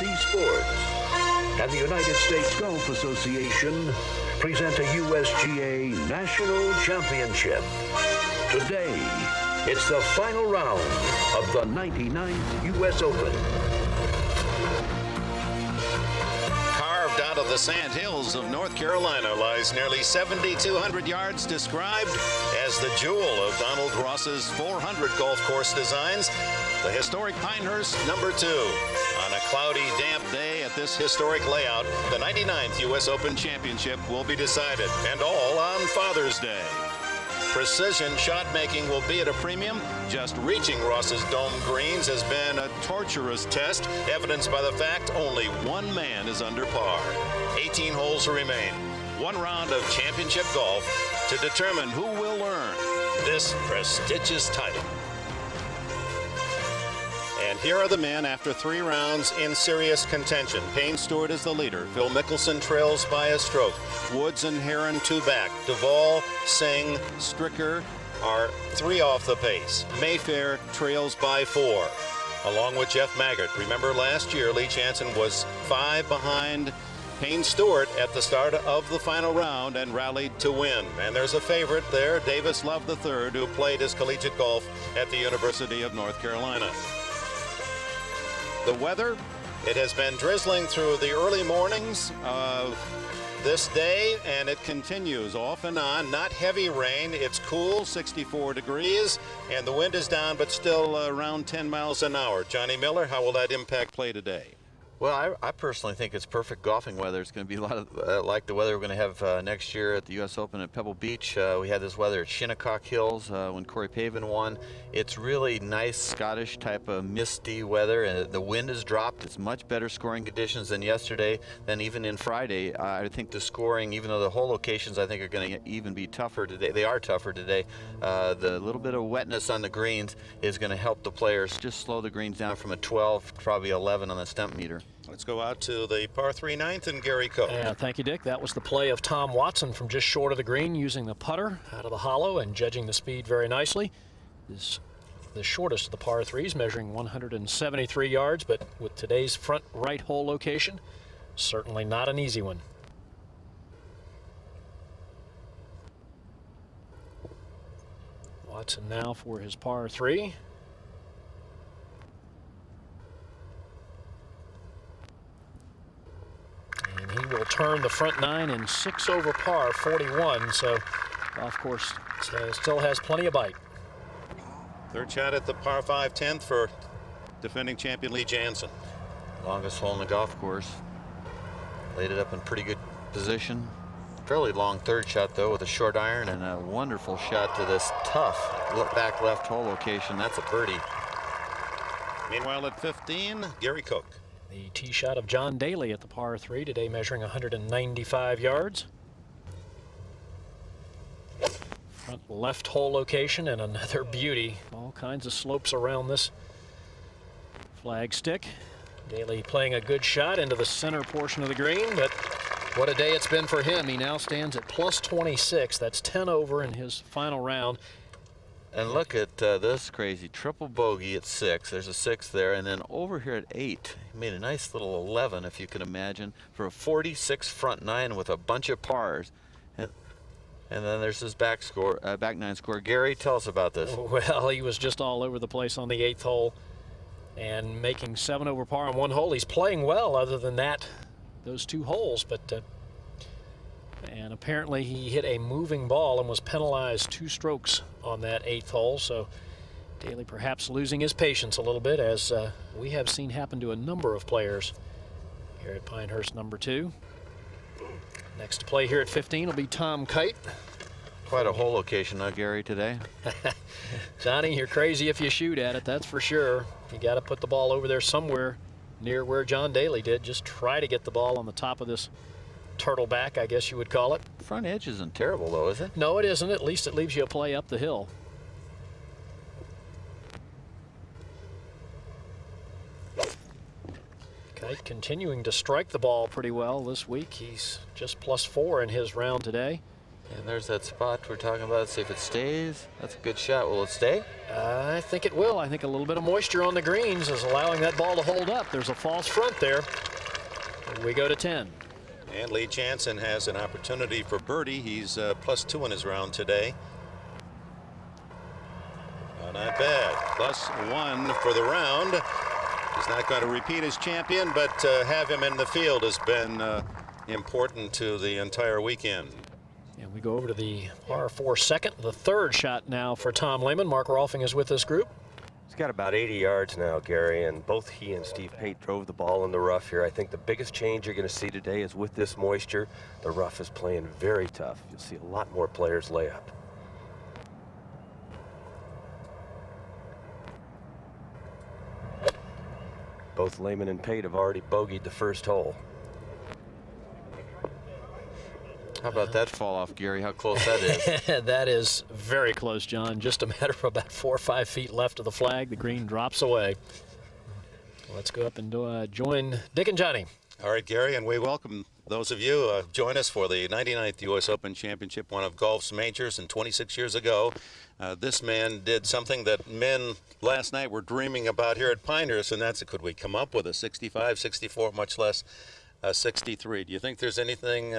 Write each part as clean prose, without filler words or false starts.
NBC Sports and the United States Golf Association present a USGA National Championship. Today, it's the final round of the 99th U.S. Open. Carved out of the sand hills of North Carolina lies nearly 7,200 yards, described as the jewel of Donald Ross's 400 golf course designs, the historic Pinehurst number 2. On a cloudy, damp day at this historic layout, the 99th U.S. Open Championship will be decided, and all on Father's Day. Precision shot making will be at a premium. Just reaching Ross's dome greens has been a torturous test, evidenced by the fact only one man is under par. 18 holes remain. One round of championship golf to determine who will earn this prestigious title. And here are the men after 3 rounds in serious contention. Payne Stewart is the leader. Phil Mickelson trails by a stroke. Woods and Heron 2 back. Duvall, Singh, Stricker are 3 off the pace. Mayfair trails by 4, along with Jeff Maggart. Remember last year, Lee Chanson was 5 behind Payne Stewart at the start of the final round and rallied to win. And there's a favorite there, Davis Love III, who played his collegiate golf at the University of North Carolina. The weather, it has been drizzling through the early mornings of this day, and it continues off and on. Not heavy rain. It's cool, 64 degrees, and the wind is down, but still around 10 miles an hour. Johnny Miller, how will that impact play today? Well, I personally think it's perfect golfing weather. It's going to be a lot of like the weather we're going to have next year at the U.S. Open at Pebble Beach. We had this weather at Shinnecock Hills when Corey Pavin won. It's really nice Scottish type of misty weather, and the wind has dropped. It's much better scoring conditions than yesterday, than even in Friday. I think the scoring, even though the hole locations I think are going to even be tougher today, they are tougher today. The little bit of wetness on the greens is going to help the players just slow the greens down from a 12 to probably 11 on the stump meter. Let's go out to the par 3 ninth and Gary Koch. Yeah, thank you, Dick. That was the play of Tom Watson from just short of the green, using the putter out of the hollow and judging the speed very nicely. This the shortest of the par 3s, measuring 173 yards, but with today's front right hole location, certainly not an easy one. Watson now for his par 3. And he will turn the front 9 in 6 over par, 41. So, golf course still has plenty of bite. Third shot at the par 5 10th for defending champion Lee Janzen. Longest hole in the golf course. Laid it up in pretty good position. Fairly long third shot though, with a short iron, and a wonderful shot to this tough back left hole location. That's a birdie. Meanwhile at 15, Gary Koch. The tee shot of John Daly at the par 3 today, measuring 195 yards. Front left hole location and another beauty. All kinds of slopes around this flag stick. Daly playing a good shot into the center portion of the green, but what a day it's been for him. He now stands at plus 26. That's 10 over in his final round. And look at this crazy triple bogey at 6. There's a 6 there, and then over here at 8, he made a nice little 11, if you can imagine, for a 46 front 9 with a bunch of pars. And then there's his back 9 score. Gary, tell us about this. Well, he was just all over the place on the 8th hole and making 7 over par on 1 hole. He's playing well other than that, those 2 holes, but and apparently he hit a moving ball and was penalized 2 strokes on that 8th hole. So Daly perhaps losing his patience a little bit, as we have seen happen to a number of players here at Pinehurst number 2. Next to play here at 15 will be Tom Kite. Quite a hole location, Gary, today. Johnny, you're crazy if you shoot at it, that's for sure. You got to put the ball over there somewhere near where John Daly did. Just try to get the ball on the top of this turtle back, I guess you would call it. Front edge isn't terrible, though, is it? No, it isn't. At least it leaves you a play up the hill. Kite continuing to strike the ball pretty well this week. He's just +4 in his round today. And there's that spot we're talking about. Let's see if it stays. That's a good shot. Will it stay? I think it will. I think a little bit of moisture on the greens is allowing that ball to hold up. There's a false front there. We go to 10. And Lee Janzen has an opportunity for birdie. He's +2 in his round today. Not bad. +1 for the round. He's not going to repeat as champion, but have him in the field has been important to the entire weekend. And we go over to the par 4 second, the third shot now for Tom Lehman. Mark Rolfing is with this group. He's got about 80 yards now, Gary, and both he and Steve Pate drove the ball in the rough here. I think the biggest change you're going to see today is with this moisture, the rough is playing very tough. You'll see a lot more players lay up. Both Lehman and Pate have already bogeyed the first hole. How about that fall off, Gary? How close that is. That is very close, John. Just a matter of about 4 or 5 feet left of the flag. The green drops away. Let's go up and join Dick and Johnny. All right, Gary, and we welcome those of you join us for the 99th U.S. Open Championship, one of golf's majors, and 26 years ago. This man did something that men last night were dreaming about here at Pinehurst, and that's could we come up with a 65, 64, much less 63. Do you think there's anything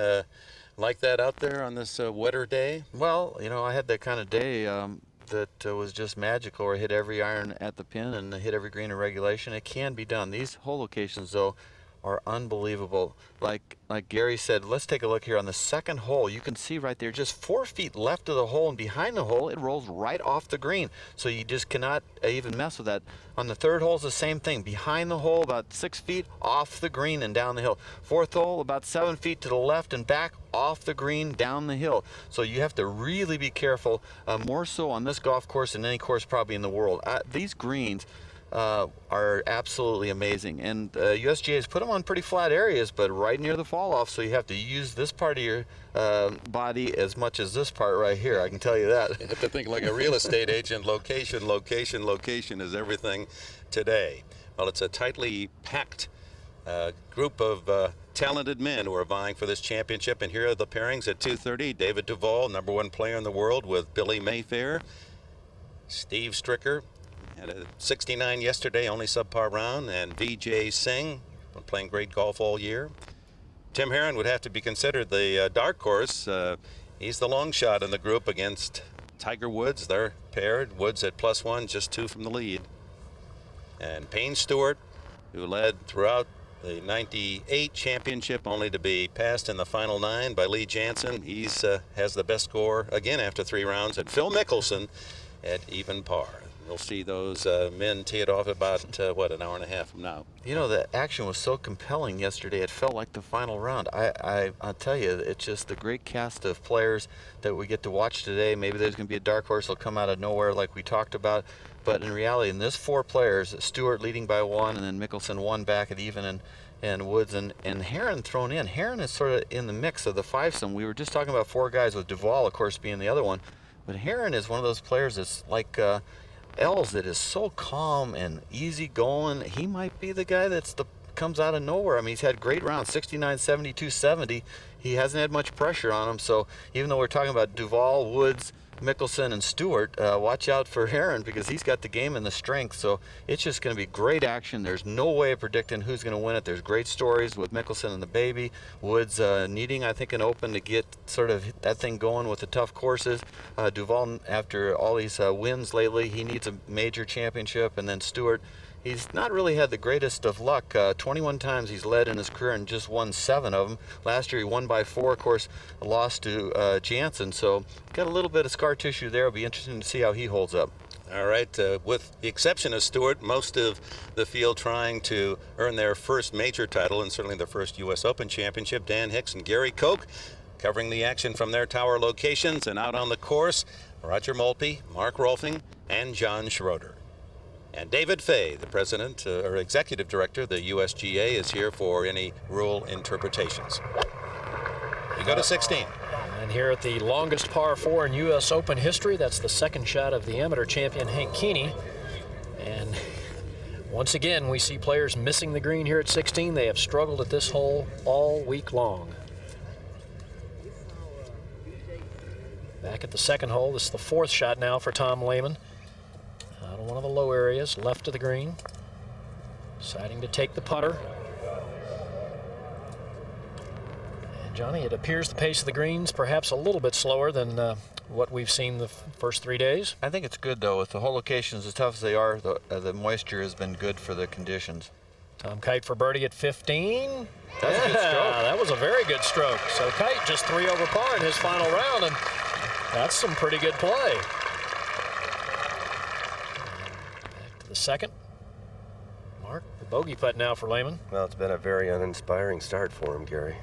like that out there on this wetter day? Well, you know, I had that kind of day that was just magical, where I hit every iron at the pin and hit every green in regulation. It can be done. These hole locations, though, are unbelievable. Like Gary said, let's take a look here on the second hole. You can see right there, just 4 feet left of the hole, and behind the hole, it rolls right off the green. So you just cannot even mess with that. On the third hole, it's the same thing. Behind the hole, about 6 feet off the green and down the hill. Fourth hole, about 7 feet to the left and back, off the green, down the hill. So you have to really be careful, more so on this golf course than any course probably in the world. These greens are absolutely amazing, and USGA has put them on pretty flat areas, but right near the fall off, so you have to use this part of your body as much as this part right here. I can tell you that. You have to think like a real estate agent. Location, location, location is everything today. Well, it's a tightly packed group of talented men who are vying for this championship, and here are the pairings at 2:30. David Duval, #1 player in the world, with Billy Mayfair. Steve Stricker had a 69 yesterday, only subpar round, and Vijay Singh, been playing great golf all year. Tim Herron would have to be considered the dark horse. He's the long shot in the group against Tiger Woods. They're paired. Woods at +1, just 2 from the lead. And Payne Stewart, who led throughout the 98 championship, only to be passed in the final 9 by Lee Janzen. He's has the best score again after 3 rounds. And Phil Mickelson at even par. You'll see those men tee it off about, an hour and a half from now. You know, the action was so compelling yesterday, it felt like the final round. I'll tell you, it's just the great cast of players that we get to watch today. Maybe there's going to be a dark horse that'll come out of nowhere like we talked about. But in reality, in this 4 players, Stewart leading by 1, and then Mickelson 1 back at even, and Woods and Herron thrown in. Herron is sort of in the mix of the fivesome. We were just talking about 4 guys, with Duval, of course, being the other one. But Herron is one of those players that's like Els, that is so calm and easy going. He might be the guy comes out of nowhere. I mean, he's had great rounds, 69, 72, 70. He hasn't had much pressure on him. So even though we're talking about Duval, Woods, Mickelson, and Stewart, watch out for Herron, because he's got the game and the strength. So it's just going to be great action. There's no way of predicting who's going to win it. There's great stories with Mickelson and the baby. Woods needing, I think, an Open to get sort of that thing going with the tough courses. Duval, after all these wins lately, he needs a major championship. And then Stewart, he's not really had the greatest of luck. 21 times he's led in his career and just won 7 of them. Last year he won by 4, of course, lost to Janzen. So got a little bit of scar tissue there. It'll be interesting to see how he holds up. All right, with the exception of Stewart, most of the field trying to earn their first major title, and certainly their first U.S. Open championship. Dan Hicks and Gary Koch covering the action from their tower locations, and out on the course, Roger Moltke, Mark Rolfing, and John Schroeder. And David Fay, the president or executive director of the USGA, is here for any rule interpretations. We go to 16. And here at the longest par 4 in U.S. Open history, that's the second shot of the amateur champion, Hank Keeney. And once again, we see players missing the green here at 16. They have struggled at this hole all week long. Back at the second hole. This is the fourth shot now for Tom Lehman. Out of one of the low areas, left of the green. Deciding to take the putter. And Johnny, it appears the pace of the greens perhaps a little bit slower than what we've seen the first 3 days. I think it's good, though. With the hole locations as tough as they are, the moisture has been good for the conditions. Tom Kite for birdie at 15. That's a good stroke. That was a very good stroke. So Kite just 3 over par in his final round, and that's some pretty good play. Back to the second. Mark, the bogey putt now for Lehman. Well, it's been a very uninspiring start for him, Gary.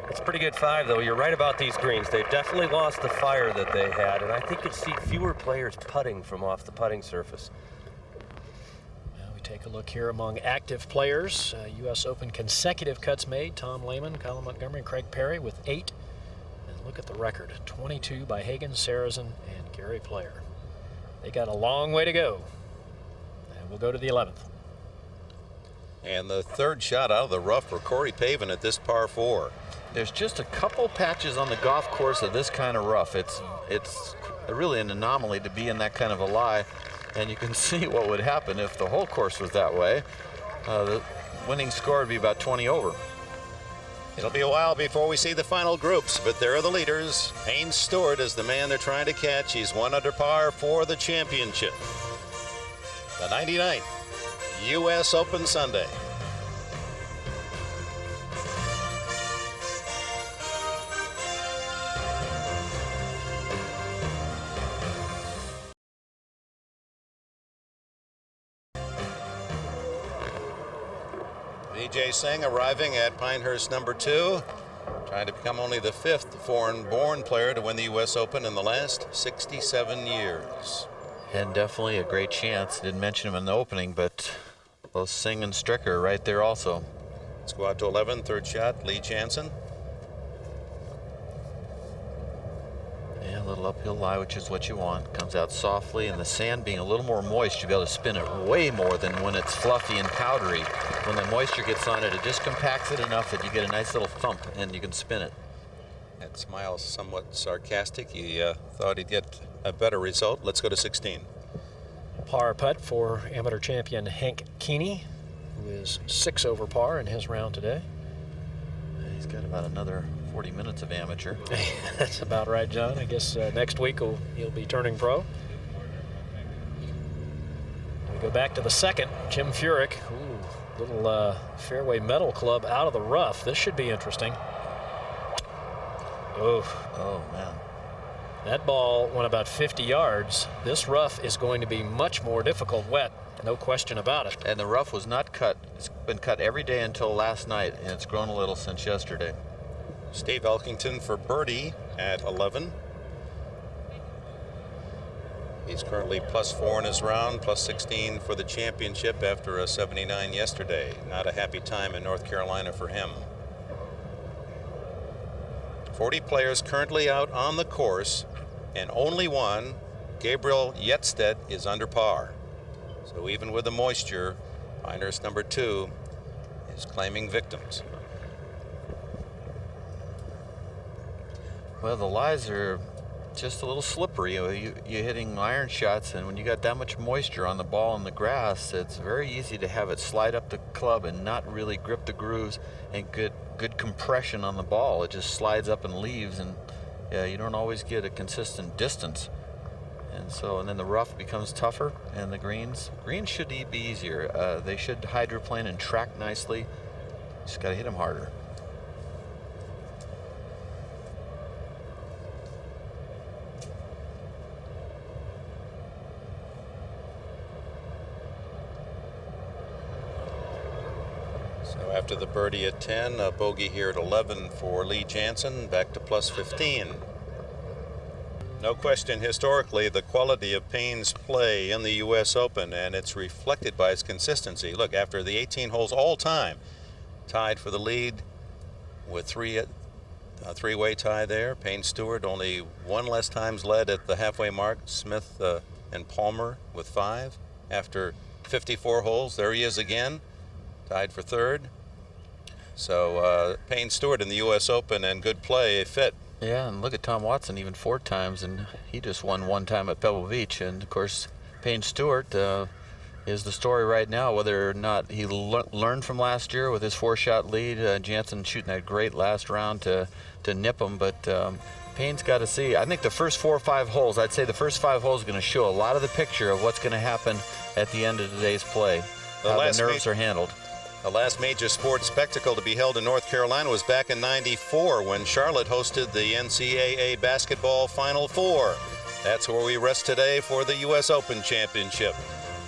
It's a pretty good 5, though. You're right about these greens. They've definitely lost the fire that they had, and I think you'll see fewer players putting from off the putting surface. Now we take a look here among active players. U.S. Open consecutive cuts made. Tom Lehman, Colin Montgomery, and Craig Perry with 8. And look at the record. 22 by Hagen, Sarazen, and Gary Player. They got a long way to go. And we'll go to the 11th. And the third shot out of the rough for Corey Pavin at this par 4. There's just a couple patches on the golf course of this kind of rough. It's really an anomaly to be in that kind of a lie, and you can see what would happen if the whole course was that way. The winning score would be about 20 over. It'll be a while before we see the final groups, but there are the leaders. Payne Stewart is the man they're trying to catch. He's 1 under par for the championship. The 99th U.S. Open Sunday. Vijay Singh arriving at Pinehurst number 2, trying to become only the 5th foreign-born player to win the U.S. Open in the last 67 years. And definitely a great chance. Didn't mention him in the opening, but both Singh and Stricker are right there also. Let's go out to 11, third shot, Lee Janzen. Yeah, a little uphill lie, which is what you want. Comes out softly, and the sand being a little more moist, you'll be able to spin it way more than when it's fluffy and powdery. When the moisture gets on it, it just compacts it enough that you get a nice little thump, and you can spin it. That smile's somewhat sarcastic. He thought he'd get a better result. Let's go to 16. Par putt for amateur champion Hank Keeney, who is 6 over par in his round today. He's got about another 40 minutes of amateur. That's about right, John. I guess next week he'll be turning pro. We go back to the second. Jim Furyk. Ooh, little fairway metal club out of the rough. This should be interesting. Oh, man. That ball went about 50 yards. This rough is going to be much more difficult wet. No question about it. And the rough was not cut. It's been cut every day until last night, and it's grown a little since yesterday. Steve Elkington for birdie at 11. He's currently +4 in his round, +16 for the championship after a 79 yesterday. Not a happy time in North Carolina for him. 40 players currently out on the course, and only one, Gabriel Yetstedt, is under par. So even with the moisture, Pinehurst number 2 is claiming victims. Well, the lies are just a little slippery. You're hitting iron shots, and when you got that much moisture on the ball and the grass, it's very easy to have it slide up the club and not really grip the grooves and get good compression on the ball. It just slides up and leaves, and you don't always get a consistent distance. And then the rough becomes tougher, and the greens should be easier. They should hydroplane and track nicely. Just got to hit them harder. So after the birdie at 10, a bogey here at 11 for Lee Janzen, back to +15. No question, historically, the quality of Payne's play in the U.S. Open, and it's reflected by his consistency. Look, after the 18 holes all time, tied for the lead with a three-way tie there. Payne Stewart only 1 less times led at the halfway mark. Smith and Palmer with 5. After 54 holes, there he is again. tied for third. So Payne Stewart in the U.S. Open and good play fit. Yeah, and look at Tom Watson, even 4 times, and he just won 1 time at Pebble Beach. And of course, Payne Stewart is the story right now, whether or not he learned from last year with his 4-shot lead. Jansen shooting that great last round to nip him, but Payne's got to see. I think the first 4 or 5 holes, I'd say the first 5 holes are going to show a lot of the picture of what's going to happen at the end of today's play, how the nerves are handled. The last major sports spectacle to be held in North Carolina was back in '94 when Charlotte hosted the NCAA Basketball Final Four. That's where we rest today for the U.S. Open Championship,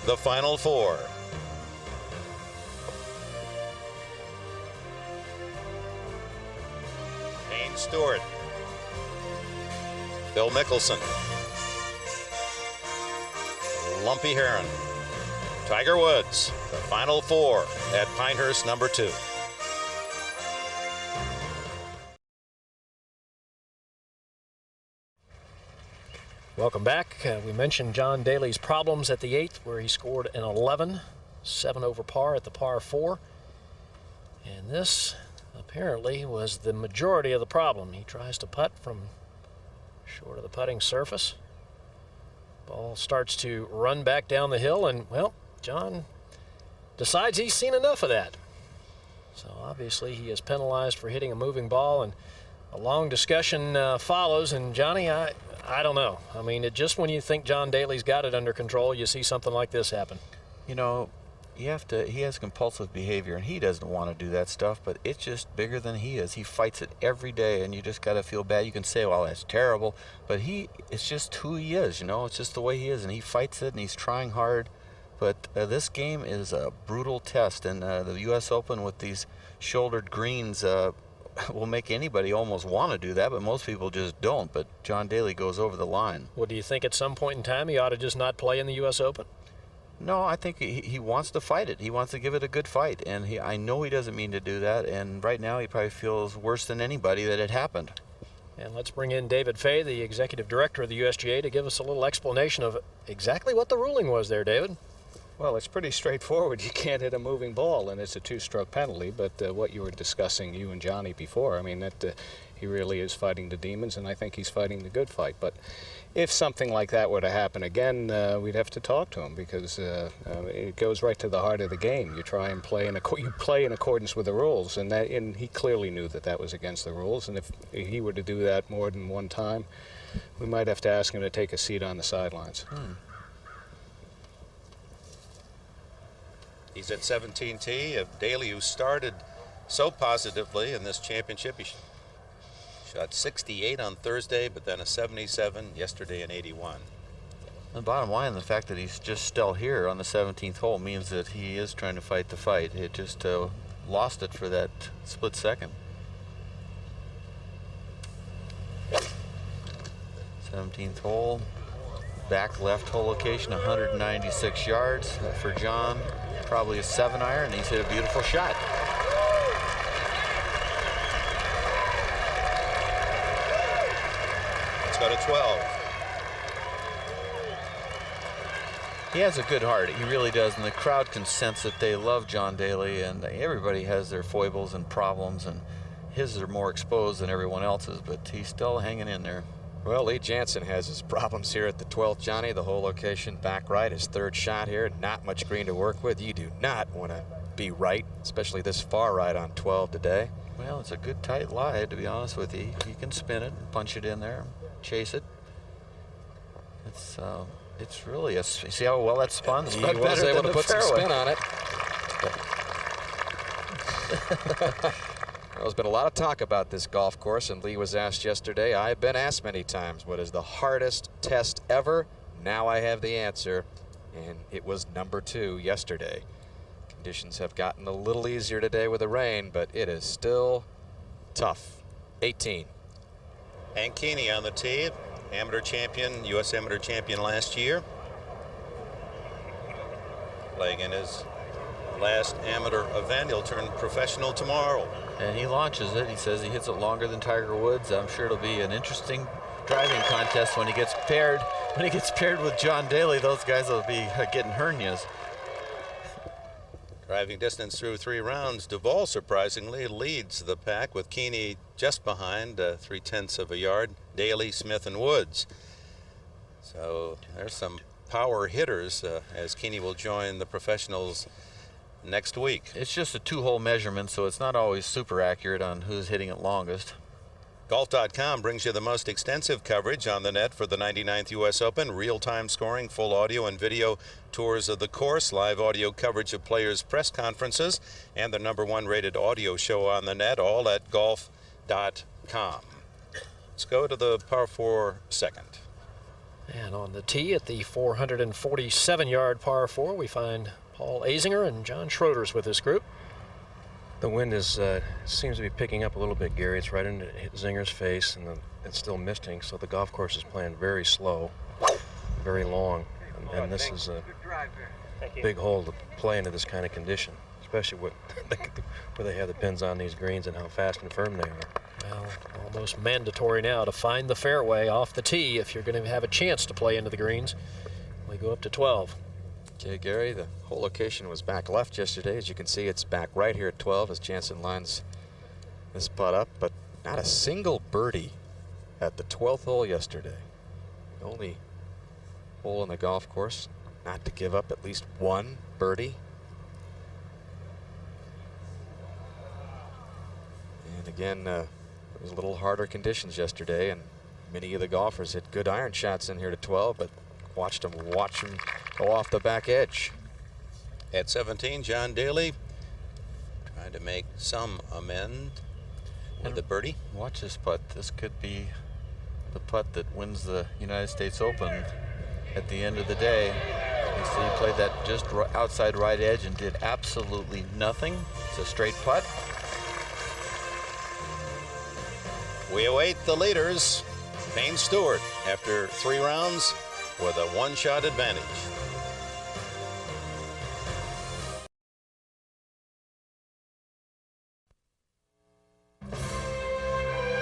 the Final Four. Payne Stewart, Phil Mickelson, Lumpy Heron, Tiger Woods, the Final Four at Pinehurst number 2. Welcome back. We mentioned John Daly's problems at the 8th, where he scored an 11, 7 over par at the par 4. And this apparently was the majority of the problem. He tries to putt from short of the putting surface. Ball starts to run back down the hill, and, well, John decides he's seen enough of that. So obviously he is penalized for hitting a moving ball, and a long discussion follows. And Johnny, I don't know. I mean, just when you think John Daly's got it under control, you see something like this happen. You know, he has compulsive behavior, and he doesn't want to do that stuff, but it's just bigger than he is. He fights it every day, and you just got to feel bad. You can say, well, that's terrible, but it's just who he is, you know. It's just the way he is, and he fights it, and he's trying hard. But this game is a brutal test, and the U.S. Open with these shouldered greens will make anybody almost want to do that, but most people just don't. But John Daly goes over the line. Well, do you think at some point in time he ought to just not play in the U.S. Open? No, I think he wants to fight it. He wants to give it a good fight, and I know he doesn't mean to do that, and right now he probably feels worse than anybody that it happened. And let's bring in David Fay, the executive director of the USGA, to give us a little explanation of exactly what the ruling was there, David. Well, it's pretty straightforward. You can't hit a moving ball, and it's a 2-stroke penalty. But what you were discussing, you and Johnny, before, I mean, that he really is fighting the demons, and I think he's fighting the good fight. But if something like that were to happen again, we'd have to talk to him, because it goes right to the heart of the game. You try and play in accordance with the rules, and he clearly knew that was against the rules. And if he were to do that more than one time, we might have to ask him to take a seat on the sidelines. He's at 17T. Daly, who started so positively in this championship, he shot 68 on Thursday, but then a 77 yesterday and 81. The bottom line, the fact that he's just still here on the 17th hole means that he is trying to fight the fight. It just lost it for that split second. 17th hole, back left hole location, 196 yards for John. Probably a 7-iron, and he's hit a beautiful shot. Let's go to 12. He has a good heart. He really does, and the crowd can sense that they love John Daly, and everybody has their foibles and problems, and his are more exposed than everyone else's, but he's still hanging in there. Well, Lee Jansen has his problems here at the 12th, Johnny. The hole location back right, his 3rd shot here. Not much green to work with. You do not want to be right, especially this far right on 12 today. Well, it's a good tight lie, to be honest with you. You can spin it and punch it in there, chase it. It's really you see how well that spun? He was able to put some spin on it. There's been a lot of talk about this golf course, and Lee was asked yesterday. I've been asked many times, what is the hardest test ever? Now I have the answer, and it was number 2 yesterday. Conditions have gotten a little easier today with the rain, but it is still tough. 18. Hank Keeney on the tee, amateur champion, U.S. amateur champion last year. Playing in his last amateur event. He'll turn professional tomorrow. And he launches it. He says he hits it longer than Tiger Woods. I'm sure it'll be an interesting driving contest when he gets paired. When he gets paired with John Daly, those guys will be getting hernias. Driving distance through 3 rounds, Duvall surprisingly leads the pack with Keeney just behind, 3/10 of a yard. Daly, Smith, and Woods. So there's some power hitters as Keeney will join the professionals next week. It's just a 2-hole measurement, so it's not always super accurate on who's hitting it longest. Golf.com brings you the most extensive coverage on the net for the 99th U.S. Open. Real-time scoring, full audio and video tours of the course, live audio coverage of players' press conferences, and the #1 rated audio show on the net, all at golf.com. Let's go to the par 4 second. And on the tee at the 447-yard par 4, we find Paul Azinger and John Schroeder's with this group. The wind is seems to be picking up a little bit, Gary. It's right into Zinger's face, and it's still misting, so the golf course is playing very slow, very long, and this is a big hole to play into this kind of condition, especially where they have the pins on these greens and how fast and firm they are. Well, almost mandatory now to find the fairway off the tee if you're going to have a chance to play into the greens. We go up to 12. Okay, Gary, the whole location was back left yesterday. As you can see, it's back right here at 12 as Jansen lines this putt up, but not a single birdie at the 12th hole yesterday. The only hole in the golf course not to give up at least one birdie. And again, it was a little harder conditions yesterday, and many of the golfers hit good iron shots in here to 12, but watch them go off the back edge. At 17, John Daly trying to make some amend with the birdie. Watch this putt. This could be the putt that wins the United States Open at the end of the day. You see he played that just outside right edge and did absolutely nothing. It's a straight putt. We await the leaders. Payne Stewart, after 3 rounds, with a 1-shot advantage.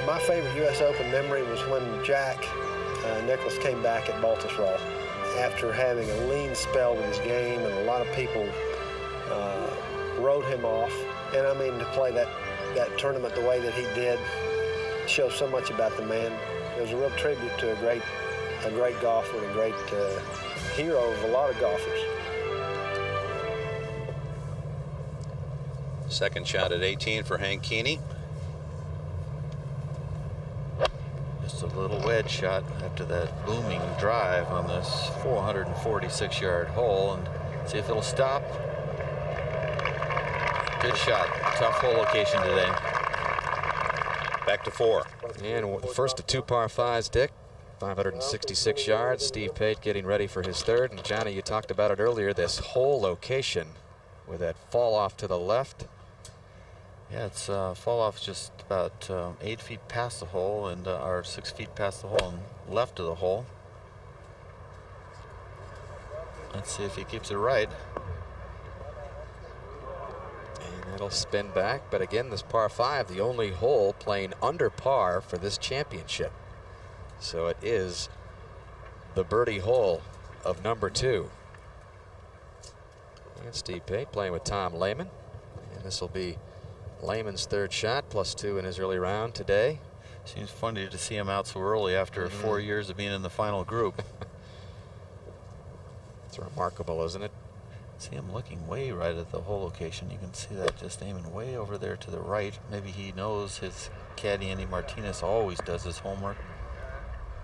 My favorite U.S. Open memory was when Jack Nicklaus came back at Baltusrol after having a lean spell with his game, and a lot of people wrote him off. And I mean, to play that tournament the way that he did shows so much about the man. It was a real tribute to a great golfer and a great hero of a lot of golfers. Second shot at 18 for Hank Keeney. Just a little wedge shot after that booming drive on this 446-yard hole, and see if it'll stop. Good shot. Tough hole location today. Back to 4. And first of 2 par 5s, Dick. 566 yards. Steve Pate getting ready for his third. And Johnny, you talked about it earlier, this whole location with that fall off to the left. Yeah, it's fall off just about 8 feet past the hole, and or 6 feet past the hole and left of the hole. Let's see if he keeps it right. And that'll spin back. But again, this par 5, the only hole playing under par for this championship. So it is the birdie hole of number 2. And Steve Pate playing with Tom Lehman. And this will be Lehman's third shot, +2 in his early round today. Seems funny to see him out so early after 4 years of being in the final group. It's remarkable, isn't it? See him looking way right at the hole location. You can see that just aiming way over there to the right. Maybe he knows his caddy, Andy Martinez, always does his homework.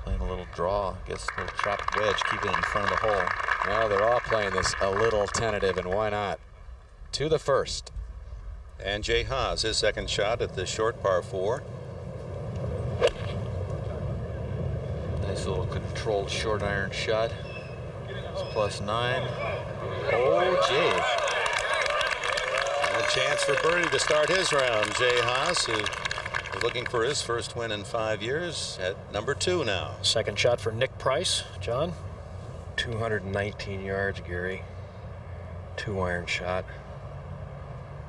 Playing a little draw, gets a little trapped wedge, keeping it in front of the hole. Well, they're all playing this a little tentative, and why not? To the first. And Jay Haas, his second shot at the short par 4. Nice little controlled short iron shot. It's +9. Oh, Jay. A chance for birdie to start his round. Jay Haas, who is looking for his first win in 5 years, at number 2 now. Second shot for Nick Price. John? 219 yards, Gary. 2-iron shot.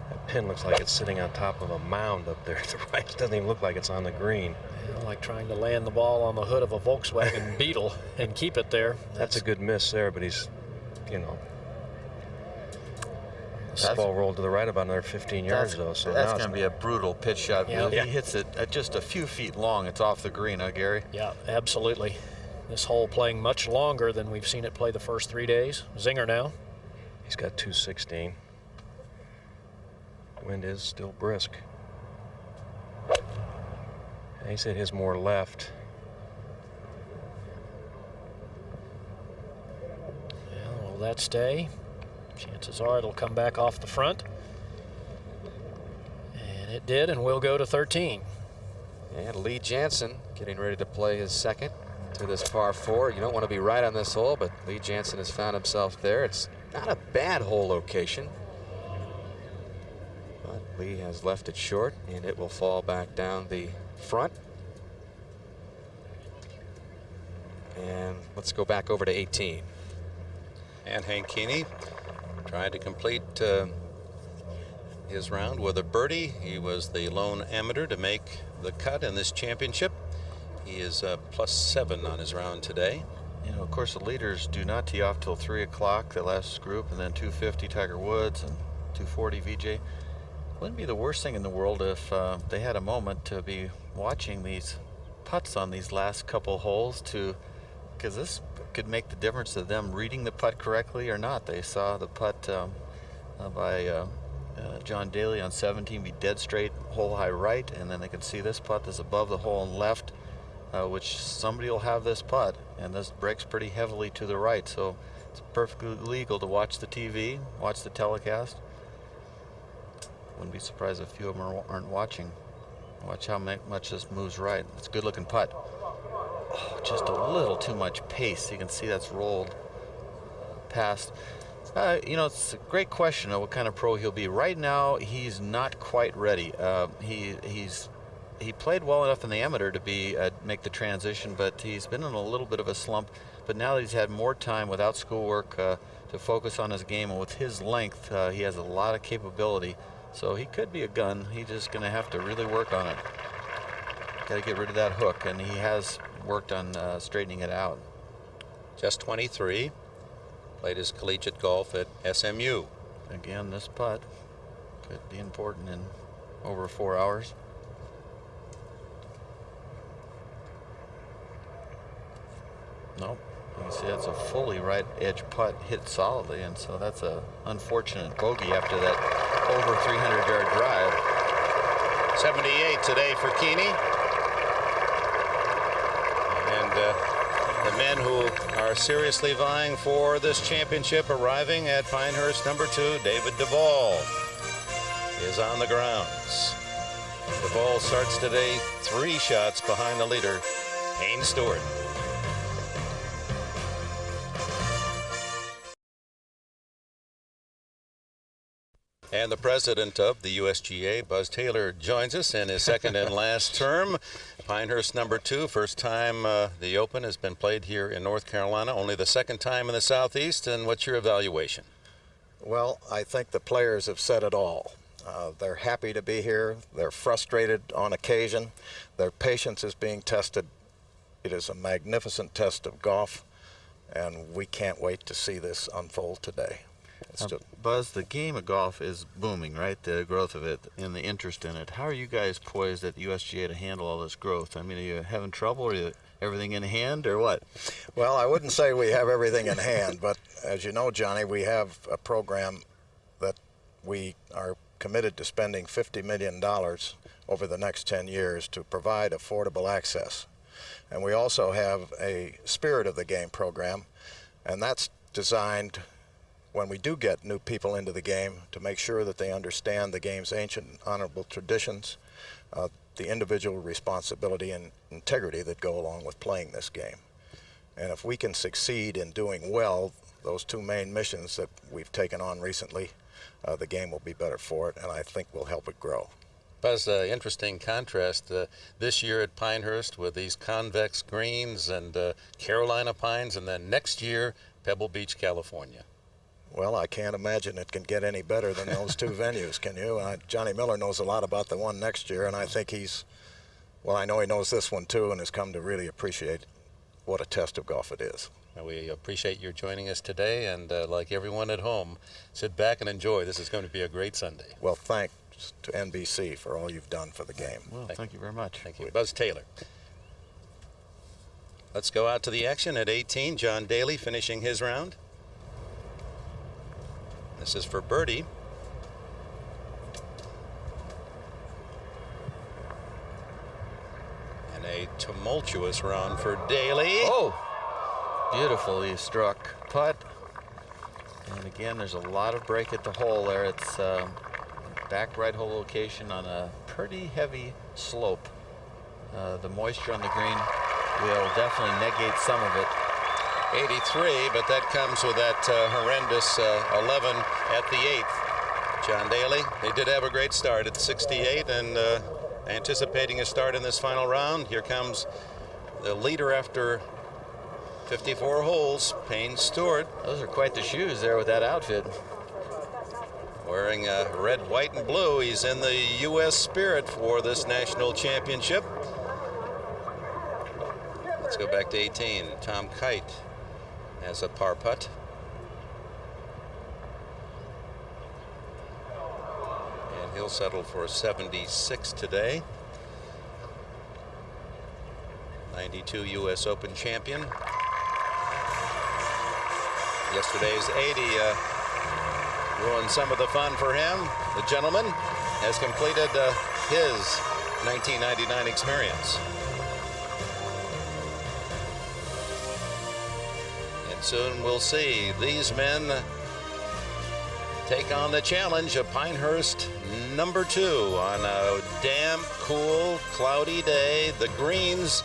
That pin looks like it's sitting on top of a mound up there. The right doesn't even look like it's on the green. Yeah, like trying to land the ball on the hood of a Volkswagen Beetle and keep it there. That's a good miss there, but he's, you know. This ball rolled to the right about another 15 yards, though. So that's now going to be a brutal pitch shot. Yeah. If he hits it at just a few feet long, it's off the green, huh, Gary? Yeah, absolutely. This hole playing much longer than we've seen it play the first 3 days. Zinger now. he's got 216. Wind is still brisk. And he's hit his more left. Yeah, will that stay? Chances are it'll come back off the front. And it did, and we'll go to 13. And Lee Janzen getting ready to play his second to this par 4. You don't want to be right on this hole, but Lee Janzen has found himself there. It's not a bad hole location, but Lee has left it short, and it will fall back down the front. And let's go back over to 18. And Hank Keeney trying to complete his round with a birdie. He was the lone amateur to make the cut in this championship. He is +7 on his round today. You know, of course, the leaders do not tee off till 3 o'clock, the last group, and then 250 Tiger Woods and 240 VJ. Wouldn't be the worst thing in the world if they had a moment to be watching these putts on these last couple holes, because this could make the difference of them reading the putt correctly or not. They saw the putt by John Daly on 17 be dead straight, hole high right, and then they can see this putt is above the hole and left, which somebody will have this putt, and this breaks pretty heavily to the right, so it's perfectly legal to watch the TV, watch the telecast. Wouldn't be surprised if a few of them aren't watching. Watch how much this moves right. It's a good looking putt. Oh, just a little too much pace. You can see that's rolled past. You know, it's a great question of what kind of pro he'll be. Right now, he's not quite ready. He played well enough in the amateur to make the transition, but he's been in a little bit of a slump. But now that he's had more time without schoolwork to focus on his game, and with his length, he has a lot of capability. So he could be a gun. He's just going to have to really work on it. Got to get rid of that hook, and he has worked on straightening it out. Just 23. Played his collegiate golf at SMU. Again, this putt could be important in over 4 hours. Nope. You can see that's a fully right edge putt hit solidly, and so that's a unfortunate bogey after that over 300-yard drive. 78 today for Keeney. And the men who are seriously vying for this championship arriving at Pinehurst number 2, David Duval, is on the grounds. Duval starts today 3 shots behind the leader, Payne Stewart. And the president of the USGA, Buzz Taylor, joins us in his second and last term. Pinehurst number 2, first time the Open has been played here in North Carolina, only the second time in the Southeast. And what's your evaluation? Well, I think the players have said it all. They're happy to be here. They're frustrated on occasion. Their patience is being tested. It is a magnificent test of golf, and we can't wait to see this unfold today. Buzz, the game of golf is booming, right? The growth of it and the interest in it. How are you guys poised at the USGA to handle all this growth? I mean, are you having trouble? Are you everything in hand, or what? Well, I wouldn't say we have everything in hand, but as you know, Johnny, we have a program that we are committed to spending $50 million over the next 10 years to provide affordable access. And we also have a Spirit of the Game program, and that's designed, when we do get new people into the game, to make sure that they understand the game's ancient and honorable traditions, the individual responsibility and integrity that go along with playing this game. And if we can succeed in doing well those 2 main missions that we've taken on recently, the game will be better for it, and I think we'll help it grow. Buzz, interesting contrast this year at Pinehurst with these convex greens and Carolina pines, and then next year, Pebble Beach, California. Well, I can't imagine it can get any better than those 2 venues, can you? Johnny Miller knows a lot about the one next year, and I think I know he knows this one too, and has come to really appreciate what a test of golf it is. And we appreciate your joining us today, and like everyone at home, sit back and enjoy. This is going to be a great Sunday. Well, thanks to NBC for all you've done for the game. Well, thank you very much. Thank you. Buzz Taylor. Let's go out to the action at 18. John Daly finishing his round. This is for birdie. And a tumultuous round for Daly. Oh, beautifully struck putt. And again, there's a lot of break at the hole there. It's back right hole location on a pretty heavy slope. The moisture on the green will definitely negate some of it. 83, but that comes with that horrendous 11 at the 8th. John Daly, they did have a great start at 68, and anticipating a start in this final round. Here comes the leader after 54 holes, Payne Stewart. Those are quite the shoes there with that outfit. Wearing red, white, and blue. He's in the U.S. spirit for this national championship. Let's go back to 18. Tom Kite has a par putt. And he'll settle for 76 today. 92 U.S. Open champion. Yesterday's 80 ruined some of the fun for him. The gentleman has completed his 1999 experience. And soon we'll see these men take on the challenge of Pinehurst number 2 on a damp, cool, cloudy day. The greens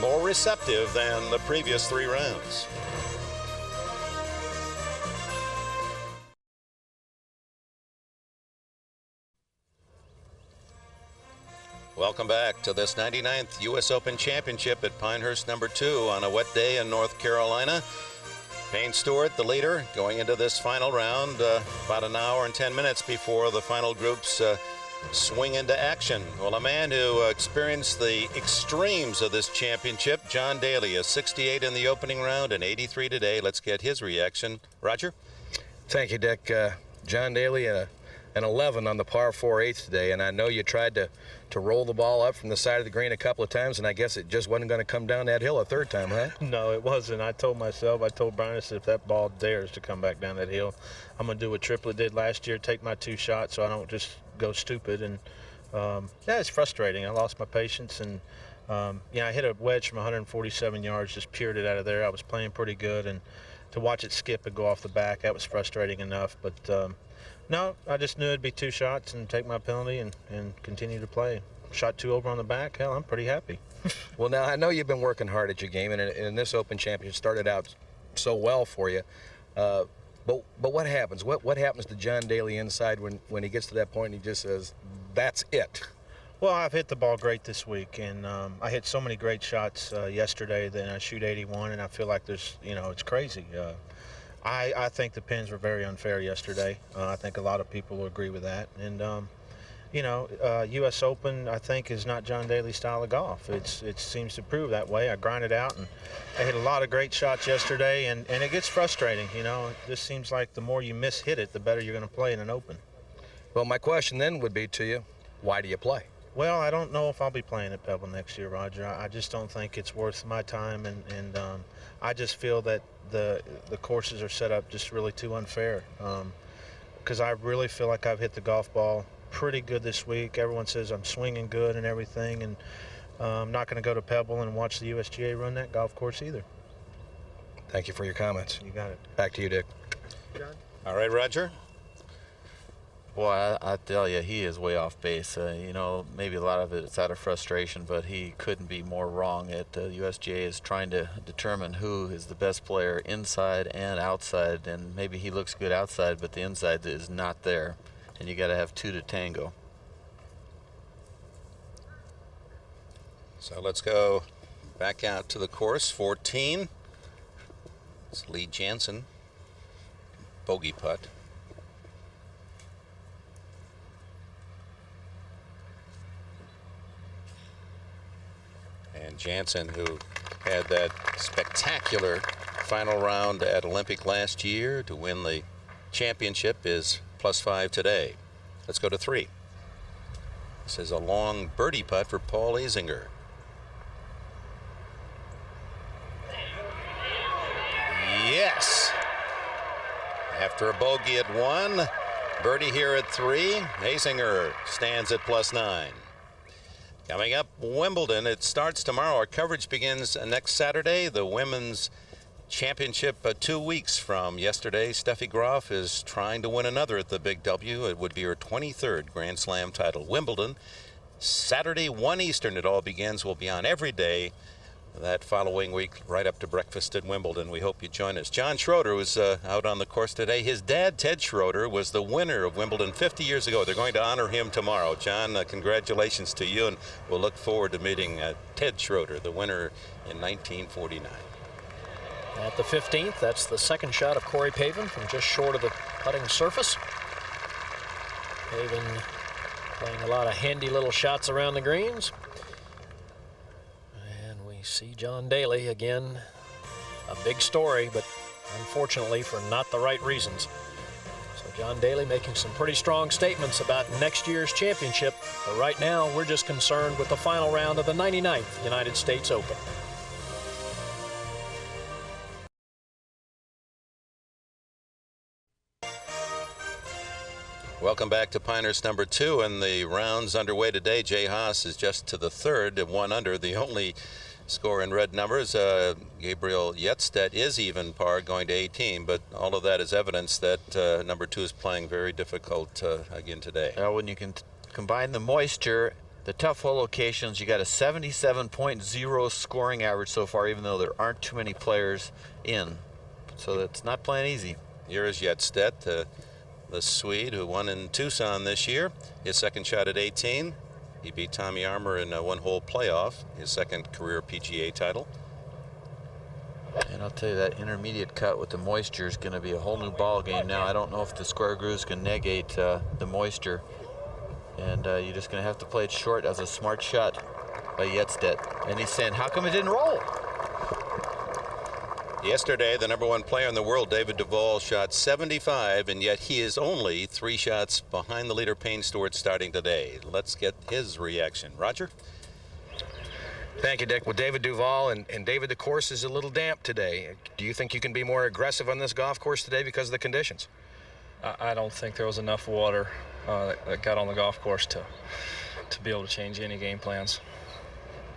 more receptive than the previous 3 rounds. Welcome back to this 99th U.S. Open Championship at Pinehurst number 2 on a wet day in North Carolina. Payne Stewart, the leader, going into this final round about an hour and 10 minutes before the final groups swing into action. Well, a man who experienced the extremes of this championship, John Daly, a 68 in the opening round and 83 today. Let's get his reaction. Roger? Thank you, Dick. John Daly, an 11 on the par 4/8 today, and I know you tried to roll the ball up from the side of the green a couple of times, and I guess it just wasn't going to come down that hill a third time, huh? No, it wasn't. I told Brian, I said, if that ball dares to come back down that hill, I'm going to do what Triplett did last year, take my 2 shots so I don't just go stupid. And, yeah, it's frustrating. I lost my patience, and, I hit a wedge from 147 yards, just peered it out of there. I was playing pretty good, and to watch it skip and go off the back, that was frustrating enough. But, no, I just knew it'd be 2 shots and take my penalty and continue to play. Shot 2 over on the back. Hell, I'm pretty happy. Well, now, I know you've been working hard at your game, and this Open Championship started out so well for you. But what happens? What happens to John Daly inside when he gets to that point and he just says, that's it? Well, I've hit the ball great this week, and I hit so many great shots yesterday. Then I shoot 81, and I feel like it's crazy. I think the pins were very unfair yesterday. I think a lot of people will agree with that. And, U.S. Open, I think, is not John Daly's style of golf. It seems to prove that way. I grinded out, and I hit a lot of great shots yesterday, and it gets frustrating. It just seems like the more you hit it, the better you're going to play in an Open. Well, my question then would be to you, why do you play? Well, I don't know if I'll be playing at Pebble next year, Roger. I just don't think it's worth my time, and I just feel that the courses are set up just really too unfair. Because I really feel like I've hit the golf ball pretty good this week. Everyone says I'm swinging good and everything, and I'm not going to go to Pebble and watch the USGA run that golf course either. Thank you for your comments. You got it. Back to you, Dick. John? All right, Roger. Boy, I tell you, he is way off base. Maybe a lot of it's out of frustration, but he couldn't be more wrong. USGA is trying to determine who is the best player inside and outside, and maybe he looks good outside, but the inside is not there, and you got to have 2 to tango. So let's go back out to the course. 14. It's Lee Janzen. Bogey putt. And Jansen, who had that spectacular final round at Olympic last year. To win the championship is +5 today. Let's go to 3. This is a long birdie putt for Paul Azinger. Yes. After a bogey at 1, birdie here at 3. Azinger stands at +9. Coming up, Wimbledon. It starts tomorrow. Our coverage begins next Saturday. The women's championship 2 weeks from yesterday. Steffi Graf is trying to win another at the Big W. It would be her 23rd Grand Slam title. Wimbledon, Saturday, 1 Eastern. It all begins. We'll be on every day that following week, right up to breakfast at Wimbledon. We hope you join us. John Schroeder was out on the course today. His dad, Ted Schroeder, was the winner of Wimbledon 50 years ago. They're going to honor him tomorrow. John, congratulations to you, and we'll look forward to meeting Ted Schroeder, the winner in 1949. At the 15th, that's the second shot of Corey Pavin from just short of the putting surface. Pavin playing a lot of handy little shots around the greens. See John Daly again, a big story, but unfortunately for not the right reasons. So John Daly making some pretty strong statements about next year's championship, but right now we're just concerned with the final round of the 99th United States Open. Welcome back to Pinehurst number 2, and the rounds underway today. Jay Haas is just to the 3rd, 1 under. The only score in red numbers, Gabriel Yetstedt is even par going to 18, but all of that is evidence that number 2 is playing very difficult again today. When you can combine the moisture, the tough hole locations, you got a 77.0 scoring average so far, even though there aren't too many players in. So it's not playing easy. Here is Yetstedt, the Swede who won in Tucson this year. His second shot at 18. He beat Tommy Armour in a one-hole playoff, his second career PGA title. And I'll tell you, that intermediate cut with the moisture is going to be a whole new ball game now. I don't know if the square grooves can negate the moisture. And you're just going to have to play it short as a smart shot by Yetstedt. And he's saying, how come it didn't roll? Yesterday, the number 1 player in the world, David Duval, shot 75, and yet he is only 3 shots behind the leader, Payne Stewart, starting today. Let's get his reaction. Roger? Thank you, Dick. Well, David Duval, and David, the course is a little damp today. Do you think you can be more aggressive on this golf course today because of the conditions? I don't think there was enough water that got on the golf course to be able to change any game plans.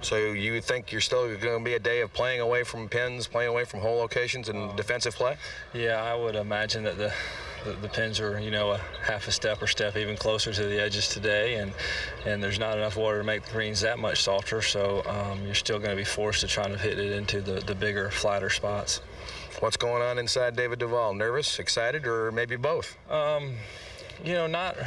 So you think you're still going to be a day of playing away from pins, playing away from hole locations and defensive play? Yeah, I would imagine that the pins are, a half a step or step even closer to the edges today, and there's not enough water to make the greens that much softer, so you're still going to be forced to try to hit it into the bigger, flatter spots. What's going on inside David Duval? Nervous, excited, or maybe both? Not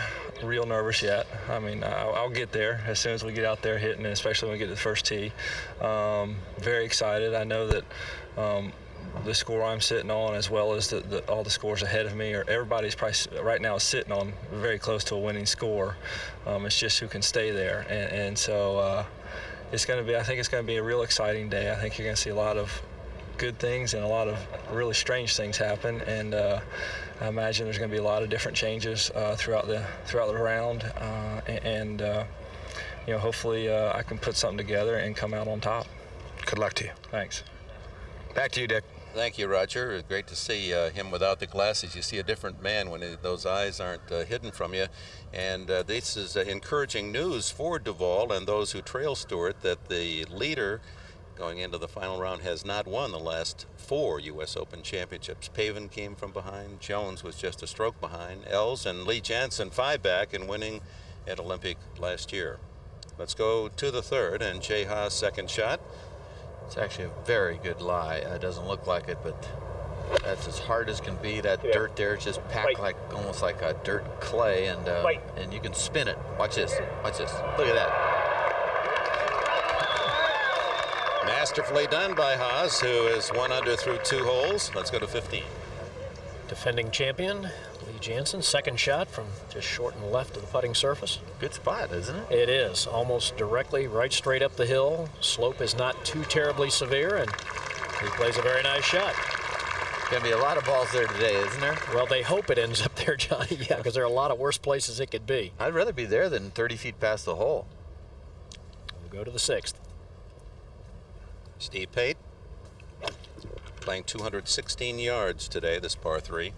real nervous yet. I mean, I'll get there as soon as we get out there hitting, especially when we get to the first tee. Very excited. I know that the score I'm sitting on, as well as all the scores ahead of me, or everybody's probably right now sitting on very close to a winning score. It's just who can stay there. And so it's going to be, I think it's going to be a real exciting day. I think you're going to see a lot of good things and a lot of really strange things happen, and I imagine there's going to be a lot of different changes throughout the round, and hopefully I can put something together and come out on top. Good luck to you. Thanks. Back to you, Dick. Thank you, Roger. Great to see him without the glasses. You see a different man when those eyes aren't hidden from you. And this is encouraging news for Duval and those who trail Stewart, that the leader going into the final round has not won the last 4 U.S. Open championships. Pavin came from behind. Jones was just a stroke behind. Els and Lee Janzen 5 back in winning at Olympic last year. Let's go to the 3rd, and Jay Haas' second shot. It's actually a very good lie. It doesn't look like it, but that's as hard as can be. That dirt there is just packed like almost like a dirt clay, and you can spin it. Watch this. Watch this. Look at that. Masterfully done by Haas, who is 1 under through 2 holes. Let's go to 15. Defending champion, Lee Janzen, second shot from just short and left of the putting surface. Good spot, isn't it? It is, almost directly, right straight up the hill. Slope is not too terribly severe, and he plays a very nice shot. Going to be a lot of balls there today, isn't there? Well, they hope it ends up there, Johnny, yeah, because there are a lot of worse places it could be. I'd rather be there than 30 feet past the hole. We'll go to the 6th. Steve Pate playing 216 yards today, this par 3.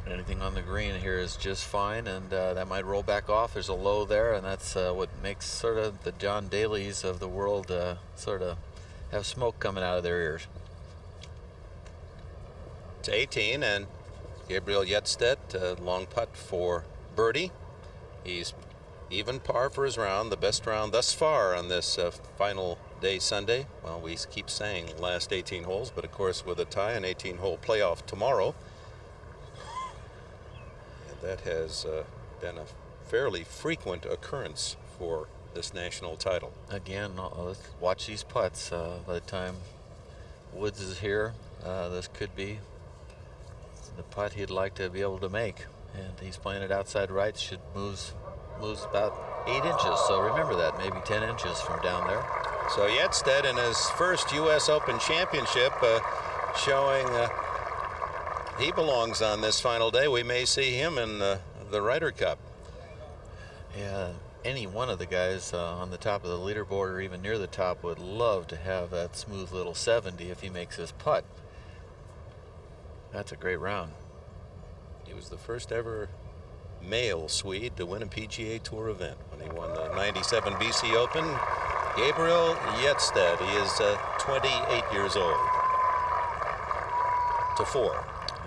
Anything on the green here is just fine, and that might roll back off. There's a low there, and that's what makes sort of the John Daly's of the world sort of have smoke coming out of their ears. To 18, and Gabriel Yetstedt, long putt for birdie. He's even par for his round, the best round thus far on this final day Sunday. Well, we keep saying last 18 holes, but of course with a tie, an 18-hole playoff tomorrow. That has been a fairly frequent occurrence for this national title. Again, let's watch these putts. By the time Woods is here, this could be the putt he'd like to be able to make. And he's playing it outside right, moves about 8 inches. So remember that, maybe 10 inches from down there. So Yetstedt in his first U.S. Open championship showing he belongs on this final day. We may see him in the Ryder Cup. Yeah, any one of the guys on the top of the leaderboard or even near the top would love to have that smooth little 70 if he makes his putt. That's a great round. He was the first ever male Swede to win a PGA Tour event when he won the 97 BC Open. Gabriel Yetstedt, he is 28 years old. To 4.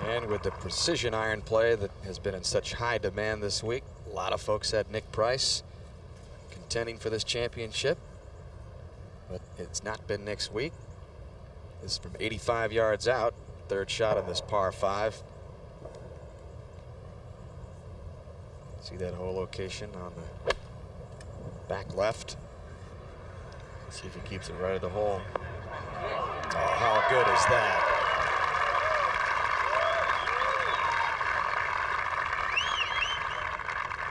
And with the precision iron play that has been in such high demand this week, a lot of folks had Nick Price contending for this championship, but it's not been Nick's week. This is from 85 yards out, third shot on this par 5. See that hole location on the back left. Let's see if he keeps it right at the hole. Oh, how good is that?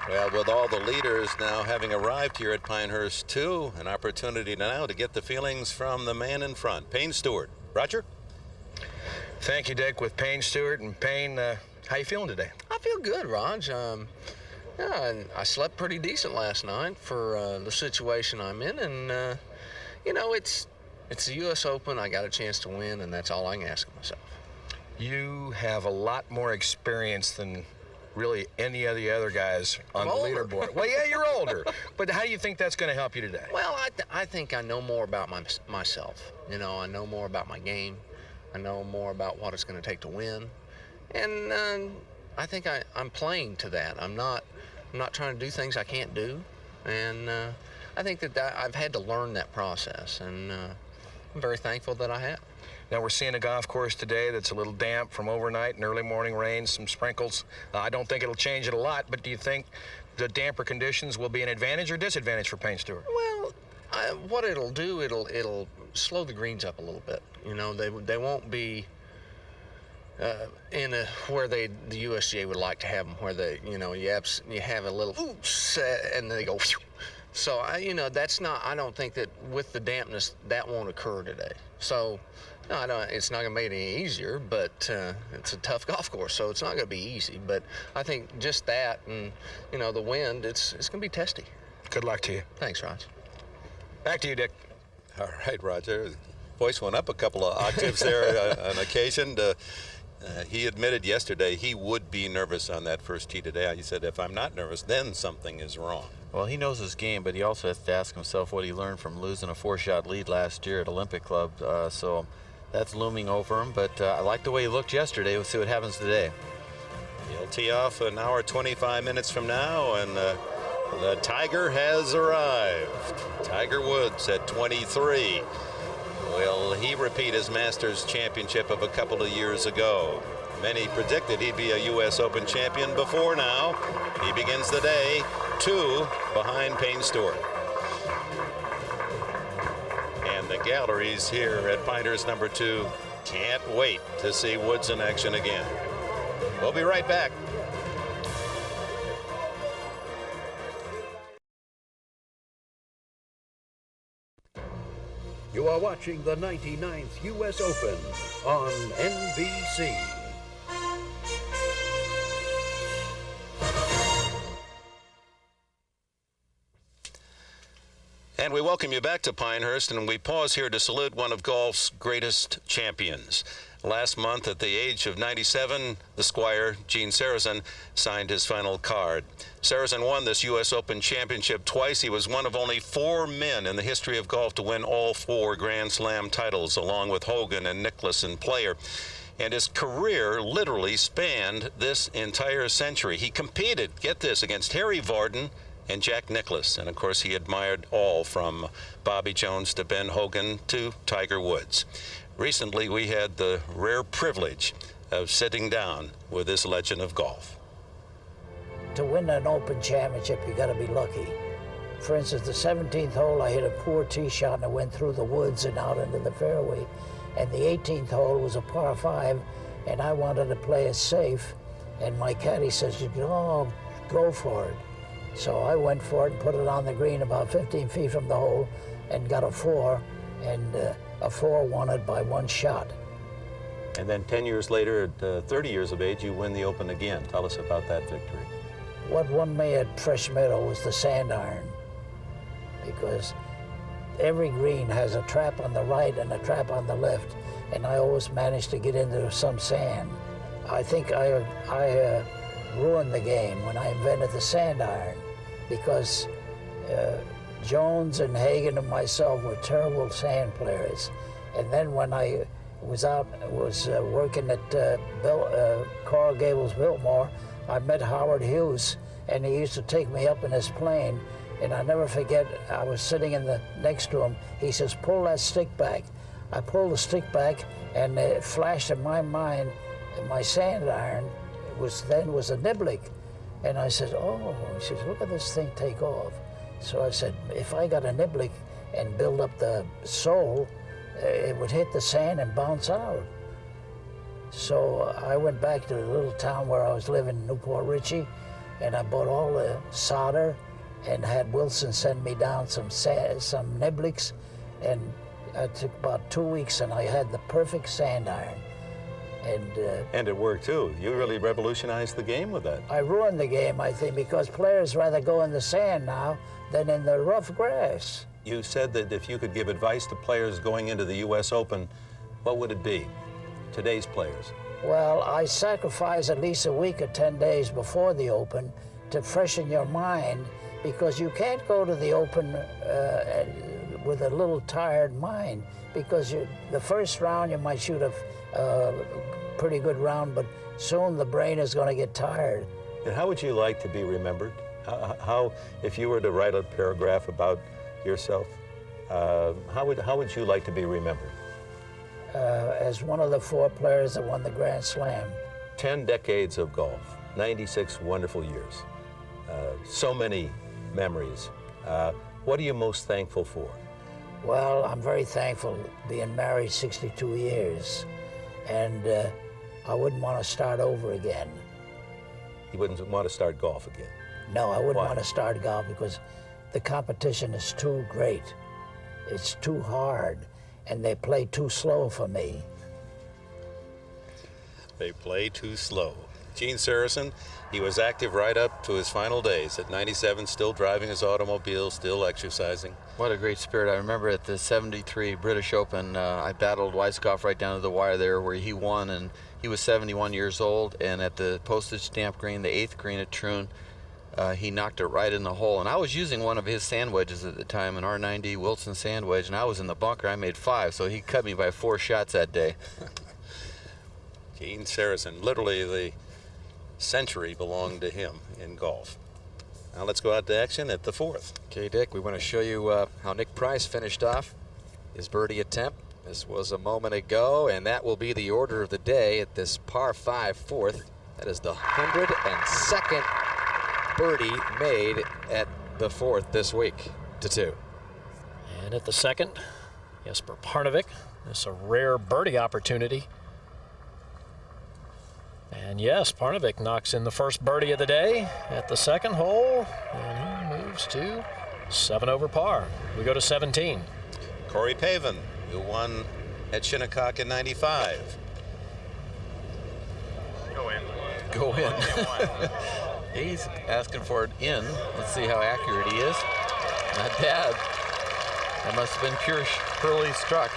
Well, with all the leaders now having arrived here at Pinehurst, too, an opportunity now to get the feelings from the man in front, Payne Stewart. Roger? Thank you, Dick. With Payne Stewart. And Payne, how you feeling today? I feel good, Raj. Yeah, I slept pretty decent last night for the situation I'm in, and you know, it's the U.S. Open. I got a chance to win, and that's all I can ask of myself. You have a lot more experience than really any of the other guys on the leaderboard. Well, yeah, you're older, but how do you think that's going to help you today? Well, I think I know more about myself. You know, I know more about my game. I know more about what it's going to take to win, and I think I'm playing to that. I'm not trying to do things I can't do, and I think that I've had to learn that process, and I'm very thankful that I have. Now, we're seeing a golf course today that's a little damp from overnight and early morning rain, some sprinkles. I don't think it'll change it a lot, but do you think the damper conditions will be an advantage or disadvantage for Payne Stewart? Well, what it'll do, it'll slow the greens up a little bit. You know, they won't be where the USGA would like to have them, where you have a little oops and they go. Phew. So I don't think that with the dampness that won't occur today. So. No, it's not going to make it any easier, but it's a tough golf course, so it's not going to be easy. But I think just that and, the wind, it's going to be testy. Good luck to you. Thanks, Raj. Back to you, Dick. All right, Roger. Voice went up a couple of octaves there on occasion. He admitted yesterday he would be nervous on that first tee today. He said, if I'm not nervous, then something is wrong. Well, he knows his game, but he also has to ask himself what he learned from losing a 4-shot lead last year at Olympic Club. So that's looming over him, but I like the way he looked yesterday. We'll see what happens today. He'll tee off an hour, 25 minutes from now, and the Tiger has arrived. Tiger Woods at 23. Will he repeat his Masters championship of a couple of years ago? Many predicted he'd be a U.S. Open champion before now. He begins the day 2 behind Payne Stewart. And the galleries here at Pinehurst number 2 can't wait to see Woods in action again. We'll be right back. You are watching the 99th U.S. Open on NBC. And we welcome you back to Pinehurst, and we pause here to salute one of golf's greatest champions. Last month, at the age of 97, the Squire, Gene Sarazen, signed his final card. Sarazen won this U.S. Open championship twice. He was one of only 4 men in the history of golf to win all 4 Grand Slam titles, along with Hogan and Nicklaus and Player. And his career literally spanned this entire century. He competed, get this, against Harry Vardon and Jack Nicklaus. And of course, he admired all from Bobby Jones to Ben Hogan to Tiger Woods. Recently, we had the rare privilege of sitting down with this legend of golf. To win an Open championship, you got to be lucky. For instance, the 17th hole, I hit a poor tee shot and it went through the woods and out into the fairway. And the 18th hole was a par 5, and I wanted to play it safe. And my caddy says, "Oh, go for it." So I went for it and put it on the green about 15 feet from the hole and got a 4, and a 4 won it by 1 shot. And then 10 years later, at 30 years of age, you win the Open again. Tell us about that victory. What won me at Fresh Meadow was the sand iron, because every green has a trap on the right and a trap on the left, and I always managed to get into some sand. I think I ruined the game when I invented the sand iron, because Jones and Hagen and myself were terrible sand players. And then when I was working at Coral Gables Biltmore, I met Howard Hughes, and he used to take me up in his plane. And I never forget, I was sitting next to him. He says, "Pull that stick back." I pulled the stick back, and it flashed in my mind, my sand iron was a niblick. And I said, "Oh," he says, "look at this thing take off." So I said, if I got a niblick and build up the sole, it would hit the sand and bounce out. So I went back to the little town where I was living, Newport Richey, and I bought all the solder and had Wilson send me down some niblicks, and it took about 2 weeks, and I had the perfect sand iron. And it worked too. You really revolutionized the game with that. I ruined the game, I think, because players rather go in the sand now than in the rough grass. You said that if you could give advice to players going into the U.S. Open, what would it be? Today's players. Well, I sacrifice at least a week or 10 days before the Open to freshen your mind, because you can't go to the Open with a little tired mind, because the first round you might shoot a pretty good round, but soon the brain is going to get tired. And how would you like to be remembered? How, if you were to write a paragraph about yourself, how would you like to be remembered? As one of the 4 players that won the Grand Slam. 10 decades of golf, 96 wonderful years, so many memories. What are you most thankful for? Well, I'm very thankful being married 62 years, and I wouldn't want to start over again. You wouldn't want to start golf again? No, I wouldn't Why? want to start golf because the competition is too great. It's too hard, and they play too slow for me. They play too slow. Gene Sarazen, he was active right up to his final days. At 97, still driving his automobile, still exercising. What a great spirit. I remember at the 73 British Open, I battled Weiskopf right down to the wire there where he won, and he was 71 years old, and at the postage stamp green, the 8th green at Troon, he knocked it right in the hole. And I was using one of his sand wedges at the time, an R90 Wilson sand wedge, and I was in the bunker. I made 5, so he cut me by 4 shots that day. Gene Sarazen, literally the century belonged to him in golf. Now let's go out to action at the 4th. Okay, Dick, we want to show you how Nick Price finished off his birdie attempt. This was a moment ago, and that will be the order of the day at this par 5 4th. That is the 102nd birdie made at the 4th this week to 2. And at the 2nd, Jesper Parnevik. This is a rare birdie opportunity. And yes, Parnevik knocks in the first birdie of the day at the 2nd hole, and he moves to 7 over par. We go to 17. Corey Pavin, who won at Shinnecock in '95. Go in. He's asking for it in. Let's see how accurate he is. Not bad. That must have been purely struck.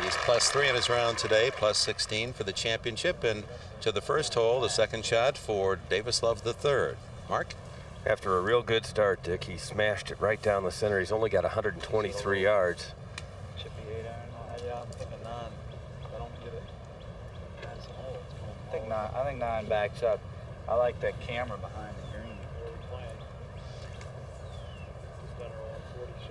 He's +3 in his round today, +16 for the championship. And to the first hole, the second shot for Davis Love III. Mark? After a real good start, Dick, he smashed it right down the center. He's only got 123 yards. I think 9 backs up. I like that camera behind the green.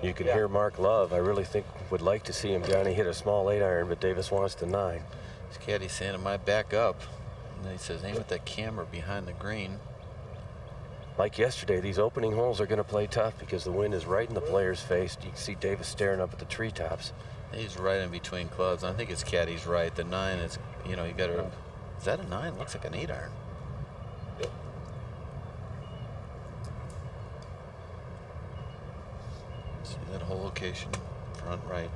You can hear Mark Love. I really think would like to see him, Johnny, hit a small 8-iron, but Davis wants the 9. His caddy's saying it might back up. And then he says, aim at that camera behind the green. Like yesterday, these opening holes are going to play tough because the wind is right in the player's face. You can see Davis staring up at the treetops. He's right in between clubs. I think his caddy's right. The 9 is, you know, you got to. Is that a 9? Looks like an 8-iron. See that whole location, front right.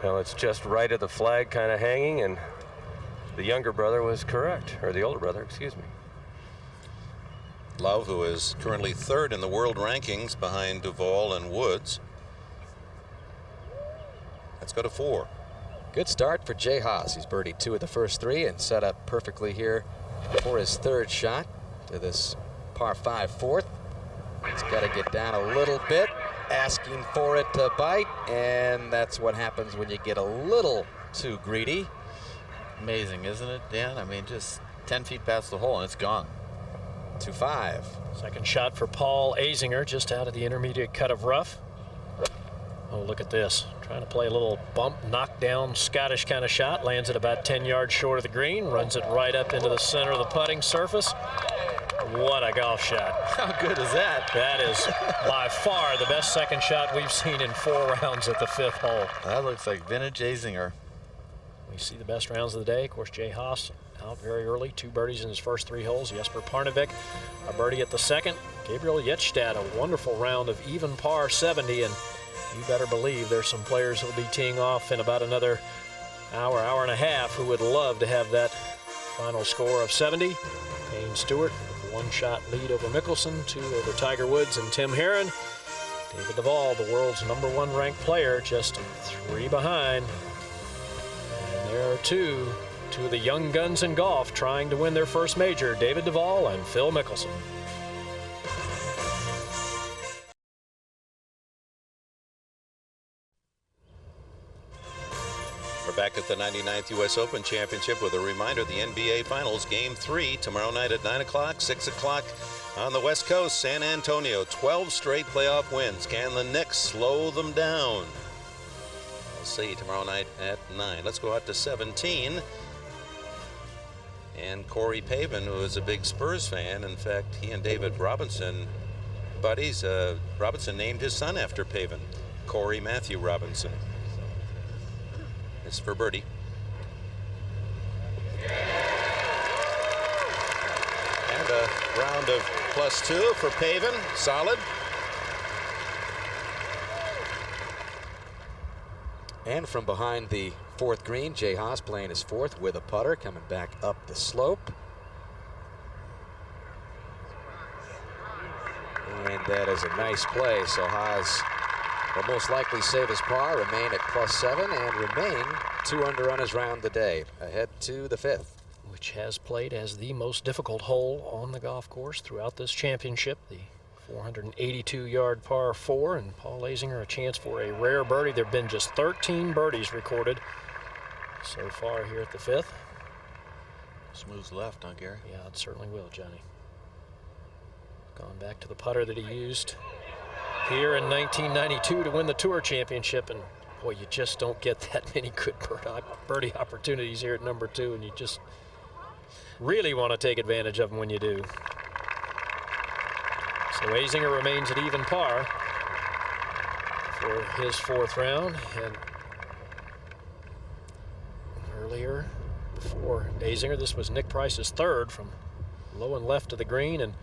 Well, it's just right of the flag kind of hanging, and the younger brother was correct, or the older brother, excuse me. Love, who is currently 3rd in the world rankings behind Duvall and Woods. Let's go to 4. Good start for Jay Haas. He's birdied 2 of the first 3 and set up perfectly here for his 3rd shot to this par 5 4th. He's got to get down a little bit, asking for it to bite, and that's what happens when you get a little too greedy. Amazing, isn't it, Dan? I mean, just 10 feet past the hole and it's gone. 2-5. Second shot for Paul Azinger, just out of the intermediate cut of rough. Oh, look at this. Trying to play a little bump, knockdown, Scottish kind of shot. Lands it about 10 yards short of the green. Runs it right up into the center of the putting surface. What a golf shot. How good is that? That is by far the best second shot we've seen in 4 rounds at the 5th hole. That looks like vintage Azinger. We see the best rounds of the day. Of course, Jay Haas out very early. 2 birdies in his first 3 holes. Jesper Parnevik, a birdie at the second. Gabriel Jetstad, a wonderful round of even par 70. And you better believe there's some players who'll be teeing off in about another hour, hour and a half who would love to have that final score of 70. Payne Stewart with a 1-shot lead over Mickelson, 2 over Tiger Woods and Tim Herron. David Duval, the world's #1 ranked player, just 3 behind. And there are two of the young guns in golf trying to win their first major, David Duval and Phil Mickelson. We're back at the 99th U.S. Open Championship with a reminder, the NBA Finals, Game 3, tomorrow night at 9 o'clock, 6 o'clock on the West Coast, San Antonio. 12 straight playoff wins. Can the Knicks slow them down? We'll see tomorrow night at 9. Let's go out to 17. And Corey Pavin, who is a big Spurs fan. In fact, he and David Robinson, buddies. Robinson named his son after Pavin, Corey Matthew Robinson. This is for birdie. And a round of +2 for Pavin. Solid. And from behind the 4th green, Jay Haas playing his 4th with a putter, coming back up the slope. And that is a nice play. So Haas will most likely save his par, remain at +7, and remain 2 under on his round today, ahead to the 5th. Which has played as the most difficult hole on the golf course throughout this championship, the 482-yard par 4, and Paul Azinger a chance for a rare birdie. There have been just 13 birdies recorded so far here at the 5th. Smooths left, huh, Gary? Yeah, it certainly will, Johnny. Gone back to the putter that he used here in 1992 to win the Tour Championship, and boy, you just don't get that many good birdie opportunities here at number 2, and you just really want to take advantage of them when you do. So Azinger remains at even par for his 4th round, and earlier before Azinger, this was Nick Price's 3rd from low and left of the green, and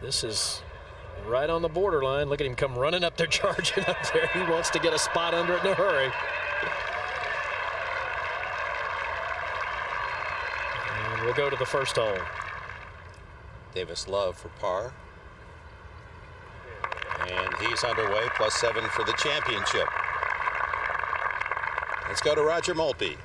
this is right on the borderline. Look at him come running up there, charging up there. He wants to get a spot under it in a hurry. And we'll go to the first hole. Davis Love for par. And he's underway, +7 for the championship. Let's go to Roger Maltby.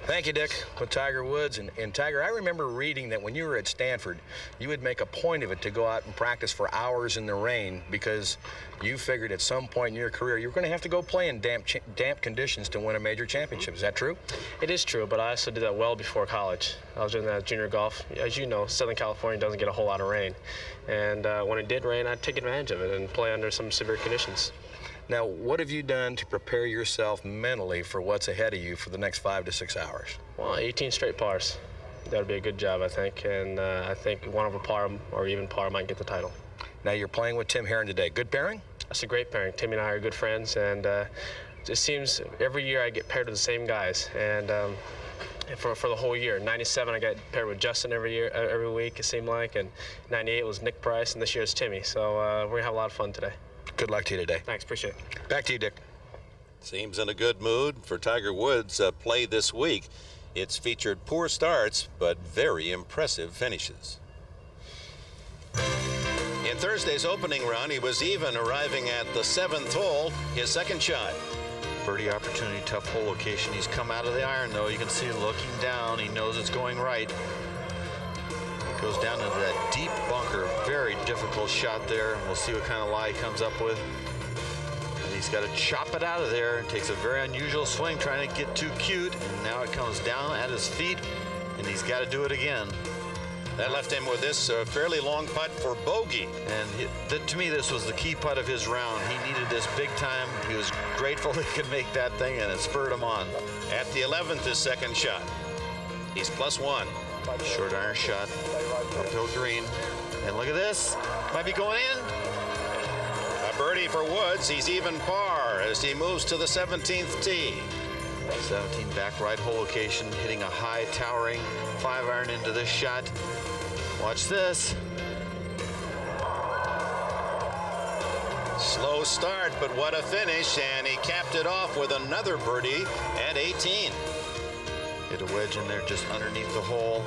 Thank you, Dick. With Tiger Woods. And Tiger, I remember reading that when you were at Stanford, you would make a point of it to go out and practice for hours in the rain because you figured at some point in your career you were going to have to go play in damp conditions to win a major championship. Is that true? It is true, but I also did that well before college. I was doing that at junior golf. As you know, Southern California doesn't get a whole lot of rain. And when it did rain, I'd take advantage of it and play under some severe conditions. Now, what have you done to prepare yourself mentally for what's ahead of you for the next 5 to 6 hours? Well, 18 straight pars. That would be a good job, I think. And I think one over par or even par might get the title. Now, you're playing with Tim Herron today. Good pairing? That's a great pairing. Timmy and I are good friends, and it seems every year I get paired with the same guys. And for the whole year. 97, I got paired with Justin every week, it seemed like. And 98 was Nick Price, and this year it's Timmy. So we're going to have a lot of fun today. Good luck to you today. Thanks, appreciate it. Back to you, Dick. Seems in a good mood for Tiger Woods' play this week. It's featured poor starts, but very impressive finishes. In Thursday's opening round, he was even, arriving at the 7th hole, his second shot. Birdie opportunity, tough hole location. He's come out of the iron, though. You can see looking down. He knows it's going right. Goes down into that deep bunker. Very difficult shot there. We'll see what kind of lie he comes up with. And he's got to chop it out of there. Takes a very unusual swing, trying to get too cute. And now it comes down at his feet, and he's got to do it again. That left him with this fairly long putt for bogey. And to me, this was the key putt of his round. He needed this big time. He was grateful he could make that thing, and it spurred him on. At the 11th, his second shot. He's +1. Short iron shot, uphill green. And look at this. Might be going in. A birdie for Woods. He's even par as he moves to the 17th tee. 17 back right hole location, hitting a high towering 5-iron into this shot. Watch this. Slow start, but what a finish, and he capped it off with another birdie at 18. Hit a wedge in there just underneath the hole.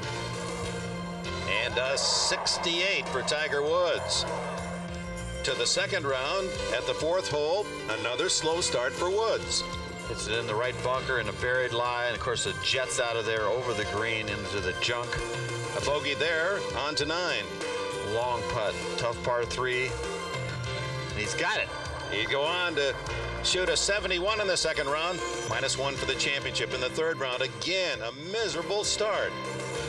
And a 68 for Tiger Woods. To the second round at the 4th hole, another slow start for Woods. Hits it in the right bunker in a buried lie, and of course it jets out of there over the green into the junk. A bogey there, on to 9. Long putt, tough par 3. And he's got it. He'd go on to shoot a 71 in the second round, -1 for the championship in the third round. Again, a miserable start.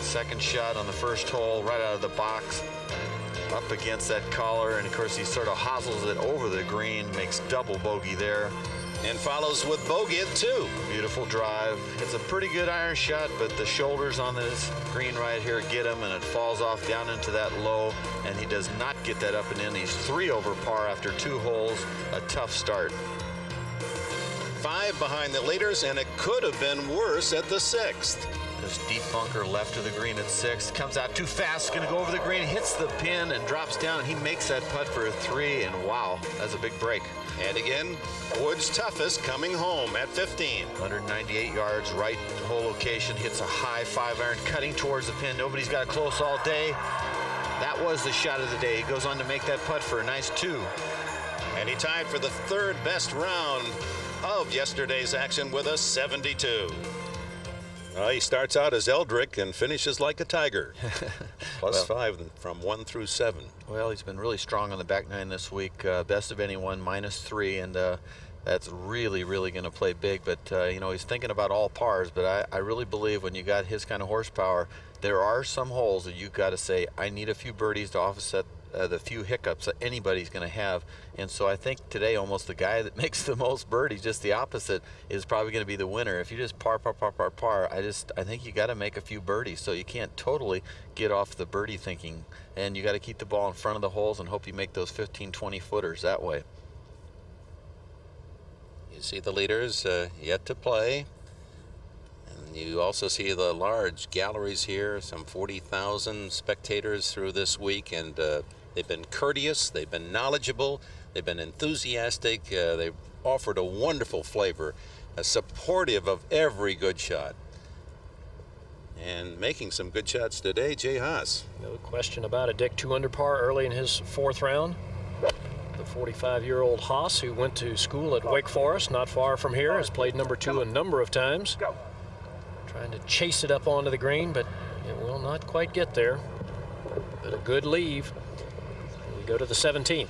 Second shot on the first hole, right out of the box, up against that collar, and of course he sort of hostels it over the green, makes double bogey there. And follows with bogey at 2. Beautiful drive. It's a pretty good iron shot, but the shoulders on this green right here get him, and it falls off down into that low, and he does not get that up and in. He's 3 over par after 2 holes. A tough start. 5 behind the leaders, and it could have been worse at the 6th. This deep bunker left of the green at 6. Comes out too fast, going to go over the green, hits the pin and drops down. He makes that putt for a 3, and wow, that's a big break. And again, Woods' toughest coming home at 15. 198 yards, right hole location, hits a high 5-iron, cutting towards the pin. Nobody's got it close all day. That was the shot of the day. He goes on to make that putt for a nice 2. And he tied for the 3rd best round of yesterday's action with a 72. He starts out as Eldrick and finishes like a Tiger. +5 from 1 through 7. Well, he's been really strong on the back 9 this week. Best of anyone, -3, and that's really, really going to play big. But, you know, he's thinking about all pars, but I really believe when you got his kind of horsepower, there are some holes that you've got to say, I need a few birdies to offset the few hiccups that anybody's going to have. And so I think today almost the guy that makes the most birdies, just the opposite, is probably going to be the winner. If you just par, I think you got to make a few birdies. So you can't totally get off the birdie thinking. And you got to keep the ball in front of the holes and hope you make those 15, 20 footers that way. You see the leaders yet to play. And you also see the large galleries here, some 40,000 spectators through this week, and They've been courteous, they've been knowledgeable, they've been enthusiastic, they've offered a wonderful flavor, supportive of every good shot. And making some good shots today, Jay Haas. No question about it. Dick, 2 under par early in his 4th round. The 45-year-old Haas, who went to school at Wake Forest, not far from here, has played number 2 a number of times. Trying to chase it up onto the green, but it will not quite get there. But a good leave. We go to the 17th.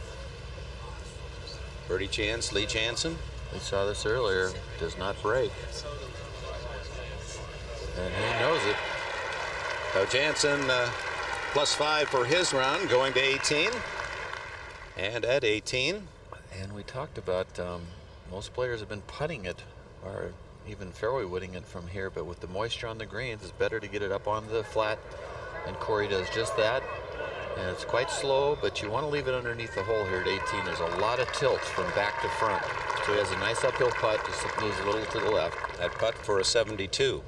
Birdie chance, Lee Janzen. We saw this earlier. Does not break. And he knows it. So Janzen +5 for his round, going to 18. And at 18. And we talked about most players have been putting it, or even fairway wooding it from here, but with the moisture on the greens, it's better to get it up onto the flat, and Corey does just that. And it's quite slow, but you want to leave it underneath the hole here at 18. There's a lot of tilt from back to front. So he has a nice uphill putt, just moves a little to the left. That putt for a 72.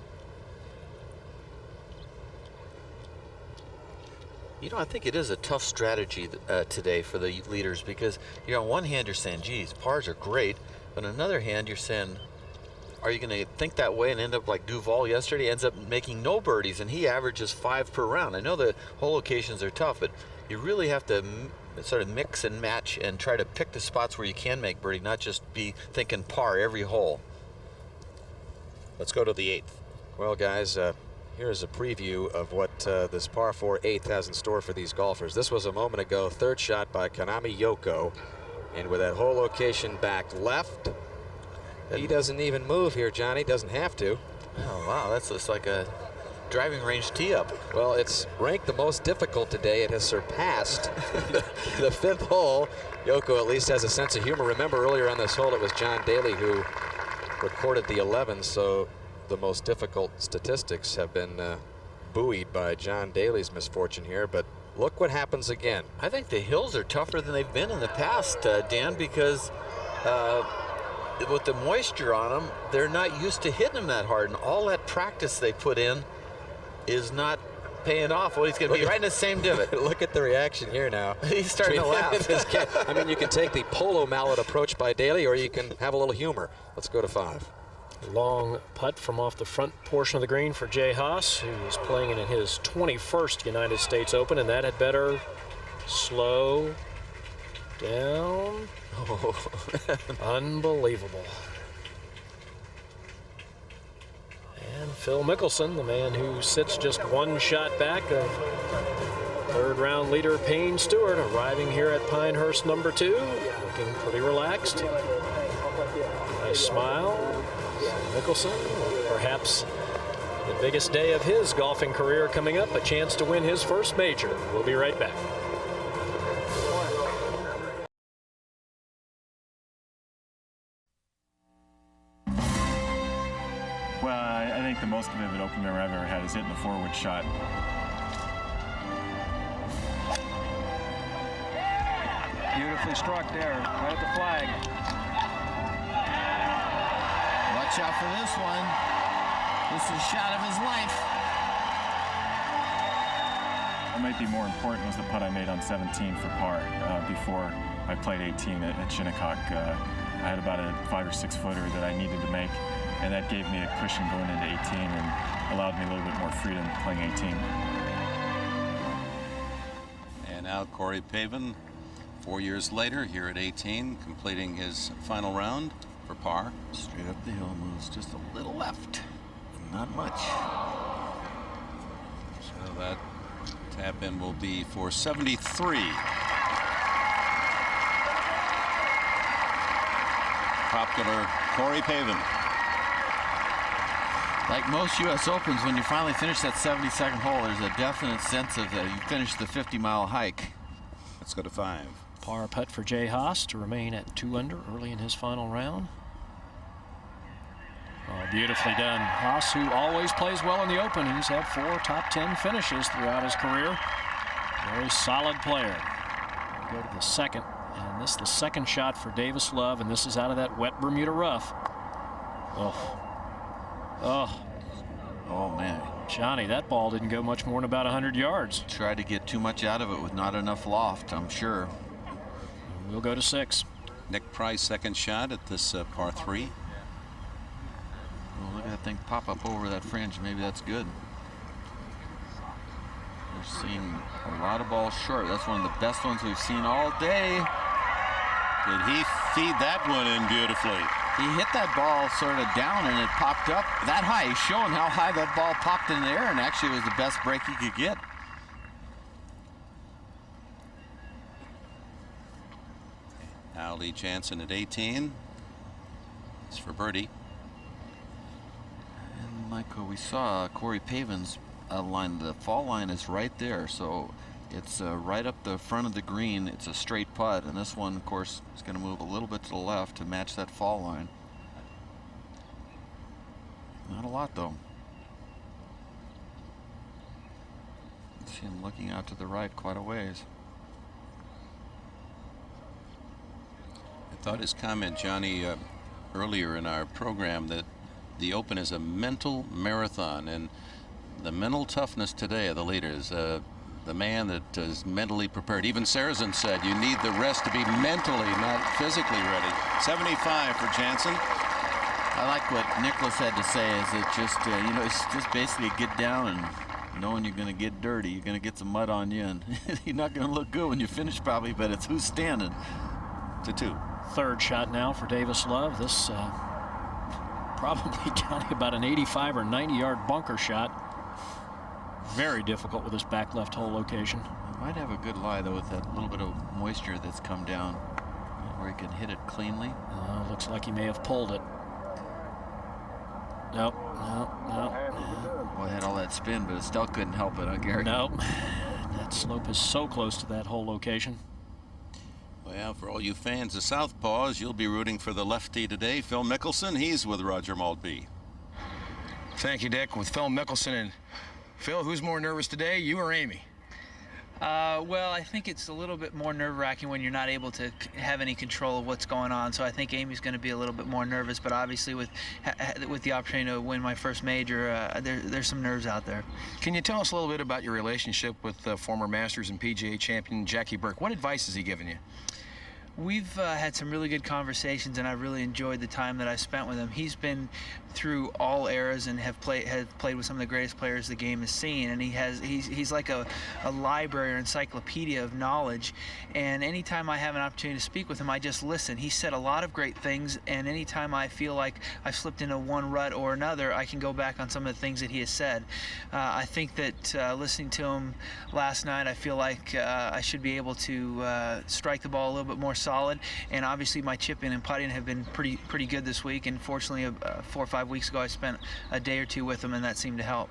You know, I think it is a tough strategy today for the leaders, because on one hand you're saying, geez, pars are great, but on another hand you're saying, are you going to think that way and end up like Duval yesterday, ends up making no birdies, and he averages 5 per round. I know the hole locations are tough, but you really have to sort of mix and match and try to pick the spots where you can make birdie, not just be thinking par every hole. Let's go to the 8th. Well, guys, here's a preview of what this par 4 8th has in store for these golfers. This was a moment ago, 3rd shot by Kanami Yoko, and with that hole location back left, he doesn't even move here, Johnny. Doesn't have to. Oh, wow, that's just like a driving range tee-up. Well, it's ranked the most difficult today. It has surpassed the 5th hole. Yoko at least has a sense of humor. Remember, earlier on this hole, it was John Daly who recorded the 11, so the most difficult statistics have been buoyed by John Daly's misfortune here, but look what happens again. I think the hills are tougher than they've been in the past, Dan, because with the moisture on them, they're not used to hitting them that hard, and all that practice they put in is not paying off. Well, he's going to be right in the same divot. Look at the reaction here now. He's starting to laugh. I mean, you can take the polo mallet approach by Daly, or you can have a little humor. Let's go to 5. Long putt from off the front portion of the green for Jay Haas, who is playing in his 21st United States Open, and that had better slow down. Oh, unbelievable. And Phil Mickelson, the man who sits just 1 shot back of 3rd round leader Payne Stewart, arriving here at Pinehurst number 2, looking pretty relaxed. Nice smile. Mickelson, perhaps the biggest day of his golfing career coming up, a chance to win his first major. We'll be right back. Well, I think the most vivid open memory I've ever had is hitting the forward shot. Beautifully struck there, right at the flag. Watch out for this one. This is a shot of his life. What might be more important was the putt I made on 17 for par before I played 18 at Shinnecock. I had about a 5 or 6 footer that I needed to make, and that gave me a cushion going into 18 and allowed me a little bit more freedom playing 18. And now Corey Pavin, 4 years later, here at 18, completing his final round for par. Straight up the hill, moves just a little left, not much. So that tap in will be for 73. Popular Corey Pavin. Like most U.S. Opens, when you finally finish that 72nd hole, there's a definite sense of that you finished the 50-mile hike. Let's go to 5. Par putt for Jay Haas to remain at 2 under early in his final round. Oh, beautifully done. Haas, who always plays well in the Open. He's had 4 top 10 finishes throughout his career. Very solid player. We'll go to the 2nd, and this is the 2nd shot for Davis Love, and this is out of that wet Bermuda rough. Oh. Oh. Oh, man. Johnny, that ball didn't go much more than about 100 yards. Tried to get too much out of it with not enough loft, I'm sure. We'll go to 6. Nick Price, second shot at this par 3. Well, look at that thing pop up over that fringe. Maybe that's good. We're seeing a lot of balls short. That's one of the best ones we've seen all day. Did he feed that one in beautifully? He hit that ball sort of down and it popped up that high. He's showing how high that ball popped in the air, and actually it was the best break he could get. Now Lee Janzen at 18. It's for birdie. And Michael, we saw Corey Pavin's line. The fall line is right there, so it's right up the front of the green. It's a straight putt, and this one, of course, is going to move a little bit to the left to match that fall line. Not a lot, though. See him looking out to the right quite a ways. I thought his comment, Johnny, earlier in our program, that the Open is a mental marathon, and the mental toughness today of the leaders, the man that is mentally prepared. Even Sarazen said you need the rest to be mentally, not physically ready. 75 for Janzen. I like what Nicklaus had to say, is that just, you know, it's just basically get down and knowing you're going to get dirty. You're going to get some mud on you, and you're not going to look good when you finish probably, but it's who's standing. To 2. Third shot now for Davis Love. This probably counting about an 85 or 90-yard bunker shot. Very difficult with this back left hole location. Might have a good lie, though, with that little bit of moisture that's come down, where he can hit it cleanly. Looks like he may have pulled it. Nope. Boy, it had all that spin, but it still couldn't help it, huh, Gary? Nope. That slope is so close to that hole location. Well, for all you fans of Southpaws, you'll be rooting for the lefty today. Phil Mickelson, he's with Roger Maltbie. Thank you, Dick. With Phil Mickelson and Phil, who's more nervous today, you or Amy? Well, I think it's a little bit more nerve-wracking when you're not able to have any control of what's going on. So I think Amy's going to be a little bit more nervous. But obviously, with the opportunity to win my first major, there's some nerves out there. Can you tell us a little bit about your relationship with former Masters and PGA champion Jackie Burke? What advice has he given you? We've had some really good conversations, and I've really enjoyed the time that I spent with him. He's been through all eras and have played with some of the greatest players the game has seen, and he's like a library or encyclopedia of knowledge. And anytime I have an opportunity to speak with him, I just listen. He said a lot of great things, and anytime I feel like I've slipped into one rut or another, I can go back on some of the things that he has said. I think that listening to him last night, I feel like I should be able to strike the ball a little bit more solid. And obviously my chip-in and putting have been pretty good this week, and fortunately 4 or 5 weeks ago I spent a day or two with him, and that seemed to help.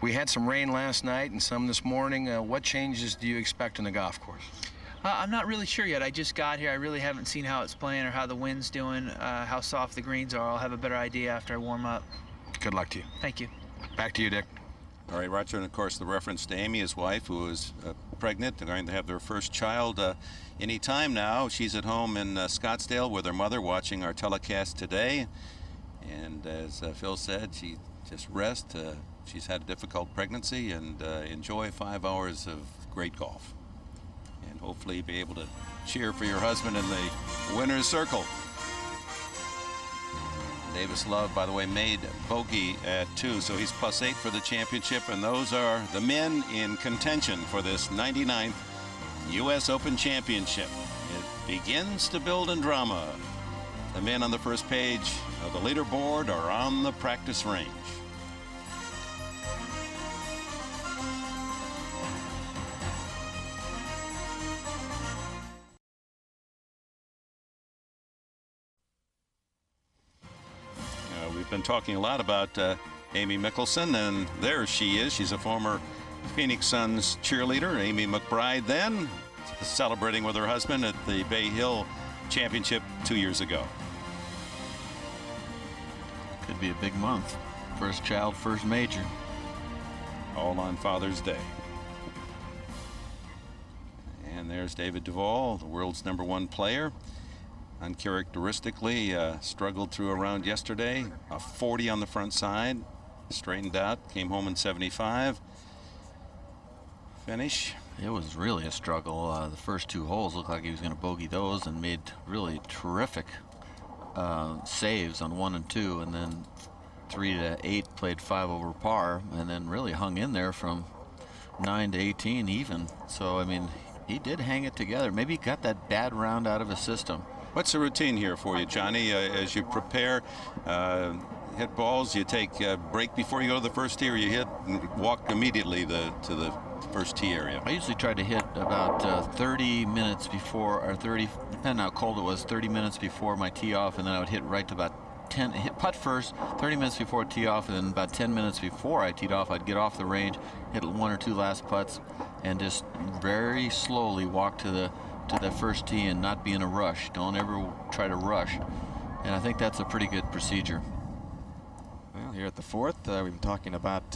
We had some rain last night and some this morning. What changes do you expect in the golf course? I'm not really sure yet. I just got here. I really haven't seen how it's playing or how the wind's doing, how soft the greens are. I'll have a better idea after I warm up. Good luck to you. Thank you. Back to you, Dick. All right, Roger, and of course the reference to Amy, his wife, who is pregnant. They're going to have their first child any time now. She's at home in Scottsdale with her mother watching our telecast today. And as Phil said, she just rest. She's had a difficult pregnancy, and enjoy 5 hours of great golf. And hopefully be able to cheer for your husband in the winner's circle. Davis Love, by the way, made bogey at 2, so he's +8 for the championship, and those are the men in contention for this 99th U.S. Open Championship. It begins to build in drama. The men on the first page of the leaderboard are on the practice range. We've been talking a lot about Amy Mickelson, and there she is. She's a former Phoenix Suns cheerleader. Amy McBride then celebrating with her husband at the Bay Hill Championship 2 years ago. Could be a big month. First child, first major. All on Father's Day. And there's David Duval, the world's #1 player. Uncharacteristically struggled through a round yesterday. A 40 on the front side, straightened out, came home in 75. Finish. It was really a struggle. The first 2 holes looked like he was going to bogey those, and made really terrific saves on 1 and 2, and then 3 to 8 played 5 over par, and then really hung in there from 9 to 18 even. So I mean, he did hang it together. Maybe he got that bad round out of his system. What's the routine here for you, Johnny, as you prepare? Hit balls, you take a break before you go to the first tee, or you hit and walk immediately to the first tee area? I usually try to hit about 30 minutes before, or 30, depending on how cold it was, 30 minutes before my tee off, and then I would hit right to about 10, hit putt first, 30 minutes before tee off, and then about 10 minutes before I teed off, I'd get off the range, hit 1 or 2 last putts, and just very slowly walk to the first tee and not be in a rush. Don't ever try to rush. And I think that's a pretty good procedure. Well, here at the 4th, we've been talking about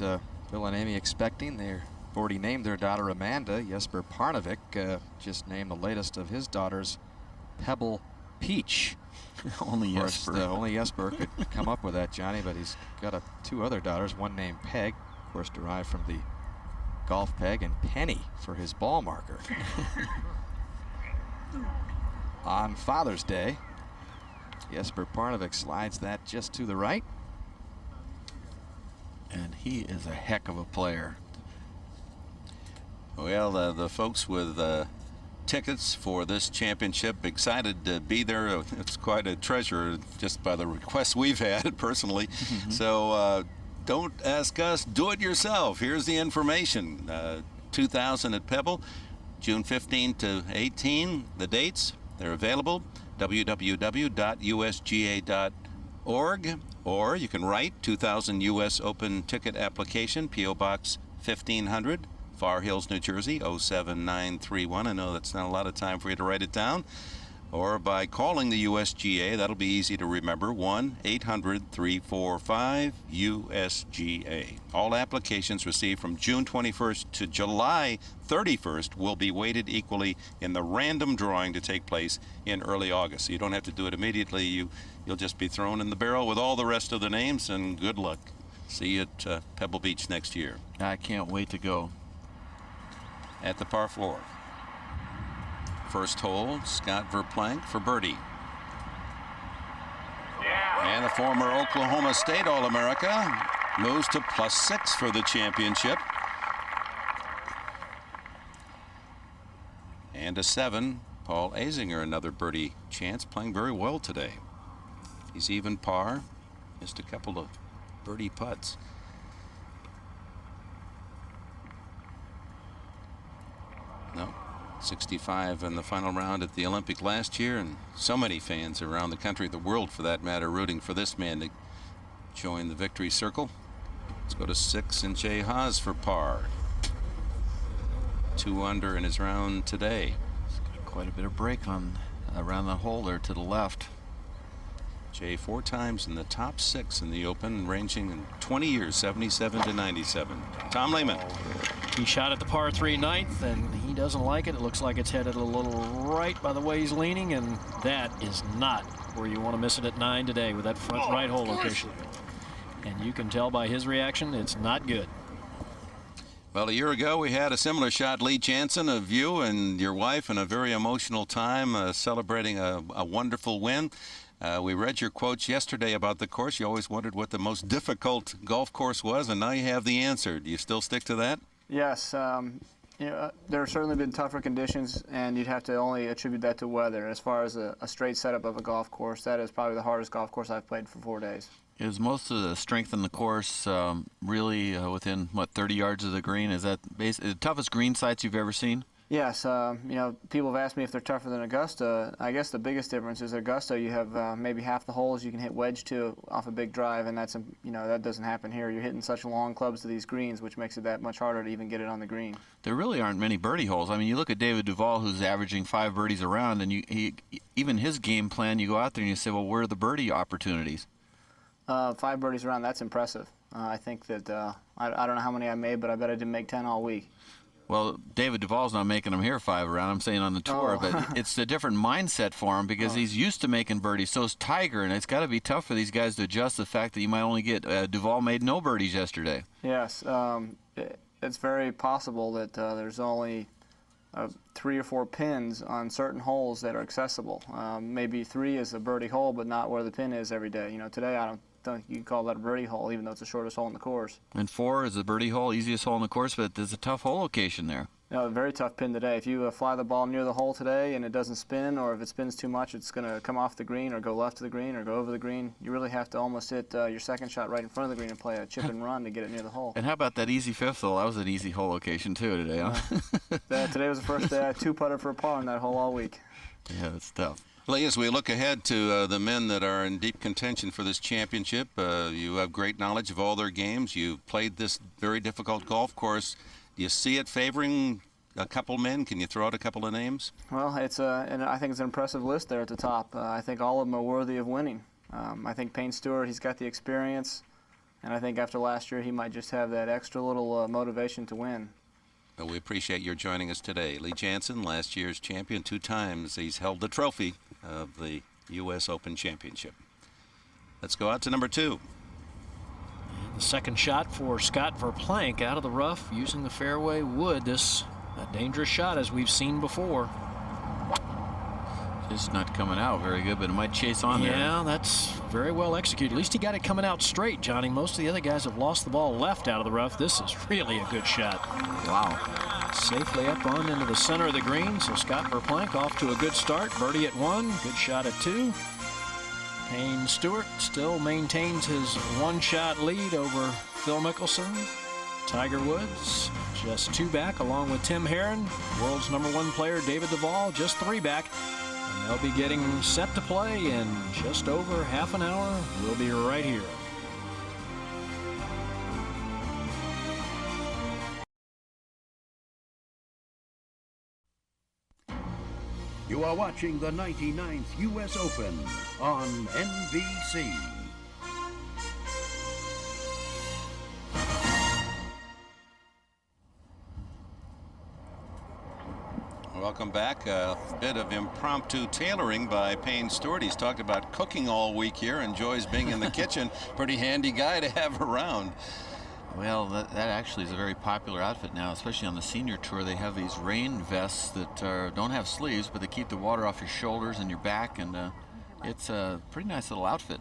Bill and Amy expecting. They've already named their daughter Amanda. Jesper Parnevik just named the latest of his daughters, Pebble Peach. Only Jesper. Only Jesper could come up with that, Johnny, but he's got 2 other daughters, one named Peg, of course derived from the golf peg, and Penny for his ball marker. On Father's Day, Jesper Parnevik slides that just to the right. And he is a heck of a player. Well, the folks with tickets for this championship excited to be there. It's quite a treasure just by the requests we've had personally. So don't ask us, do it yourself. Here's the information. 2000 at Pebble, June 15 to 18. The dates, they're available. www.usga.org, or you can write 2000 U.S. Open ticket application, P.O. Box 1500, Far Hills, New Jersey 07931. I know that's not a lot of time for you to write it down. Or by calling the USGA, that'll be easy to remember, 1-800-345-USGA. All applications received from June 21st to July 31st will be weighted equally in the random drawing to take place in early August. So you don't have to do it immediately. You'll just be thrown in the barrel with all the rest of the names, and good luck. See you at Pebble Beach next year. I can't wait to go. At the par 4. First hole, Scott Verplank for birdie. And the former Oklahoma State All-America moves to +6 for the championship. And a 7, Paul Azinger, another birdie chance, playing very well today. He's even par, missed a couple of birdie putts. No. 65 in the final round at the Olympic last year, and so many fans around the country, the world for that matter, rooting for this man to join the victory circle. Let's go to 6 and Jay Haas for par. 2 under in his round today. He's got quite a bit of break on around the hole there to the left. Jay 4 times in the top 6 in the Open, ranging in 20 years, 77 to 97. Tom Lehman. He shot at the par 3 ninth, and he doesn't like it. It looks like it's headed a little right by the way he's leaning, and that is not where you want to miss it at 9 today with that front right hole location. And you can tell by his reaction, it's not good. Well, a year ago, we had a similar shot, Lee Jansen, of you and your wife, in a very emotional time, celebrating a wonderful win. We read your quotes yesterday about the course. You always wondered what the most difficult golf course was, and now you have the answer. Do you still stick to that? Yes. There have certainly been tougher conditions, and you'd have to only attribute that to weather. As far as a straight setup of a golf course, that is probably the hardest golf course I've played for 4 days. Is most of the strength in the course really within, 30 yards of the green? Is that the toughest green sites you've ever seen? Yes. People have asked me if they're tougher than Augusta. I guess the biggest difference is Augusta, you have maybe half the holes you can hit wedge to off a big drive, and that's that doesn't happen here. You're hitting such long clubs to these greens, which makes it that much harder to even get it on the green. There really aren't many birdie holes. I mean, you look at David Duval, who's averaging 5 birdies a round, and even his game plan, you go out there and you say, well, where are the birdie opportunities? 5 birdies around, that's impressive. I think that, I don't know how many I made, but I bet I didn't make 10 all week. Well, David Duval's not making them here 5 around. I'm saying on the tour, but it's a different mindset for him because he's used to making birdies. So is Tiger, and it's got to be tough for these guys to adjust the fact that you might only get Duval made no birdies yesterday. Yes, it's very possible that there's only 3 or 4 pins on certain holes that are accessible. Maybe 3 is a birdie hole, but not where the pin is every day. You know, today I don't think you can call that a birdie hole, even though it's the shortest hole in the course. And 4 is the birdie hole, easiest hole in the course, but there's a tough hole location there. A very tough pin today. If you fly the ball near the hole today and it doesn't spin, or if it spins too much, it's going to come off the green or go left of the green or go over the green. You really have to almost hit your second shot right in front of the green and play a chip and run to get it near the hole. And how about that easy 5th hole? That was an easy hole location too today, huh? Today was the first day I 2-putted for a par on that hole all week. Yeah, it's tough. Lee, as we look ahead to the men that are in deep contention for this championship, you have great knowledge of all their games. You've played this very difficult golf course. Do you see it favoring a couple men? Can you throw out a couple of names? Well, and I think it's an impressive list there at the top. I think all of them are worthy of winning. I think Payne Stewart, he's got the experience, and I think after last year he might just have that extra little motivation to win. Well, we appreciate your joining us today. Lee Janzen, last year's champion 2 times. He's held the trophy of the U.S. Open Championship. Let's go out to number 2. The second shot for Scott Verplank out of the rough using the fairway wood. This a dangerous shot as we've seen before. Just not coming out very good, but it might chase on there. Yeah, that's very well executed. At least he got it coming out straight, Johnny. Most of the other guys have lost the ball left out of the rough. This is really a good shot. Wow. Safely up on into the center of the green. So Scott Verplank off to a good start. Birdie at 1, good shot at 2. Payne Stewart still maintains his 1-shot lead over Phil Mickelson. Tiger Woods just 2 back along with Tim Herron. World's #1 player David Duval just 3 back. And they'll be getting set to play in just over half an hour. We'll be right here. You are watching the 99th U.S. Open on NBC. Welcome back. A bit of impromptu tailoring by Payne Stewart. He's talked about cooking all week here, enjoys being in the kitchen. Pretty handy guy to have around. Well, that actually is a very popular outfit now, especially on the senior tour. They have these rain vests that don't have sleeves, but they keep the water off your shoulders and your back, and it's a pretty nice little outfit.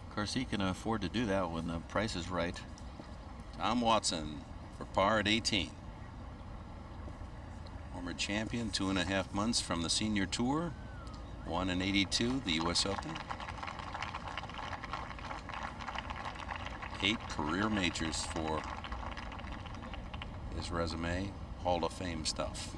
Of course, he can afford to do that when the price is right. Tom Watson for par at 18. Former champion, 2.5 months from the senior tour. Won in '82, the U.S. Open. 8 career majors for his resume. Hall of Fame stuff.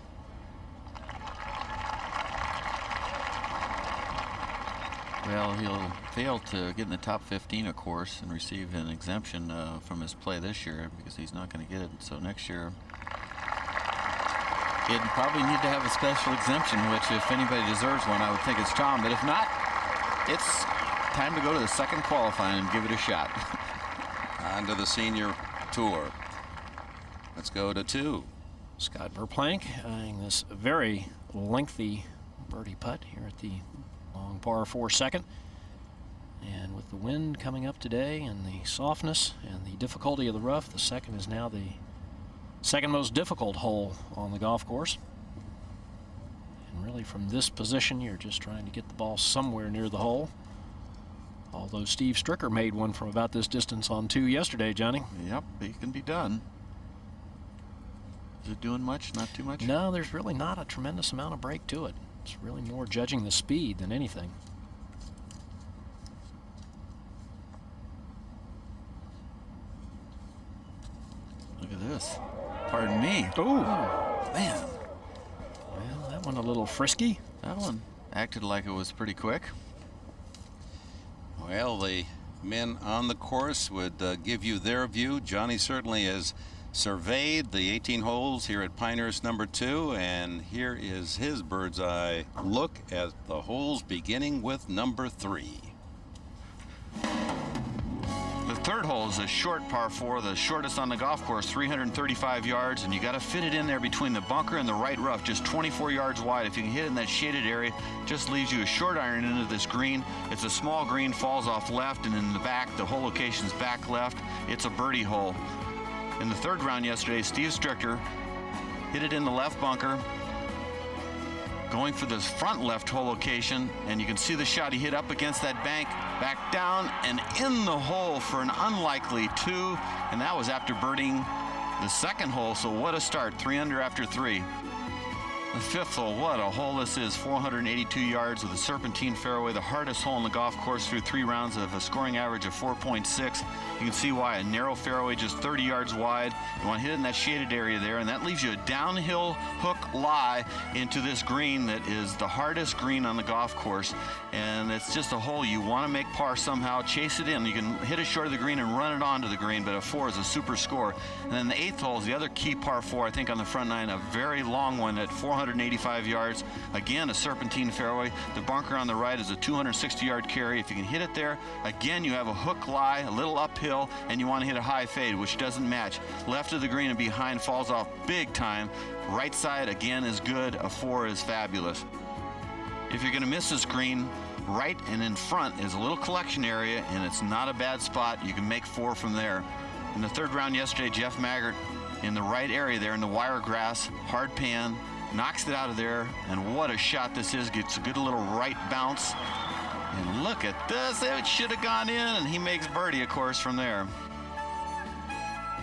Well, he'll fail to get in the top 15, of course, and receive an exemption from his play this year because he's not going to get it. So next year, he'd probably need to have a special exemption, which if anybody deserves one, I would think it's Tom. But if not, it's time to go to the second qualifying and give it a shot. On to the senior tour. Let's go to 2. Scott Verplank eyeing this very lengthy birdie putt here at the long par 4 second. And with the wind coming up today and the softness and the difficulty of the rough, the second is now the second most difficult hole on the golf course. And really from this position, you're just trying to get the ball somewhere near the hole. Although Steve Stricker made one from about this distance on 2 yesterday, Johnny. Yep, it can be done. Is it doing much? Not too much? No, there's really not a tremendous amount of break to it. It's really more judging the speed than anything. Look at this. Pardon me. Ooh. Man. Well, that one a little frisky. That one acted like it was pretty quick. Well, the men on the course would give you their view. Johnny certainly has surveyed the 18 holes here at Pinehurst #2, and here is his bird's eye look at the holes beginning with number 3. The third hole is a short par 4, the shortest on the golf course, 335 yards, and you got to fit it in there between the bunker and the right rough, just 24 yards wide. If you can hit it in that shaded area, just leaves you a short iron into this green. It's a small green, falls off left, and in the back, the hole location's back left. It's a birdie hole. In the third round yesterday, Steve Stricker hit it in the left bunker, going for this front left hole location, and you can see the shot he hit up against that bank, back down and in the hole for an unlikely 2, and that was after birdieing the second hole. So what a start, 3 under after 3. The fifth hole, what a hole this is, 482 yards with a serpentine fairway, the hardest hole in the golf course through 3 rounds of a scoring average of 4.6. You can see why, a narrow fairway just 30 yards wide. You want to hit it in that shaded area there, and that leaves you a downhill hook lie into this green that is the hardest green on the golf course. And it's just a hole you want to make par somehow, chase it in. You can hit it short of the green and run it onto the green, but a 4 is a super score. And then the 8th hole is the other key par 4, I think, on the front 9, a very long one at 485 yards. Again, a serpentine fairway. The bunker on the right is a 260-yard carry. If you can hit it there, again, you have a hook lie, a little uphill, and you want to hit a high fade, which doesn't match. Left of the green and behind falls off big time. Right side, again, is good. A 4 is fabulous. If you're going to miss this green, right and in front is a little collection area, and it's not a bad spot. You can make 4 from there. In the third round yesterday, Jeff Maggart in the right area there in the wire grass, hard pan, knocks it out of there, and what a shot this is. Gets a good little right bounce. And look at this, it should have gone in, and he makes birdie, of course, from there.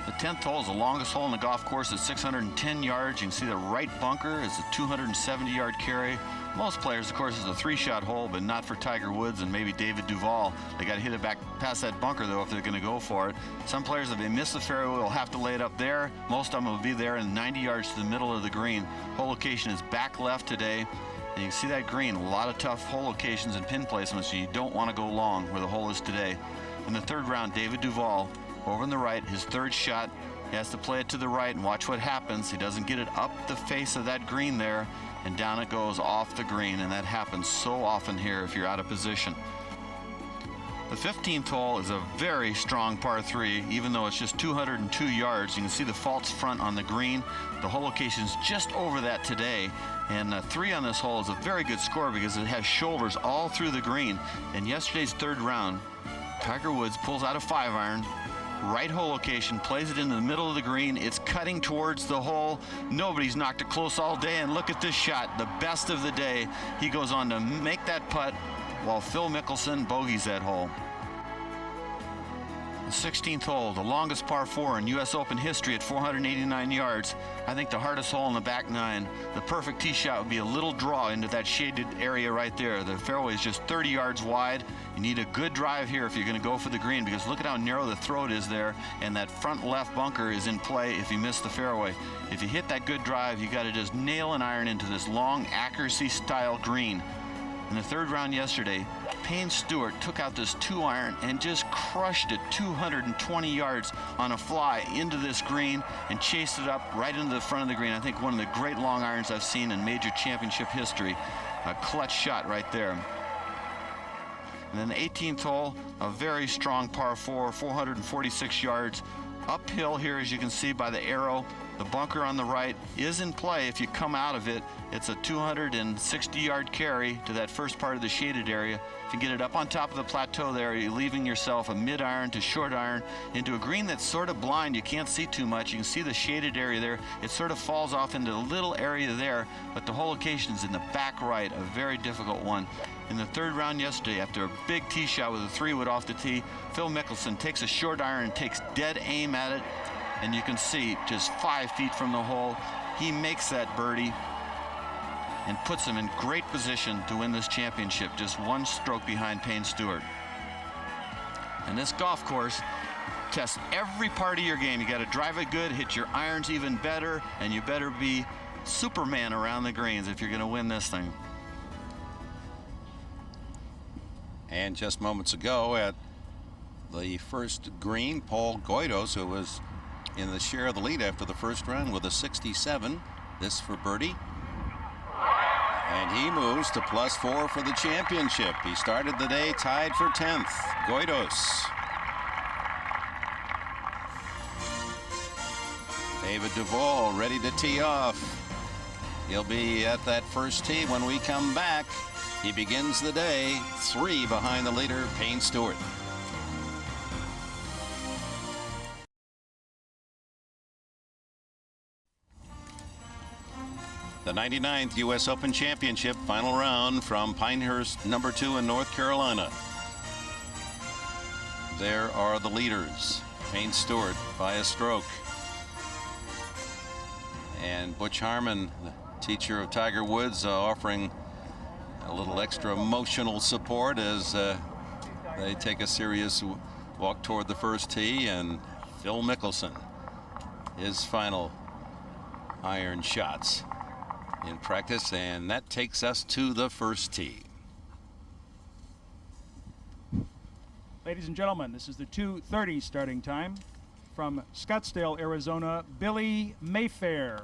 The 10th hole is the longest hole in the golf course at 610 yards. You can see the right bunker is a 270-yard carry. Most players, of course, is a 3-shot hole, but not for Tiger Woods and maybe David Duval. They got to hit it back past that bunker, though, if they're going to go for it. Some players, if they miss the fairway, will have to lay it up there. Most of them will be there in 90 yards to the middle of the green. Hole location is back left today. And you can see that green, a lot of tough hole locations and pin placements, so you don't want to go long where the hole is today. In the third round, David Duval, over on the right, his third shot. He has to play it to the right and watch what happens. He doesn't get it up the face of that green there, and down it goes off the green, and that happens so often here if you're out of position. The 15th hole is a very strong par 3, even though it's just 202 yards. You can see the false front on the green. The hole location is just over that today, and 3 on this hole is a very good score because it has shoulders all through the green. In yesterday's third round, Tiger Woods pulls out a 5-iron, right hole location, plays it into the middle of the green. It's cutting towards the hole. Nobody's knocked it close all day, and look at this shot, the best of the day. He goes on to make that putt while Phil Mickelson bogeys that hole. The 16th hole, the longest par 4 in U.S. Open history at 489 yards. I think the hardest hole in the back 9. The perfect tee shot would be a little draw into that shaded area right there. The fairway is just 30 yards wide. You need a good drive here if you're going to go for the green, because look at how narrow the throat is there, and that front left bunker is in play if you miss the fairway. If you hit that good drive, you got to just nail an iron into this long accuracy style green. In the third round yesterday, Payne Stewart took out this 2-iron and just crushed it 220 yards on a fly into this green and chased it up right into the front of the green. I think one of the great long irons I've seen in major championship history. A clutch shot right there. And then the 18th hole, a very strong par 4, 446 yards. Uphill here, as you can see by the arrow. The bunker on the right is in play if you come out of it. It's a 260-yard carry to that first part of the shaded area. If you get it up on top of the plateau there, you're leaving yourself a mid-iron to short iron into a green that's sort of blind. You can't see too much. You can see the shaded area there. It sort of falls off into a little area there, but the whole location is in the back right, a very difficult one. In the third round yesterday, after a big tee shot with a 3-wood off the tee, Phil Mickelson takes a short iron and takes dead aim at it. And you can see just 5 feet from the hole, he makes that birdie and puts him in great position to win this championship, just 1 stroke behind Payne Stewart. And this golf course tests every part of your game. You got to drive it good, hit your irons even better, and you better be Superman around the greens if you're going to win this thing. And just moments ago at the first green, Paul Goydos, who was in the share of the lead after the first round with a 67. This for birdie. And he moves to +4 for the championship. He started the day tied for 10th. Goydos. David Duval ready to tee off. He'll be at that first tee when we come back. He begins the day 3 behind the leader, Payne Stewart. The 99th U.S. Open Championship final round from Pinehurst, #2 in North Carolina. There are the leaders. Payne Stewart by a stroke. And Butch Harmon, the teacher of Tiger Woods, offering a little extra emotional support as they take a serious walk toward the first tee. And Phil Mickelson, his final iron shots in practice, and that takes us to the first tee. Ladies and gentlemen, this is the 2:30 starting time. From Scottsdale, Arizona, Billy Mayfair.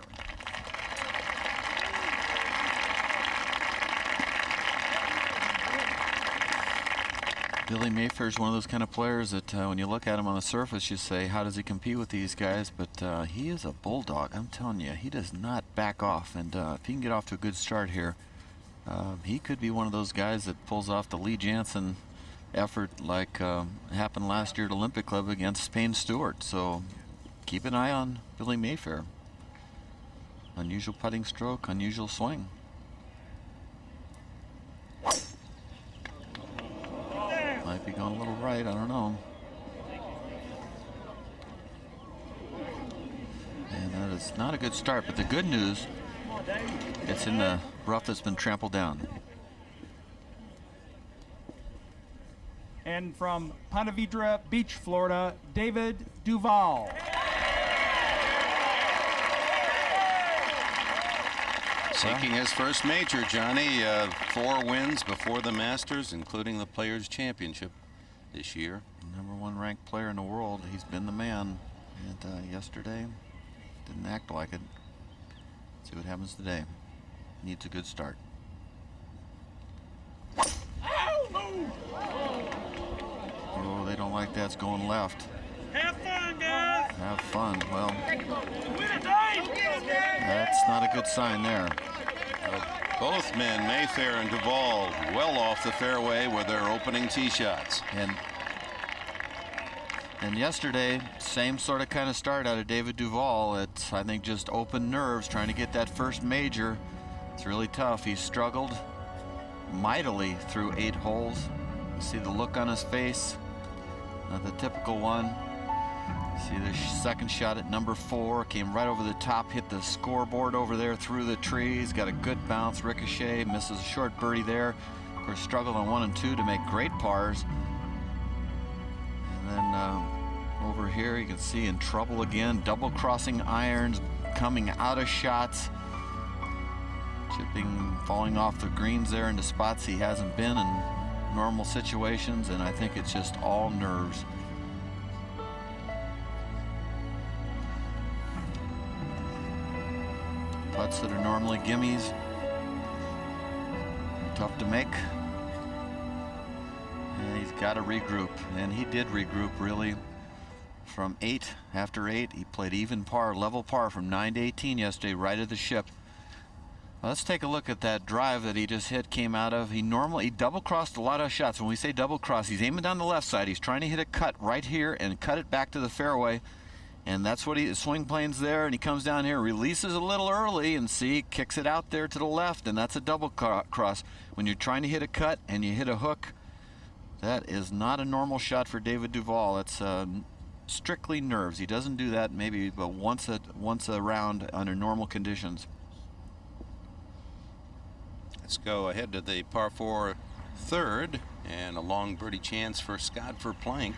Billy Mayfair is one of those kind of players that when you look at him on the surface, you say, how does he compete with these guys? But he is a bulldog. I'm telling you, he does not back off. And if he can get off to a good start here, he could be one of those guys that pulls off the Lee Janzen effort like happened last year at Olympic Club against Payne Stewart. So keep an eye on Billy Mayfair. Unusual putting stroke, unusual swing. Might be going a little right, I don't know. And that is not a good start, but the good news, it's in the rough that's been trampled down. And from Ponte Vedra Beach, Florida, David Duval. Seeking his first major, Johnny. 4 wins before the Masters, including the Players' Championship this year. #1 ranked player in the world. He's been the man. And yesterday, didn't act like it. See what happens today. Needs a good start. Oh, they don't like that's going left. Have fun, guys. Have fun. Well, that's not a good sign there. Both men, Mayfair and Duval, well off the fairway with their opening tee shots. And yesterday, same sort of kind of start out of David Duval. It's, I think, just open nerves trying to get that first major. It's really tough. He's struggled mightily through 8 holes. You see the look on his face, not the typical one. See the second shot at #4, came right over the top, hit the scoreboard over there through the trees, got a good bounce, ricochet, misses a short birdie there. Of course, struggled on 1 and 2 to make great pars. And then over here you can see in trouble again, double crossing irons, coming out of shots, chipping, falling off the greens there into spots he hasn't been in normal situations, and I think it's just all nerves. Putts that are normally gimmies, tough to make. And he's got to regroup, and he did regroup really from 8. After 8, he played even par, level par from 9 to 18 yesterday, right at the ship. Well, let's take a look at that drive that he just hit, came out of. He double crossed a lot of shots. When we say double cross, he's aiming down the left side. He's trying to hit a cut right here and cut it back to the fairway. And that's what the swing plane's there, and he comes down here, releases a little early, and see, kicks it out there to the left, and that's a double cross. When you're trying to hit a cut and you hit a hook, that is not a normal shot for David Duval. It's strictly nerves. He doesn't do that maybe but once a round under normal conditions. Let's go ahead to the par 4 third, and a long birdie chance for Scott Verplank.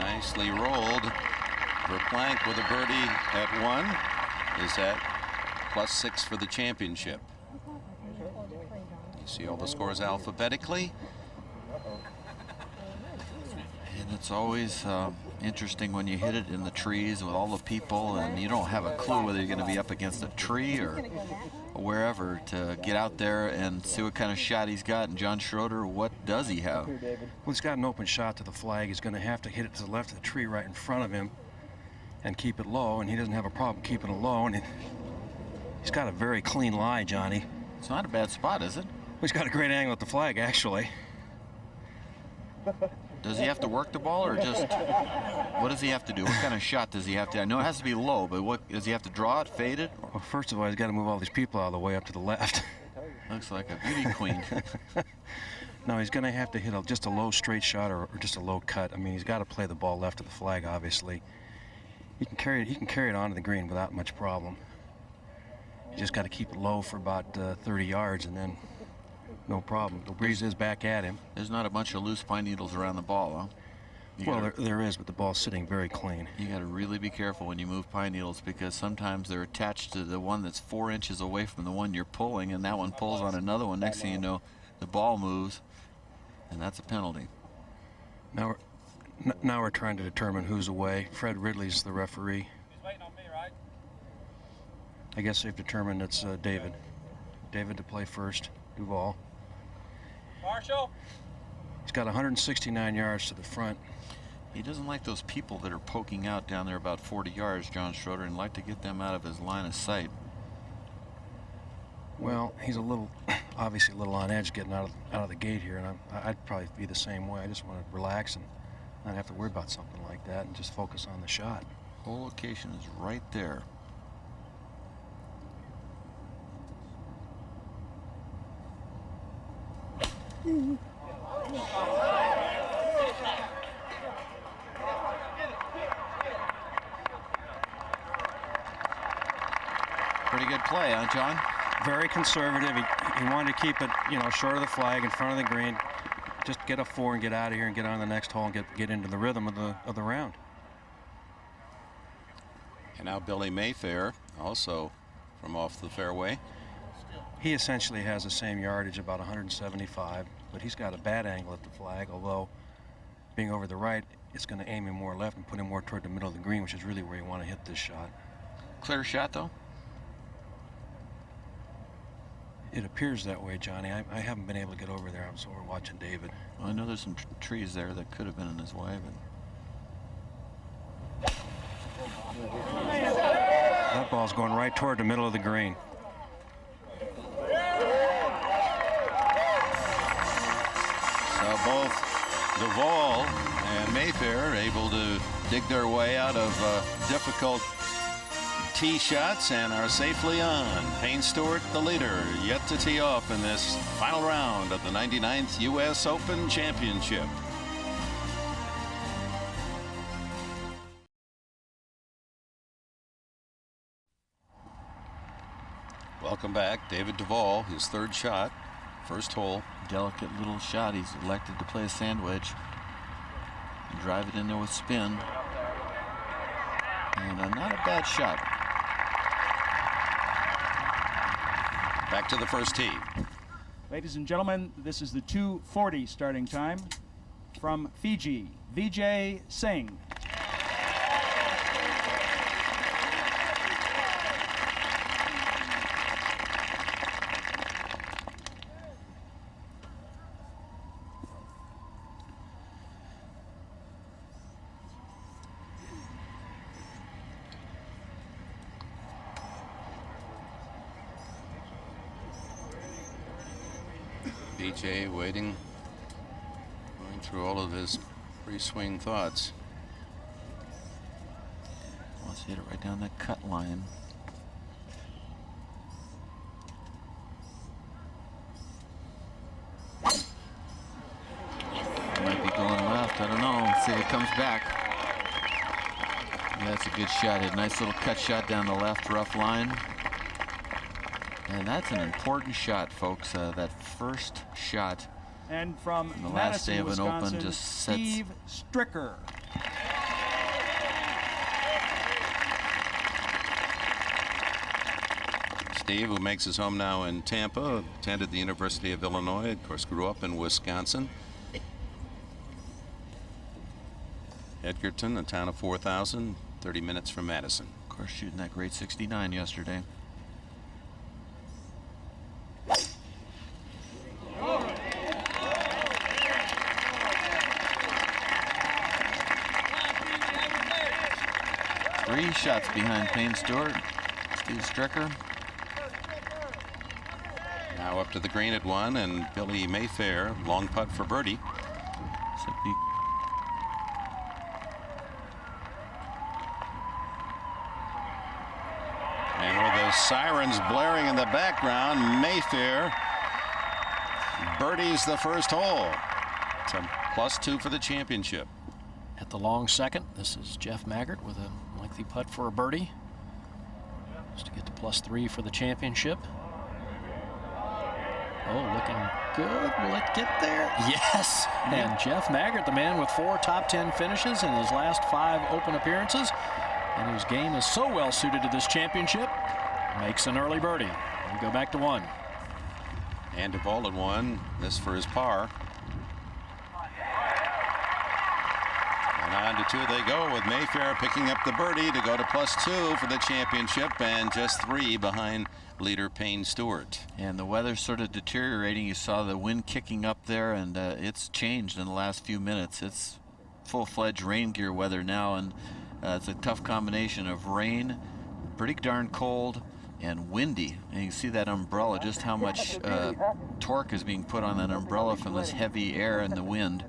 Nicely rolled. Verplank with a birdie at 1 is at +6 for the championship. You see all the scores alphabetically. And it's always interesting when you hit it in the trees with all the people, and you don't have a clue whether you're going to be up against a tree or wherever to get out there and see what kind of shot he's got. And John Schroeder, what does he have? Well, he's got an open shot to the flag. He's going to have to hit it to the left of the tree right in front of him and keep it low, and he doesn't have a problem keeping it low. And he's got a very clean lie, Johnny. It's not a bad spot, is it? Well, he's got a great angle at the flag, actually. Does he have to work the ball, or just what does he have to do? What kind of shot does he have to? I know it has to be low, but what does he have to draw it, fade it? Well, first of all, he's got to move all these people out of the way up to the left. Looks like a beauty queen. No, he's going to have to hit just a low straight shot or just a low cut. I mean, he's got to play the ball left of the flag, obviously. He can carry it onto the green without much problem. You just got to keep it low for about 30 yards, and then no problem. The breeze is back at him. There's not a bunch of loose pine needles around the ball, huh? Well, there is, but the ball's sitting very clean. You got to really be careful when you move pine needles, because sometimes they're attached to the one that's 4 inches away from the one you're pulling, and that one pulls on another one. Next thing you know, the ball moves, and that's a penalty. Now we're trying to determine who's away. Fred Ridley's the referee. He's waiting on me, right? I guess they've determined it's David. David to play first. Duval. Marshall? He's got 169 yards to the front. He doesn't like those people that are poking out down there about 40 yards, John Schroeder, and like to get them out of his line of sight. Well, he's obviously a little on edge getting out of the gate here, and I'd probably be the same way. I just want to relax and not have to worry about something like that and just focus on the shot. Whole location is right there. Pretty good play, huh, John? Very conservative. He wanted to keep it, short of the flag, in front of the green. Just get a 4 and get out of here and get on the next hole and get into the rhythm of the round. And now Billy Mayfair, also from off the fairway. He essentially has the same yardage, about 175, but he's got a bad angle at the flag, although being over the right, it's going to aim him more left and put him more toward the middle of the green, which is really where you want to hit this shot. Clear shot, though? It appears that way, Johnny. I haven't been able to get over there, so we're watching David. Well, I know there's some trees there that could have been in his way, but... That ball's going right toward the middle of the green. So both Duval and Mayfair are able to dig their way out of difficult tee shots and are safely on. Payne Stewart, the leader, yet to tee off in this final round of the 99th U.S. Open Championship. Welcome back. David Duval, his third shot, first hole. Delicate little shot. He's elected to play a sand wedge. Drive it in there with spin. And not a bad shot. Back to the first tee. Ladies and gentlemen, this is the 2:40 starting time. From Fiji, Vijay Singh. BJ waiting, going through all of his pre-swing thoughts. Wants to hit it right down that cut line. Might be going left. I don't know. Let's see if it comes back. Yeah, that's a good shot. Hit a nice little cut shot down the left rough line. And that's an important shot, folks. That first shot. And from the last day of an Wisconsin, Open just sets. Steve Stricker. Steve, who makes his home now in Tampa, attended the University of Illinois, of course grew up in Wisconsin. Edgerton, a town of 4,000, 30 minutes from Madison. Of course, shooting that great 69 yesterday. shots behind Payne Stewart. Steve Stricker. Now up to the green at 1, and Billy Mayfair, long putt for birdie. And with the sirens blaring in the background, Mayfair birdies the first hole. It's a +2 for the championship. At the long second, this is Jeff Maggart with a lengthy putt for a birdie. Just to get to +3 for the championship. Oh, looking good. Will it get there? Yes. And Jeff Maggart, the man with 4 top 10 finishes in his last 5 open appearances, and whose game is so well suited to this championship, makes an early birdie. We go back to 1. And Duvall at 1. This for his par. And on to 2 they go, with Mayfair picking up the birdie to go to +2 for the championship, and just 3 behind leader Payne Stewart. And the weather's sort of deteriorating. You saw the wind kicking up there, and it's changed in the last few minutes. It's full-fledged rain gear weather now, and it's a tough combination of rain, pretty darn cold, and windy. And you can see that umbrella, just how much torque is being put on that umbrella from this heavy air and the wind.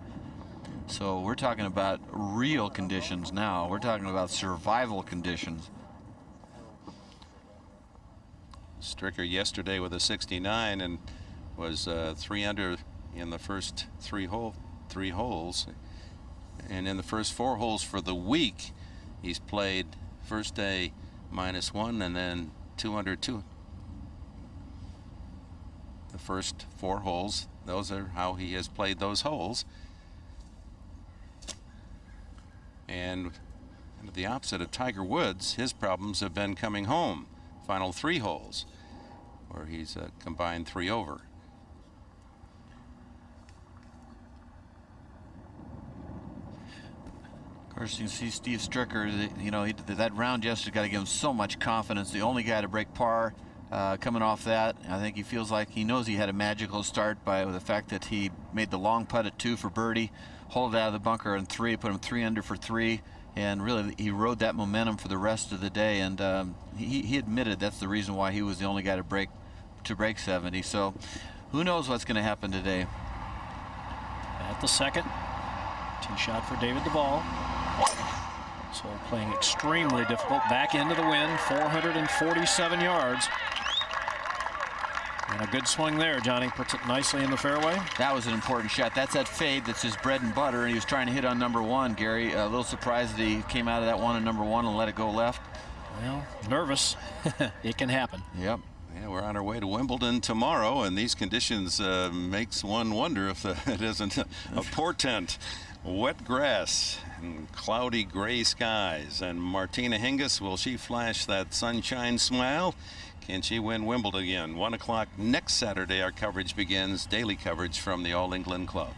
So we're talking about real conditions now. We're talking about survival conditions. Stricker yesterday with a 69 and was 3 under in the first 3 holes. And in the first 4 holes for the week, he's played first day -1 and then 2 under 2. The first 4 holes, those are how he has played those holes. And the opposite of Tiger Woods, his problems have been coming home. Final 3 holes, where he's combined 3 over. Of course, you can see Steve Stricker, you know, that round yesterday got to give him so much confidence. The only guy to break par coming off that. I think he feels like he knows he had a magical start by the fact that he made the long putt at 2 for birdie, hauled it out of the bunker in 3, put him 3 under for 3. And really, he rode that momentum for the rest of the day. And he admitted that's the reason why he was the only guy to break 70. So who knows what's going to happen today. At the second, tee shot for David Duvall. So playing extremely difficult. Back into the wind, 447 yards. And a good swing there. Johnny puts it nicely in the fairway. That was an important shot. That's that fade that's his bread and butter, and he was trying to hit on number 1, Gary. A little surprised that he came out of that one on number 1 and let it go left. Well, nervous. It can happen. Yep. Yeah, we're on our way to Wimbledon tomorrow, and these conditions makes one wonder if it isn't a portent. Wet grass and cloudy gray skies. And Martina Hingis, will she flash that sunshine smile? Can she win Wimbledon again? 1 o'clock next Saturday, our coverage begins. Daily coverage from the All England Club.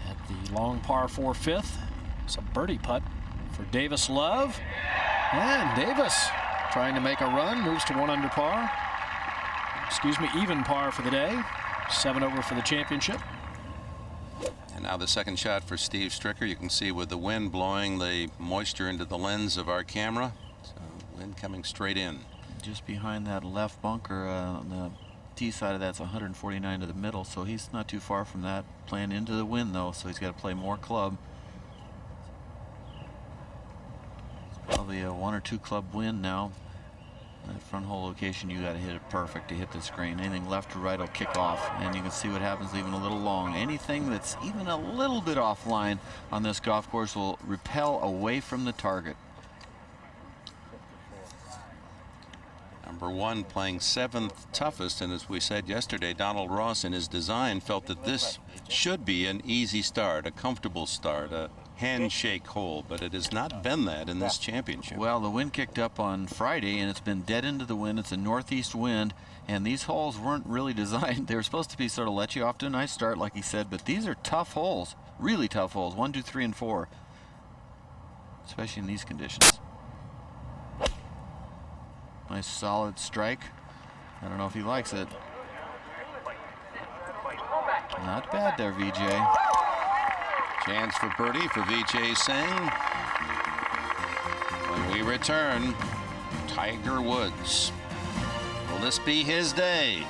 At the long par 4 fifth, it's a birdie putt for Davis Love. And Davis trying to make a run, moves to 1 under par. Excuse me, even par for the day. 7 over for the championship. And now the second shot for Steve Stricker. You can see with the wind blowing the moisture into the lens of our camera. So wind coming straight in. Just behind that left bunker on the tee side of that's 149 to the middle, so he's not too far from that. Playing into the wind though, so he's got to play more club. Probably a 1 or 2 club wind now. That front hole location, you got to hit it perfect to hit this green. Anything left or right will kick off, and you can see what happens even a little long. Anything that's even a little bit offline on this golf course will repel away from the target. Number 1 playing 7th toughest, and as we said yesterday, Donald Ross in his design felt that this should be an easy start, a comfortable start, a handshake hole, but it has not been that in this championship. Well, the wind kicked up on Friday, and it's been dead into the wind. It's a northeast wind, and these holes weren't really designed. They were supposed to be sort of let you off to a nice start, like he said, but these are tough holes, really tough holes, 1, 2, 3, and 4, especially in these conditions. Nice solid strike. I don't know if he likes it. Not bad there, VJ. Chance for birdie for Vijay Singh. When we return, Tiger Woods. Will this be his day?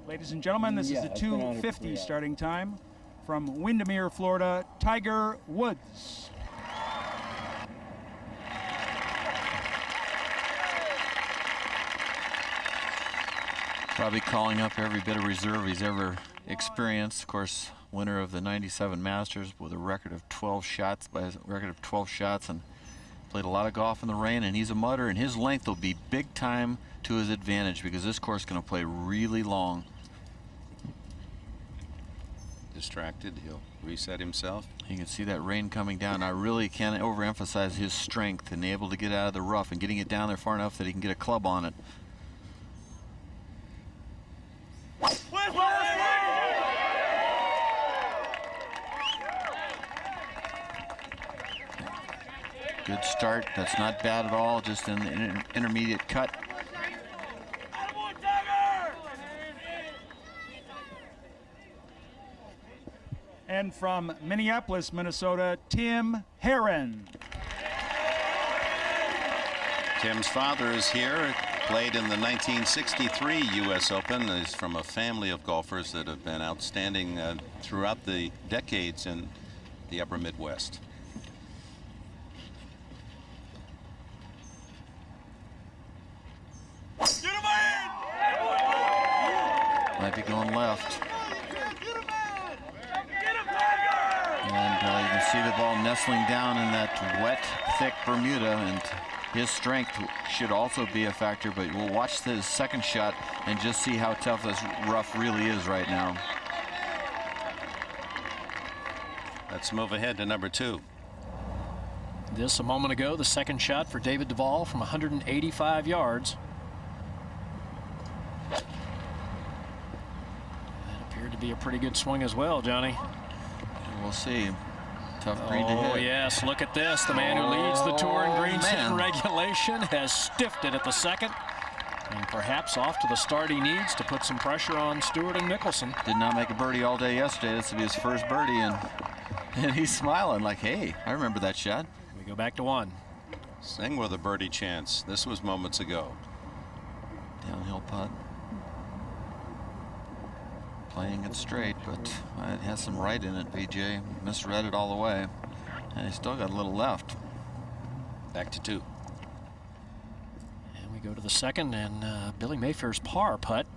Ladies and gentlemen, this is the 2:50 starting time from Windermere, Florida, Tiger Woods. Probably calling up every bit of reserve he's ever experienced. Of course, winner of the '97 Masters with a record of 12 shots, and played a lot of golf in the rain, and he's a mudder, and his length will be big time to his advantage because this course is going to play really long. Distracted, he'll reset himself. You can see that rain coming down. I really can't overemphasize his strength and able to get out of the rough and getting it down there far enough that he can get a club on it. Good start. That's not bad at all. Just an intermediate cut. And from Minneapolis, Minnesota, Tim Herron. Tim's father is here. Played in the 1963 U.S. Open. He's from a family of golfers that have been outstanding throughout the decades in the upper Midwest. Might be going left. And you can see the ball nestling down in that wet, thick Bermuda, and his strength should also be a factor, but we'll watch his second shot and just see how tough this rough really is right now. Let's move ahead to number 2. This a moment ago, the second shot for David Duval from 185 yards. That appeared to be a pretty good swing as well, Johnny. We'll see. Tough green to hit. Oh, yes. Look at this. The man who leads the tour in greens in regulation has stiffed it at the second. And perhaps off to the start he needs to put some pressure on Stewart and Mickelson. Did not make a birdie all day yesterday. This will be his first birdie, and he's smiling like, hey, I remember that shot. We go back to 1. Sing with a birdie chance. This was moments ago. Downhill putt. Playing it straight, but it has some right in it, PJ. Misread it all the way. And he's still got a little left. Back to 2. And we go to the second, and Billy Mayfair's par putt.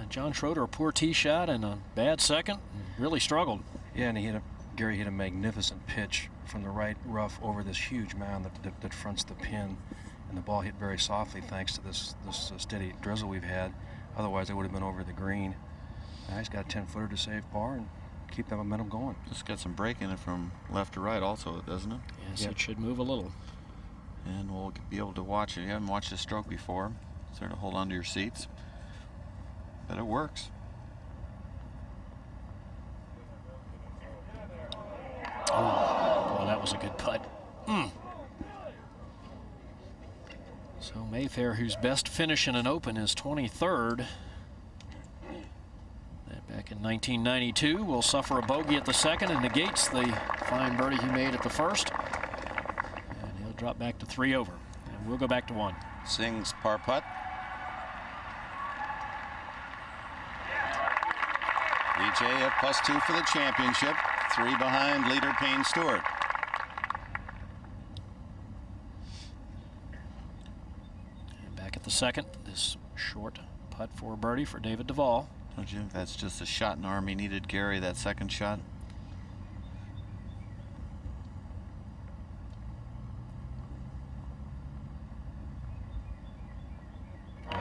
John Schroeder, a poor tee shot and a bad second. Really struggled. Yeah, and Gary hit a magnificent pitch from the right rough over this huge mound that fronts the pin. And the ball hit very softly thanks to this steady drizzle we've had. Otherwise, it would have been over the green. Now he's got a 10-footer to save par and keep that momentum going. Just got some break in it from left to right also, doesn't it? Yes, It should move a little. And we'll be able to watch it. You haven't watched this stroke before. Sort of hold on to your seats. But it works. Oh, boy, that was a good putt. So Mayfair, whose best finish in an Open is 23rd. Back in 1992, will suffer a bogey at the second and negates the fine birdie he made at the first. And he'll drop back to 3 over. And we'll go back to 1. Singh's par putt. DJ at +2 for the championship. 3 behind leader Payne Stewart. And back at the second, this short putt for birdie for David Duval. Don't you think that's just a shot in arm he needed, Gary, that second shot?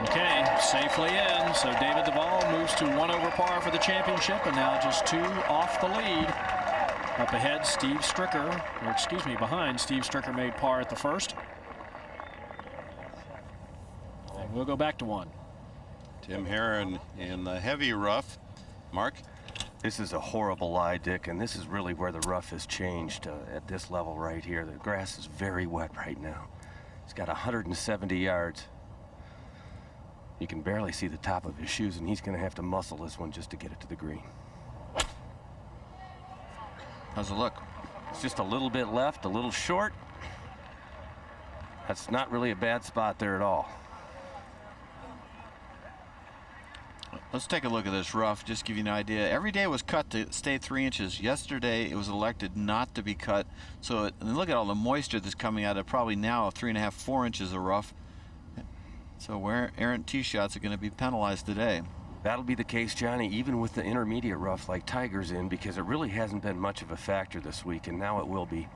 Okay, safely in. So David Duval moves to 1 over par for the championship, and now just 2 off the lead. Up ahead, Steve Stricker, or excuse me, behind Steve Stricker made par at the first. And we'll go back to 1. Tim Herron in the heavy rough. Mark? This is a horrible lie, Dick, and this is really where the rough has changed at this level right here. The grass is very wet right now. It's got 170 yards. You can barely see the top of his shoes, and he's going to have to muscle this one just to get it to the green. How's it look? It's just a little bit left, a little short. That's not really a bad spot there at all. Let's take a look at this rough, just give you an idea. Every day was cut to stay 3 inches. Yesterday it was elected not to be cut. So and look at all the moisture that's coming out of probably now 3.5, 4 inches of rough. So where errant tee shots are going to be penalized today. That'll be the case, Johnny, even with the intermediate rough like Tiger's in, because it really hasn't been much of a factor this week, and now it will be.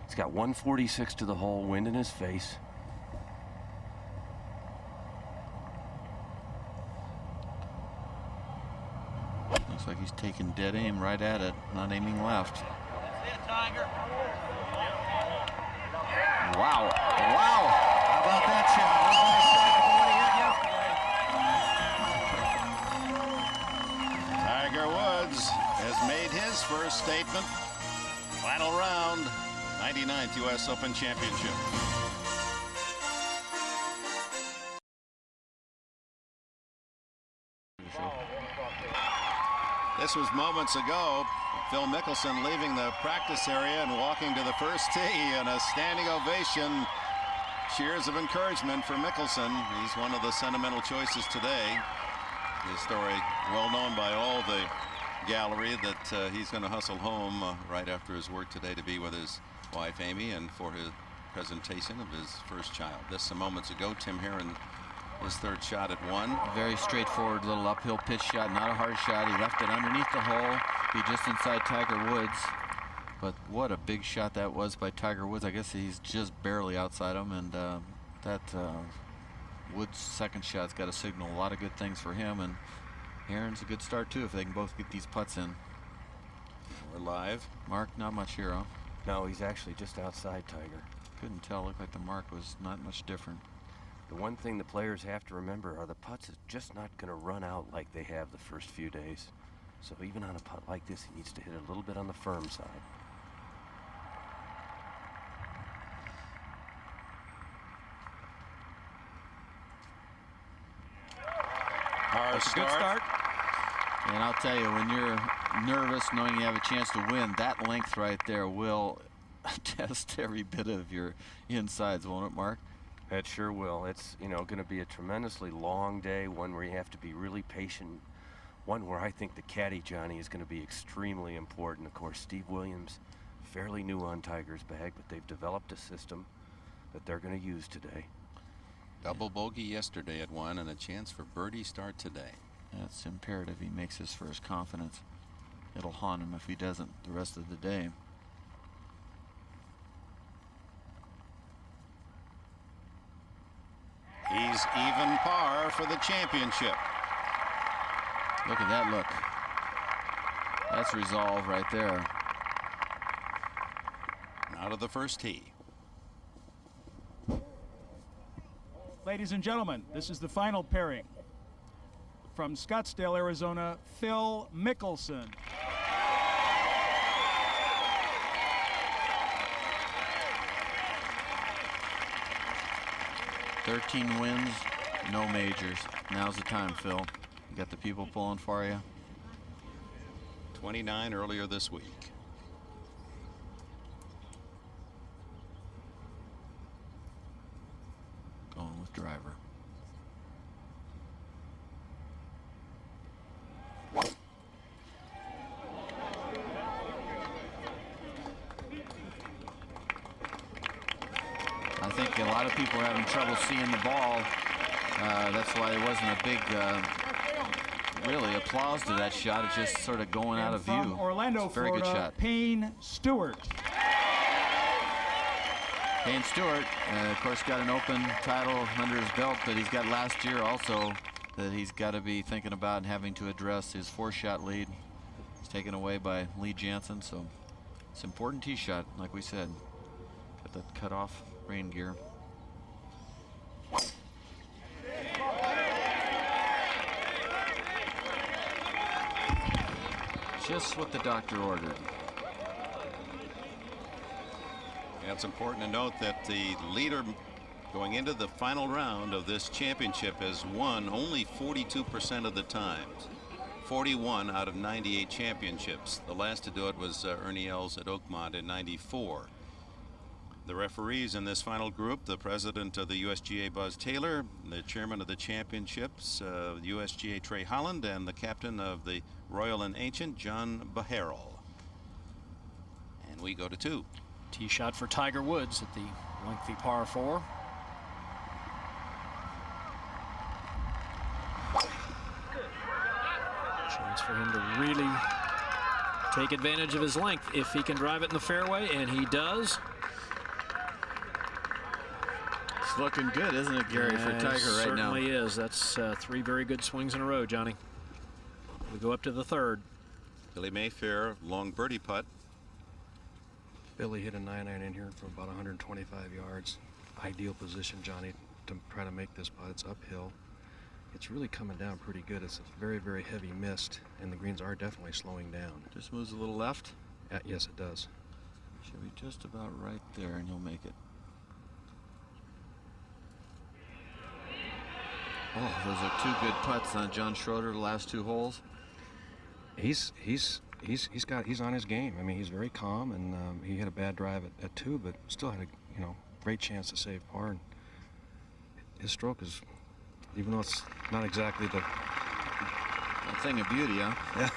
He's got 146 to the hole, wind in his face. Looks like he's taking dead aim right at it, not aiming left. Wow. Wow. How about that shot? Tiger Woods has made his first statement. Final round, 99th U.S. Open Championship. This was moments ago. Phil Mickelson leaving the practice area and walking to the first tee, and a standing ovation. Cheers of encouragement for Mickelson. He's one of the sentimental choices today. His story well known by all the gallery that he's going to hustle home right after his work today to be with his wife Amy and for his presentation of his first child. Just some moments ago, Tim Herron, his third shot at 1. Very straightforward little uphill pitch shot, not a hard shot. He left it underneath the hole, be just inside Tiger Woods. But what a big shot that was by Tiger Woods. I guess he's just barely outside him, and that Woods' second shot's got to signal a lot of good things for him, and Herron's a good start too if they can both get these putts in. We're live. Mark, not much here, huh? No, he's actually just outside Tiger. Couldn't tell. Looked like the mark was not much different. The one thing the players have to remember are the putts is just not going to run out like they have the first few days. So even on a putt like this, he needs to hit a little bit on the firm side. That's a good start. And I'll tell you, when you're nervous knowing you have a chance to win, that length right there will test every bit of your insides, won't it, Mark? It sure will. It's, you know, going to be a tremendously long day, one where you have to be really patient, one where I think the caddy, Johnny, is going to be extremely important. Of course, Steve Williams, fairly new on Tiger's bag, but they've developed a system that they're going to use today. Double bogey yesterday at 1 and a chance for birdie start today. That's imperative. He makes his first confidence. It'll haunt him if he doesn't the rest of the day. He's even par for the championship. Look at that look. That's resolve right there. Out of the first tee. Ladies and gentlemen, this is the final pairing. From Scottsdale, Arizona, Phil Mickelson. "13 wins, no majors. Now's the time, Phil. You got the people pulling for you. 29 earlier this week. Going with driver. I think a lot of people are having trouble seeing the ball. That's why there wasn't a big, really, applause to that shot. It's just sort of going out of view. From Orlando, Very Florida, good shot. Payne Stewart. Payne Stewart, of course, got an Open title under his belt, but he's got last year also that he's got to be thinking about and having to address. His 4-shot lead is taken away by Lee Janzen, so it's an important tee shot, like we said. Got that cut off rain gear. Just what the doctor ordered. Yeah, it's important to note that the leader going into the final round of this championship has won only 42% of the times. 41 out of 98 championships. The last to do it was Ernie Els at Oakmont in '94. The referees in this final group, the president of the USGA, Buzz Taylor, the chairman of the championships, USGA, Trey Holland, and the captain of the Royal and Ancient, John Baharrel. And we go to 2. Tee shot for Tiger Woods at the lengthy par 4. Chance for him to really take advantage of his length if he can drive it in the fairway, and he does. It's looking good, isn't it, Gary, for Tiger right now? Certainly is. That's 3 very good swings in a row, Johnny. We go up to the 3rd. Billy Mayfair, long birdie putt. Billy hit a 9-iron in here for about 125 yards. Ideal position, Johnny, to try to make this putt. It's uphill. It's really coming down pretty good. It's a very, very heavy mist, and the greens are definitely slowing down. Just moves a little left? Yes, it does. Should be just about right there, and he'll make it. Oh, those are 2 good putts on John Schroeder, the last 2 holes. He's on his game. I mean, he's very calm, and he had a bad drive at 2, but still had a great chance to save par. And his stroke is, even though it's not exactly the thing of beauty, huh? Yeah.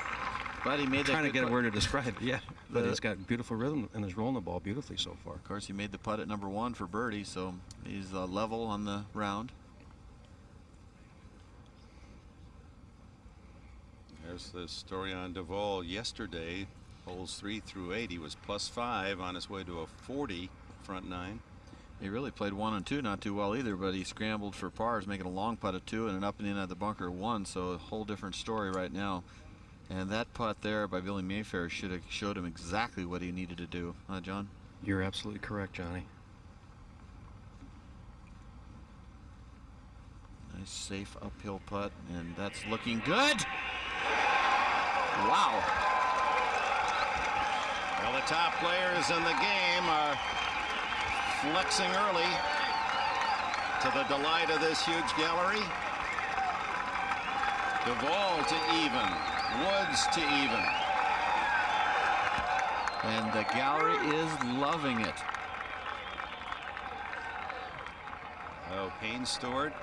But he made that. Trying to get a word to describe it. Yeah. But he's got beautiful rhythm and is rolling the ball beautifully so far. Of course, he made the putt at number 1 for birdie, so he's level on the round. There's the story on Duval yesterday. Holes 3 through 8, he was +5 on his way to a 40 front 9. He really played 1 and 2 not too well either, but he scrambled for pars, making a long putt at 2 and an up and in at the bunker 1, so a whole different story right now. And that putt there by Billy Mayfair should have showed him exactly what he needed to do, huh, John? You're absolutely correct, Johnny. Nice safe uphill putt, and that's looking good. Wow. Well, the top players in the game are flexing early to the delight of this huge gallery. Duval to even, Woods to even. And the gallery is loving it. Oh, Payne Stewart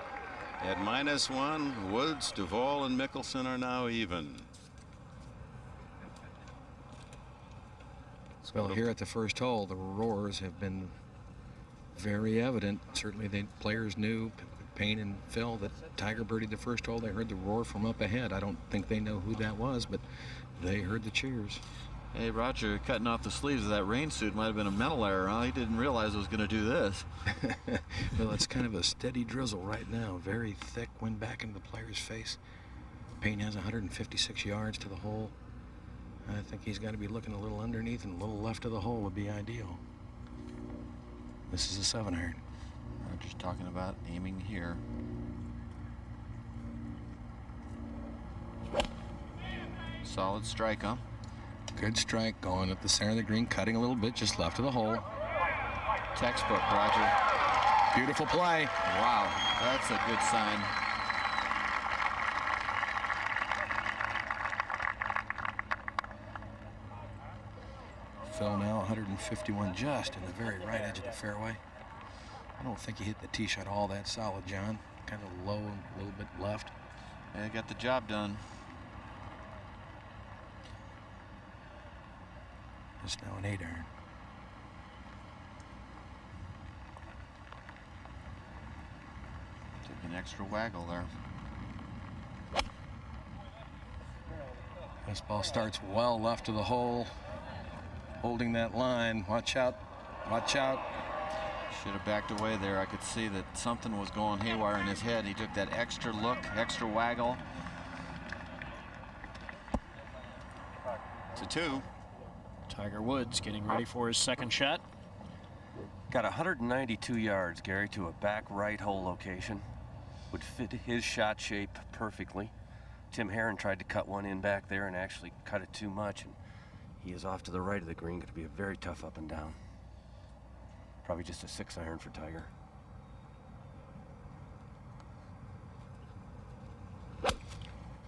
at -1. Woods, Duval, and Mickelson are now even. Well, here at the first hole, the roars have been very evident. Certainly the players knew, Payne and Phil, that Tiger birdied the first hole. They heard the roar from up ahead. I don't think they know who that was, but they heard the cheers. Hey, Roger, cutting off the sleeves of that rain suit might have been a mental error, huh? He didn't realize it was going to do this. Well, it's kind of a steady drizzle right now. Very thick, wind back into the player's face. Payne has 156 yards to the hole. I think he's got to be looking a little underneath, and a little left of the hole would be ideal. This is a 7-iron. Roger's talking about aiming here. Solid strike, huh? Good strike going at the center of the green, cutting a little bit just left of the hole. Textbook, Roger. Beautiful play. Wow, that's a good sign. Phil now 151 just in the very right edge of the fairway. I don't think he hit the tee shot all that solid, John. Kind of low, a little bit left. Yeah, got the job done. It's now an 8-iron. Took an extra waggle there. This ball starts well left of the hole. Holding that line. Watch out. Watch out. Should have backed away there. I could see that something was going haywire in his head. He took that extra look, extra waggle. To 2. Tiger Woods getting ready for his second shot. Got 192 yards, Gary, to a back right hole location. Would fit his shot shape perfectly. Tim Herron tried to cut one in back there and actually cut it too much. And he is off to the right of the green. Going to be a very tough up and down. Probably just a 6-iron for Tiger.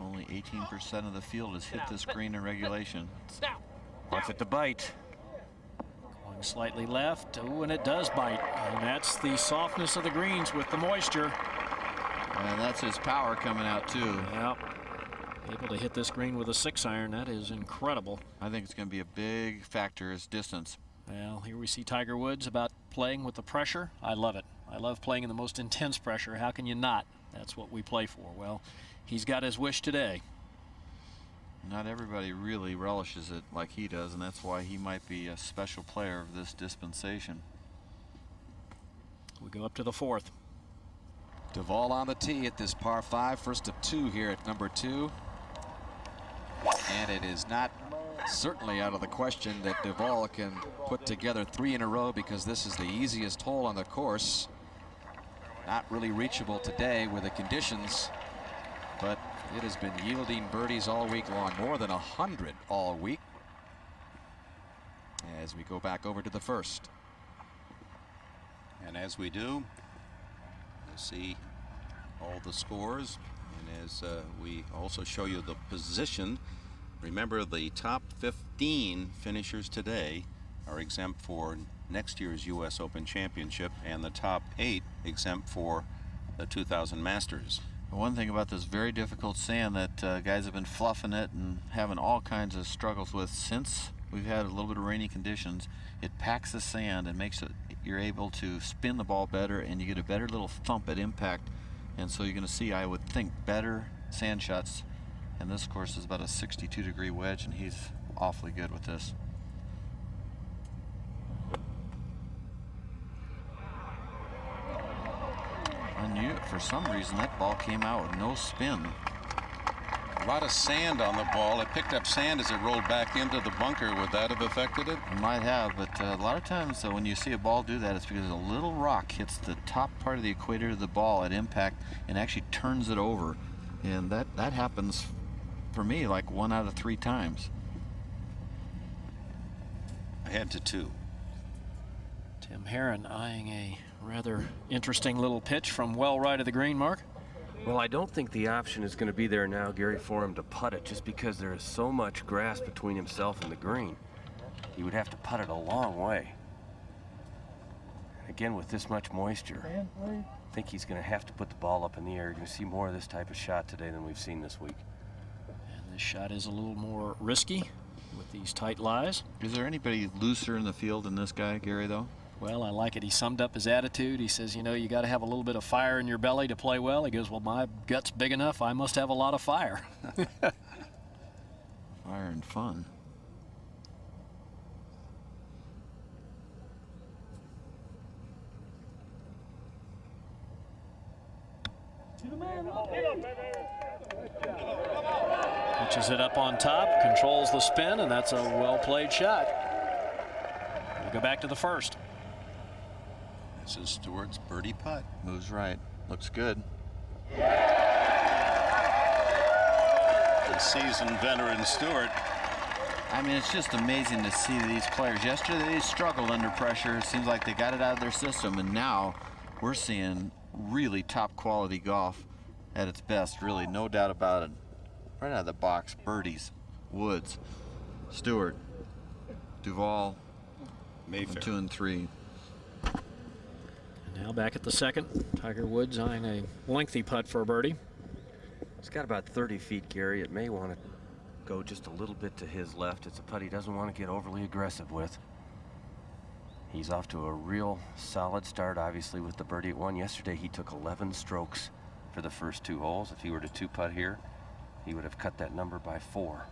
Only 18% of the field has hit this green in regulation. Wants it to bite. Going slightly left. Oh, and it does bite. And that's the softness of the greens with the moisture. And that's his power coming out too. Yep. Able to hit this green with a 6-iron. That is incredible. I think it's going to be a big factor is distance. Well, here we see Tiger Woods about playing with the pressure. I love it. I love playing in the most intense pressure. How can you not? That's what we play for. Well, he's got his wish today. Not everybody really relishes it like he does, and that's why he might be a special player of this dispensation. We go up to the 4th. Duval on the tee at this par 5, first of 2 here at number 2. And it is not certainly out of the question that Duval can put together 3 in a row, because this is the easiest hole on the course. Not really reachable today with the conditions, but it has been yielding birdies all week long, more than 100 all week. As we go back over to the 1st. And as we do, you'll see all the scores. And as we also show you the position, remember the top 15 finishers today are exempt for next year's U.S. Open Championship, and the top 8 exempt for the 2000 Masters. One thing about this very difficult sand that guys have been fluffing it and having all kinds of struggles with since we've had a little bit of rainy conditions, it packs the sand and makes it, you're able to spin the ball better, and you get a better little thump at impact. And so you're going to see, I would think, better sand shots. And this course is about a 62-degree wedge, and he's awfully good with this. For some reason, that ball came out with no spin. A lot of sand on the ball. It picked up sand as it rolled back into the bunker. Would that have affected it? It might have, but a lot of times when you see a ball do that, it's because a little rock hits the top part of the equator of the ball at impact and actually turns it over. And that happens for me like 1 out of 3 times. Ahead to 2. Tim Herron eyeing a rather interesting little pitch from well right of the green, Mark. Well, I don't think the option is going to be there now, Gary, for him to putt it, just because there is so much grass between himself and the green. He would have to putt it a long way. Again, with this much moisture, I think he's going to have to put the ball up in the air. You're going to see more of this type of shot today than we've seen this week. And this shot is a little more risky with these tight lies. Is there anybody looser in the field than this guy, Gary, though? Well, I like it. He summed up his attitude. He says, you know, you got to have a little bit of fire in your belly to play well. He goes, well, my gut's big enough. I must have a lot of fire. Fire and fun. Pitches it up on top, controls the spin, and that's a well-played shot. We go back to the 1st. This is Stewart's birdie putt. Moves right. Looks good. The seasoned veteran Stewart. I mean, it's just amazing to see these players. Yesterday they struggled under pressure. It seems like they got it out of their system, and now we're seeing really top quality golf at its best, really, no doubt about it. Right out of the box, birdies, Woods, Stewart, Duval, Mayfair. 2 and 3. Now back at the 2nd. Tiger Woods eyeing a lengthy putt for a birdie. It's got about 30 feet, Gary. It may want to go just a little bit to his left. It's a putt he doesn't want to get overly aggressive with. He's off to a real solid start, obviously, with the birdie at 1. Yesterday, he took 11 strokes for the first 2 holes. If he were to 2-putt here, he would have cut that number by 4.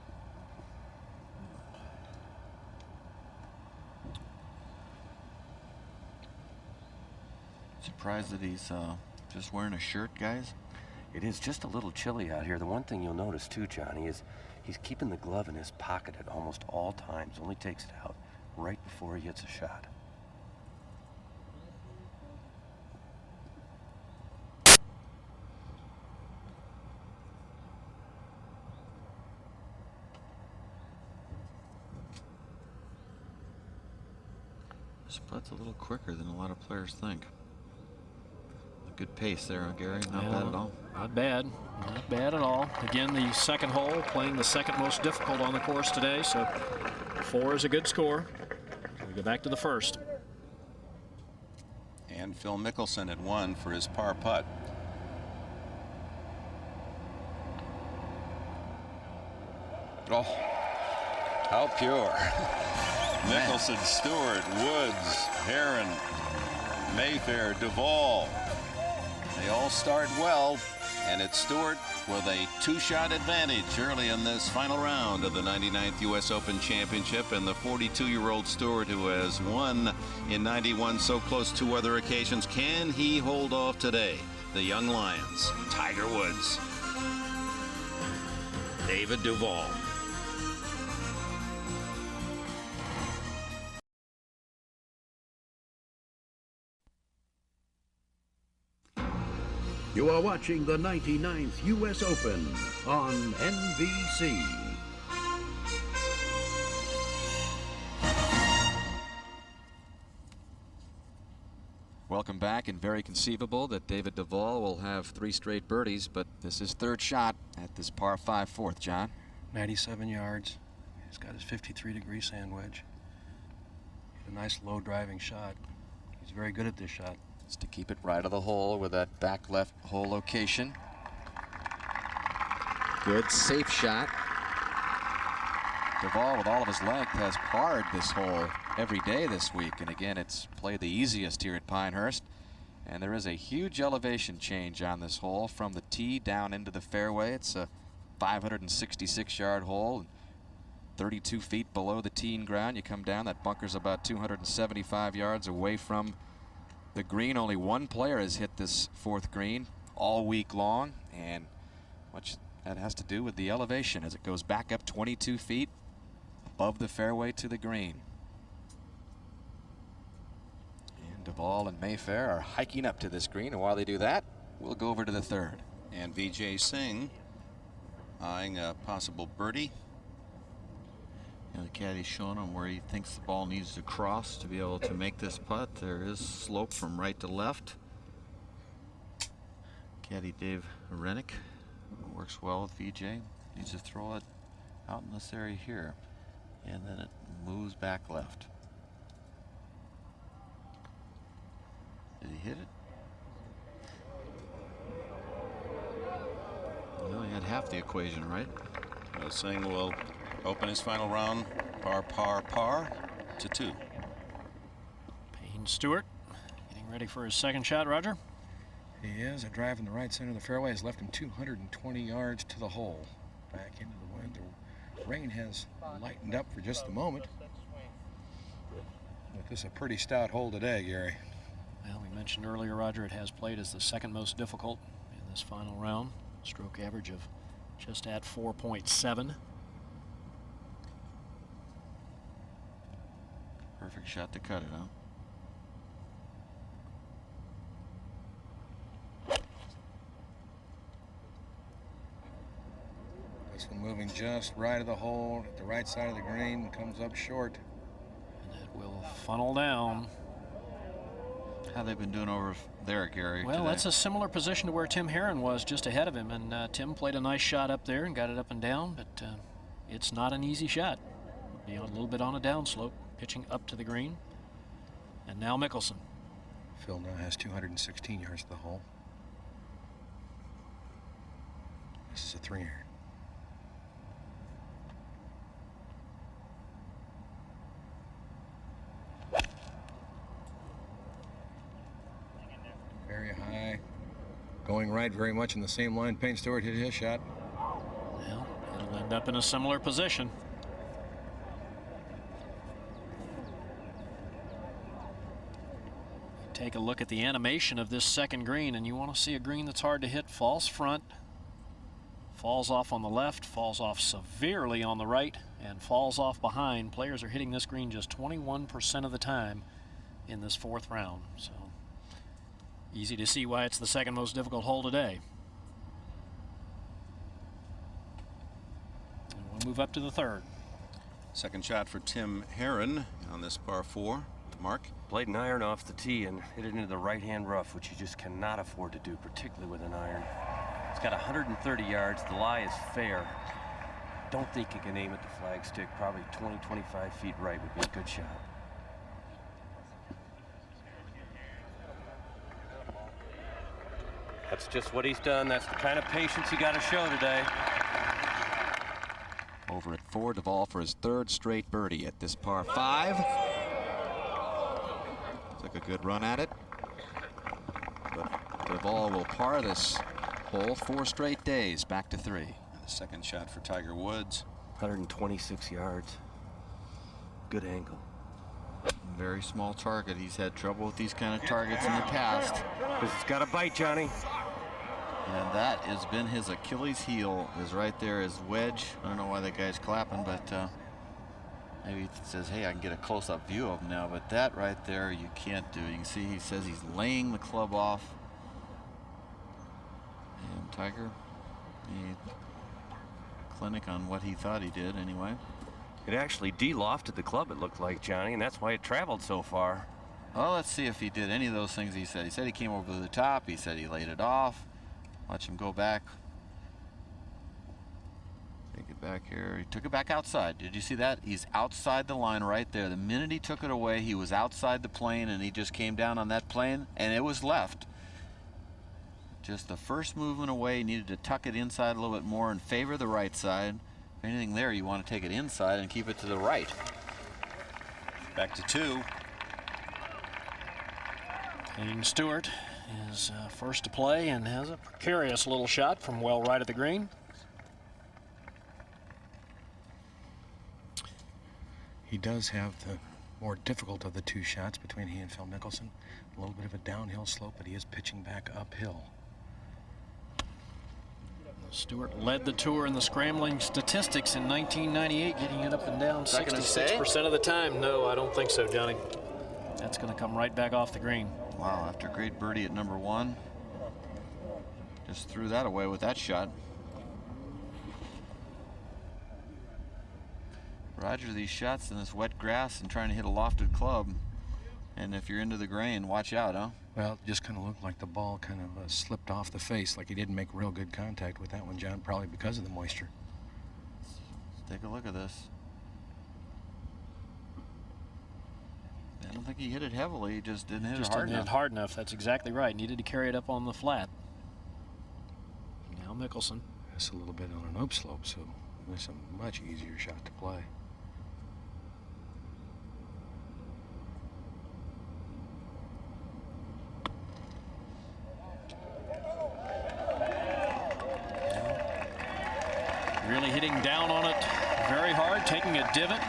Surprised that he's just wearing a shirt, guys. It is just a little chilly out here. The one thing you'll notice too, Johnny, is he's keeping the glove in his pocket at almost all times. Only takes it out right before he hits a shot. This putt's a little quicker than a lot of players think. Good pace there, Gary. Not bad at all. Not bad. Not bad at all. Again, the second hole, playing the second most difficult on the course today, so 4 is a good score. We go back to the first. And Phil Mickelson at 1 for his par putt. Oh, how pure. Mickelson, Stewart, Woods, Heron, Mayfair, Duvall. They all start well, and it's Stewart with a 2-shot advantage early in this final round of the 99th U.S. Open Championship, and the 42-year-old Stewart, who has won in 91 so close 2 other occasions. Can he hold off today? The young Lions, Tiger Woods, David Duval. You are watching the 99th U.S. Open on NBC. Welcome back, and very conceivable that David Duval will have 3 straight birdies, but this is 3rd shot at this par 5 4th, John. 97 yards. He's got his 53-degree sand wedge. A nice low driving shot. He's very good at this shot. Just to keep it right of the hole with that back left hole location. Good safe shot. Duval, with all of his length, has parred this hole every day this week, and again, it's played the easiest here at Pinehurst, and there is a huge elevation change on this hole from the tee down into the fairway. It's a 566-yard hole, 32 feet below the teeing ground. You come down, that bunker's about 275 yards away from the green. Only 1 player has hit this 4th green all week long, and much that has to do with the elevation as it goes back up 22 feet above the fairway to the green. And Duval and Mayfair are hiking up to this green, and while they do that, we'll go over to the 3rd. And Vijay Singh eyeing a possible birdie. The caddy's showing him where he thinks the ball needs to cross to be able to make this putt. There is slope from right to left. Caddy Dave Rennick works well with VJ. Needs to throw it out in this area here, and then it moves back left. Did he hit it? Well, he had half the equation right. Singh will open his final round par to 2. Payne Stewart getting ready for his 2nd shot, Roger. He is. A drive in the right center of the fairway has left him 220 yards to the hole. Back into the wind. The rain has lightened up for just the moment. But this is a pretty stout hole today, Gary. Well, we mentioned earlier, Roger, it has played as the 2nd most difficult in this final round. Stroke average of just at 4.7. Perfect shot to cut it, huh? This one moving just right of the hole at the right side of the green, comes up short. And that will funnel down. How they've been doing over there, Gary? Well, today? that's a similar position to where Tim Heron was, just ahead of him, and Tim played a nice shot up there and got it up and down, but it's not an easy shot. Be a little bit on a downslope, pitching up to the green. And now Mickelson. Phil now has 216 yards to the hole. This is a 3-iron. Very high. Going right very much in the same line Payne Stewart hit his shot. Well, it'll end up in a similar position. Take a look at the animation of this 2nd green, and you want to see a green that's hard to hit. Falls front, falls off on the left, falls off severely on the right, and falls off behind. Players are hitting this green just 21% of the time in this 4th round. So easy to see why it's the 2nd most difficult hole today. And we'll move up to the 3rd. 2nd shot for Tim Heron on this par 4. Mark? Played an iron off the tee and hit it into the right-hand rough, which you just cannot afford to do, particularly with an iron. He's got 130 yards. The lie is fair. Don't think he can aim at the flagstick. Probably 20, 25 feet right would be a good shot. That's just what he's done. That's the kind of patience you got to show today. Over at 4, Duvall for his 3rd straight birdie at this par 5. Took a good run at it. But Duvall will par this hole 4 straight days, back to 3. The second shot for Tiger Woods. 126 yards. Good angle. Very small target. He's had trouble with these kind of targets in the past. Because it's got to bite, Johnny. And that has been his Achilles heel, is right there, his wedge. I don't know why that guy's clapping, but maybe he says, hey, I can get a close-up view of him now, but that right there you can't do. You can see he says he's laying the club off. And Tiger, clinic on what he thought he did anyway. It actually de-lofted the club, it looked like, Johnny, and that's why it traveled so far. Well, let's see if he did any of those things he said. He said he came over the top. He said he laid it off. Watch him go back. Take it back here. He took it back outside. Did you see that? He's outside the line right there. The minute he took it away, he was outside the plane, and he just came down on that plane, and it was left. Just the first movement away, he needed to tuck it inside a little bit more and favor the right side. If anything there, you want to take it inside and keep it to the right. Back to 2. Payne Stewart is first to play and has a precarious little shot from well right at the green. He does have the more difficult of the 2 shots between he and Phil Mickelson. A little bit of a downhill slope, but he is pitching back uphill. Stewart led the tour in the scrambling statistics in 1998, getting it up and down 66% of the time. No, I don't think so, Johnny. That's going to come right back off the green. Wow, after a great birdie at number 1. Just threw that away with that shot. Roger, these shots in this wet grass and trying to hit a lofted club. And if you're into the grain, watch out, huh? Well, it just kind of looked like the ball kind of slipped off the face, like he didn't make real good contact with that one, John, probably because of the moisture. Let's take a look at this. I don't think he hit it heavily. He just didn't hit it hard enough. Didn't hit hard enough. That's exactly right. Needed to carry it up on the flat. Now Mickelson. That's a little bit on an upslope, so it's a much easier shot to play. Really hitting down on it very hard, taking a divot,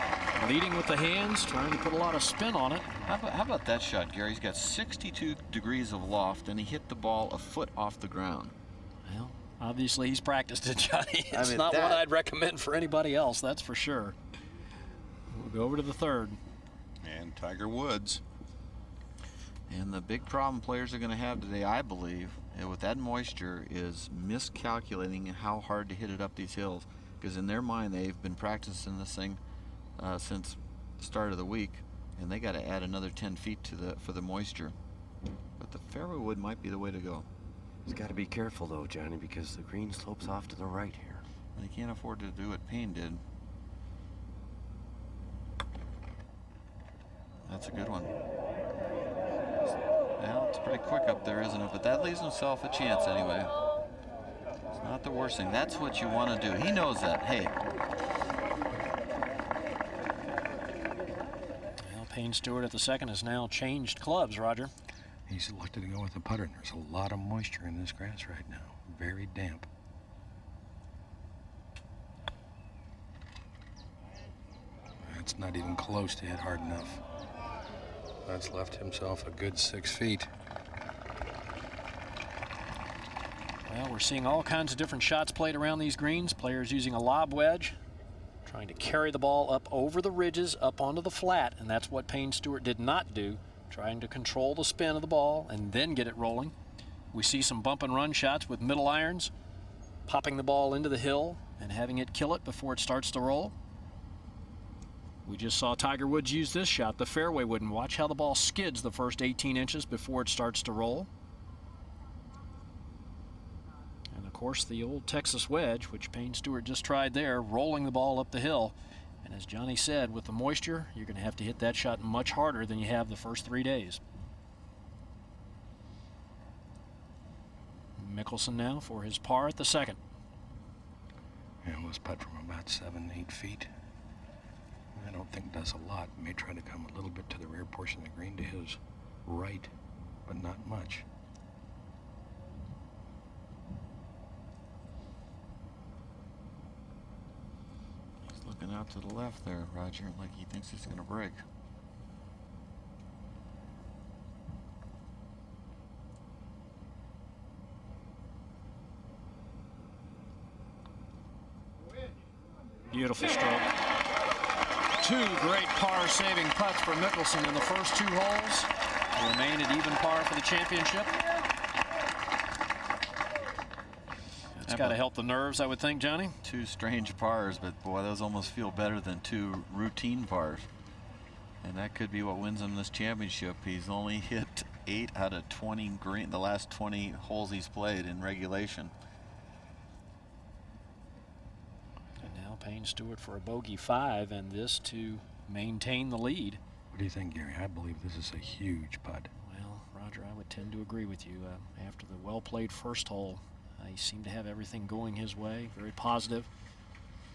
leading with the hands, trying to put a lot of spin on it. How about that shot, Gary? He's got 62 degrees of loft, and he hit the ball a foot off the ground. Well, obviously he's practiced it, Johnny. It's I mean, not one I'd recommend for anybody else, that's for sure. We'll go over to the 3rd. And Tiger Woods. And the big problem players are going to have today, I believe, with that moisture, is miscalculating how hard to hit it up these hills. Because in their mind, they've been practicing this thing since the start of the week, and they got to add another 10 feet to for the moisture. But the fairway wood might be the way to go. He's got to be careful though, Johnny, because the green slopes off to the right here. And he can't afford to do what Payne did. That's a good one. Well, it's pretty quick up there, isn't it? But that leaves himself a chance anyway. It's not the worst thing. That's what you want to do. He knows that. Hey. Well, Payne Stewart at the 2nd has now changed clubs, Roger. He's elected to go with the putter, and there's a lot of moisture in this grass right now. Very damp. It's not even close to hit hard enough. That's left himself a good 6 feet. Well, we're seeing all kinds of different shots played around these greens. Players using a lob wedge, trying to carry the ball up over the ridges, up onto the flat, and that's what Payne Stewart did not do, trying to control the spin of the ball and then get it rolling. We see some bump and run shots with middle irons, popping the ball into the hill and having it kill it before it starts to roll. We just saw Tiger Woods use this shot, the fairway wood, and watch how the ball skids the first 18 inches before it starts to roll. And of course, the old Texas wedge, which Payne Stewart just tried there, rolling the ball up the hill. And as Johnny said, with the moisture, you're going to have to hit that shot much harder than you have the first 3 days. Mickelson now for his par at the second. Yeah, it was putt from about 7-8 feet. I don't think does a lot. May try to come a little bit to the rear portion of the green to his right, but not much. He's looking out to the left there, Roger, like he thinks it's going to break. Beautiful stroke. Two great par-saving putts for Mickelson in the first 2 holes. They remain at even par for the championship. It's got to help the nerves, I would think, Johnny. 2 strange pars, but boy, those almost feel better than 2 routine pars. And that could be what wins him this championship. He's only hit 8 out of 20 green, the last 20 holes he's played in regulation. Payne Stewart for a bogey 5, and this to maintain the lead. What do you think, Gary? I believe this is a huge putt. Well, Roger, I would tend to agree with you. After the well-played first hole, he seemed to have everything going his way, very positive.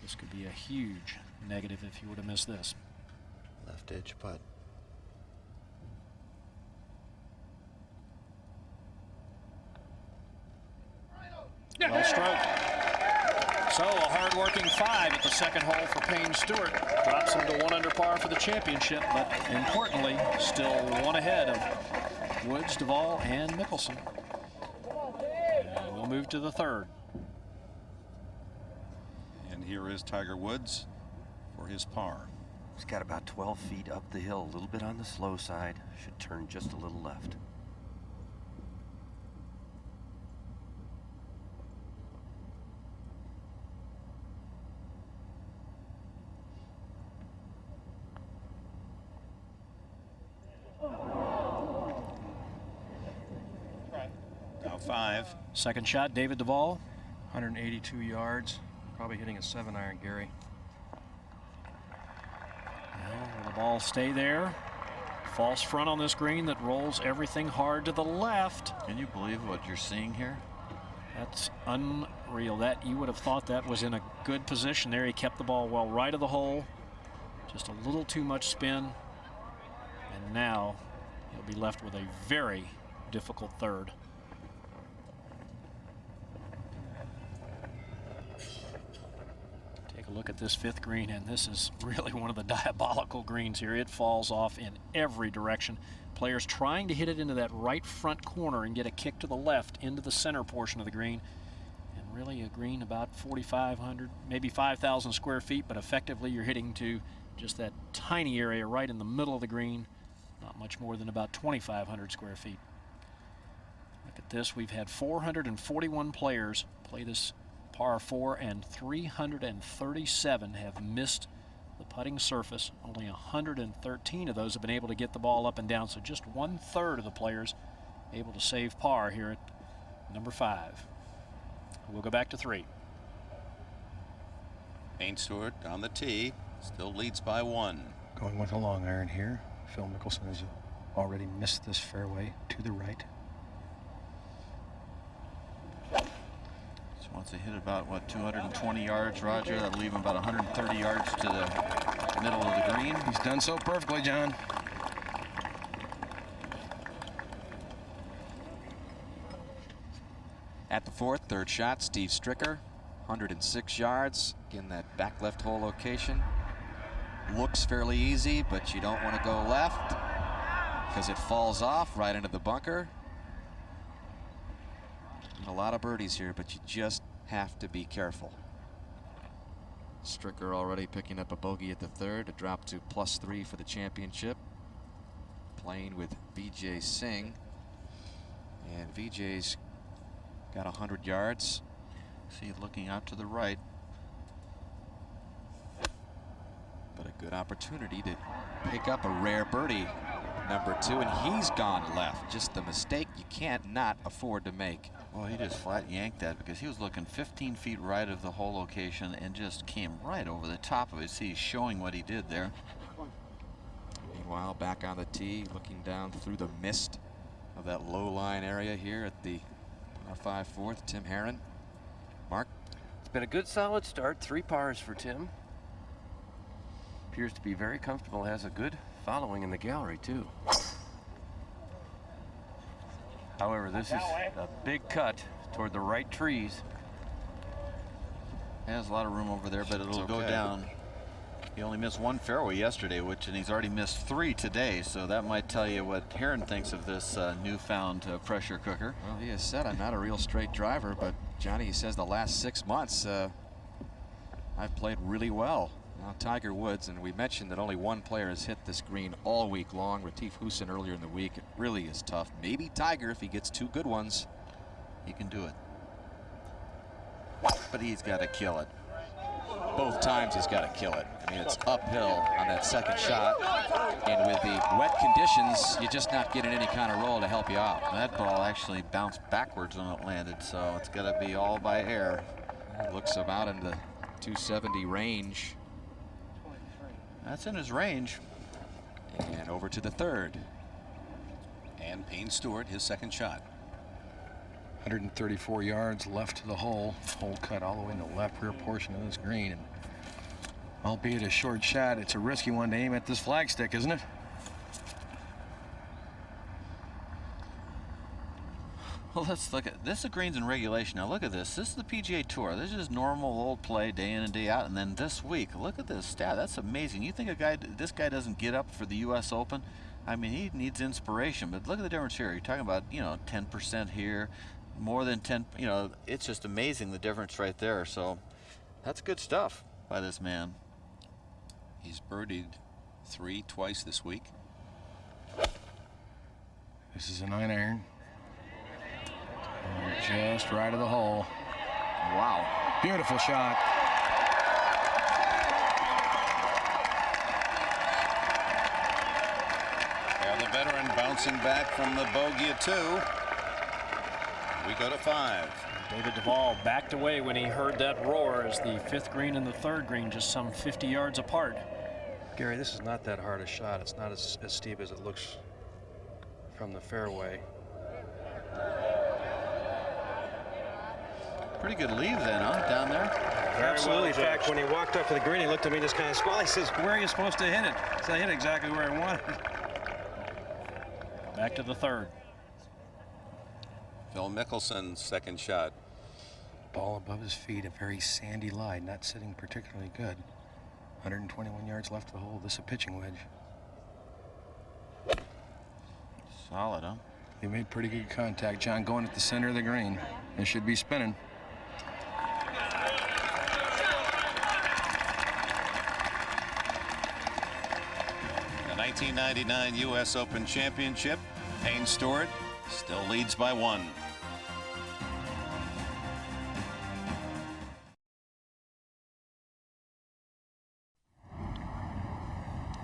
This could be a huge negative if he were to miss this. Left edge putt. Well stroked. So a hard-working 5 at the second hole for Payne Stewart. Drops him to 1 under par for the championship, but importantly, still 1 ahead of Woods, Duval, and Mickelson. And we'll move to the third. And here is Tiger Woods for his par. He's got about 12 feet up the hill, a little bit on the slow side. Should turn just a little left. Now 5. Second shot, David Duval. 182 yards. Probably hitting a 7-iron, Gary. Well, will the ball stay there? False front on this green that rolls everything hard to the left. Can you believe what you're seeing here? That's unreal. That you would have thought that was in a good position there. He kept the ball well right of the hole. Just a little too much spin. And now he'll be left with a very difficult third. Take a look at this 5th green, and this is really one of the diabolical greens here. It falls off in every direction. Players trying to hit it into that right front corner and get a kick to the left into the center portion of the green. And really a green about 4,500, maybe 5,000 square feet, but effectively you're hitting to just that tiny area right in the middle of the green, not much more than about 2,500 square feet. Look at this. We've had 441 players play this par 4, and 337 have missed the putting surface. Only 113 of those have been able to get the ball up and down, so just 1/3 of the players able to save par here at number 5. We'll go back to 3. Payne Stewart on the tee, still leads by 1. Going with a long iron here. Phil Mickelson has already missed this fairway to the right. Just wants to hit about, what, 220 yards, Roger? That'll leave him about 130 yards to the middle of the green. He's done so perfectly, John. At the 4th, third shot, Steve Stricker, 106 yards. Again, that back left hole location. Looks fairly easy, but you don't want to go left because it falls off right into the bunker. And a lot of birdies here, but you just have to be careful. Stricker already picking up a bogey at the 3rd to drop to +3 for the championship. Playing with Vijay Singh. And Vijay's got 100 yards. See, looking out to the right. But a good opportunity to pick up a rare birdie number 2, and he's gone left. Just the mistake you can't not afford to make. Well, he just flat yanked that because he was looking 15 feet right of the hole location and just came right over the top of it. See, he's showing what he did there. Meanwhile, back on the tee, looking down through the mist of that low line area here at the par 5 fourth, Tim Herron. Mark? It's been a good solid start, 3 pars for Tim. Appears to be very comfortable, has a good following in the gallery too. However, this is a big cut toward the right trees. Has a lot of room over there, but it'll go down. He only missed 1 fairway yesterday, and he's already missed 3 today, so that might tell you what Herron thinks of this newfound pressure cooker. Well, he has said, I'm not a real straight driver, but Johnny, he says the last 6 months, I've played really well. Now Tiger Woods, and we mentioned that only 1 player has hit this green all week long, Retief Hoosen earlier in the week. It really is tough. Maybe Tiger, if he gets 2 good ones. He can do it. But he's got to kill it. Both times he's got to kill it. I mean, it's uphill on that second shot, and with the wet conditions, you're just not getting any kind of roll to help you out. That ball actually bounced backwards when it landed, so it's got to be all by air. It looks about in the 270 range. That's in his range. And over to the 3rd. And Payne Stewart, his second shot. 134 yards left to the hole. Hole cut all the way in the left rear portion of this green. And albeit a short shot, it's a risky one to aim at this flagstick, isn't it? Well, let's look at this. The greens in regulation. Now look at this. This is the PGA Tour. This is normal old play day in and day out. And then this week, look at this stat. That's amazing. You think this guy doesn't get up for the U.S. Open? I mean, he needs inspiration. But look at the difference here. You're talking about 10% here, more than 10. It's just amazing the difference right there. So that's good stuff by this man. He's birdied 3 twice this week. This is a 9-iron. Just right of the hole. Wow. Beautiful shot. And the veteran bouncing back from the bogey at 2. We go to 5. David Duval backed away when he heard that roar as the 5th green and the 3rd green just some 50 yards apart. Gary, this is not that hard a shot. It's not as steep as it looks from the fairway. Pretty good lead then, huh, down there? Absolutely. In fact, when he walked up to the green, he looked at me and just kind of smiled. He says, "Where are you supposed to hit it?" So I hit exactly where I wanted. Back to the 3rd. Phil Mickelson's second shot. Ball above his feet, a very sandy lie, not sitting particularly good. 121 yards left to the hole. This is a pitching wedge. Solid, huh? He made pretty good contact, John, going at the center of the green. It should be spinning. The 1999 U.S. Open Championship, Payne Stewart still leads by 1.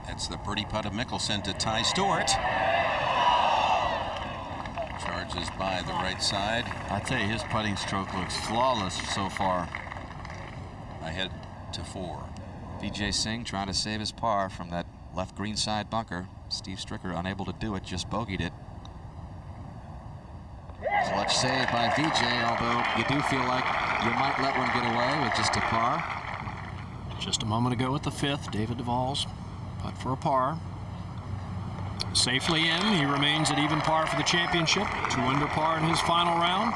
That's the birdie putt of Mickelson to tie Stewart. Charges by the right side. I tell you, his putting stroke looks flawless so far. Ahead to 4. Vijay Singh trying to save his par from that left green side bunker. Steve Stricker unable to do it, just bogeyed it. Clutch save by Vijay, although you do feel like you might let one get away with just a par. Just a moment ago at the 5th, David Duval's putt for a par. Safely in. He remains at even par for the championship. 2 under par in his final round.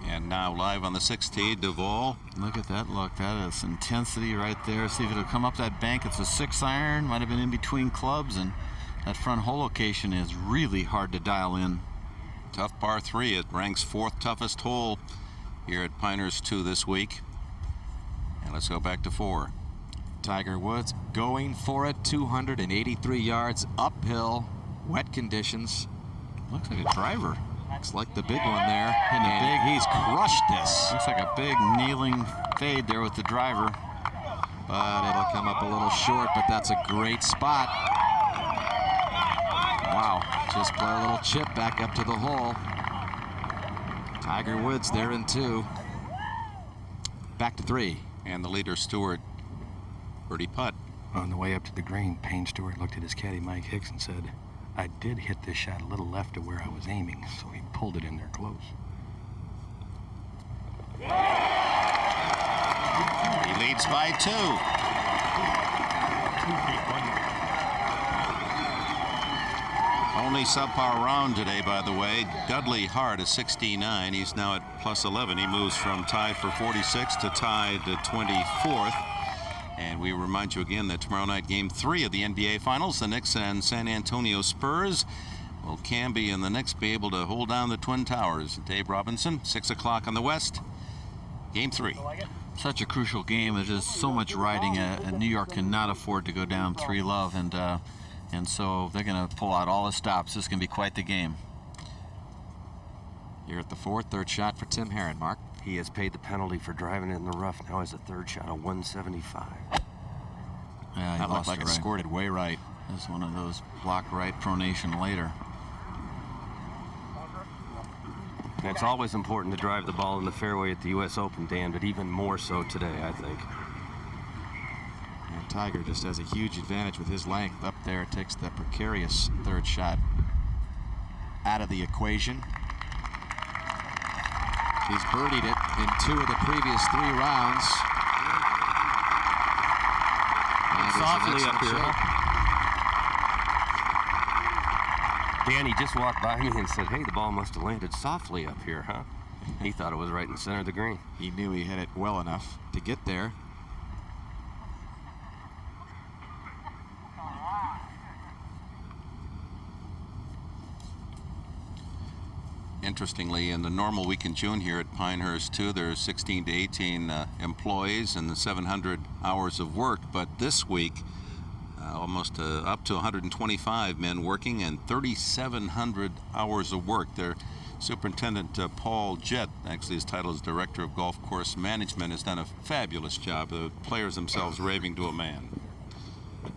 And now live on the 6th tee, Duval. Look at that look. That is intensity right there. See if it'll come up that bank. It's a 6-iron. Might have been in between clubs, and that front hole location is really hard to dial in. Tough par 3. It ranks 4th toughest hole here at Pinehurst 2 this week. And let's go back to 4. Tiger Woods going for it, 283 yards uphill, wet conditions. Looks like a driver. Looks like the big one there. And he's crushed this. Looks like a big kneeling fade there with the driver. But it'll come up a little short, but that's a great spot. Wow, just play a little chip back up to the hole. Tiger Woods there in 2. Back to 3. And the leader, Stewart, birdie putt. On the way up to the green, Payne Stewart looked at his caddy, Mike Hicks, and said, "I did hit this shot a little left of where I was aiming," so he pulled it in there close. He leads by 2. Only subpar round today, by the way. Dudley Hart is 69. He's now at plus 11. He moves from tied for 46 to tied to 24th. And we remind you again that tomorrow night, Game 3 of the NBA Finals, the Knicks and San Antonio Spurs. Will Camby and the Knicks be able to hold down the Twin Towers? Dave Robinson, 6 o'clock on the West. Game 3. Such a crucial game. There's so much riding. New York cannot afford to go down 3-love, and so they're going to pull out all the stops. This is going to be quite the game. Here at the 4th, third shot for Tim Herron. Mark? He has paid the penalty for driving it in the rough. Now has a third shot of 175. Yeah, he that looked like it scored it way right. It's one of those block right, pronation later. And it's always important to drive the ball in the fairway at the U.S. Open, Dan, but even more so today, I think. And Tiger just has a huge advantage with his length up there. Takes the precarious third shot out of the equation. He's birdied it in 2 of the previous 3 rounds. Softly up here. Dan, he just walked by me and said, "Hey, the ball must have landed softly up here, huh?" He thought it was right in the center of the green. He knew he hit it well enough to get there. Interestingly, in the normal week in June here at Pinehurst, too, there are 16 to 18 employees and the 700 hours of work. But this week, almost up to 125 men working and 3,700 hours of work. Their superintendent, Paul Jett, actually his title is Director of Golf Course Management, has done a fabulous job. The players themselves raving to a man.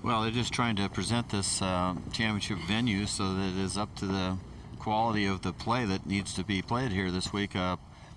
Well, they're just trying to present this championship venue so that it is up to the quality of the play that needs to be played here this week.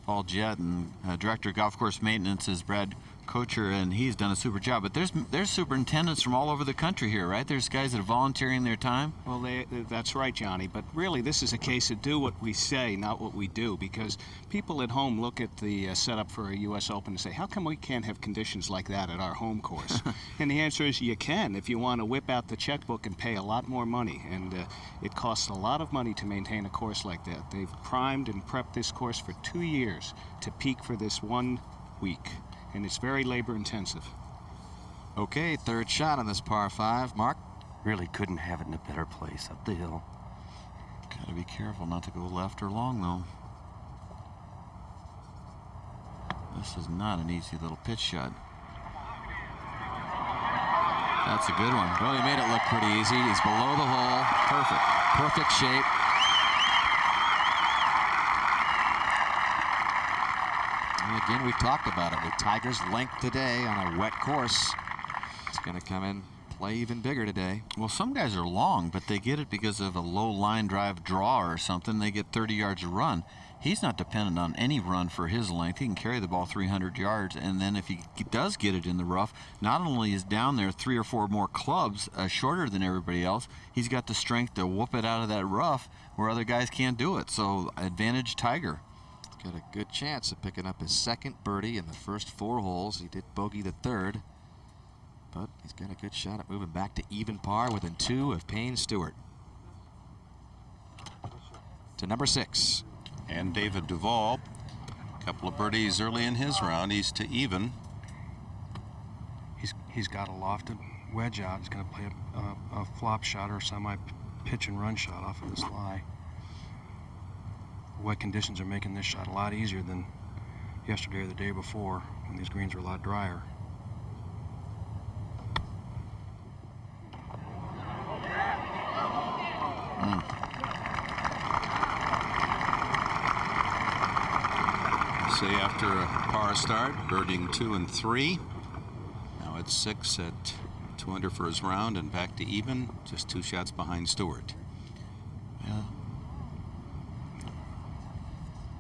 Paul Jett and Director of Golf Course Maintenance is Brad Kocher, and he's done a super job. But there's superintendents from all over the country here, right? There's guys that are volunteering their time. Well, that's right, Johnny. But really, this is a case of do what we say, not what we do, because people at home look at the setup for a U.S. Open and say, how come we can't have conditions like that at our home course? And the answer is you can if you want to whip out the checkbook and pay a lot more money. And it costs a lot of money to maintain a course like that. They've primed and prepped this course for 2 years to peak for this 1 week. And it's very labor intensive. Okay, third shot on this par 5. Mark? Really couldn't have it in a better place up the hill. Got to be careful not to go left or long, though. This is not an easy little pitch shot. That's a good one. Well, he made it look pretty easy. He's below the hole. Perfect. Perfect shape. And again, we've talked about it. With Tiger's length today on a wet course, it's going to come in play even bigger today. Well, some guys are long, but they get it because of a low line drive draw or something. They get 30 yards a run. He's not dependent on any run for his length. He can carry the ball 300 yards, and then if he does get it in the rough, not only is down there 3 or 4 more clubs shorter than everybody else, he's got the strength to whoop it out of that rough where other guys can't do it. So advantage Tiger. Got a good chance of picking up his second birdie in the first 4 holes. He did bogey the third, but he's got a good shot at moving back to even par within 2 of Payne Stewart. To number 6. And David Duval, a couple of birdies early in his round. He's to even. He's got a lofted wedge out. He's going to play a flop shot or semi pitch and run shot off of this lie. Wet conditions are making this shot a lot easier than yesterday or the day before when these greens were a lot drier. Say after a par start, birding 2 and 3. Now it's 6 at 2 under for his round and back to even, just 2 shots behind Stewart. Yeah.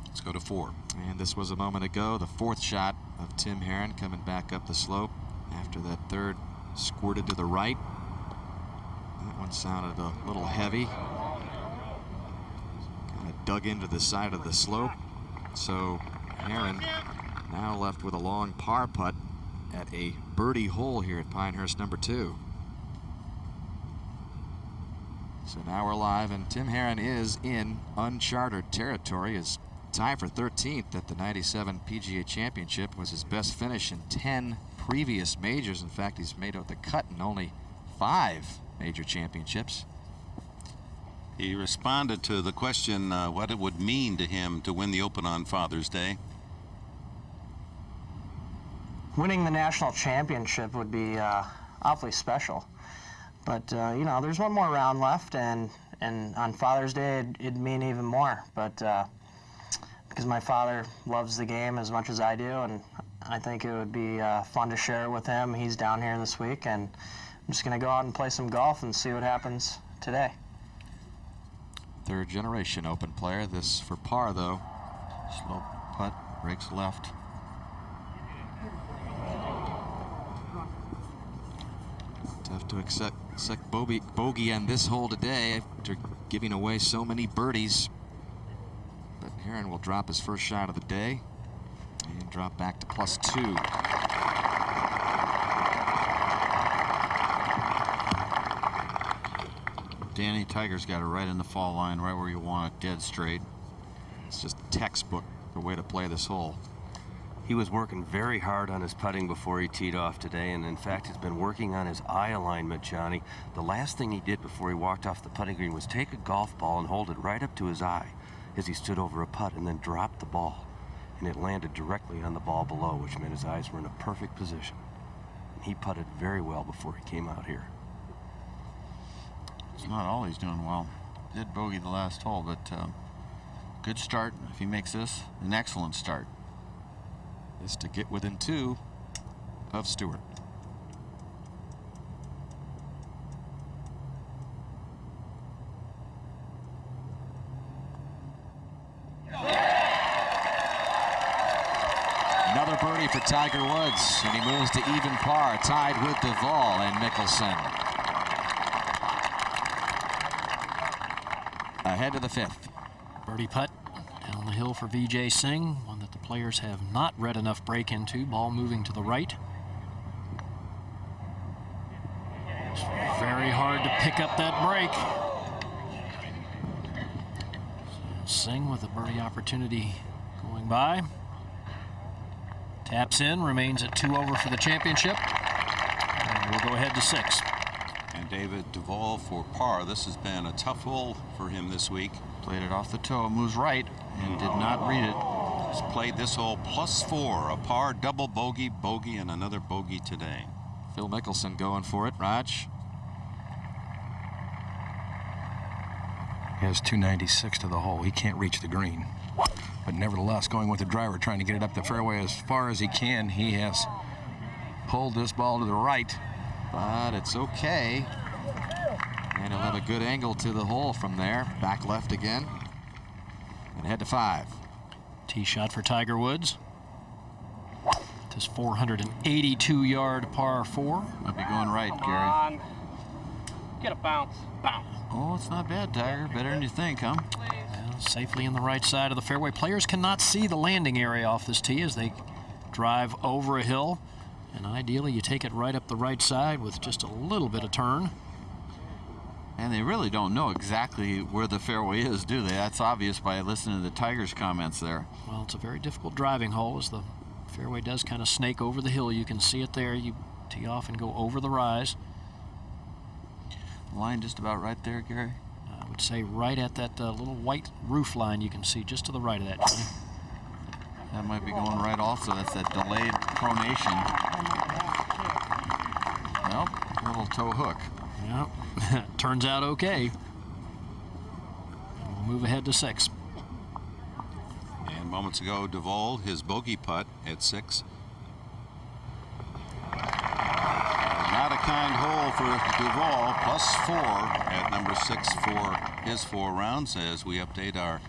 Let's go to 4. And this was a moment ago, the 4th shot of Tim Herron coming back up the slope after that 3rd squirted to the right. That one sounded a little heavy. Kind of dug into the side of the slope. So Herron now left with a long par putt at a birdie hole here at Pinehurst number 2. So now we're live, and Tim Herron is in uncharted territory. His tie for 13th at the 97 PGA Championship was his best finish in 10 previous majors. In fact, he's made out the cut in only 5 major championships. He responded to the question what it would mean to him to win the Open on Father's Day. Winning the national championship would be awfully special. But, you know, there's one more round left, and on Father's Day, it'd mean even more. But because my father loves the game as much as I do, and I think it would be fun to share it with him. He's down here this week, and I'm just going to go out and play some golf and see what happens today. 3rd generation Open player. This for par, though. Slow putt, breaks left. Tough to accept bogey on this hole today after giving away so many birdies. But Herron will drop his first shot of the day and drop back to +2. Danny, Tiger's got it right in the fall line, right where you want it, dead straight. It's just textbook the way to play this hole. He was working very hard on his putting before he teed off today, and in fact has been working on his eye alignment, Johnny. The last thing he did before he walked off the putting green was take a golf ball and hold it right up to his eye as he stood over a putt, and then dropped the ball. And it landed directly on the ball below, which meant his eyes were in a perfect position. And he putted very well before he came out here. It's not all he's doing well. Did bogey the last hole, but good start. If he makes this, an excellent start. Is to get within 2 of Stewart. Another birdie for Tiger Woods, and he moves to even par, tied with Duvall and Mickelson. Ahead to the 5th. Birdie putt down the hill for Vijay Singh, one that the players have not read enough break into. Ball moving to the right. It's very hard to pick up that break. So Singh with a birdie opportunity going by. Taps in, remains at 2 over for the championship. And we'll go ahead to 6. And David Duvall for par. This has been a tough hole for him this week. Played it off the toe, moves right, and did not read it. He's played this hole +4, a par, double bogey, bogey, and another bogey today. Phil Mickelson going for it. Raj. He has 296 to the hole. He can't reach the green. But nevertheless, going with the driver, trying to get it up the fairway as far as he can. He has pulled this ball to the right. But it's okay. And he'll have a good angle to the hole from there. Back left again. And head to 5. Tee shot for Tiger Woods. This 482-yard par 4. Might be going right, Gary. On. Get a bounce. Bounce. Oh, it's not bad, Tiger. Better than you think, huh? Well, safely in the right side of the fairway. Players cannot see the landing area off this tee as they drive over a hill. And ideally, you take it right up the right side with just a little bit of turn. And they really don't know exactly where the fairway is, do they? That's obvious by listening to the Tigers' comments there. Well, it's a very difficult driving hole as the fairway does kind of snake over the hill. You can see it there. You tee off and go over the rise. Line just about right there, Gary? I would say right at that little white roof line you can see just to the right of that, Johnny. That might be going right also. That's that delayed pronation. Well, little toe hook. Yep. Turns out okay. And we'll move ahead to 6. And moments ago, Duvall, his bogey putt at 6. Not a one-of-a-kind hole for Duvall, +4 at number 6 for his 4 rounds as we update our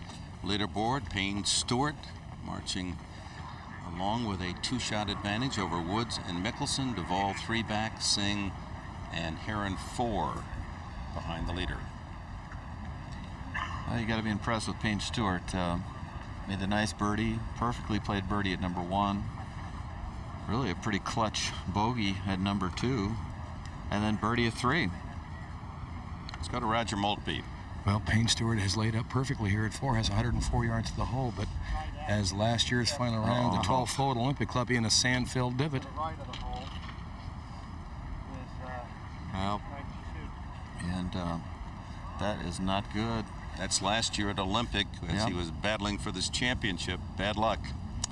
leaderboard. Payne Stewart marching along with a 2-shot advantage over Woods and Mickelson. Duvall 3 back, Singh and Heron 4 behind the leader. Well, you got to be impressed with Payne Stewart. Made the nice birdie, perfectly played birdie at number 1. Really a pretty clutch bogey at number 2, and then birdie at 3. Let's go to Roger Maltby. Well, Payne Stewart has laid up perfectly here at 4, has 104 yards to the hole, but as last year's final round, the 12th hole at Olympic Club, in a sand-filled divot. Well, and that is not good. That's last year at Olympic as he was battling for this championship. Bad luck.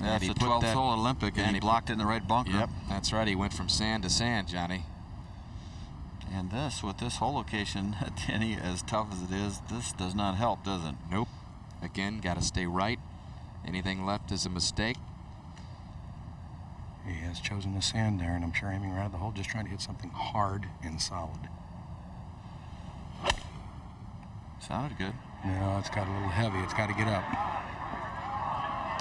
Yeah, it's the 12th hole at Olympic, and he blocked it in the right bunker. Yep, that's right. He went from sand to sand, Johnny. And this, with this hole location, Denny, as tough as it is, this does not help, does it? Nope. Again, got to stay right. Anything left is a mistake. He has chosen the sand there, and I'm sure aiming right at the hole, just trying to hit something hard and solid. Sounded good. No, it's got a little heavy. It's got to get up.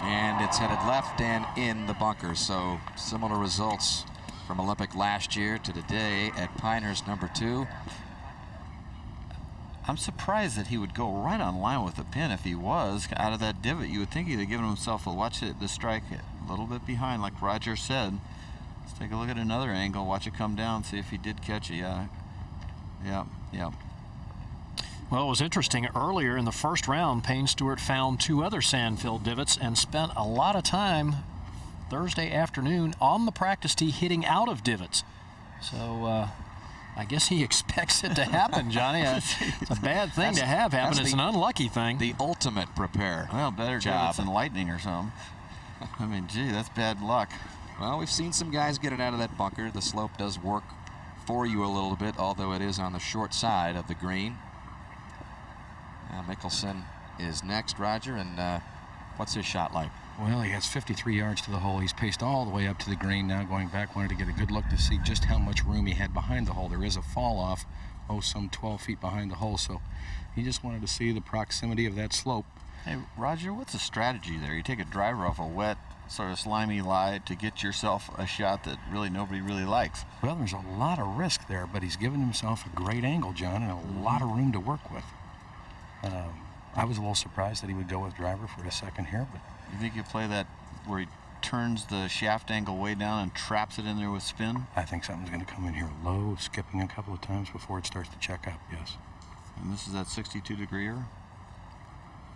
And it's headed left and in the bunker. So similar results from Olympic last year to today at Pinehurst number 2. I'm surprised that he would go right on line with the pin. If he was out of that divot, you would think he'd have given himself the strike a little bit behind, like Roger said. Let's take a look at another angle. Watch it come down. See if he did catch it. Yeah. Well, it was interesting. Earlier in the first round, Payne Stewart found 2 other sand-filled divots and spent a lot of time Thursday afternoon on the practice tee hitting out of divots. So I guess he expects it to happen, Johnny. It's a bad thing to have happen. It's an unlucky thing. The ultimate prepare. Well, better divots than lightning or something. I mean, gee, that's bad luck. Well, we've seen some guys get it out of that bunker. The slope does work for you a little bit, although it is on the short side of the green. Now Mickelson is next, Roger, and what's his shot like? Well, he has 53 yards to the hole. He's paced all the way up to the green. Now going back, wanted to get a good look to see just how much room he had behind the hole. There is a fall off, some 12 feet behind the hole, so he just wanted to see the proximity of that slope. Hey, Roger, what's the strategy there? You take a driver off a wet, sort of slimy lie to get yourself a shot that really nobody really likes. Well, there's a lot of risk there, but he's given himself a great angle, John, and a lot of room to work with. I was a little surprised that he would go with driver for a second here, but you think you play that where he turns the shaft angle way down and traps it in there with spin? I think something's going to come in here low, skipping a couple of times before it starts to check up, yes. And this is that 62-degreer?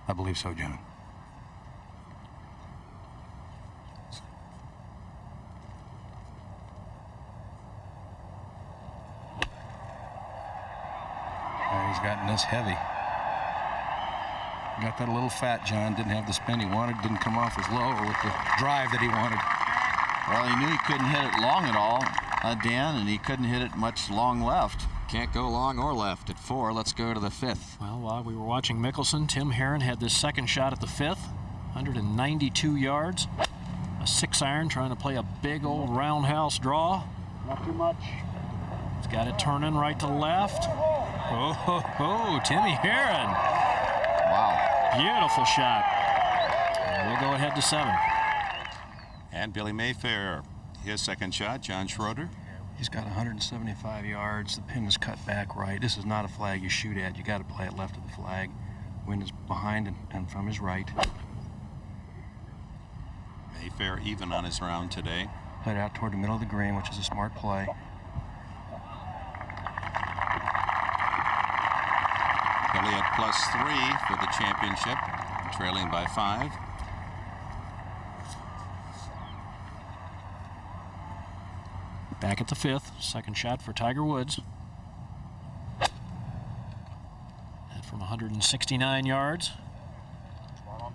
I believe so, John. He's gotten this heavy. Got that a little fat, John. Didn't have the spin he wanted. Didn't come off as low or with the drive that he wanted. Well, he knew he couldn't hit it long at all, Dan, and he couldn't hit it much long left. Can't go long or left at 4. Let's go to the 5th. Well, while we were watching Mickelson, Tim Herron had this second shot at the 5th, 192 yards. A 6-iron trying to play a big old roundhouse draw. Not too much. He's got it turning right to left. Oh, Timmy Herron. Wow. Beautiful shot. And we'll go ahead to 7. And Billy Mayfair, his second shot, John Schroeder. He's got 175 yards. The pin is cut back right. This is not a flag you shoot at. You got to play it left of the flag. Wind is behind and from his right. Mayfair even on his round today. Played out toward the middle of the green, which is a smart play. Billy at +3 for the championship, trailing by 5. Back at the 5th, second shot for Tiger Woods. And from 169 yards. Well,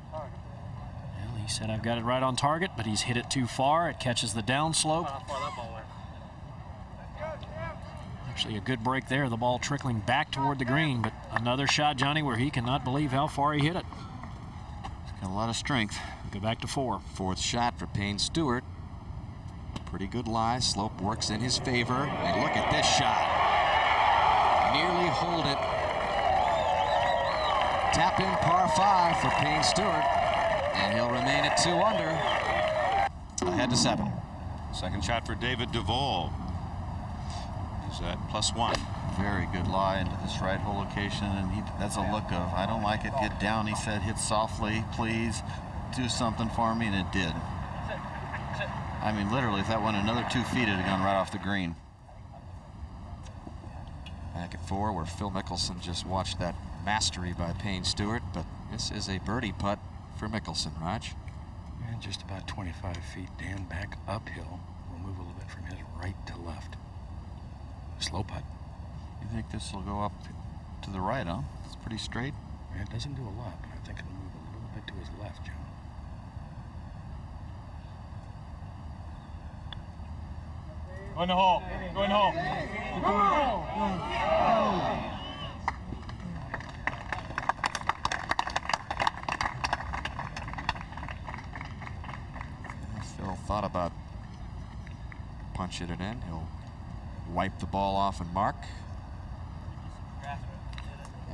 he said, I've got it right on target, but he's hit it too far. It catches the downslope. Actually, a good break there. The ball trickling back toward the green, but another shot, Johnny, where he cannot believe how far he hit it. He's got a lot of strength. Go back to 4. 4th shot for Payne Stewart. Pretty good lie. Slope works in his favor. And look at this shot. Nearly hold it. Tap in par 5 for Payne Stewart. And he'll remain at 2 under. Ahead to 7. Second shot for David Duval. He's at +1. Very good lie into this right hole location, and that's a look of, I don't like it, get down. He said, hit softly, please, do something for me, and it did. I mean, literally, if that went another 2 feet, it'd have gone right off the green. Back at 4, where Phil Mickelson just watched that mastery by Payne Stewart, but this is a birdie putt for Mickelson, Raj. And just about 25 feet. Dan back uphill. We'll move a little bit from his right to left. Slow putt. You think this will go up to the right, huh? It's pretty straight. Yeah, it doesn't do a lot, but I think it'll move a little bit to his left, John. Go in the hole. Go in the hole. Phil thought about punching it in. He'll wipe the ball off and mark.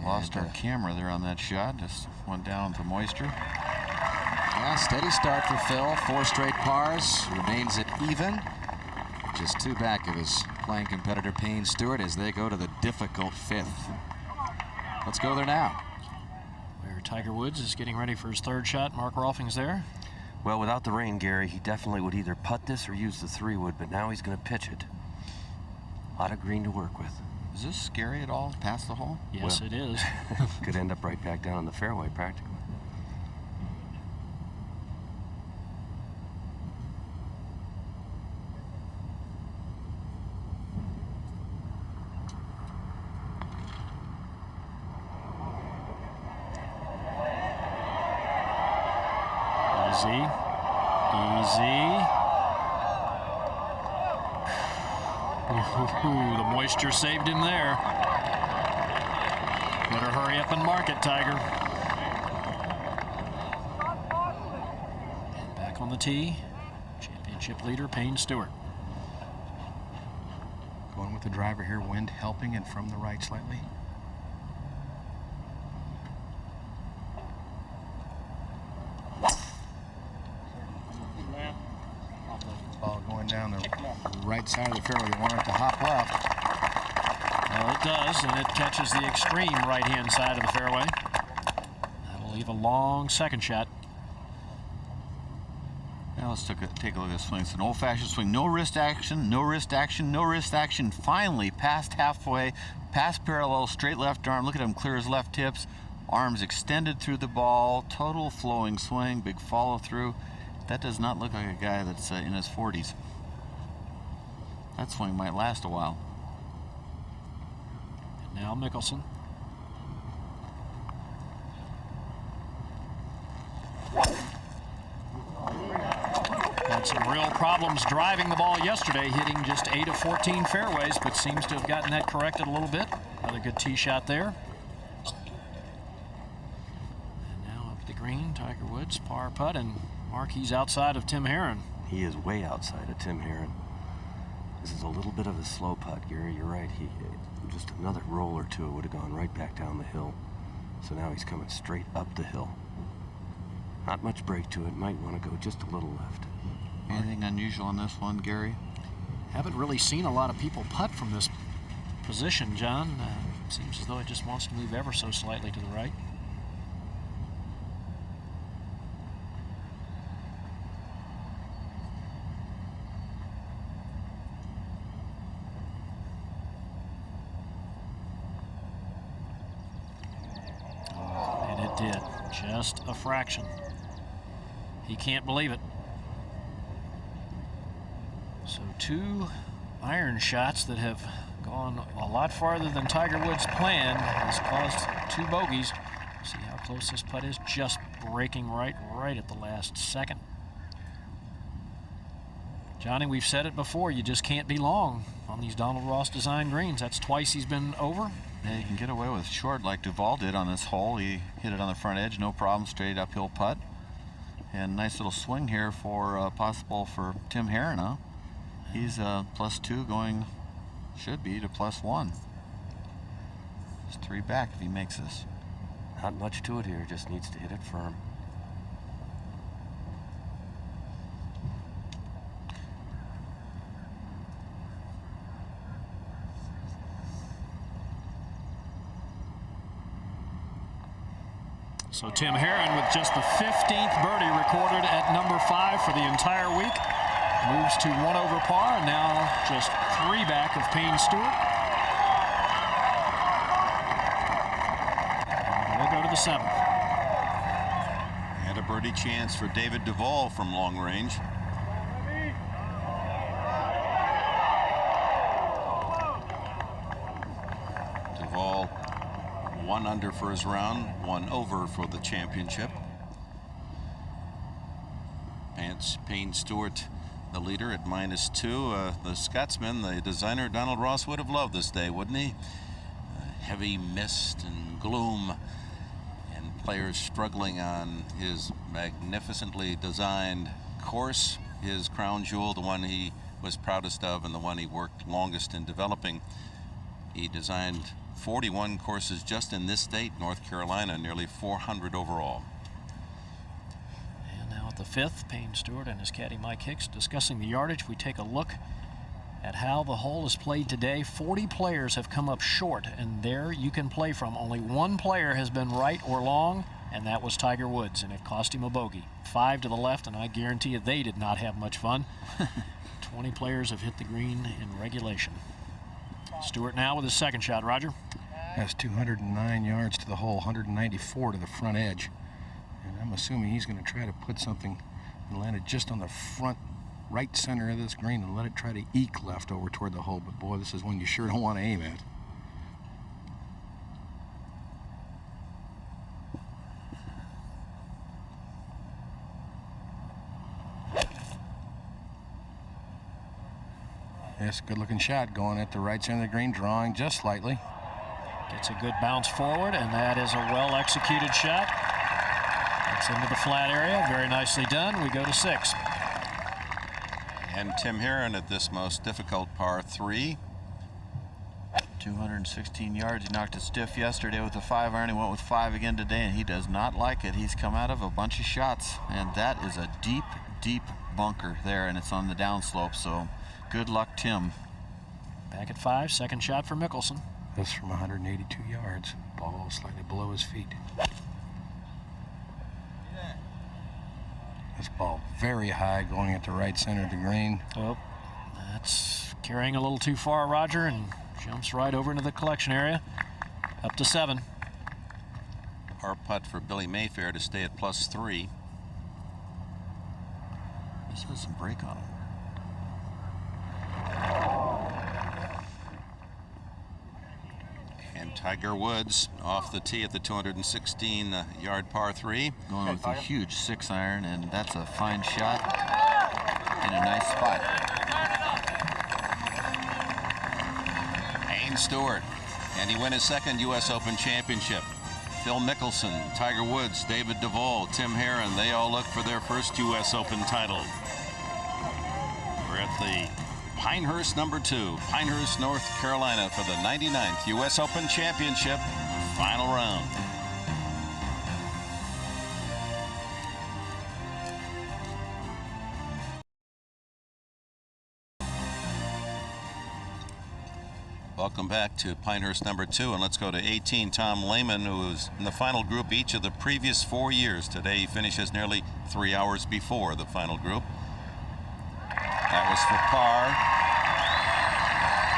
Lost our camera there on that shot. Just went down to moisture. Yeah, steady start for Phil. 4 straight pars. Remains at even. Just 2 back of his playing competitor Payne Stewart as they go to the difficult 5th. Let's go there now. Where Tiger Woods is getting ready for his 3rd shot. Mark Rolfing's there. Well, without the rain, Gary, he definitely would either putt this or use the 3-wood, but now he's going to pitch it. A lot of green to work with. Is this scary at all, past the hole? Yes, it is. Could end up right back down on the fairway, practically. Easy. Ooh, the moisture saved him there. Better hurry up and mark it, Tiger. And back on the tee, championship leader Payne Stewart. Going with the driver here, wind helping and from the right slightly. Ball going down the right side of the fairway. You want it to hop left. Well, it does, and it catches the extreme right-hand side of the fairway. That'll leave a long 2nd shot. Now let's take a look at this swing. It's an old-fashioned swing. No wrist action, no wrist action, no wrist action. Finally, past halfway, past parallel, straight left arm. Look at him clear his left hips. Arms extended through the ball. Total flowing swing, big follow-through. That does not look like a guy that's in his 40s. That swing might last a while. And now Mickelson. Had some real problems driving the ball yesterday, hitting just 8 of 14 fairways, but seems to have gotten that corrected a little bit. Another good tee shot there. And now up the green, Tiger Woods, par putt, and Mark, he's outside of Tim Herron. He is way outside of Tim Herron. This is a little bit of a slow putt, Gary. You're right. Just another roll or two would have gone right back down the hill. So now he's coming straight up the hill. Not much break to it. Might want to go just a little left. Anything unusual on this one, Gary? Haven't really seen a lot of people putt from this position, John. Seems as though it just wants to move ever so slightly to the right. And it did. Just a fraction. He can't believe it. So 2 iron shots that have gone a lot farther than Tiger Woods planned has caused 2 bogeys. See how close this putt is? Just breaking right at the last second. Johnny, we've said it before, you just can't be long on these Donald Ross design greens. That's twice he's been over. Yeah, you can get away with short like Duval did on this hole. He hit it on the front edge, no problem, straight uphill putt. And nice little swing here for possible for Tim Herron, huh? He's +2 going, should be, to +1. He's 3 back if he makes this. Not much to it here, just needs to hit it firm. So Tim Herron with just the 15th birdie recorded at number 5 for the entire week. Moves to 1 over par, and now just 3 back of Payne Stewart. And we'll go to the 7th. And a birdie chance for David Duval from long range. Duval 1 under for his round, 1 over for the championship. Payne Stewart, the leader, at -2. The Scotsman, the designer Donald Ross, would have loved this day, wouldn't he? Heavy mist and gloom, and players struggling on his magnificently designed course, his crown jewel, the one he was proudest of and the one he worked longest in developing. He designed 41 courses just in this state, North Carolina, nearly 400 overall. And now at the 5th, Payne Stewart and his caddy Mike Hicks discussing the yardage. We take a look at how the hole is played today. 40 players have come up short, and there you can play from. Only 1 player has been right or long, and that was Tiger Woods, and it cost him a bogey. 5 to the left, and I guarantee you they did not have much fun. 20 players have hit the green in regulation. Stewart now with his 2nd shot. Roger? Has 209 yards to the hole, 194 to the front edge. And I'm assuming he's going to try to put something and land it just on the front right center of this green and let it try to eke left over toward the hole. But boy, this is one you sure don't want to aim at. Yes, good looking shot going at the right center of the green, drawing just slightly. Gets a good bounce forward, and that is a well-executed shot. It's into the flat area. Very nicely done. We go to 6. And Tim Herron at this most difficult par 3. 216 yards. He knocked it stiff yesterday with a 5-iron. He went with 5 again today, and he does not like it. He's come out of a bunch of shots, and that is a deep, deep bunker there, and it's on the downslope, so good luck, Tim. Back at 5, 2nd shot for Mickelson. This from 182 yards. Ball slightly below his feet. This ball very high going at the right center of the green. Oh, that's carrying a little too far, Roger, and jumps right over into the collection area. Up to 7. Par putt for Billy Mayfair to stay at +3. This has some break on him. And Tiger Woods off the tee at the 216-yard par 3. Going with a huge 6-iron, and that's a fine shot in a nice spot. Payne Stewart, and he won his 2nd U.S. Open championship. Phil Mickelson, Tiger Woods, David Duval, Tim Herron, they all look for their first U.S. Open title. We're at the Pinehurst #2, Pinehurst, North Carolina, for the 99th U.S. Open Championship final round. Welcome back to Pinehurst #2, and let's go to 18, Tom Lehman, who was in the final group each of the previous 4 years. Today he finishes nearly 3 hours before the final group. That was for par.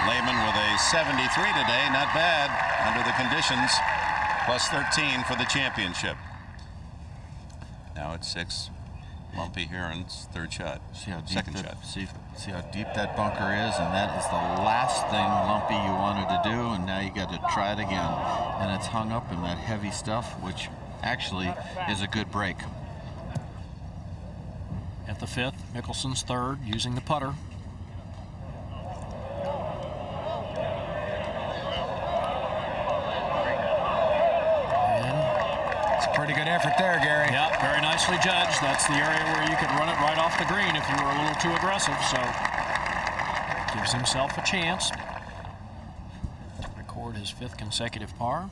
Lehman with a 73 today, not bad under the conditions. +13 for the championship. Now it's 6. Lumpy Herron's 3rd shot. See how deep 2nd shot. See how deep that bunker is, and that is the last thing, Lumpy, you wanted to do, and now you got to try it again. And it's hung up in that heavy stuff, which actually is a good break. At the 5th, Mickelson's 3rd, using the putter. Pretty good effort there, Gary. Yep, very nicely judged. That's the area where you could run it right off the green if you were a little too aggressive. So gives himself a chance to record his 5th consecutive par.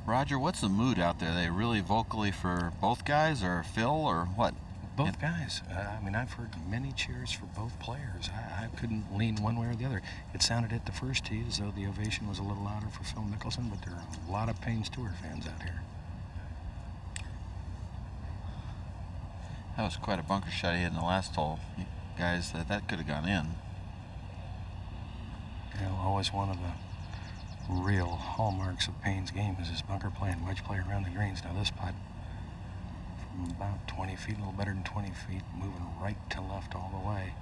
Roger, what's the mood out there? Are they really vocally for both guys, or Phil, or what? Both guys. I mean, I've heard many cheers for both players. I couldn't lean one way or the other. It sounded at the first tee as though the ovation was a little louder for Phil Mickelson, but there are a lot of Payne Stewart fans out here. That was quite a bunker shot he had in the last hole. Guys, that could have gone in. You know, always one of the real hallmarks of Payne's game is his bunker play and wedge play around the greens. Now this putt, from about 20 feet, a little better than 20 feet, moving right to left all the way.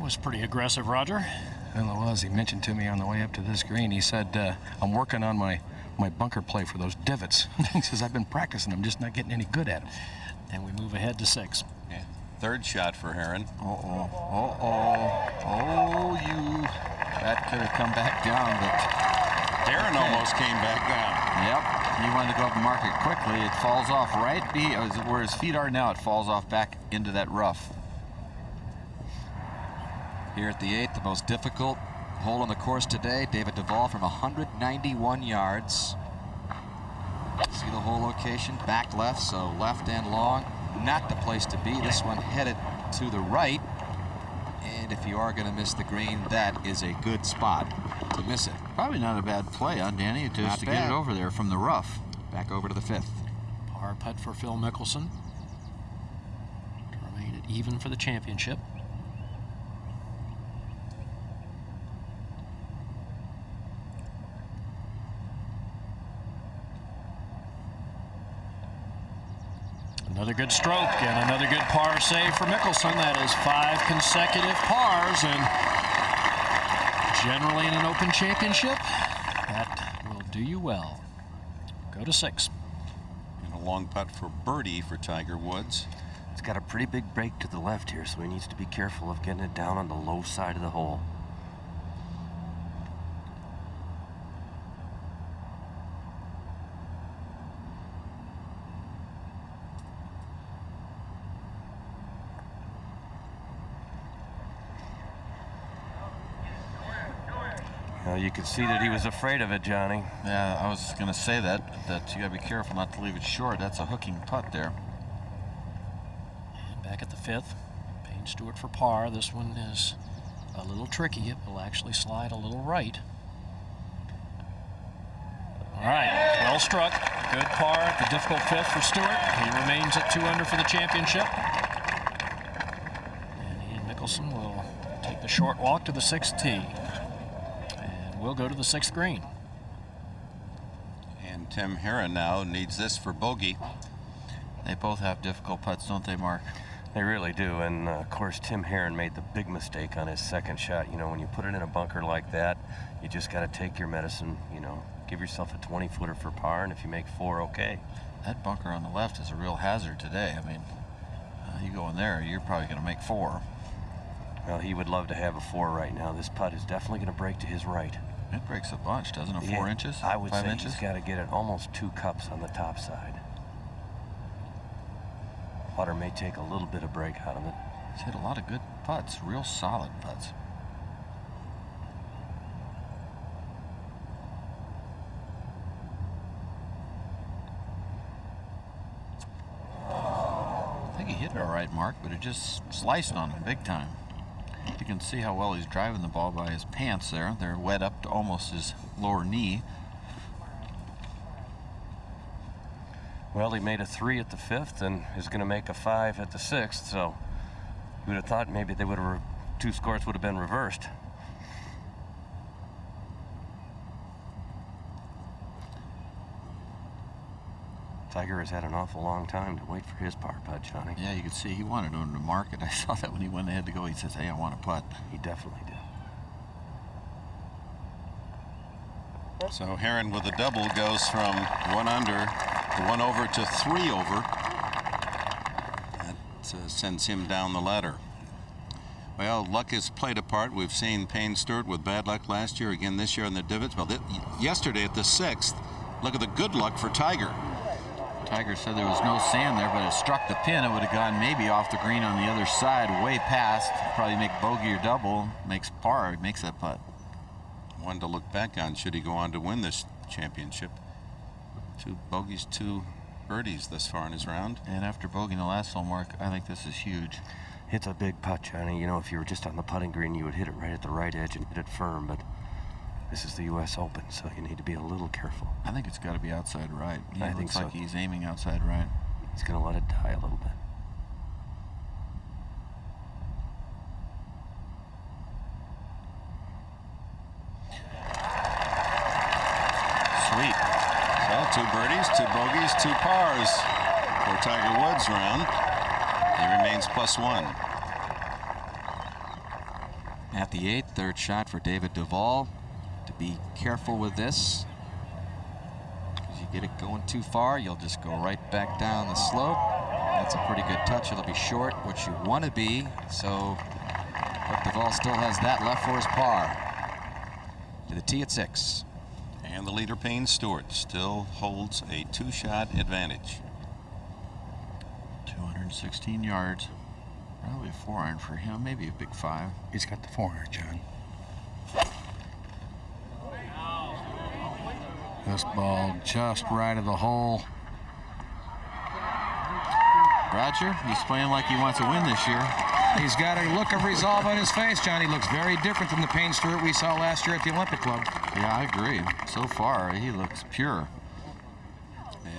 Was pretty aggressive, Roger. Well, it was. He mentioned to me on the way up to this green, he said, I'm working on my bunker play for those divots. He says, I've been practicing. I'm just not getting any good at them. And we move ahead to 6. Yeah. 3rd shot for Heron. Uh-oh. That could have come back down, but Heron almost came back down. Yep. He wanted to go up and mark it quickly. It falls off right where his feet are now. It falls off back into that rough. Here at the 8th, the most difficult hole on the course today. David Duval from 191 yards. See the hole location, back left, so left and long. Not the place to be. This one headed to the right. And if you are going to miss the green, that is a good spot to miss it. Probably not a bad play, huh, Danny? Just to get it over there from the rough. Back over to the 5th. Par putt for Phil Mickelson to remain at even for the championship. Another good stroke and another good par save for Mickelson. That is 5 consecutive pars, and generally in an Open Championship, that will do you well. Go to 6. And a long putt for birdie for Tiger Woods. It's got a pretty big break to the left here, so he needs to be careful of getting it down on the low side of the hole. You could see that he was afraid of it, Johnny. Yeah, I was going to say that you got to be careful not to leave it short. That's a hooking putt there. And back at the 5th, Payne Stewart for par. This one is a little tricky. It will actually slide a little right. All right, well struck. Good par at the difficult 5th for Stewart. He remains at 2 under for the championship. And Ian Mickelson will take the short walk to the 6th tee. We'll go to the 6th green. And Tim Heron now needs this for bogey. They both have difficult putts, don't they, Mark? They really do, and of course Tim Heron made the big mistake on his 2nd shot. You know, when you put it in a bunker like that, you just got to take your medicine, you know, give yourself a 20-footer for par, and if you make 4, okay. That bunker on the left is a real hazard today. I mean, you go in there, you're probably going to make 4. Well, he would love to have a 4 right now. This putt is definitely going to break to his right. It breaks a bunch, doesn't it? 4 inches? I would 5 say inches? he's got to get it almost 2 cups on the top side. Water may take a little bit of break out of it. He's hit a lot of good putts, real solid putts. I think he hit it all right, Mark, but it just sliced on him big time. You can see how well he's driving the ball by his pants there. They're wet up to almost his lower knee. Well, he made a 3 at the 5th and is going to make a 5 at the 6th, so you would have thought maybe they would have 2 scores would have been reversed. Tiger has had an awful long time to wait for his par putt, Johnny. Yeah, you could see he wanted him to mark it. I saw that when he went ahead to go. He says, hey, I want a putt. He definitely did. So Heron with a double goes from 1 under to 1 over to 3 over. That sends him down the ladder. Well, luck has played a part. We've seen Payne Stewart with bad luck last year, again this year on the divots. Well, yesterday at the 6th, look at the good luck for Tiger. Tiger said there was no sand there, but it struck the pin. It would have gone maybe off the green on the other side, way past. Probably make bogey or double, makes par, makes that putt. One to look back on should he go on to win this championship. 2 bogeys, 2 birdies thus far in his round. And after bogeying the last hole, Mark, I think this is huge. It's a big putt, Johnny. You know, if you were just on the putting green, you would hit it right at the right edge and hit it firm, but this is the U.S. Open, so you need to be a little careful. I think it's got to be outside right. I think looks so. like he's aiming outside right. He's going to let it die a little bit. Sweet. So 2 birdies, 2 bogeys, 2 pars for Tiger Woods round. He remains +1. At the 8th, third shot for David Duval. To be careful with this. Because you get it going too far, you'll just go right back down the slope. That's a pretty good touch. It'll be short, which you want to be. So, but Duval still has that left for his par. To the tee at 6. And the leader, Payne Stewart, still holds a 2-shot advantage. 216 yards. Probably a 4-iron for him, maybe a big 5. He's got the 4-iron, John. This ball just right of the hole. Roger, he's playing like he wants to win this year. He's got a look of resolve on his face, John. He looks very different than the Payne Stewart we saw last year at the Olympic Club. Yeah, I agree. So far, he looks pure.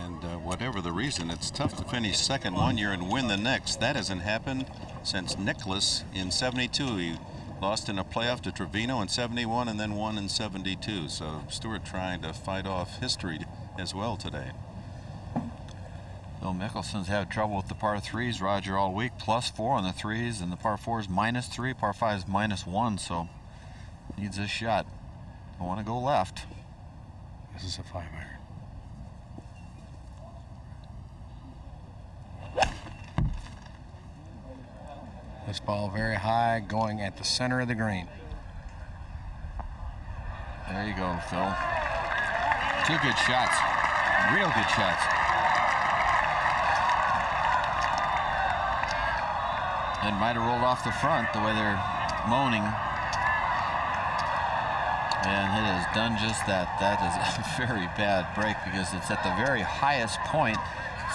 And whatever the reason, it's tough to finish second one year and win the next. That hasn't happened since Nicklaus in '72. He lost in a playoff to Trevino in '71 and then won in '72. So Stewart trying to fight off history as well today. Phil Mickelson's had trouble with the par 3s, Roger, all week. +4 on the 3s, and the par 4s -3, par 5s -1, so needs this shot. I want to go left. This is a 5-iron. This ball very high, going at the center of the green. There you go, Phil. 2 good shots. Real good shots. It might have rolled off the front the way they're moaning. And it has done just that. That is a very bad break because it's at the very highest point.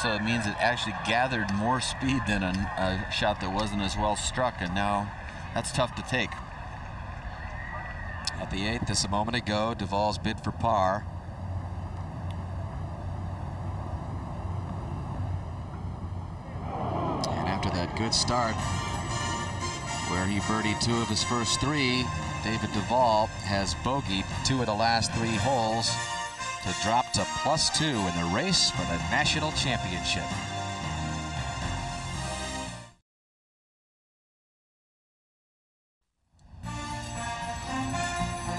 So it means it actually gathered more speed than a shot that wasn't as well struck. And now that's tough to take. At the 8th, just a moment ago, Duval's bid for par. And after that good start, where he birdied 2 of his first 3, David Duval has bogeyed 2 of the last 3 holes to drop to +2 in the race for the national championship.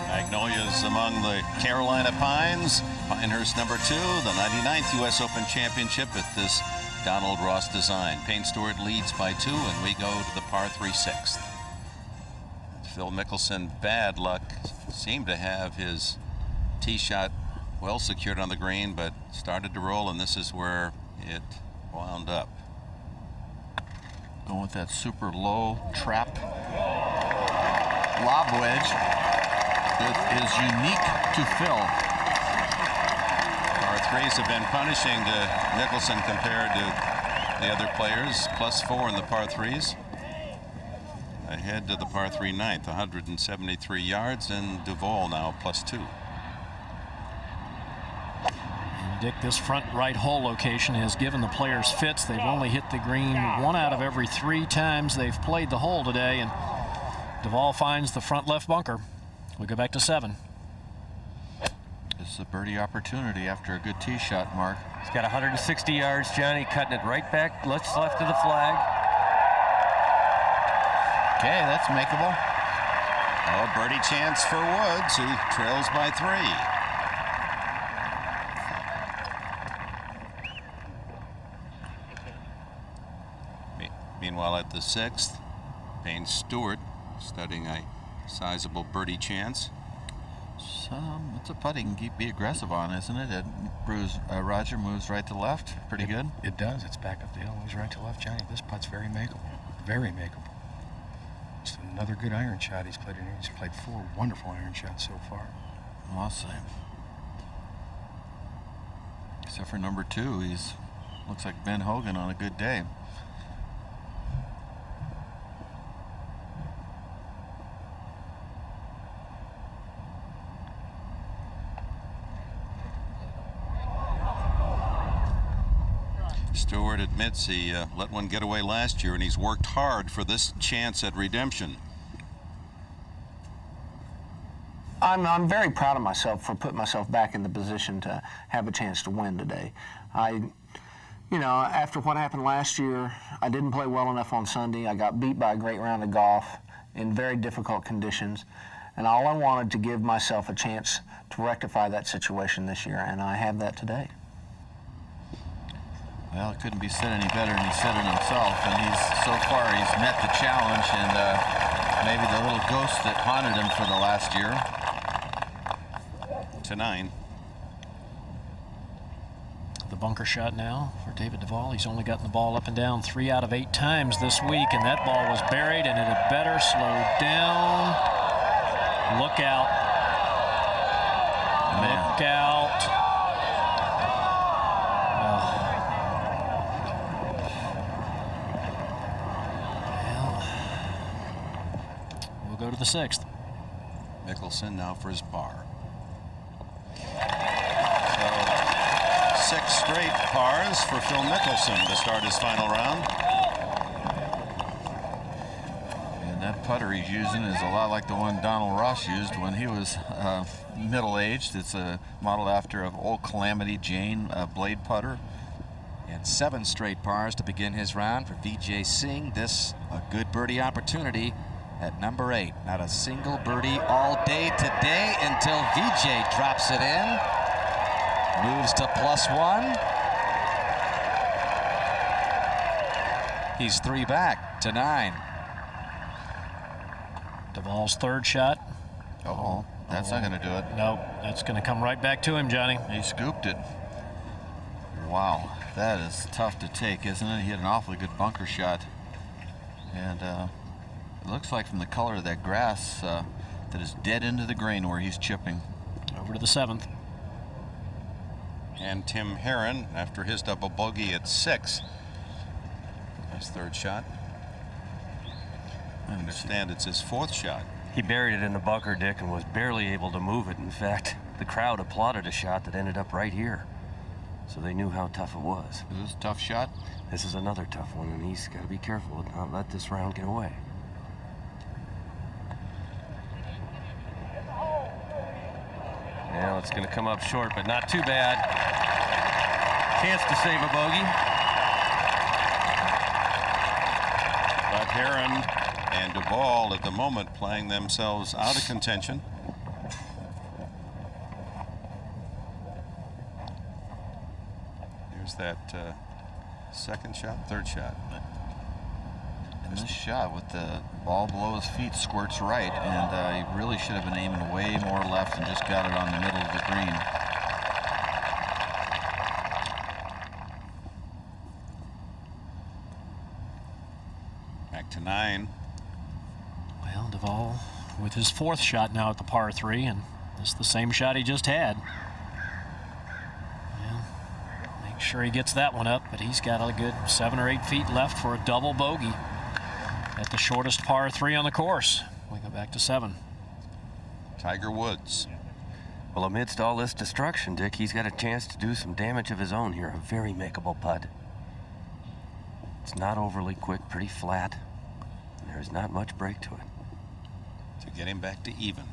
Magnolias among the Carolina Pines. Pinehurst number 2, the 99th U.S. Open Championship at this Donald Ross design. Payne Stewart leads by 2, and we go to the par 3 6th. Phil Mickelson, bad luck, seemed to have his tee shot well secured on the green, but started to roll, and this is where it wound up. Going with that super low trap lob wedge that is unique to Phil. Par 3s have been punishing Mickelson compared to the other players. +4 in the par 3s. Ahead to the par 3 ninth, 173 yards, and Duval now +2. Dick, this front right hole location has given the players fits. They've only hit the green 1 out of every 3 times they've played the hole today, and Duval finds the front left bunker. We go back to 7. This is a birdie opportunity after a good tee shot, Mark. He's got 160 yards, Johnny, cutting it right back, left of the flag. Okay, that's makeable. Oh, birdie chance for Woods, who trails by 3. Meanwhile, at the 6th, Payne Stewart studying a sizable birdie chance. It's a putt he can be aggressive on, isn't it? Roger moves right to left. Pretty good. It does. It's back up the hill. Moves right to left, Johnny. This putt's very makeable. Very makeable. It's another good iron shot he's played in here. He's played 4 wonderful iron shots so far. Awesome. Except for number 2, he's looks like Ben Hogan on a good day. Stewart admits he let one get away last year, and he's worked hard for this chance at redemption. I'm very proud of myself for putting myself back in the position to have a chance to win today. You know, after what happened last year, I didn't play well enough on Sunday. I got beat by a great round of golf in very difficult conditions, and all I wanted to give myself a chance to rectify that situation this year, and I have that today. Well, it couldn't be said any better than he said it himself, and so far he's met the challenge and maybe the little ghost that haunted him for the last year. To 9. The bunker shot now for David Duval. He's only gotten the ball up and down 3 out of 8 times this week, and that ball was buried, and it had better slow down. Look out. Look out. We'll go to the 6th. Mickelson now for his par. 6 straight pars for Phil Mickelson to start his final round. And that putter he's using is a lot like the one Donald Ross used when he was middle-aged. It's a model after of Old Calamity Jane blade putter. And 7 straight pars to begin his round for Vijay Singh. This a good birdie opportunity at number 8. Not a single birdie all day today until Vijay drops it in. Moves to +1. He's 3 back to 9. Duval's 3rd shot. Oh, that's not going to do it. Nope, that's going to come right back to him, Johnny. He scooped it. Wow, that is tough to take, isn't it? He had an awfully good bunker shot. And it looks like from the color of that grass that is dead into the green where he's chipping. Over to the 7th. And Tim Herron, after his double bogey at 6, his 3rd shot. I understand it's his 4th shot. He buried it in the bunker, Dick, and was barely able to move it. In fact, the crowd applauded a shot that ended up right here. So they knew how tough it was. Is this a tough shot? This is another tough one, and he's got to be careful and not let this round get away. Now it's going to come up short, but not too bad. Chance to save a bogey. But Herron and Duval at the moment playing themselves out of contention. Here's that 2nd shot, 3rd shot. And this shot with the ball below his feet squirts right, and he really should have been aiming way more left and just got it on the middle of the green. Back to 9. Well, Duval with his 4th shot now at the par 3, and this is the same shot he just had. Well, make sure he gets that one up, but he's got a good 7 or 8 feet left for a double bogey at the shortest par 3 on the course. We go back to 7. Tiger Woods. Well, amidst all this destruction, Dick, he's got a chance to do some damage of his own here. A very makeable putt. It's not overly quick, pretty flat. And there's not much break to it. To get him back to even.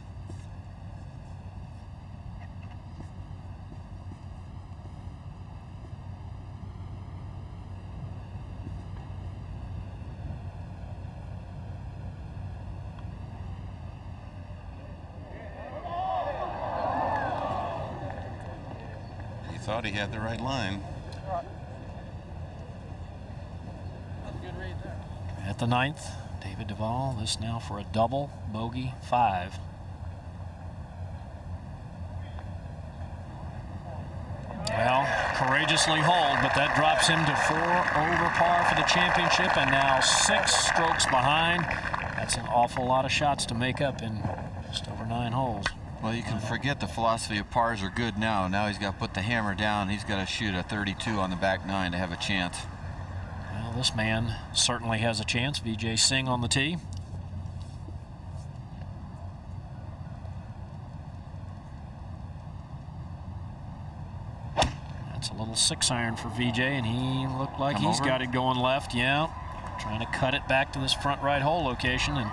Thought he had the right line. At the 9th, David Duval, this now for a double, bogey, 5. Well, courageously holed, but that drops him to 4 over par for the championship, and now 6 strokes behind. That's an awful lot of shots to make up in just over 9 holes. Well, you can forget the philosophy of pars are good now. Now he's got to put the hammer down. He's got to shoot a 32 on the back 9 to have a chance. Well, this man certainly has a chance. Vijay Singh on the tee. That's a little 6-iron for Vijay, and he looked like he's got it going left. Yeah, trying to cut it back to this front right hole location. And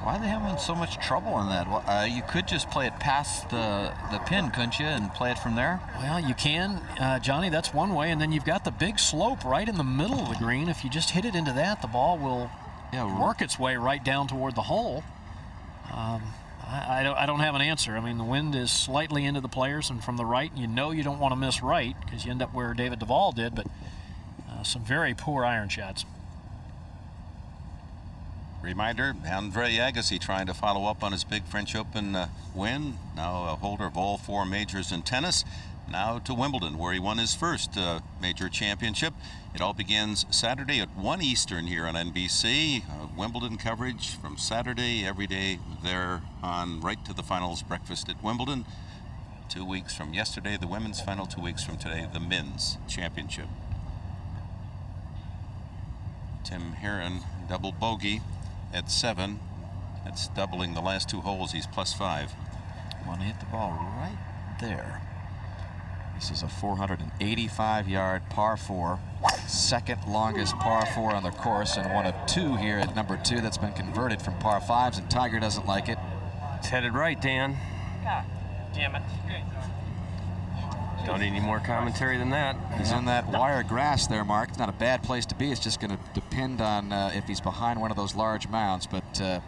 why are they having so much trouble on that? You could just play it past the pin, couldn't you, and play it from there? Well, you can, Johnny. That's one way, and then you've got the big slope right in the middle of the green. If you just hit it into that, the ball will work its way right down toward the hole. I don't have an answer. I mean, the wind is slightly into the players, and from the right, you know you don't want to miss right because you end up where David Duval did, but some very poor iron shots. Reminder, Andre Agassi trying to follow up on his big French Open win. Now a holder of all 4 majors in tennis. Now to Wimbledon, where he won his first major championship. It all begins Saturday at 1 Eastern here on NBC. Wimbledon coverage from Saturday every day there on right to the finals breakfast at Wimbledon. 2 weeks from yesterday, the women's final. 2 weeks from today, the men's championship. Tim Herron, double bogey at 7. That's doubling the last 2 holes. He's +5. Want to hit the ball right there. This is a 485-yard par 4, second longest par 4 on the course, and one of 2 here at number 2 that's been converted from par 5s, and Tiger doesn't like it. It's headed right, Dan. God damn it. Don't need any more commentary than that. He's in that wire grass there, Mark. It's not a bad place to be. It's just going to depend on if he's behind one of those large mounds. But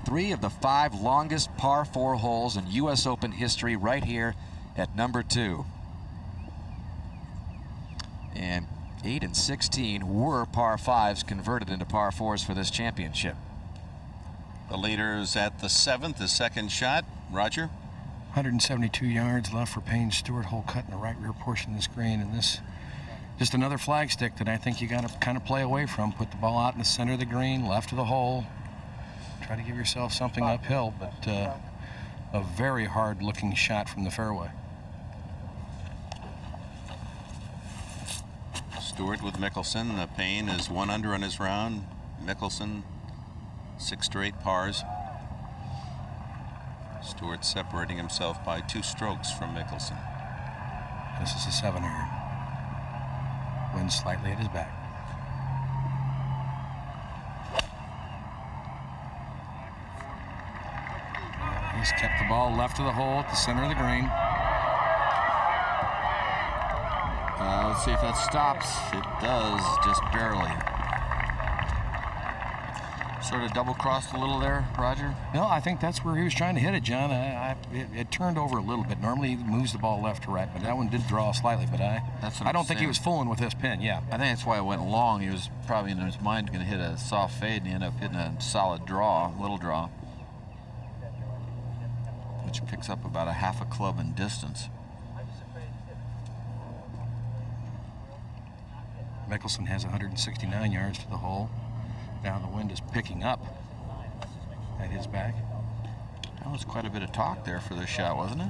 3 of the 5 longest par 4 holes in U.S. Open history right here at number 2. And 8 and 16 were par 5s converted into par 4s for this championship. The leader's at the 7th, his second shot. Roger? 172 yards left for Payne Stewart, hole cut in the right rear portion of the screen, and this just another flagstick that I think you got to kind of play away from. Put the ball out in the center of the green, left of the hole. Try to give yourself something uphill, but a very hard-looking shot from the fairway. Stewart with Mickelson. Payne is 1 under on his round. Mickelson 6 straight pars. Stewart separating himself by 2 strokes from Mickelson. This is a 7-iron. Wind slightly at his back. He's kept the ball left of the hole at the center of the green. Let's see if that stops. It does, just barely. Sort of double-crossed a little there, Roger? No, I think that's where he was trying to hit it, John. It turned over a little bit. Normally he moves the ball left to right, but that one did draw slightly. But I don't think he was fooling with this pin. Yeah, I think that's why it went long. He was probably in his mind going to hit a soft fade, and he ended up hitting a solid draw, little draw, which picks up about a half a club in distance. Mickelson has 169 yards to the hole. Now the wind is picking up at his back. That was quite a bit of talk there for this shot, wasn't it?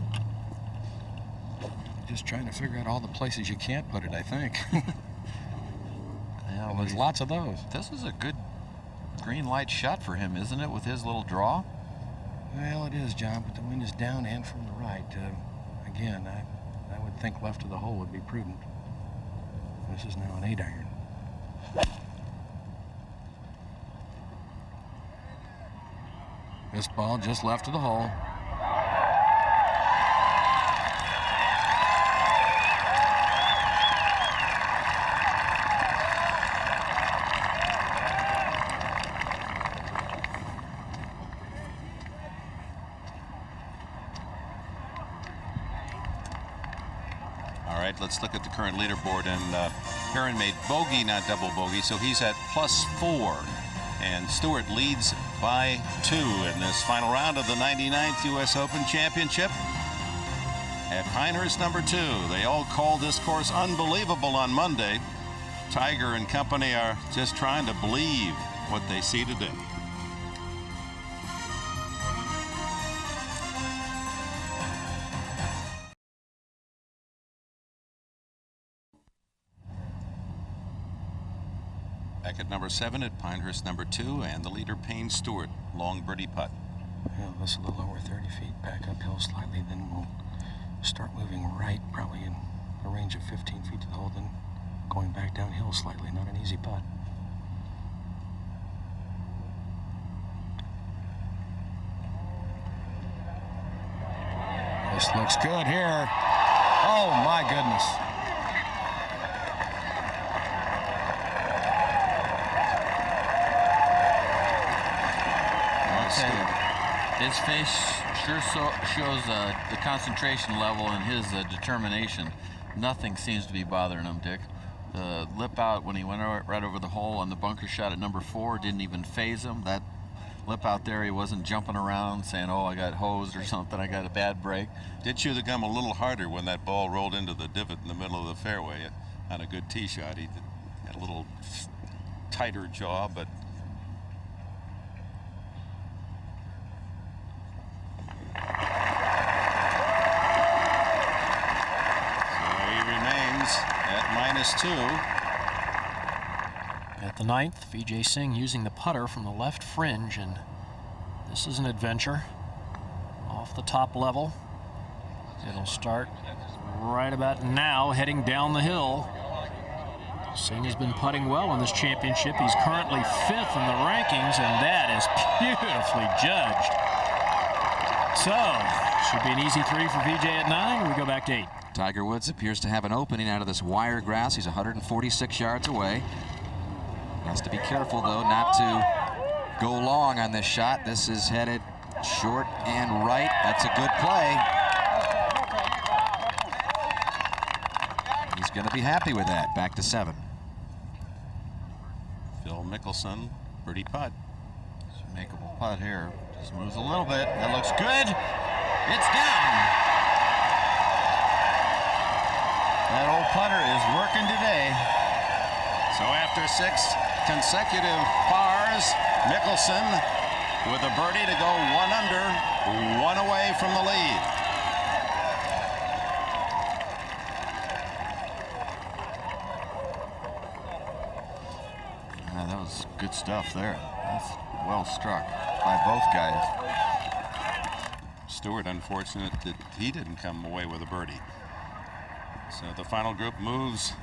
Just trying to figure out all the places you can't put it, I think. Yeah, well, there's lots of those. This is a good green light shot for him, isn't it, with his little draw? Well, it is, John, but the wind is down and from the right. Again, I would think left of the hole would be prudent. This is now an 8-iron. This ball just left of the hole. All right, let's look at the current leaderboard. And Herron made bogey, not double bogey, so he's at +4. And Stewart leads by 2 in this final round of the 99th U.S. Open Championship at Pinehurst number 2. They all called this course unbelievable on Monday. Tiger and company are just trying to believe what they see today. Back at number 7 at Pinehurst number 2, and the leader Payne Stewart, long birdie putt. Yeah, just a little over 30 feet back uphill slightly, then we'll start moving right, probably in a range of 15 feet to the hole, then going back downhill slightly. Not an easy putt. This looks good here. Oh my goodness. His face sure shows the concentration level and his determination. Nothing seems to be bothering him, Dick. The lip out when he went right over the hole on the bunker shot at number 4 didn't even phase him. That lip out there, he wasn't jumping around saying, oh, I got hosed or something, I got a bad break. Did chew the gum a little harder when that ball rolled into the divot in the middle of the fairway on a good tee shot. He had a little tighter jaw, but -2. At the 9th, Vijay Singh using the putter from the left fringe, and this is an adventure off the top level. It'll start right about now, heading down the hill. Singh has been putting well in this championship. He's currently 5th in the rankings, and that is beautifully judged. So, should be an easy 3 for Vijay at 9, and we go back to 8. Tiger Woods appears to have an opening out of this wire grass. He's 146 yards away. Has to be careful, though, not to go long on this shot. This is headed short and right. That's a good play. He's going to be happy with that. Back to 7. Phil Mickelson, birdie putt. It's a makeable putt here. Just moves a little bit. That looks good. It's down. That old putter is working today. So after 6 consecutive pars, Mickelson with a birdie to go 1 under, 1 away from the lead. That was good stuff there. That's well struck by both guys. Stewart, unfortunate that he didn't come away with a birdie. So the final group moves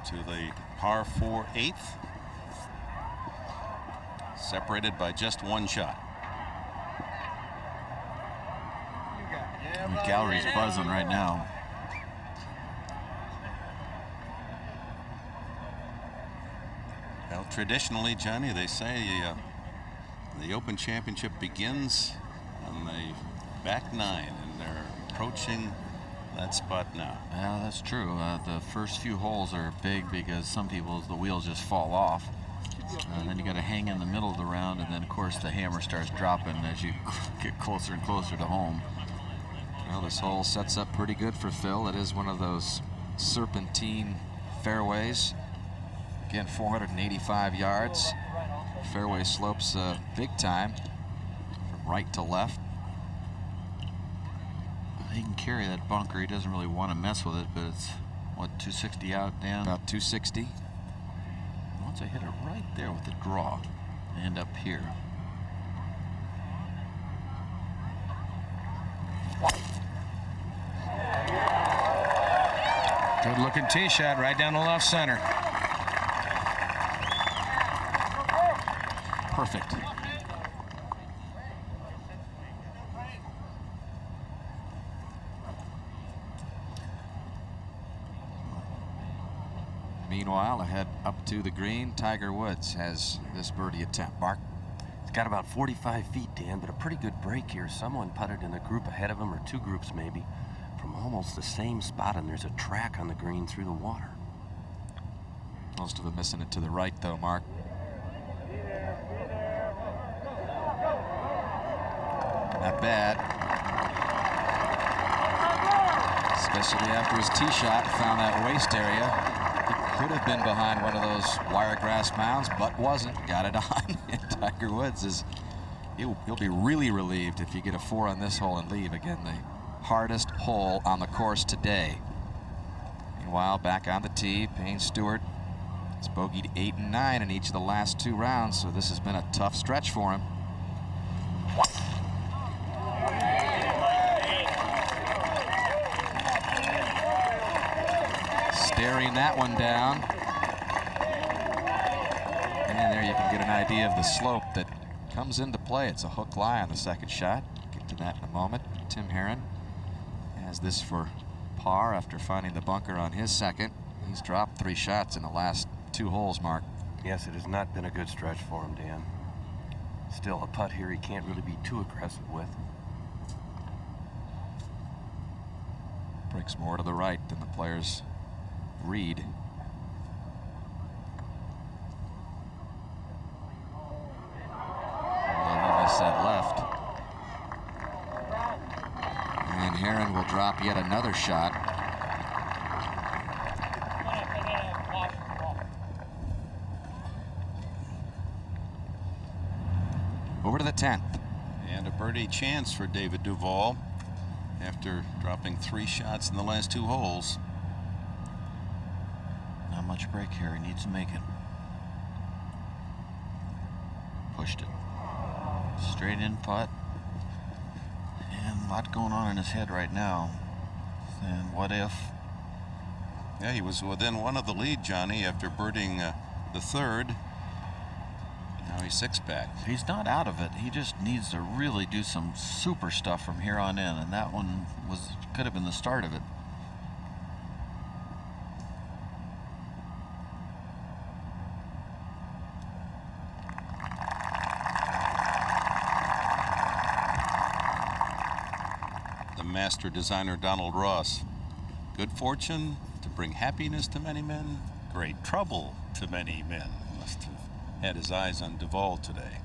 to the par 4 8th, separated by just 1 shot. The gallery's buzzing right now. Well, traditionally, Johnny, they say the Open Championship begins on the back 9, and they're approaching that spot now. Yeah, that's true. The first few holes are big because some people, the wheels just fall off. And then you got to hang in the middle of the round, and then of course the hammer starts dropping as you get closer and closer to home. Well, this hole sets up pretty good for Phil. It is one of those serpentine fairways. Again, 485 yards. Fairway slopes big time from right to left. He can carry that bunker. He doesn't really want to mess with it, but it's, what, 260 out, Dan? About 260. Once I hit it right there with the draw, and up here. Good looking tee shot right down the left center. Perfect. Meanwhile, ahead up to the green, Tiger Woods has this birdie attempt. Mark? It's got about 45 feet, Dan, but a pretty good break here. Someone putted in a group ahead of him, or 2 groups maybe, from almost the same spot, and there's a track on the green through the water. Most of them missing it to the right, though, Mark. Not bad. Especially after his tee shot found that waist area. He could have been behind one of those wiregrass mounds, but wasn't. Got it on. And Tiger Woods is, he'll be really relieved if you get a 4 on this hole and leave. Again, the hardest hole on the course today. Meanwhile, back on the tee, Payne Stewart has bogeyed 8 and 9 in each of the last 2 rounds, so this has been a tough stretch for him. Staring that one down. And there you can get an idea of the slope that comes into play. It's a hook lie on the second shot. Get to that in a moment. Tim Herron has this for par after finding the bunker on his second. He's dropped 3 shots in the last 2 holes, Mark. Yes, it has not been a good stretch for him, Dan. Still, a putt here he can't really be too aggressive with. Breaks more to the right than the players read. Although he missed that left. And Herron will drop yet another shot. Over to the 10th. And a birdie chance for David Duval after dropping 3 shots in the last 2 holes. Not much break here. He needs to make it. Pushed it. Straight in putt. And a lot going on in his head right now. And what if? Yeah, he was within 1 of the lead, Johnny, after birding the 3rd. Now he's 6 back. He's not out of it. He just needs to really do some super stuff from here on in, and that one could have been the start of it. The master designer Donald Ross. Good fortune to bring happiness to many men, great trouble to many men. Must have had his eyes on Duval today.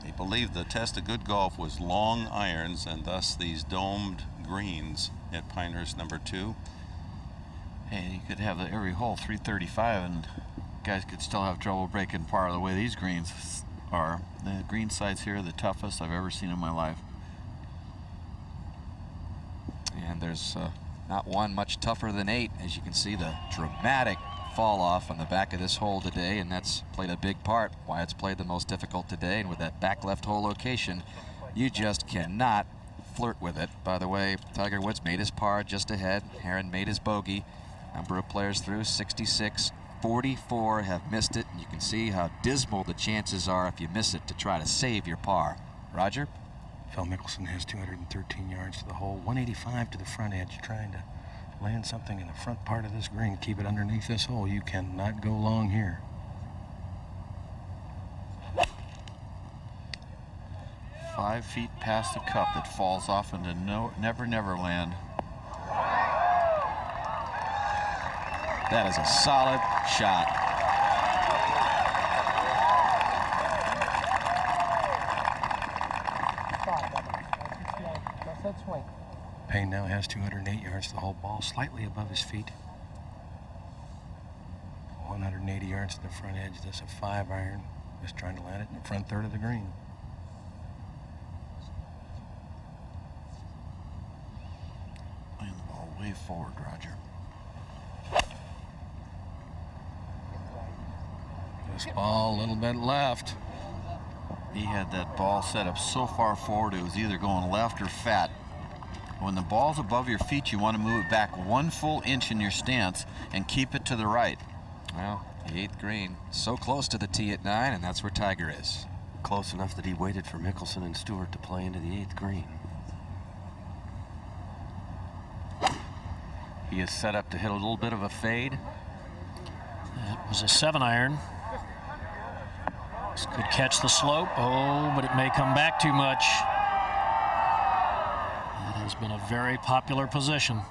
He believed the test of good golf was long irons, and thus these domed greens at Pinehurst number 2. Hey, you could have every hole 335, and guys could still have trouble breaking par the way these greens are. The green sides here are the toughest I've ever seen in my life. And there's not one much tougher than 8. As you can see, the dramatic fall off on the back of this hole today, and that's played a big part why it's played the most difficult today. And with that back left hole location, you just cannot flirt with it. By the way, Tiger Woods made his par just ahead. Herron made his bogey. Number of players through 66. 44 have missed it, and you can see how dismal the chances are if you miss it to try to save your par. Roger? Phil Mickelson has 213 yards to the hole, 185 to the front edge, trying to land something in the front part of this green, keep it underneath this hole. You cannot go long here. Five feet past the cup, it falls off into Never Never Land. That is a solid shot. Payne now has 208 yards to the hole, ball slightly above his feet. 180 yards to the front edge. This is a 5-iron. Just trying to land it in the front third of the green. Land the ball way forward, Roger. This ball a little bit left. He had that ball set up so far forward it was either going left or fat. When the ball's above your feet, you want to move it back 1 full inch in your stance and keep it to the right. Well, the 8th green, so close to the tee at 9, and that's where Tiger is. Close enough that he waited for Mickelson and Stewart to play into the 8th green. He is set up to hit a little bit of a fade. It was a 7-iron. This could catch the slope. Oh, but it may come back too much. That has been a very popular position.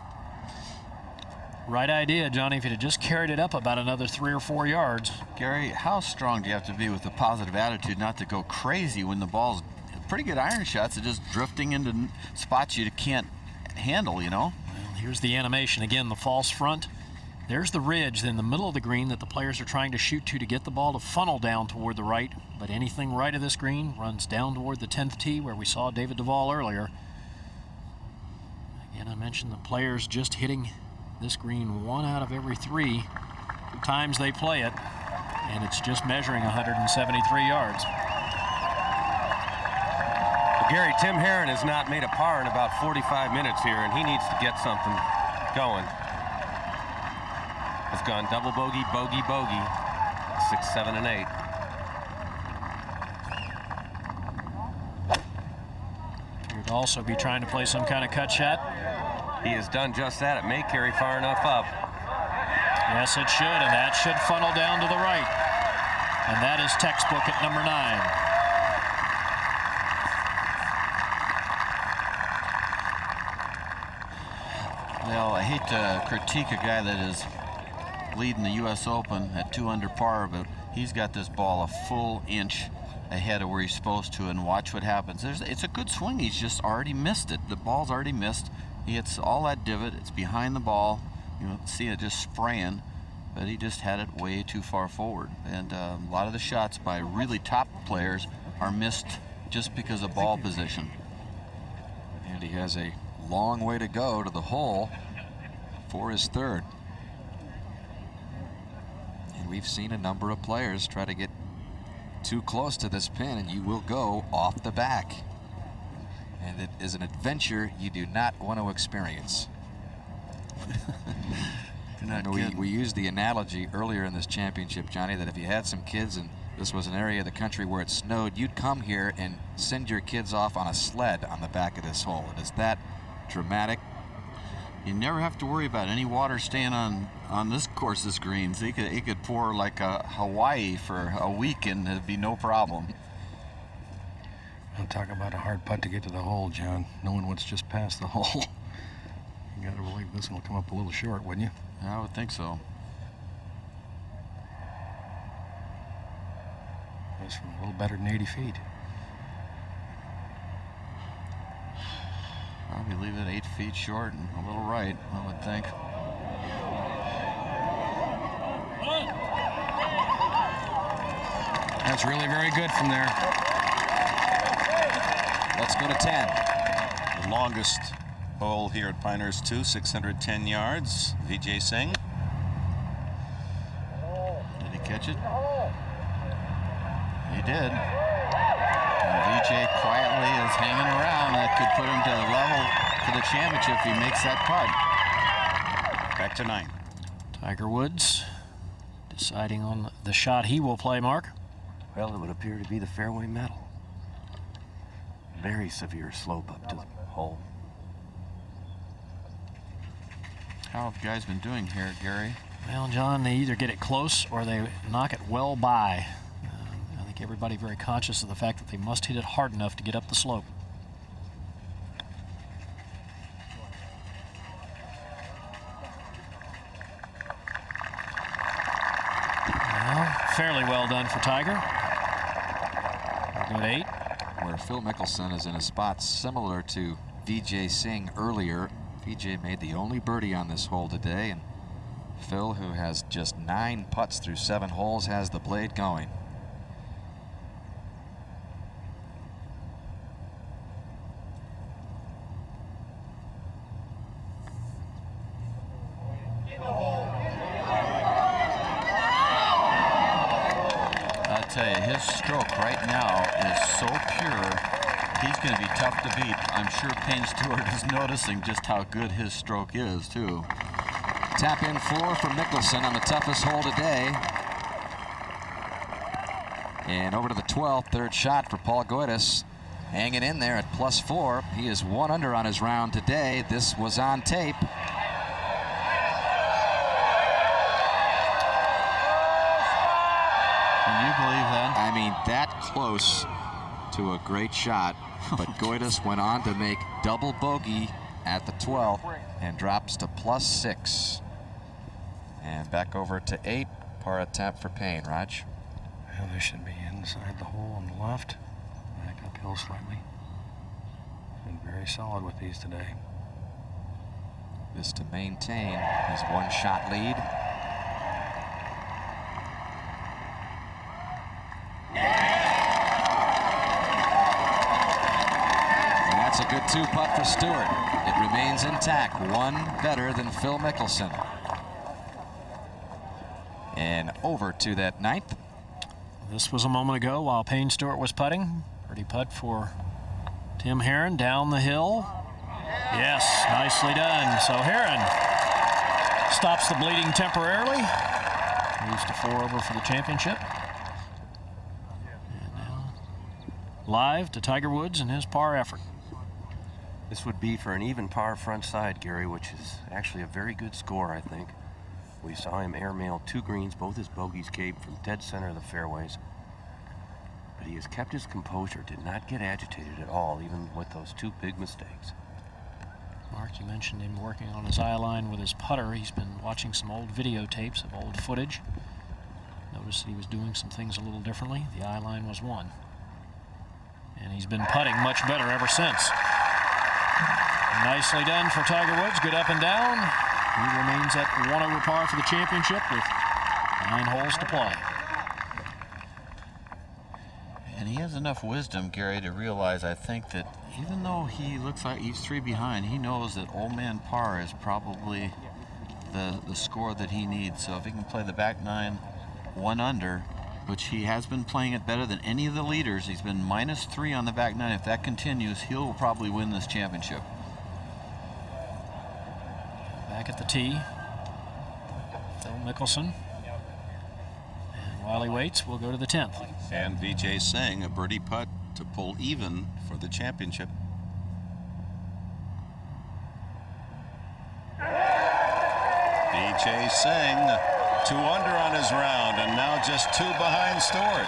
Right idea, Johnny, if you'd have just carried it up about another 3 or 4 yards. Gary, how strong do you have to be with a positive attitude not to go crazy when the ball's pretty good iron shots are just drifting into spots you can't handle, you know? Well, here's the animation. Again, the false front. There's the ridge in the middle of the green that the players are trying to shoot to get the ball to funnel down toward the right. But anything right of this green runs down toward the 10th tee where we saw David Duval earlier. Again, I mentioned the players just hitting this green 1 out of every 3 times they play it, and it's just measuring 173 yards. Well, Gary, Tim Herron has not made a par in about 45 minutes here, and he needs to get something going. It's gone double bogey, bogey, bogey, 6, 7, and 8. Appeared to also be trying to play some kind of cut shot. He has done just that. It may carry far enough up. Yes, it should, and that should funnel down to the right. And that is textbook at number 9. Well, I hate to critique a guy that is leading the U.S. Open at 2 under par, but he's got this ball a full inch ahead of where he's supposed to, and watch what happens. It's a good swing. He's just already missed it. The ball's already missed. He hits all that divot. It's behind the ball. You know, see it just spraying, but he just had it way too far forward. And a lot of the shots by really top players are missed just because of ball position. And he has a long way to go to the hole for his 3rd. And we've seen a number of players try to get too close to this pin, and you will go off the back. And it is an adventure you do not want to experience. We used the analogy earlier in this championship, Johnny, that if you had some kids and this was an area of the country where it snowed, you'd come here and send your kids off on a sled on the back of this hole. It is that dramatic. You never have to worry about any water staying on this course's greens. It could pour like a Hawaii for a week and it'd be no problem. I'm talking about a hard putt to get to the hole, John, knowing what's just past the hole. You gotta believe this one will come up a little short, wouldn't you? I would think so. It's from a little better than 80 feet. Probably leave it 8 feet short and a little right, I would think. That's really very good from there. Let's go to 10. The longest hole here at Pinehurst 2, 610 yards. Vijay Singh. Did he catch it? He did. And Vijay quietly is hanging around. That could put him to the level for the championship if he makes that putt. Back to 9. Tiger Woods deciding on the shot he will play, Mark. Well, it would appear to be the fairway metal. Very severe slope up to the hole. How have guys been doing here, Gary? Well, John, they either get it close or they knock it well by. I think everybody very conscious of the fact that they must hit it hard enough to get up the slope. Well, fairly well done for Tiger. Good 8. Where Phil Mickelson is in a spot similar to Vijay Singh earlier. Vijay made the only birdie on this hole today, and Phil, who has just 9 putts through 7 holes, has the blade going. I'll tell you, his stroke right now is so pure, he's going to be tough to beat. I'm sure Payne Stewart is noticing just how good his stroke is, too. Tap in 4 for Mickelson on the toughest hole today. And over to the 12th, 3rd shot for Paul Goydos. Hanging in there at +4. He is 1 under on his round today. This was on tape. Can you believe that? I mean, that close to a great shot. But Goydos went on to make double bogey at the 12th and drops to +6. And back over to 8. Par attempt for Payne. Raj? Well, they should be inside the hole on the left. Back uphill slightly. Been very solid with these today. This to maintain his one-shot lead. And that's a good 2-putt for Stewart. It remains intact, one better than Phil Mickelson. And over to that 9th. This was a moment ago while Payne Stewart was putting. Pretty putt for Tim Herron down the hill. Yes, nicely done. So Herron stops the bleeding temporarily. Moves to 4 over for the championship. And now live to Tiger Woods and his par effort. This would be for an even par front side, Gary, which is actually a very good score, I think. We saw him airmail 2 greens, both his bogeys came from dead center of the fairways. But he has kept his composure, did not get agitated at all, even with those 2 big mistakes. Mark, you mentioned him working on his eye line with his putter. He's been watching some old videotapes of old footage. Noticed that he was doing some things a little differently. The eye line was one. And he's been putting much better ever since. Nicely done for Tiger Woods. Good up and down. He remains at 1 over par for the championship with 9 holes to play. And he has enough wisdom, Gary, to realize, I think, that even though he looks like he's 3 behind, he knows that old man par is probably the score that he needs. So if he can play the back 9 1 under, which he has been playing it better than any of the leaders. He's been -3 on the back 9. If that continues, he'll probably win this championship. Back at the tee, Phil Mickelson. And while he waits, we'll go to the 10th. And Vijay Singh, a birdie putt to pull even for the championship. Vijay Singh, 2 under on his round, and now just 2 behind Stewart.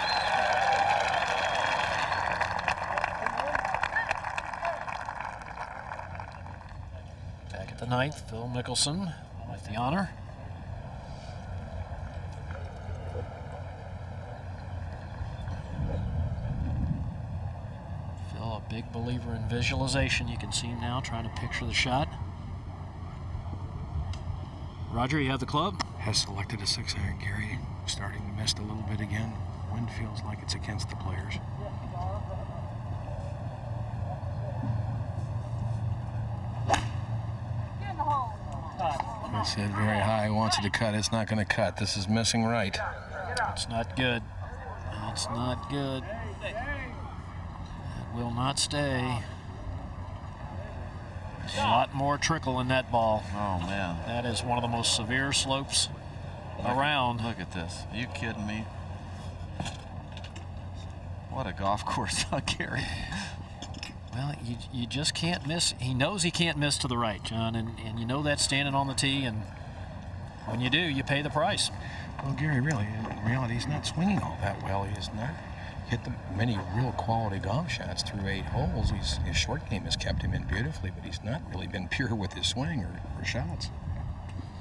Back at the 9th, Phil Mickelson with the honor. Phil, a big believer in visualization. You can see him now trying to picture the shot. Roger, you have the club? Has selected a 6-iron, Gary. Starting to miss a little bit again. Wind feels like it's against the players. I said very high, wants it to cut. It's not going to cut. This is missing right. It's not good. It's not good. It will not stay. There's a lot more trickle in that ball. Oh, man. That is one of the most severe slopes around. Look at this. Are you kidding me? What a golf course, Gary. Well, you just can't miss. He knows he can't miss to the right, John, and you know that standing on the tee, and when you do, you pay the price. Well, Gary, really, in reality, he's not swinging all that well. He has not hit many real quality golf shots through 8 holes. His short game has kept him in beautifully, but he's not really been pure with his swing or shots.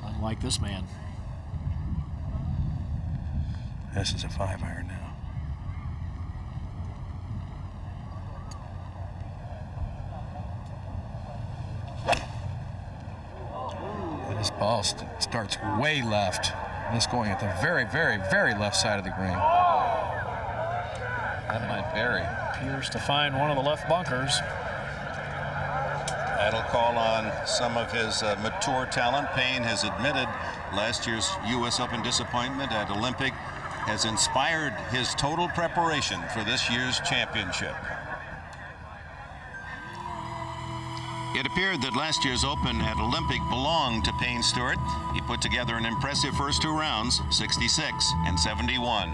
Unlike this man. This is a 5-iron now. This ball starts way left. It's going at the very, very, very left side of the green. That might bury. Appears to find one of the left bunkers. That'll call on some of his mature talent. Payne has admitted last year's U.S. Open disappointment at Olympic has inspired his total preparation for this year's championship. It appeared that last year's Open at Olympic belonged to Payne Stewart. He put together an impressive first 2 rounds, 66 and 71.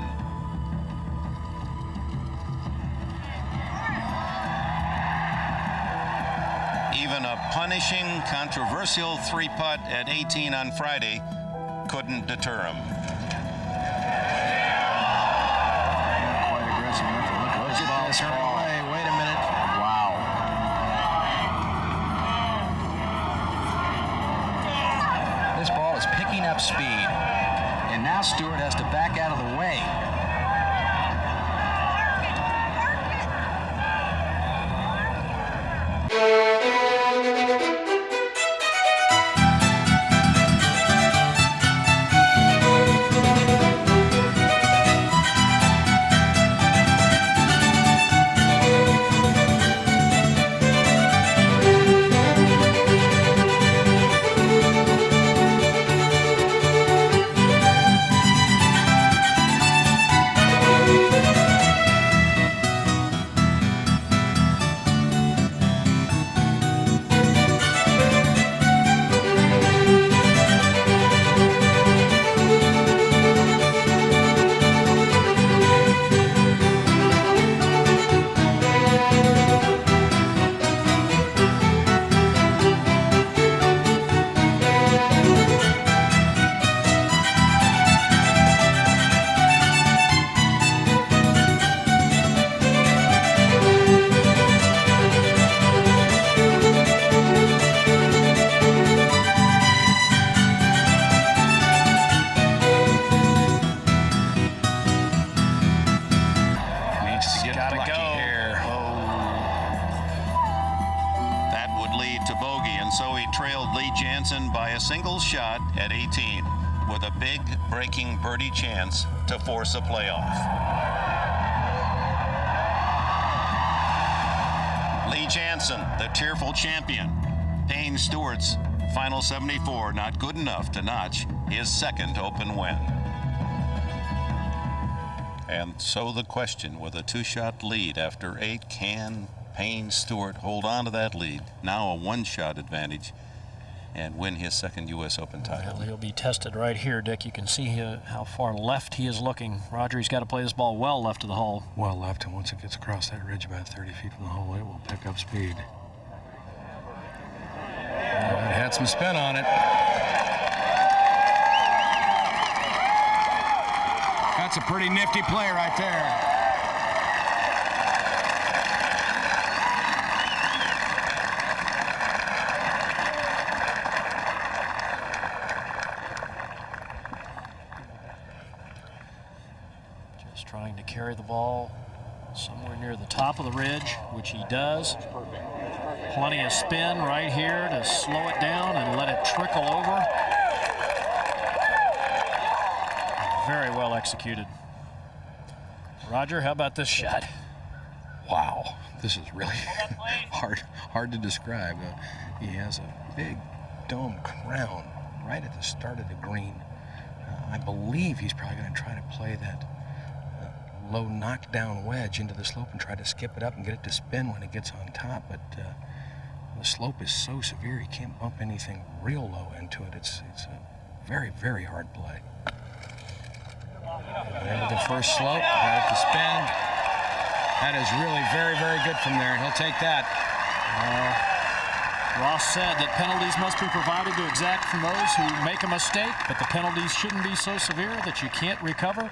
Even a punishing, controversial 3-putt at 18 on Friday couldn't deter him. Quite aggressive enough to look at this ball. Turn away. Wait a minute. Wow. This ball is picking up speed. Now Stewart has to back out of the way. Single shot at 18 with a big breaking birdie chance to force a playoff. Lee Janzen, the tearful champion. Payne Stewart's final 74 not good enough to notch his second Open win. And so the question, with a 2-shot lead after 8, can Payne Stewart hold on to that lead, now a 1-shot advantage, and win his second U.S. Open title? Well, he'll be tested right here, Dick. You can see how far left he is looking. Roger, he's got to play this ball well left of the hole. Well left, and once it gets across that ridge about 30 feet from the hole, it will pick up speed. It had some spin on it. That's a pretty nifty play right there. Trying to carry the ball somewhere near the top of the ridge, which he does. Plenty of spin right here to slow it down and let it trickle over. Very well executed. Roger, how about this shot? Wow, this is really hard to describe. He has a big dome crown right at the start of the green. I believe he's probably going to try to play that low knockdown wedge into the slope and try to skip it up and get it to spin when it gets on top, but the slope is so severe he can't bump anything real low into it. It's a very, very hard play. There the first slope, got it to spin. That is really very, very good from there, and he'll take that. Ross said that penalties must be provided to exact from those who make a mistake, but the penalties shouldn't be so severe that you can't recover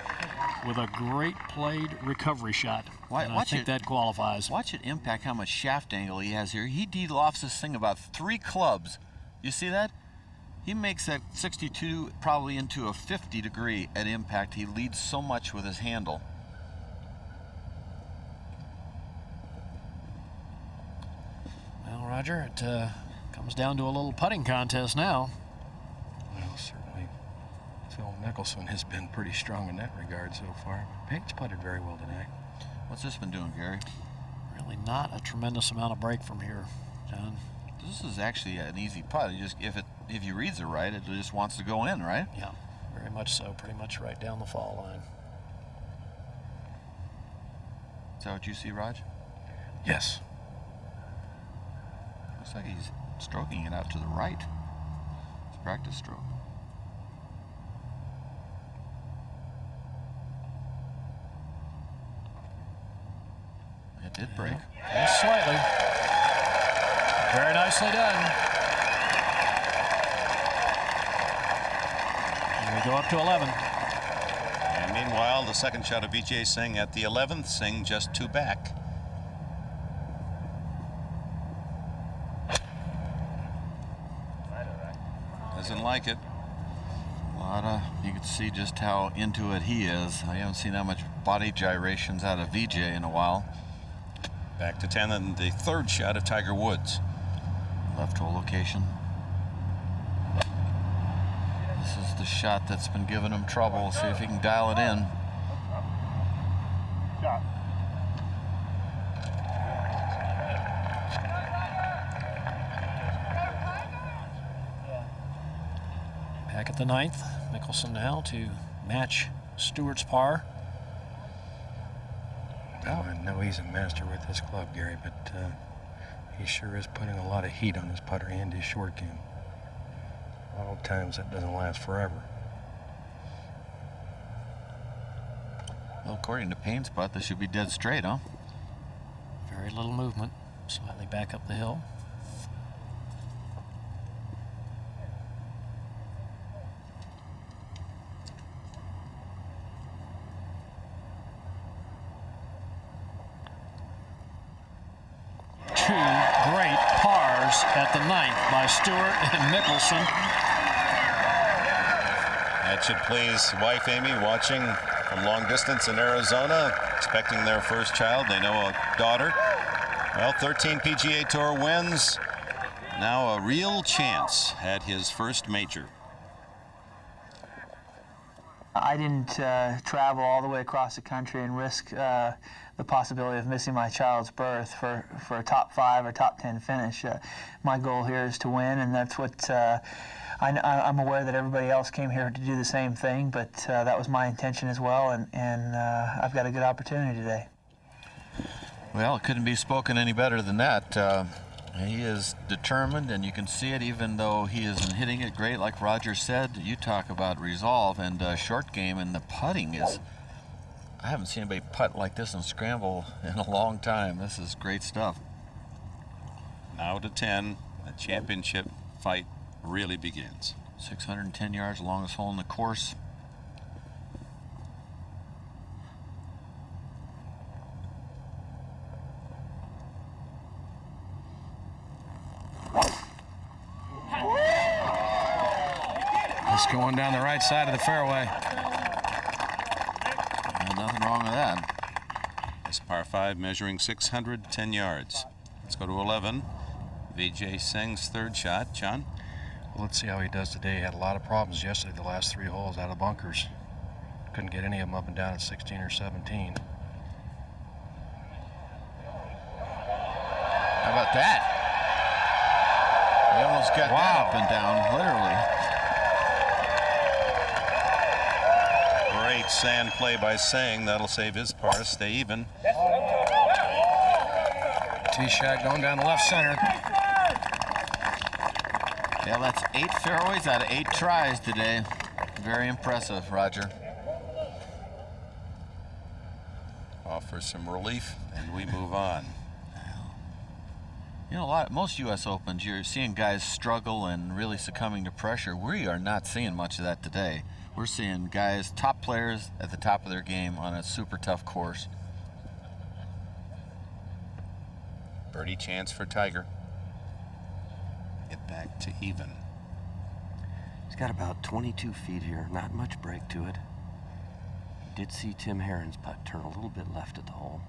with a great played recovery shot. I think that qualifies. Watch it impact how much shaft angle he has here. He de-lofts this thing about 3 clubs. You see that? He makes that 62 probably into a 50 degree at impact. He leads so much with his handle. Well, Roger, it comes down to a little putting contest now. Well, certainly Phil Mickelson has been pretty strong in that regard so far. Page's putted very well today. What's this been doing, Gary? Really not a tremendous amount of break from here, John. This is actually an easy putt. You just if he reads it right, it just wants to go in, right? Yeah, very much so. Pretty much right down the fall line. Is that what you see, Raj? Yes. Looks like he's stroking it out to the right. It's practice stroke. It did break. Just slightly. Very nicely done. And we go up to 11. And meanwhile, the second shot of Vijay Singh at the 11th. Singh just 2 back. Doesn't like it. You could Let's see just how into it he is. I haven't seen that much body gyrations out of VJ in a while. Back to 10 and the third shot of Tiger Woods. Left hole location. This is the shot that's been giving him trouble. See if he can dial it in. Shot. Back at the ninth. Mickelson now to match Stewart's par. Well, I know he's a master with his club, Gary, but he sure is putting a lot of heat on his putter and his short game. A lot of times that doesn't last forever. Well, according to Payne's putt, this should be dead straight, huh? Very little movement. Slightly back up the hill. Two great pars at the ninth by Stewart and Mickelson. That should please wife Amy, watching from long distance in Arizona, expecting their first child. They know a daughter. Well, 13 PGA Tour wins. Now a real chance at his first major. I didn't travel all the way across the country and risk the possibility of missing my child's birth for a top 5 or top 10 finish. My goal here is to win, and that's what I'm aware that everybody else came here to do the same thing, but that was my intention as well, and I've got a good opportunity today. Well, it couldn't be spoken any better than that. He is determined, and you can see it even though he isn't hitting it great. Like Roger said, you talk about resolve and short game, and the putting is... I haven't seen anybody putt like this and scramble in a long time. This is great stuff. Now to 10, the championship fight really begins. 610 yards, longest hole in the course. It's going down the right side of the fairway. Nothing wrong with that. This par 5 measuring 610 yards. Let's go to 11. Vijay Singh's third shot. John? Well, let's see how he does today. He had a lot of problems yesterday, the last 3 holes out of bunkers. Couldn't get any of them up and down at 16 or 17. How about that? He almost got that up and down, literally. Great sand play by Singh. That'll save his par, stay even. Tee shot going down the left center. Yeah, that's 8 fairways out of 8 tries today. Very impressive, Roger. Offer some relief, and we move on. You know, most U.S. Opens, you're seeing guys struggle and really succumbing to pressure. We are not seeing much of that today. We're seeing guys, top players at the top of their game on a super tough course. Birdie chance for Tiger. Get back to even. He's got about 22 feet here, not much break to it. Did see Tim Herron's putt turn a little bit left at the hole.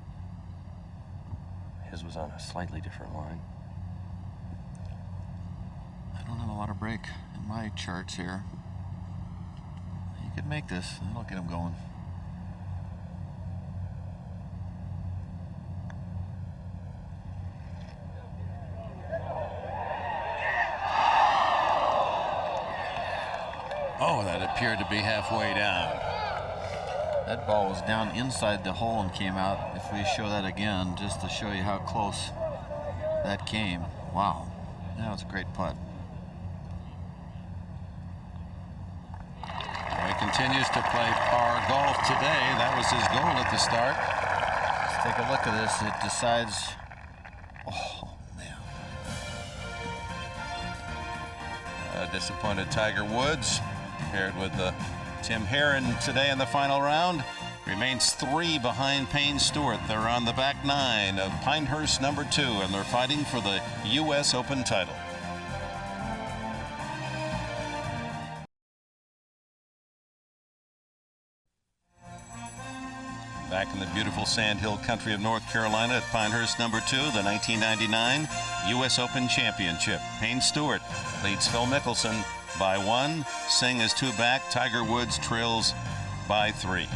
His was on a slightly different line. I don't have a lot of break in my charts here. He could make this. That'll get him going. Oh, that appeared to be halfway down. That ball was down inside the hole and came out. If we show that again, just to show you how close that came. Wow, that was a great putt. He continues to play par golf today. That was his goal at the start. Let's take a look at this. It decides. Oh, man. Disappointed Tiger Woods paired with Tim Herron today in the final round. Remains 3 behind Payne Stewart. They're on the back 9 of Pinehurst number 2, and they're fighting for the U.S. Open title. Back in the beautiful sandhill country of North Carolina at Pinehurst number 2, the 1999 U.S. Open Championship. Payne Stewart leads Phil Mickelson by 1. Singh is 2 back. Tiger Woods trails by 3.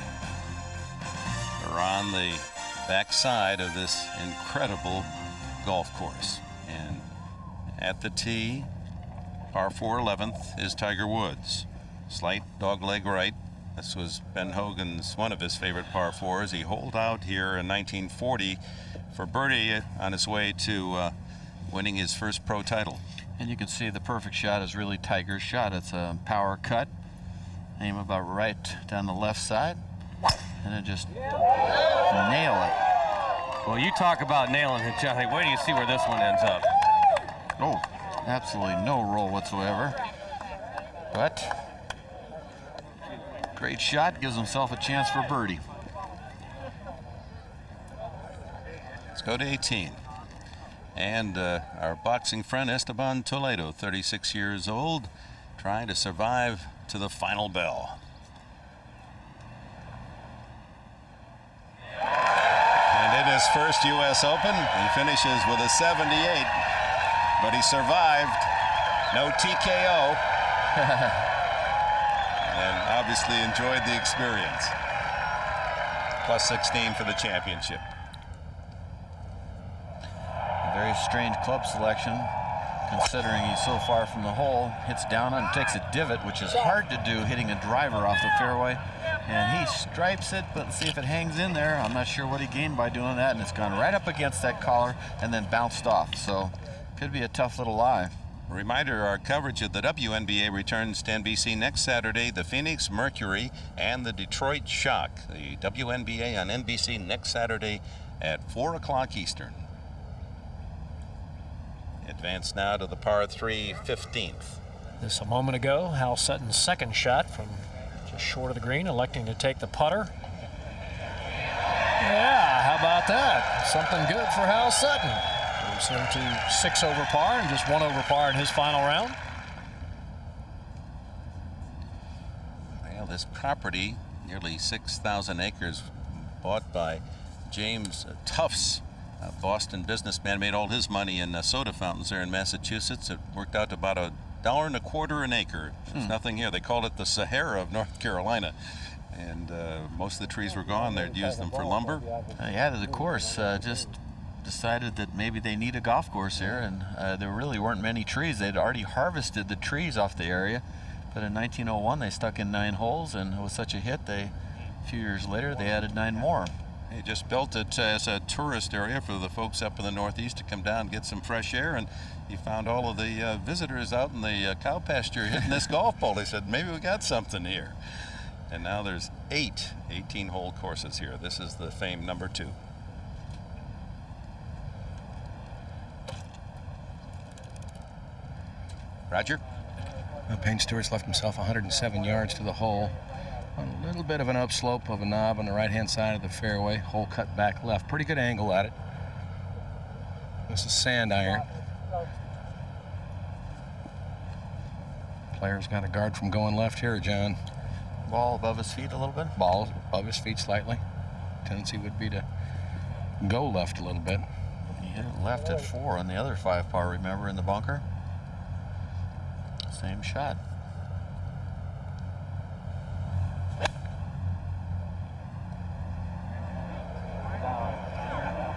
We're on the backside of this incredible golf course. And at the tee, par 4 11th, is Tiger Woods. Slight dogleg right. This was Ben Hogan's, one of his favorite par 4s. He holed out here in 1940 for birdie on his way to winning his first pro title. And you can see the perfect shot is really Tiger's shot. It's a power cut. Aim about right down the left side. And then just nail it. Well, you talk about nailing it, Johnny. Wait till you see where this one ends up. Oh, absolutely no roll whatsoever. But great shot, gives himself a chance for birdie. Let's go to 18. And our boxing friend Esteban Toledo, 36 years old, trying to survive to the final bell. And in his first U.S. Open, he finishes with a 78, but he survived. No TKO. And obviously enjoyed the experience. Plus 16 for the championship. A very strange club selection, considering he's so far from the hole. Hits down and takes a divot, which is hard to do, hitting a driver off the fairway. And he stripes it, but see if it hangs in there. I'm not sure what he gained by doing that, and it's gone right up against that collar and then bounced off. So could be a tough little lie. A reminder, our coverage of the WNBA returns to NBC next Saturday. The Phoenix Mercury and the Detroit Shock. The WNBA on NBC next Saturday at 4 o'clock Eastern. Advance now to the par 3 15th. This a moment ago, Hal Sutton's second shot from just short of the green, electing to take the putter. Yeah, how about that? Something good for Hal Sutton. Moves him to 6 over par and just 1 over par in his final round. Well, this property, nearly 6,000 acres, bought by James Tufts, a Boston businessman, made all his money in soda fountains there in Massachusetts. It worked out to about $1.25 an acre. There's nothing here. They called it the Sahara of North Carolina. And most of the trees were gone. They'd used them for lumber. Yeah, the course just decided that maybe they need a golf course here, and there really weren't many trees. They'd already harvested the trees off the area, but in 1901 they stuck in 9 holes, and it was such a hit, a few years later they added 9 more. They just built it as a tourist area for the folks up in the Northeast to come down and get some fresh air, and he found all of the visitors out in the cow pasture hitting this golf ball. They said, maybe we got something here. And now there's 8 18-hole courses here. This is the famed number 2. Roger? Well, Payne Stewart's left himself 107 yards to the hole. On a little bit of an upslope of a knob on the right-hand side of the fairway. Hole cut back left. Pretty good angle at it. This is sand iron. Player's got a guard from going left here, John. Ball above his feet a little bit? Ball above his feet slightly. Tendency would be to go left a little bit. He hit it left at 4 on the other 5 par, remember, in the bunker? Same shot.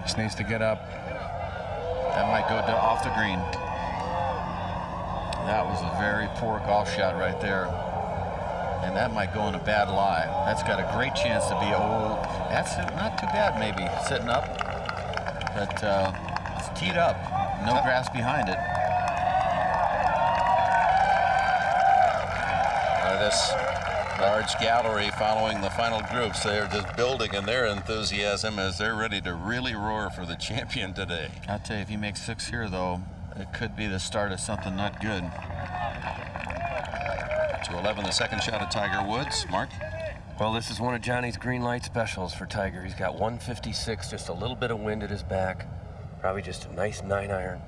Just needs to get up. That might go off the green. That was a very poor golf shot right there. And that might go in a bad lie. That's got a great chance to be, that's not too bad maybe, sitting up. But it's teed up, no grass behind it. This large gallery following the final groups, they're just building in their enthusiasm as they're ready to really roar for the champion today. I'll tell you, if he makes 6 here, though, it could be the start of something not good. To 11, the second shot of Tiger Woods. Mark? Well, this is one of Johnny's green light specials for Tiger. He's got 156, just a little bit of wind at his back. Probably just a nice 9-iron.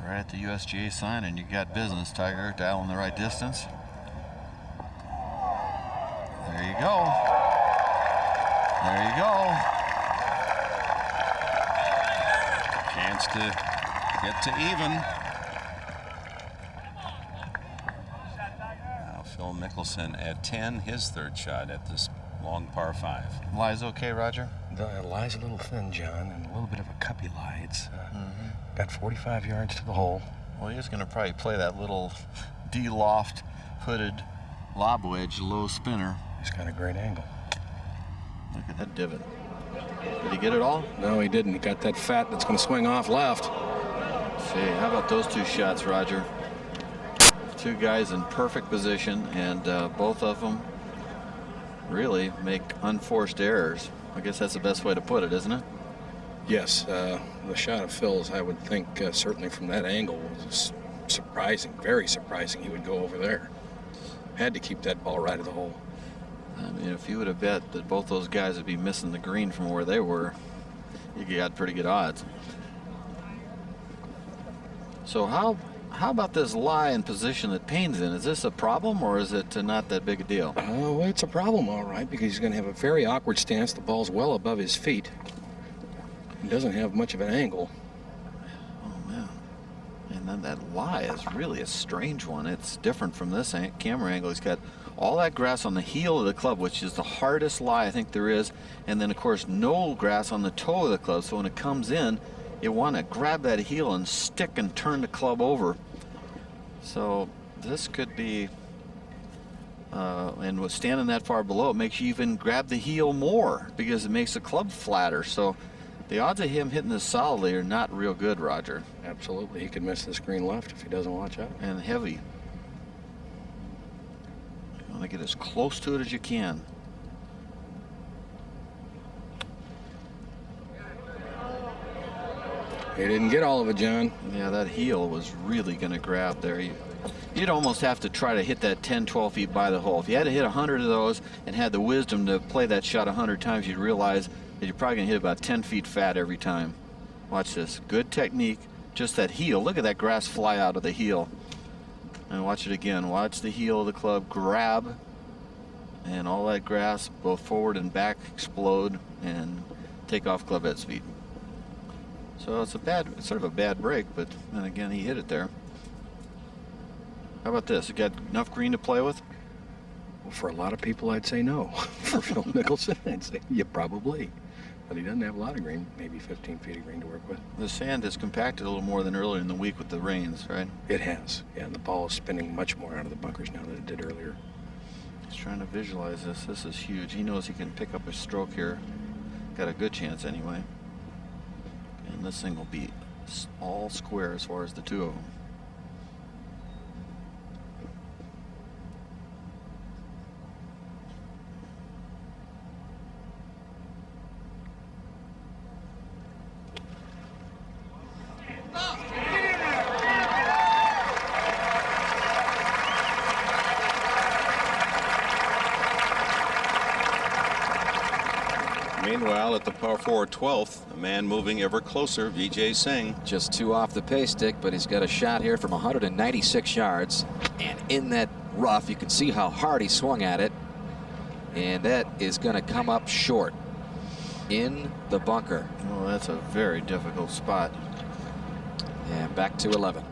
Right get the USGA sign and you got business, Tiger. Dialing the right distance. There you go. There you go. Chance to get to even. Now Phil Mickelson at 10, his third shot at this long par 5. Lie's okay, Roger? The lie's a little thin, John, and a little bit of a cuppy lie. It's got 45 yards to the hole. Well, he's going to probably play that little D-loft hooded lob wedge low spinner. He's got a great angle. Look at that divot. Did he get it all? No, he didn't. He got that fat that's going to swing off left. See, how about those two shots, Roger? Two guys in perfect position, and both of them really make unforced errors. I guess that's the best way to put it, isn't it? Yes, the shot of Phil's, I would think, certainly from that angle, was surprising, very surprising he would go over there. Had to keep that ball right of the hole. I mean, if you would have bet that both those guys would be missing the green from where they were, you got pretty good odds. So how about this lie in position that Payne's in? Is this a problem, or is it not that big a deal? Well, it's a problem, all right, because he's going to have a very awkward stance. The ball's well above his feet. He doesn't have much of an angle. Oh, man. And then that lie is really a strange one. It's different from this camera angle. He's got all that grass on the heel of the club, which is the hardest lie I think there is. And then, of course, no grass on the toe of the club. So when it comes in, you want to grab that heel and stick and turn the club over. So this could be, and with standing that far below, it makes you even grab the heel more because it makes the club flatter. So the odds of him hitting this solidly are not real good, Roger. Absolutely. He could miss this green left if he doesn't watch out. And heavy. You want to get as close to it as you can. He didn't get all of it, John. Yeah, that heel was really going to grab there. You'd almost have to try to hit that 10, 12 feet by the hole. If you had to hit 100 of those and had the wisdom to play that shot 100 times, you'd realize that you're probably going to hit about 10 feet fat every time. Watch this. Good technique. Just that heel. Look at that grass fly out of the heel. And watch it again. Watch the heel of the club grab, and all that grass, both forward and back, explode and take off club head speed. So it's sort of a bad break, but then again, he hit it there. How about this? You got enough green to play with? Well, for a lot of people, I'd say no. For Phil Mickelson, I'd say yeah, probably. But he doesn't have a lot of green, maybe 15 feet of green to work with. The sand has compacted a little more than earlier in the week with the rains, right? It has, yeah, and the ball is spinning much more out of the bunkers now than it did earlier. He's trying to visualize this. This is huge. He knows he can pick up a stroke here. Got a good chance anyway. And this thing will be all square as far as the two of them. Meanwhile, at the par 4 12th, a man moving ever closer, Vijay Singh. Just 2 off the pay stick, but he's got a shot here from 196 yards. And in that rough, you can see how hard he swung at it. And that is going to come up short in the bunker. Oh, that's a very difficult spot. And back to 11.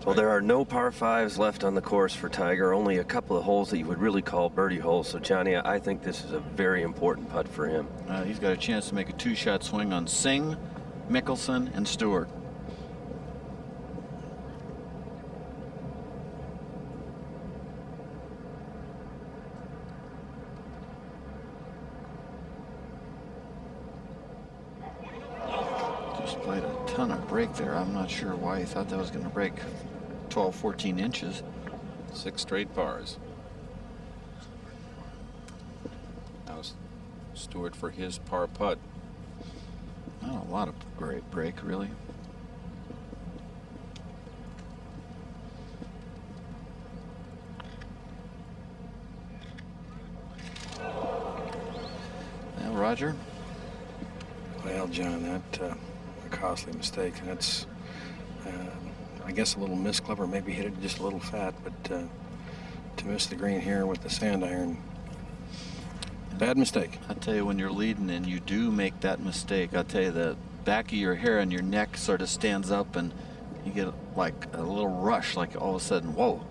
Well, there are no par 5s left on the course for Tiger, only a couple of holes that you would really call birdie holes. So, Johnny, I think this is a very important putt for him. He's got a chance to make a 2-shot swing on Singh, Mickelson, and Stewart. Just played a ton of break there. I'm not sure why he thought that was going to break 12, 14 inches. 6 straight pars. Now Stewart for his par putt. Not a lot of great break, really. Now, Roger? Well, John, a costly mistake, and it's, I guess, a little miss. Clever maybe hit it just a little fat, but to miss the green here with the sand iron, bad mistake. I tell you, when you're leading and you do make that mistake, I tell you, the back of your hair and your neck sort of stands up, and you get like a little rush, like all of a sudden, whoa.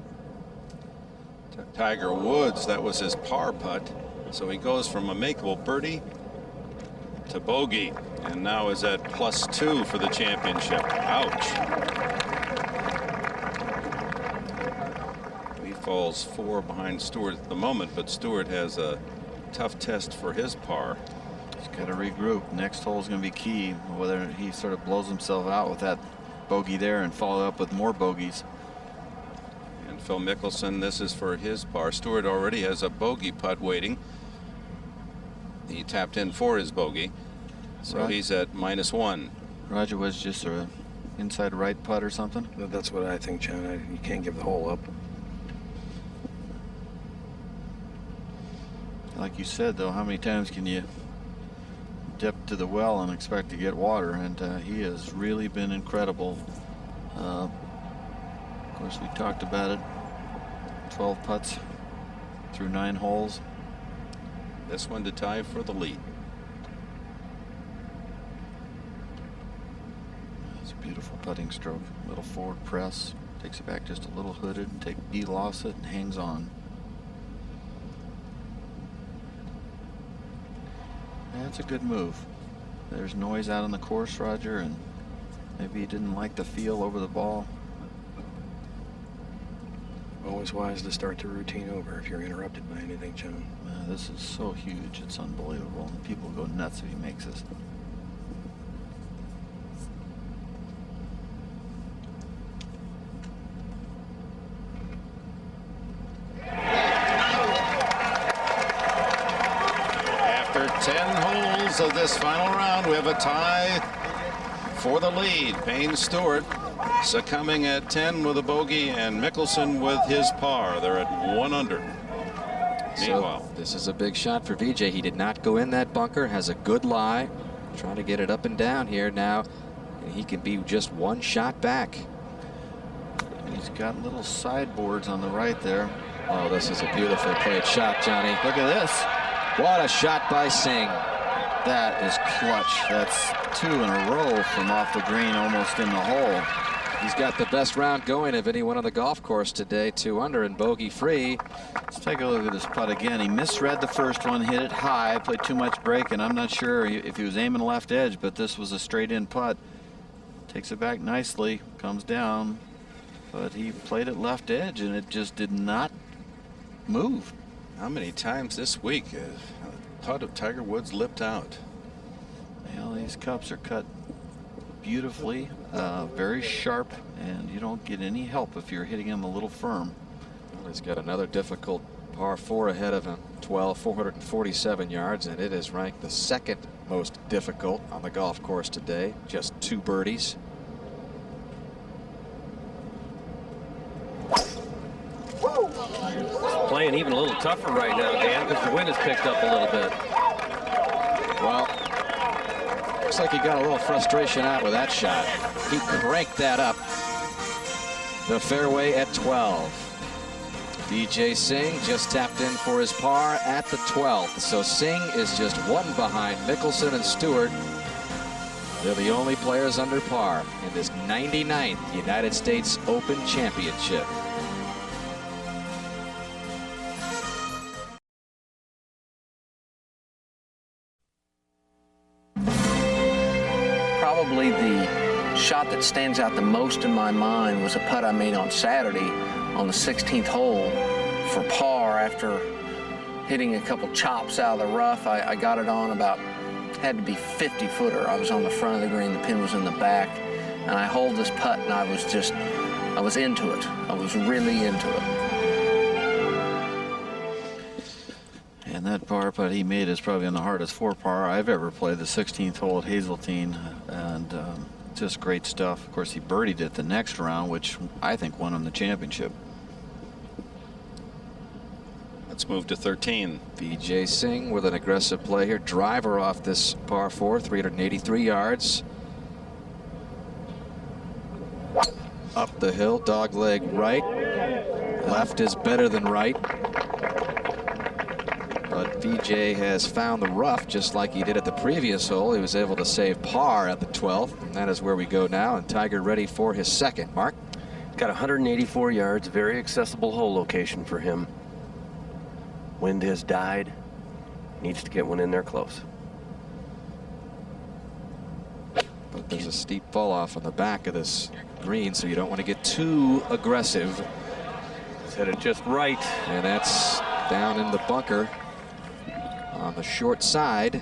Tiger Woods, that was his par putt. So he goes from a makeable birdie to bogey, and now is at +2 for the championship. Ouch. He falls 4 behind Stewart at the moment, but Stewart has a tough test for his par. He's got to regroup. Next hole is going to be key, whether he sort of blows himself out with that bogey there and follow up with more bogeys. And Phil Mickelson, this is for his par. Stewart already has a bogey putt waiting. He tapped in for his bogey, so Right. he's at -1. Roger was just a inside right putt or something. That's what I think, John. You can't give the hole up. Like you said, though, how many times can you dip to the well and expect to get water? And he has really been incredible. Of course, we talked about it. 12 putts through 9 holes. This one to tie for the lead. It's a beautiful putting stroke. Little forward press. Takes it back just a little hooded, and lost it and hangs on. That's a good move. There's noise out on the course, Roger, and maybe he didn't like the feel over the ball. Always wise to start the routine over if you're interrupted by anything, John. This is so huge. It's unbelievable. And people go nuts if he makes this. After 10 holes of this final round, we have a tie for the lead. Payne Stewart succumbing at 10 with a bogey, and Mickelson with his par. They're at 1 under. Meanwhile, so this is a big shot for VJ. He did not go in that bunker, has a good lie, trying to get it up and down here now, and he can be just 1 shot back. He's got little sideboards on the right there. Oh, this is a beautifully played shot, Johnny. Look at this. What a shot by Singh. That is clutch. That's 2 in a row from off the green, almost in the hole. He's got the best round going of anyone on the golf course today. 2 under and bogey free. Let's take a look at this putt again. He misread the first one, hit it high, played too much break, and I'm not sure if he was aiming left edge, but this was a straight in putt. Takes it back nicely, comes down, but he played it left edge, and it just did not move. how many times this week a putt of Tiger Woods lipped out? Well, these cups are cut beautifully, very sharp, and you don't get any help if you're hitting them a little firm. Well, he's got another difficult par 4 ahead of him, 447 yards, and it is ranked the 2nd most difficult on the golf course today. Just 2 birdies. It's playing even a little tougher right now, Dan, because the wind has picked up a little bit. Well, looks like he got a little frustration out with that shot. He cranked that up the fairway at 12. DJ Singh just tapped in for his par at the 12th. So Singh is just 1 behind Mickelson and Stewart. They're the only players under par in this 99th United States Open Championship. Probably the shot that stands out the most in my mind was a putt I made on Saturday on the 16th hole for par after hitting a couple chops out of the rough. I got it on about, had to be 50 footer. I was on the front of the green, the pin was in the back, and I hold this putt and I was into it. I was really into it. And that par putt he made is probably on the hardest 4 par I've ever played, the 16th hole at Hazeltine, and just great stuff. Of course, he birdied it the next round, which I think won him the championship. Let's move to 13. VJ Singh with an aggressive play here. Driver off this par 4, 383 yards. up the hill, dog leg right. Left is better than right. But VJ has found the rough just like he did at the previous hole. He was able to save par at the 12th, and that is where we go now. And Tiger ready for his second. Mark? Got 184 yards, very accessible hole location for him. Wind has died. Needs to get one in there close. But there's a steep fall off on the back of this green, so you don't want to get too aggressive. He's headed just right. And that's down in the bunker on the short side.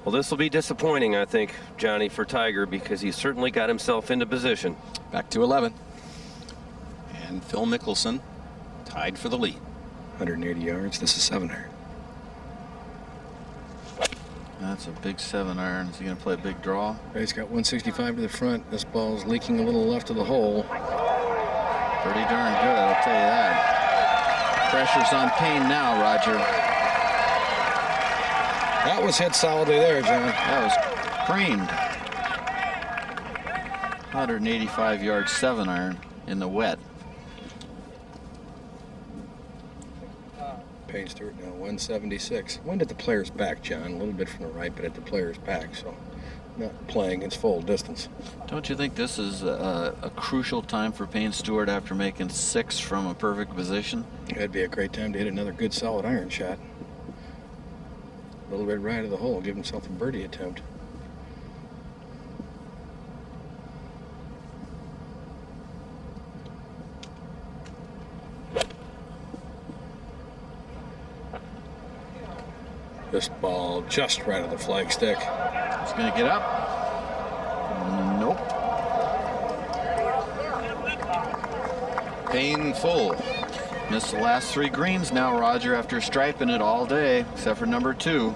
Well, this will be disappointing, I think, Johnny, for Tiger, because he certainly got himself into position. Back to 11. And Phil Mickelson tied for the lead. 180 yards. This is 7-iron. That's a big 7-iron. Is he going to play a big draw? He's got 165 to the front. This ball's leaking a little left of the hole. Pretty darn good, I'll tell you that. Pressure's on Payne now, Roger. That was hit solidly there, John. That was creamed. 185 yard 7-iron in the wet. Payne Stewart now 176. Wind at the player's back, John. A little bit from the right, but at the player's back, so not playing its full distance. Don't you think this is a crucial time for Payne Stewart after making 6 from a perfect position? That'd be a great time to hit another good solid iron shot. A little bit right of the hole, give himself a birdie attempt. This ball just right of the flagstick. It's going to get up. Nope. Painful. Missed the last 3 greens now, Roger, after striping it all day, except for number 2.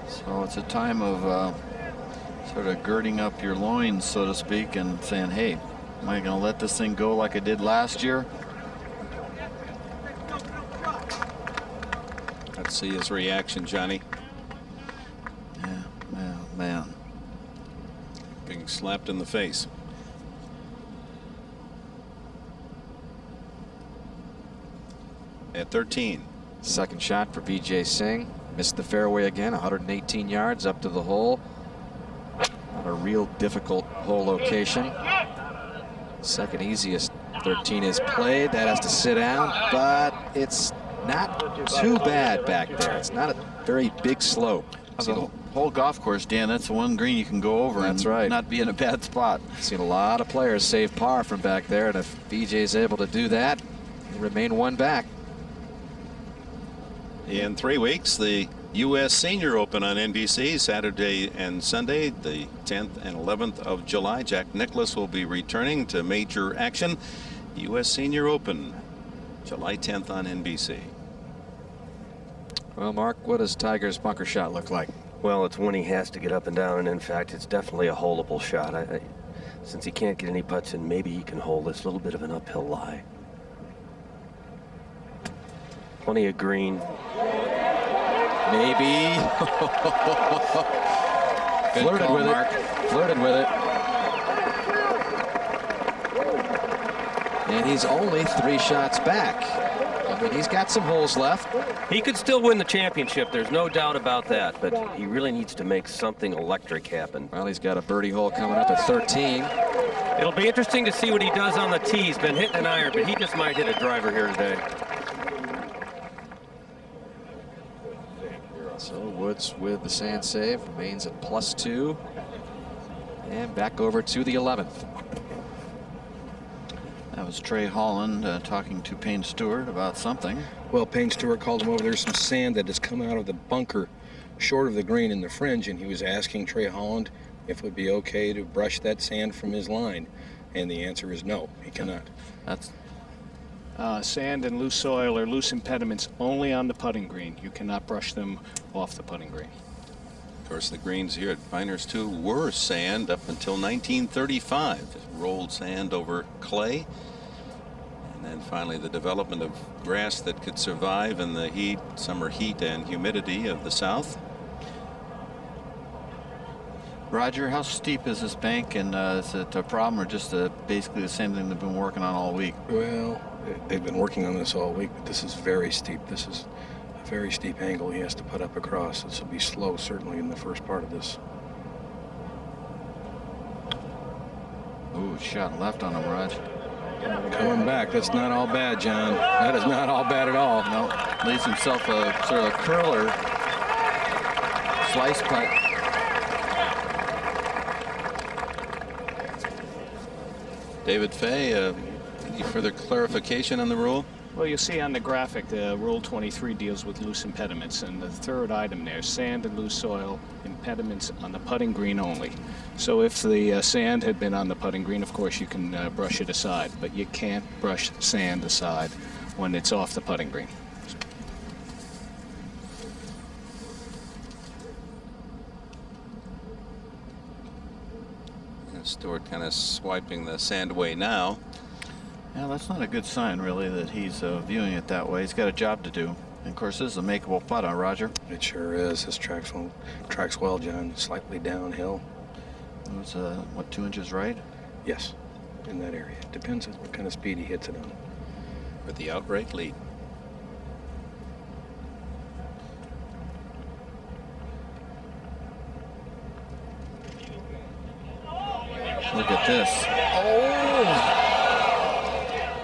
So it's a time of sort of girding up your loins, so to speak, and saying, hey, am I going to let this thing go like I did last year? Let's see his reaction, Johnny. Yeah, man. Being slapped in the face. At 13. Second shot for Vijay Singh. Missed the fairway again, 118 yards up to the hole. Not a real difficult hole location. Second easiest 13 is played. That has to sit down, but it's not too bad back there. It's not a very big slope. The whole golf course, Dan, that's the one green you can go over. That's and right. Not be in a bad spot. Seen a lot of players save par from back there, and if VJ's able to do that, he'll remain one back. In 3 weeks, the U.S. Senior Open on NBC, Saturday and Sunday, the 10th and 11th of July. Jack Nicklaus will be returning to major action. U.S. Senior Open, July 10th on NBC. Well, Mark, what does Tiger's bunker shot look like? Well, it's one he has to get up and down, and in fact, it's definitely a holeable shot. Since he can't get any putts in, maybe he can hold this little bit of an uphill lie. Plenty of green. Maybe. Flirted call, with Mark. it. Flirted with it. And he's only 3 shots back. I mean, he's got some holes left. He could still win the championship. There's no doubt about that. But he really needs to make something electric happen. Well, he's got a birdie hole coming up at 13. It'll be interesting to see what he does on the tee. He's been hitting an iron, but he just might hit a driver here today. So Woods with the sand save remains at +2. And back over to the 11th. That was Trey Holland talking to Payne Stewart about something. Well, Payne Stewart called him over. There's some sand that has come out of the bunker short of the green in the fringe, and he was asking Trey Holland if it would be okay to brush that sand from his line. And the answer is no, he cannot. That's sand and loose soil or loose impediments only on the putting green. You cannot brush them off the putting green. Of course, the greens here at Pinehurst 2 were sand up until 1935. Just rolled sand over clay. And then finally the development of grass that could survive in the heat, summer heat and humidity of the South. Roger, how steep is this bank, and is it a problem or just basically the same thing they've been working on all week? Well, they've been working on this all week, but this is very steep. This is a very steep angle he has to put up across. This will be slow, certainly, in the first part of this. Ooh, shot left on him, Raj. Coming back. That's not all bad, John. That is not all bad at all. No, leaves himself a sort of a curler slice putt. David Fay, any further clarification on the rule? Well, you see on the graphic, Rule 23 deals with loose impediments, and the third item there, sand and loose soil impediments on the putting green only. So if the sand had been on the putting green, of course, you can brush it aside, but you can't brush sand aside when it's off the putting green. Stewart kind of swiping the sand away now. Yeah, that's not a good sign, really, that he's viewing it that way. He's got a job to do. And of course, this is a makeable putt, huh, Roger? It sure is. This tracks well, John. Slightly downhill. It was, what, 2 inches right? Yes, in that area. Depends on what kind of speed he hits it on. With the outright lead. Look at this. Oh!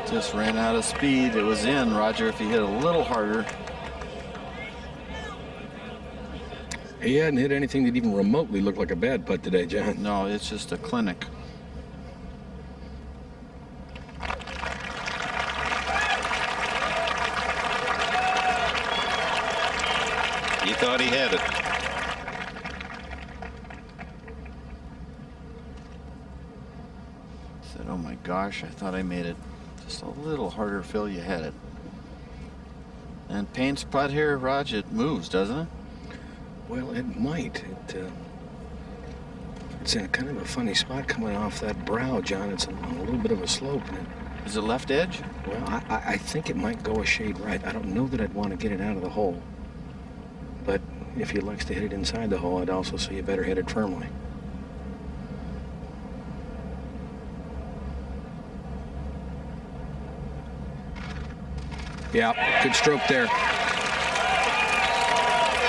Just ran out of speed. It was in, Roger, if he hit a little harder. He hadn't hit anything that even remotely looked like a bad putt today, John. No, it's just a clinic. He thought he had it. Said, oh my gosh, I thought I made it just a little harder. Phil, you had it. And Payne's putt here, Raj, it moves, doesn't it? Well, it might. It's in kind of a funny spot coming off that brow, John. It's on a little bit of a slope. Is it left edge? Well, I think it might go a shade right. I don't know that I'd want to get it out of the hole. But if he likes to hit it inside the hole, I'd also say you better hit it firmly. Yeah, good stroke there.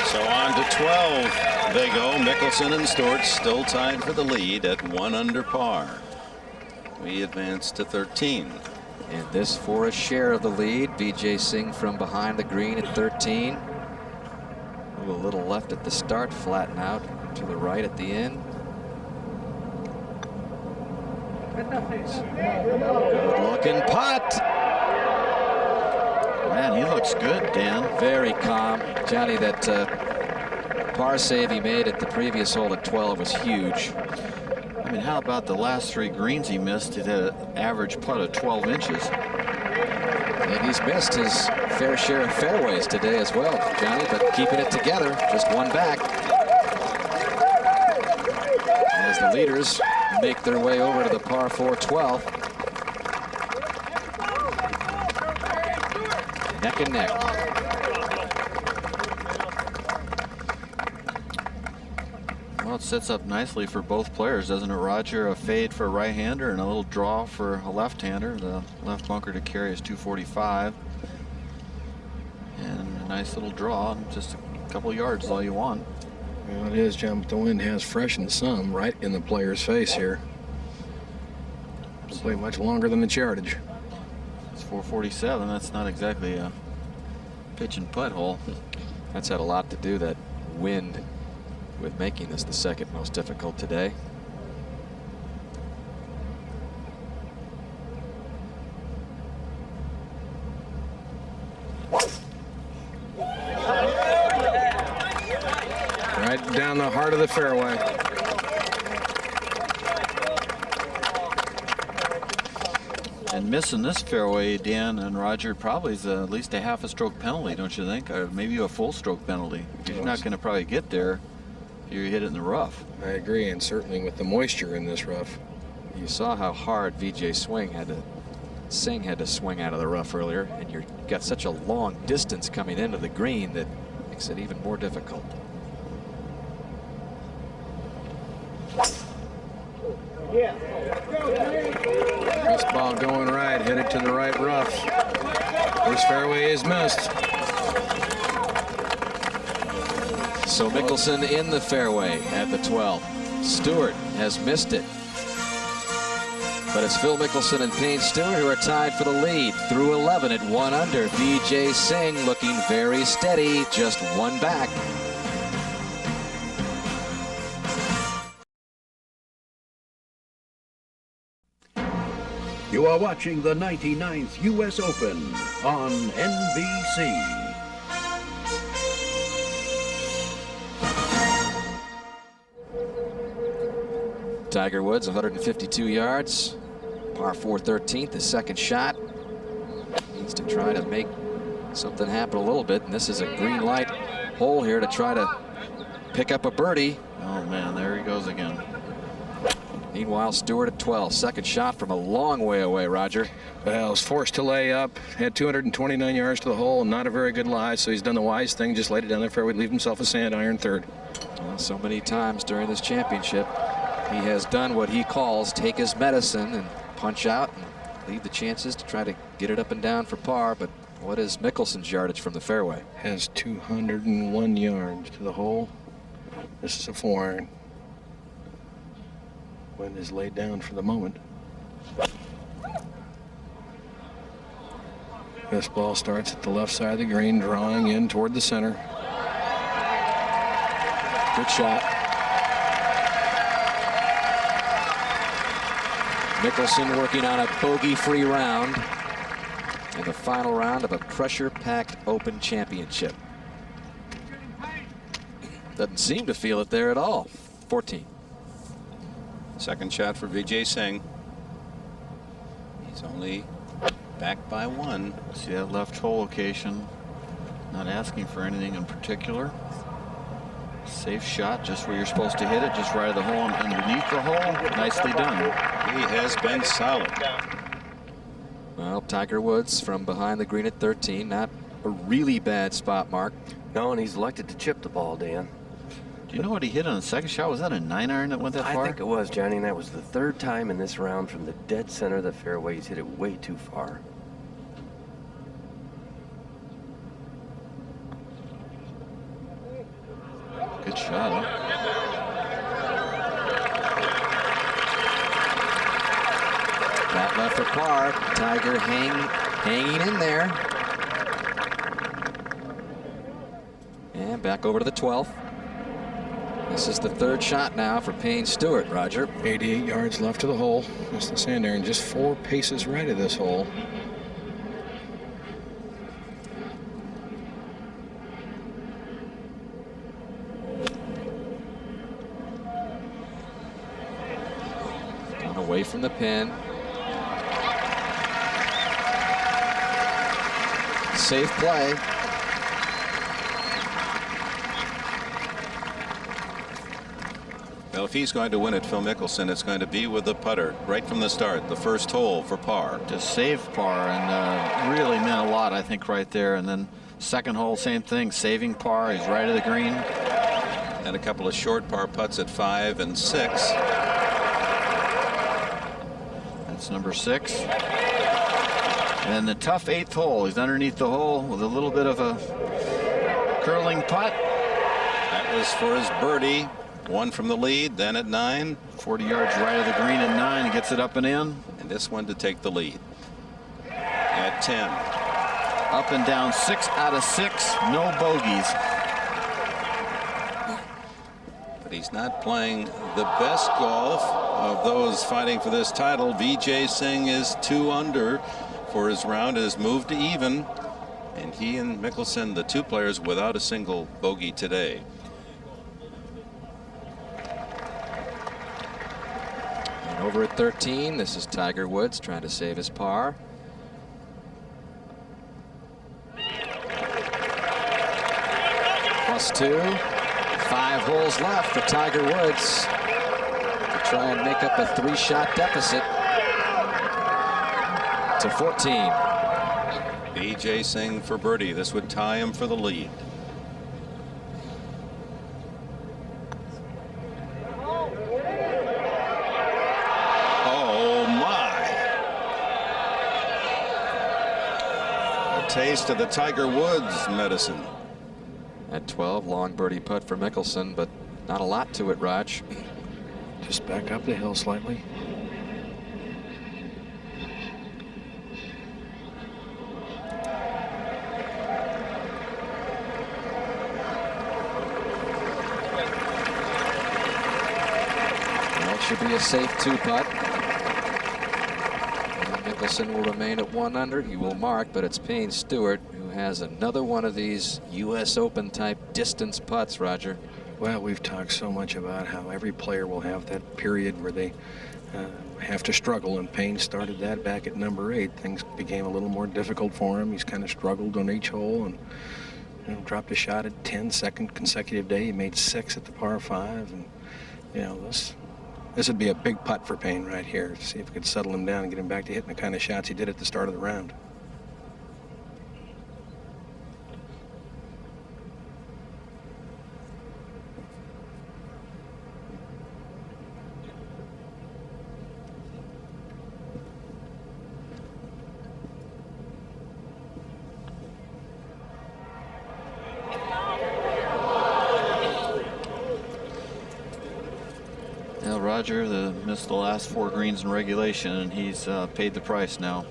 So on to 12. They go. Mickelson and Stewart still tied for the lead at 1 under par. We advance to 13. And this for a share of the lead. Vijay Singh from behind the green at 13. Move a little left at the start, flatten out to the right at the end. Good looking putt. Man, he looks good, Dan. Very calm. Johnny, that par save he made at the previous hole at 12 was huge. I mean, how about the last 3 greens he missed? It had an average putt of 12 inches. And he's missed his fair share of fairways today as well, Johnny, but keeping it together, just one back. As the leaders make their way over to the par 4 12. Neck and neck. Well, it sets up nicely for both players, doesn't it, Roger? A fade for a right-hander and a little draw for a left-hander. The left bunker to carry is 245. And a nice little draw, just a couple yards is all you want. Well, it is, John, but the wind has freshened some right in the player's face here. It'll play much longer than the yardage. It's 447. That's not exactly a pitch and putt hole. That's had a lot to do, that wind, with making this the second most difficult today. Right down the heart of the fairway. And missing this fairway, Dan and Roger, probably is at least a half a stroke penalty, don't you think? Or maybe a full stroke penalty. You're not going to probably get there if you hit it in the rough. I agree, and certainly with the moisture in this rough. You saw how hard Vijay Singh had to swing out of the rough earlier, and you've got such a long distance coming into the green that makes it even more difficult. This ball going right, headed to the right rough. First fairway is missed. So Mickelson in the fairway at the 12. Stewart has missed it. But it's Phil Mickelson and Payne Stewart who are tied for the lead through 11 at 1 under. Vijay Singh looking very steady, just one back. You are watching the 99th U.S. Open on NBC. Tiger Woods, 152 yards. Par 4 13th, the second shot. Needs to try to make something happen a little bit. And this is a green light hole here to try to pick up a birdie. Oh, man, there he goes again. Meanwhile, Stewart at 12. Second shot from a long way away, Roger. Well, was forced to lay up. Had 229 yards to the hole. Not a very good lie, so he's done the wise thing. Just laid it down there fairway, leave himself a sand iron third. Well, so many times during this championship, he has done what he calls take his medicine and punch out and leave the chances to try to get it up and down for par. But what is Mickelson's yardage from the fairway? Has 201 yards to the hole. This is a 4-iron. Wind is laid down for the moment. This ball starts at the left side of the green, drawing in toward the center. Good shot. Mickelson working on a bogey-free round in the final round of a pressure-packed Open Championship. Doesn't seem to feel it there at all. 14. Second shot for Vijay Singh. He's only back by 1. See that left hole location. Not asking for anything in particular. Safe shot, just where you're supposed to hit it, just right of the hole and underneath the hole. Nicely done. He has been solid. Well, Tiger Woods from behind the green at 13. Not a really bad spot, Mark. No, and he's elected to chip the ball, Dan. Do you know what he hit on the second shot? Was that a 9-iron that went that far? I think it was, Johnny, and that was the third time in this round from the dead center of the fairway. He's hit it way too far. Good shot, huh? That left for par. Tiger hanging in there. And back over to the 12th. This is the third shot now for Payne Stewart, Roger. 88 yards left to the hole. That's the sand iron, just 4 paces right of this hole. Gone away from the pin. Safe play. Well, if he's going to win it, Phil Mickelson, it's going to be with the putter right from the start, the first hole for par. Just saved par and really meant a lot, I think, right there. And then second hole, same thing, saving par. He's right of the green. And a couple of short par putts at 5 and 6. That's number 6. And the tough 8th hole. He's underneath the hole with a little bit of a curling putt. That was for his birdie. 1 from the lead, then at 9. 40 yards right of the green at 9. He gets it up and in. And this one to take the lead. At 10. Up and down 6 out of 6. No bogeys. But he's not playing the best golf of those fighting for this title. Vijay Singh is 2 under for his round. It has moved to even. And he and Mickelson, the 2 players without a single bogey today. Over at 13, this is Tiger Woods trying to save his par. +2. 5 holes left for Tiger Woods to try and make up a 3-shot deficit to 14. Vijay Singh for birdie. This would tie him for the lead. taste of the Tiger Woods medicine. At 12, long birdie putt for Mickelson, but not a lot to it, Raj. Just back up the hill slightly. Well, it should be a safe 2-putt. Mickelson will remain at 1 under. He will mark, but it's Payne Stewart who has another one of these U.S. Open type distance putts, Roger. Well, we've talked so much about how every player will have that period where they have to struggle, and Payne started that back at number 8. Things became a little more difficult for him. He's kind of struggled on each hole and dropped a shot at 10, second consecutive day. He made 6 at the par 5, and this would be a big putt for Payne right here. See if we could settle him down and get him back to hitting the kind of shots he did at the start of the round. Roger missed the last 4 greens in regulation, and he's paid the price now.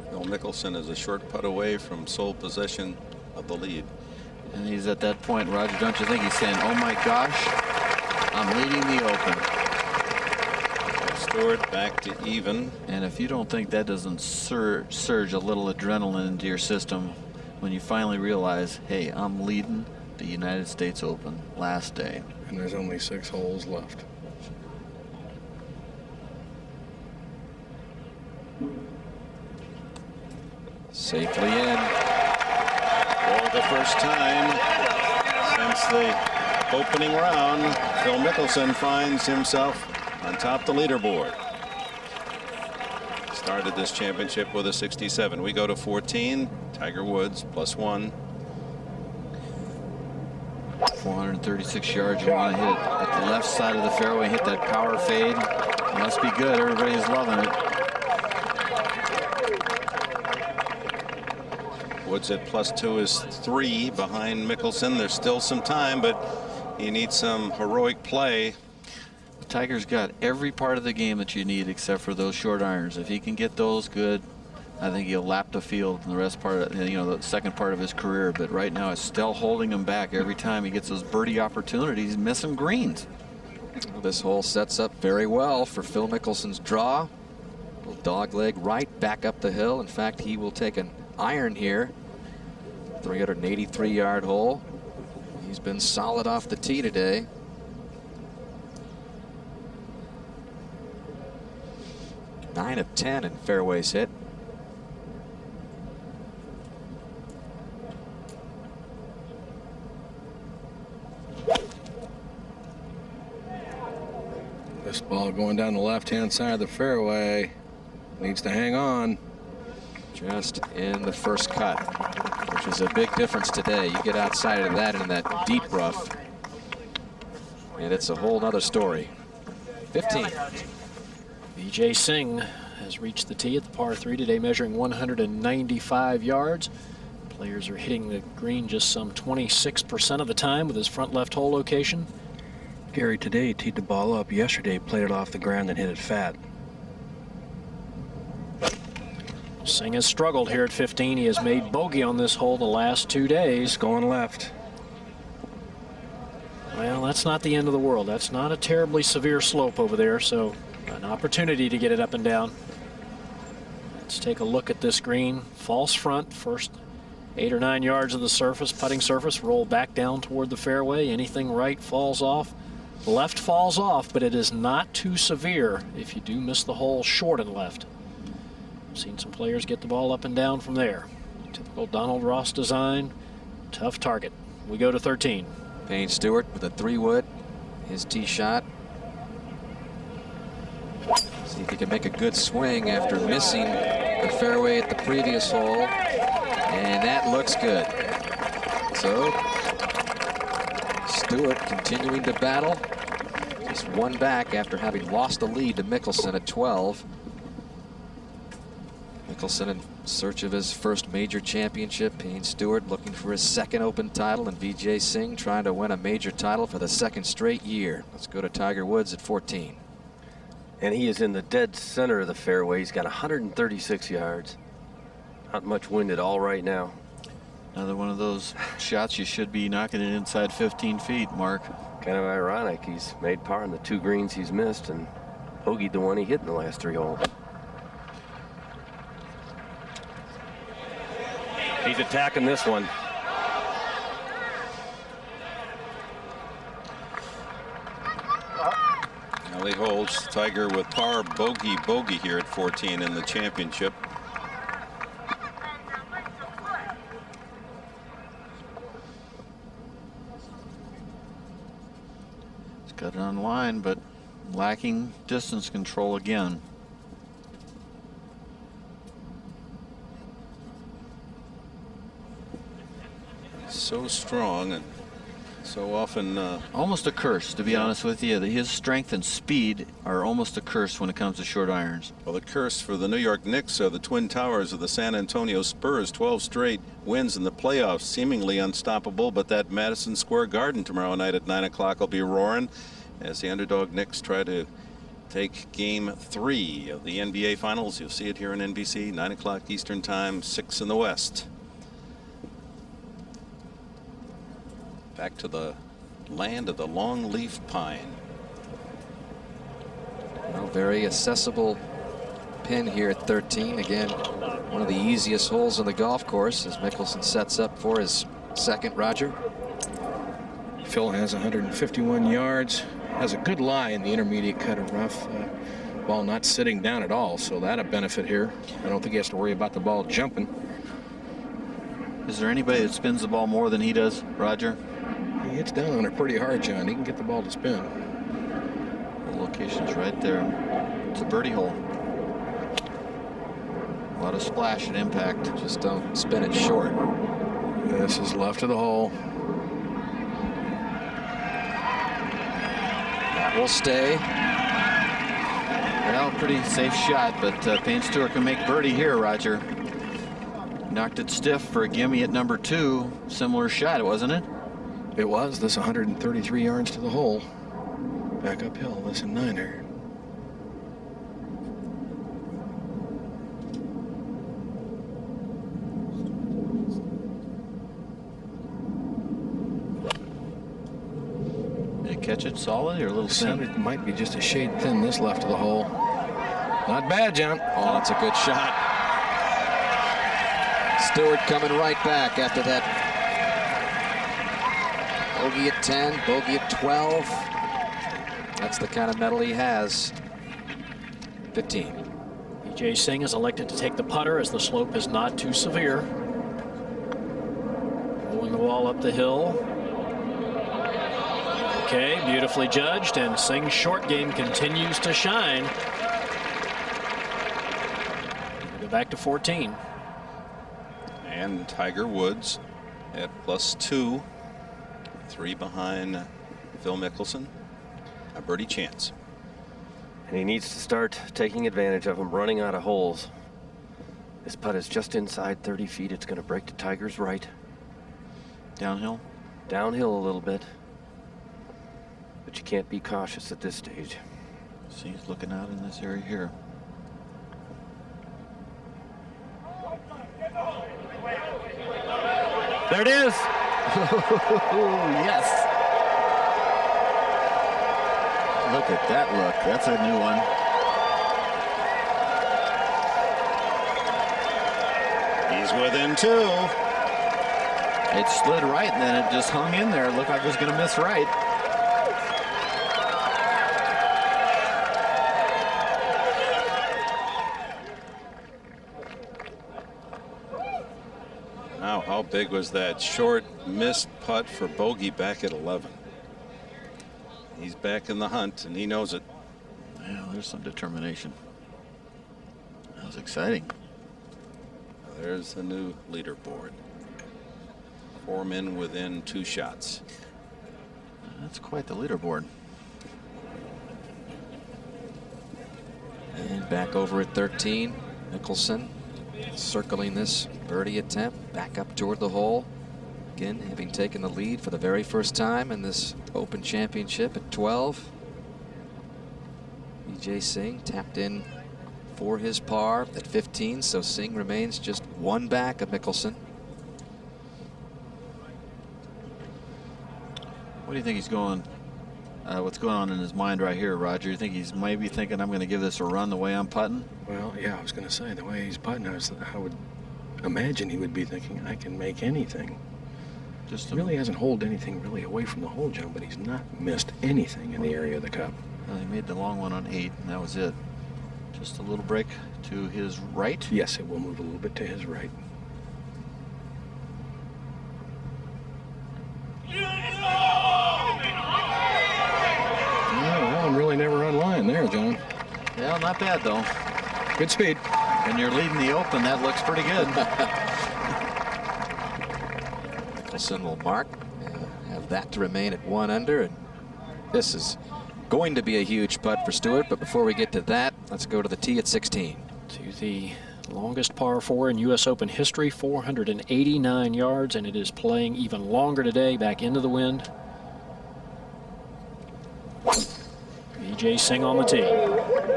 Phil Mickelson is a short putt away from sole possession of the lead. And he's at that point, Roger, don't you think he's saying, oh my gosh, I'm leading the Open. Stewart back to even. And if you don't think that doesn't surge a little adrenaline into your system when you finally realize, hey, I'm leading the United States Open last day. And there's only 6 holes left. Safely in. For the first time since the opening round, Phil Mickelson finds himself on top of the leaderboard. Started this championship with a 67. We go to 14. Tiger Woods +1. 436 yards. You want to hit it at the left side of the fairway, hit that power fade. Must be good. Everybody's loving it. Woods at +2 is 3 behind Mickelson. There's still some time, but he needs some heroic play. Tiger's got every part of the game that you need except for those short irons. If he can get those good, I think he'll lap the field in the rest part of, the second part of his career. But right now it's still holding him back. Every time he gets those birdie opportunities, he's missing greens. Well, this hole sets up very well for Phil Mickelson's draw. Little dog leg right back up the hill. In fact, he will take an iron here. 383-yard hole. He's been solid off the tee today. Nine of 10 in fairways hit. This ball going down the left-hand side of the fairway. Needs to hang on. Just in the first cut, which is a big difference today. You get outside of that in that deep rough, and it's a whole nother story. 15. Vijay Singh has reached the tee at the par 3 today, measuring 195 yards. Players are hitting the green just some 26% of the time with his front left hole location. Gary today teed the ball up. Yesterday played it off the ground and hit it fat. Singh has struggled here at 15. He has made bogey on this hole the last 2 days. It's going left. Well, that's not the end of the world. That's not a terribly severe slope over there, so an opportunity to get it up and down. Let's take a look at this green. False front, first 8 or 9 yards of the surface, putting surface, roll back down toward the fairway. Anything right falls off. Left falls off, but it is not too severe if you do miss the hole short and left. Seen some players get the ball up and down from there. Typical Donald Ross design. Tough target. We go to 13. Payne Stewart with a 3-wood. His tee shot. See if he can make a good swing after missing the fairway at the previous hole. And that looks good. So Stewart continuing to battle. Just one back after having lost the lead to Mickelson at 12. Mickelson in search of his first major championship. Payne Stewart looking for his second Open title, and Vijay Singh trying to win a major title for the second straight year. Let's go to Tiger Woods at 14. And he is in the dead center of the fairway. He's got 136 yards. Not much wind at all right now. Another one of those shots you should be knocking it inside 15 feet, Mark. Kind of ironic. He's made par on the 2 greens he's missed and bogeyed the one he hit in the last 3 holes. He's attacking this one. Now he holds Tiger with par, bogey here at 14 in the championship. He's got it on line, but lacking distance control again. So strong and so often almost a curse, to be honest with you. His strength and speed are almost a curse when it comes to short irons. Well, the curse for the New York Knicks are the twin towers of the San Antonio Spurs. 12 straight wins in the playoffs, seemingly unstoppable, but that Madison Square Garden tomorrow night at 9 o'clock will be roaring as the underdog Knicks try to take game 3 of the NBA Finals. You'll see it here on NBC, 9 o'clock Eastern Time, 6 in the West. Back to the land of the longleaf pine. Well, very accessible pin here at 13. Again, one of the easiest holes on the golf course as Mickelson sets up for his second. Roger. Phil has 151 yards. Has a good lie in the intermediate cut of rough. Ball not sitting down at all, so that'll benefit here. I don't think he has to worry about the ball jumping. Is there anybody that spins the ball more than he does, Roger? He hits down on it pretty hard, John. He can get the ball to spin. The location's right there. It's a birdie hole. A lot of splash and impact. Just don't spin it short. This is left of the hole. That will stay. Well, pretty safe shot, but Payne Stewart can make birdie here, Roger. Knocked it stiff for a gimme at number 2. Similar shot, wasn't it? It was. This 133 yards to the hole. Back uphill. This a 9er. Did it catch it solid or a little thin? It might be just a shade thin this left of the hole. Not bad, John. Oh, that's a good shot. Stewart coming right back after that. Bogey at 10, bogey at 12. That's the kind of medal he has. 15. Vijay Singh has elected to take the putter as the slope is not too severe. Rolling the ball up the hill. Okay, beautifully judged, and Singh's short game continues to shine. Go back to 14. And Tiger Woods at +2. 3 behind Phil Mickelson. A birdie chance. And he needs to start taking advantage of him running out of holes. This putt is just inside 30 feet. It's going to break to Tiger's right. Downhill? Downhill a little bit. But you can't be cautious at this stage. See, he's looking out in this area here. There it is. Yes. Look at that look. That's a new one. He's within 2. It slid right and then it just hung in there. It looked like it was going to miss right. Now, how big was that short missed putt for bogey back at 11? He's back in the hunt, and he knows it. Yeah, there's some determination. That was exciting. There's the new leaderboard. 4 men within 2 shots. That's quite the leaderboard. And back over at 13, Mickelson circling this birdie attempt back up toward the hole. Again, having taken the lead for the very first time in this Open Championship at 12. Vijay Singh tapped in for his par at 15, so Singh remains just one back of Mickelson. What do you think he's going? What's going on in his mind right here, Roger? You think he's maybe thinking, I'm going to give this a run the way I'm putting? Well, yeah, I was going to say, the way he's putting, I would imagine he would be thinking, I can make anything. He really hasn't holed anything really away from the hole, John, but he's not missed anything in the area of the cup. Well, he made the long one on 8, and that was it. Just a little break to his right. Yes, it will move a little bit to his right. That one really never run line there, John. Yeah, not bad, though. Good speed. When you're leading the Open, that looks pretty good. Mickelson will mark and have that to remain at 1 under. And this is going to be a huge putt for Stewart, but before we get to that, let's go to the tee at 16. To the longest par 4 in U.S. Open history, 489 yards, and it is playing even longer today, back into the wind. Vijay Singh on the tee.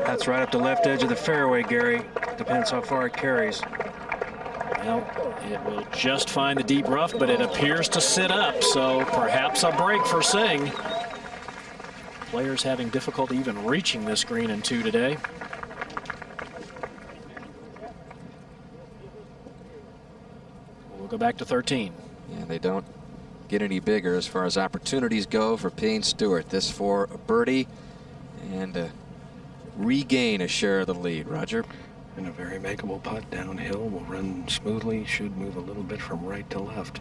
That's right up the left edge of the fairway, Gary. Depends how far it carries. Well, it will just find the deep rough, but it appears to sit up, so perhaps a break for Singh. Players having difficulty even reaching this green in 2 today. We'll go back to 13. Yeah, they don't get any bigger as far as opportunities go for Payne Stewart. This for a birdie and regain a share of the lead. Roger? And a very makeable putt downhill will run smoothly, should move a little bit from right to left.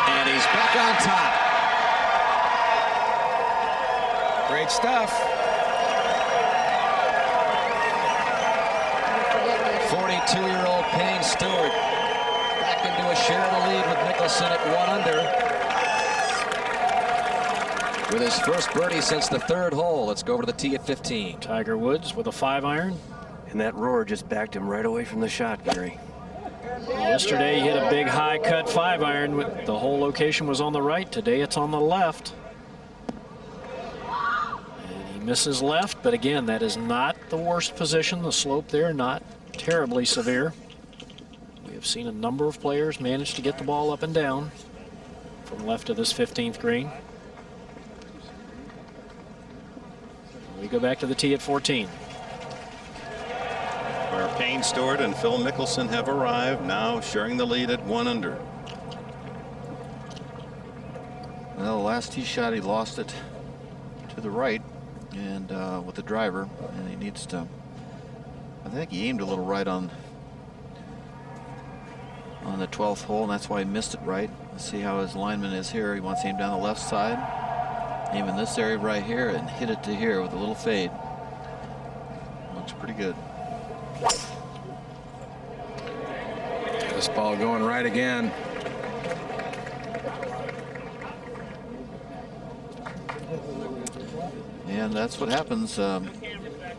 And he's back on top. Great stuff. 42-year-old Payne Stewart back into a share of the lead with Mickelson at 1 under. With his first birdie since the 3rd hole. Let's go over to the tee at 15. Tiger Woods with a 5-iron. And that roar just backed him right away from the shot, Gary. Yesterday he hit a big high cut 5-iron. The whole location was on the right. Today it's on the left. And he misses left, but again, that is not the worst position. The slope there not terribly severe. We have seen a number of players manage to get the ball up and down from left of this 15th green. We go back to the tee at 14. Where Payne Stewart and Phil Mickelson have arrived, now sharing the lead at 1 under. Well, the last tee shot he lost it to the right and with the driver, and he needs to, I think he aimed a little right on the 12th hole, and that's why he missed it right. Let's see how his alignment is here. He wants to aim down the left side, aim in this area right here, and hit it to here with a little fade. Looks pretty good. This ball going right again. And that's what happens.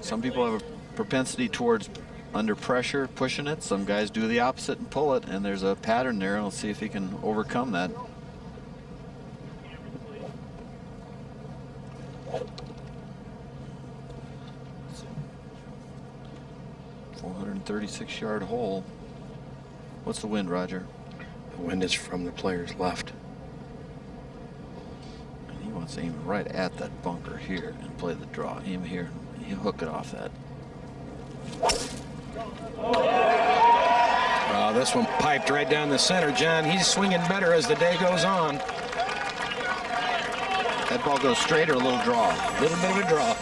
Some people have a propensity towards under pressure pushing it. Some guys do the opposite and pull it, and there's a pattern there. We'll see if he can overcome that. .436-yard hole. What's the wind, Roger? The wind is from the player's left. And he wants to aim right at that bunker here and play the draw. Aim here. He'll hook it off that. This one piped right down the center, John. He's swinging better as the day goes on. That ball goes straight or a little draw? A little bit of a draw.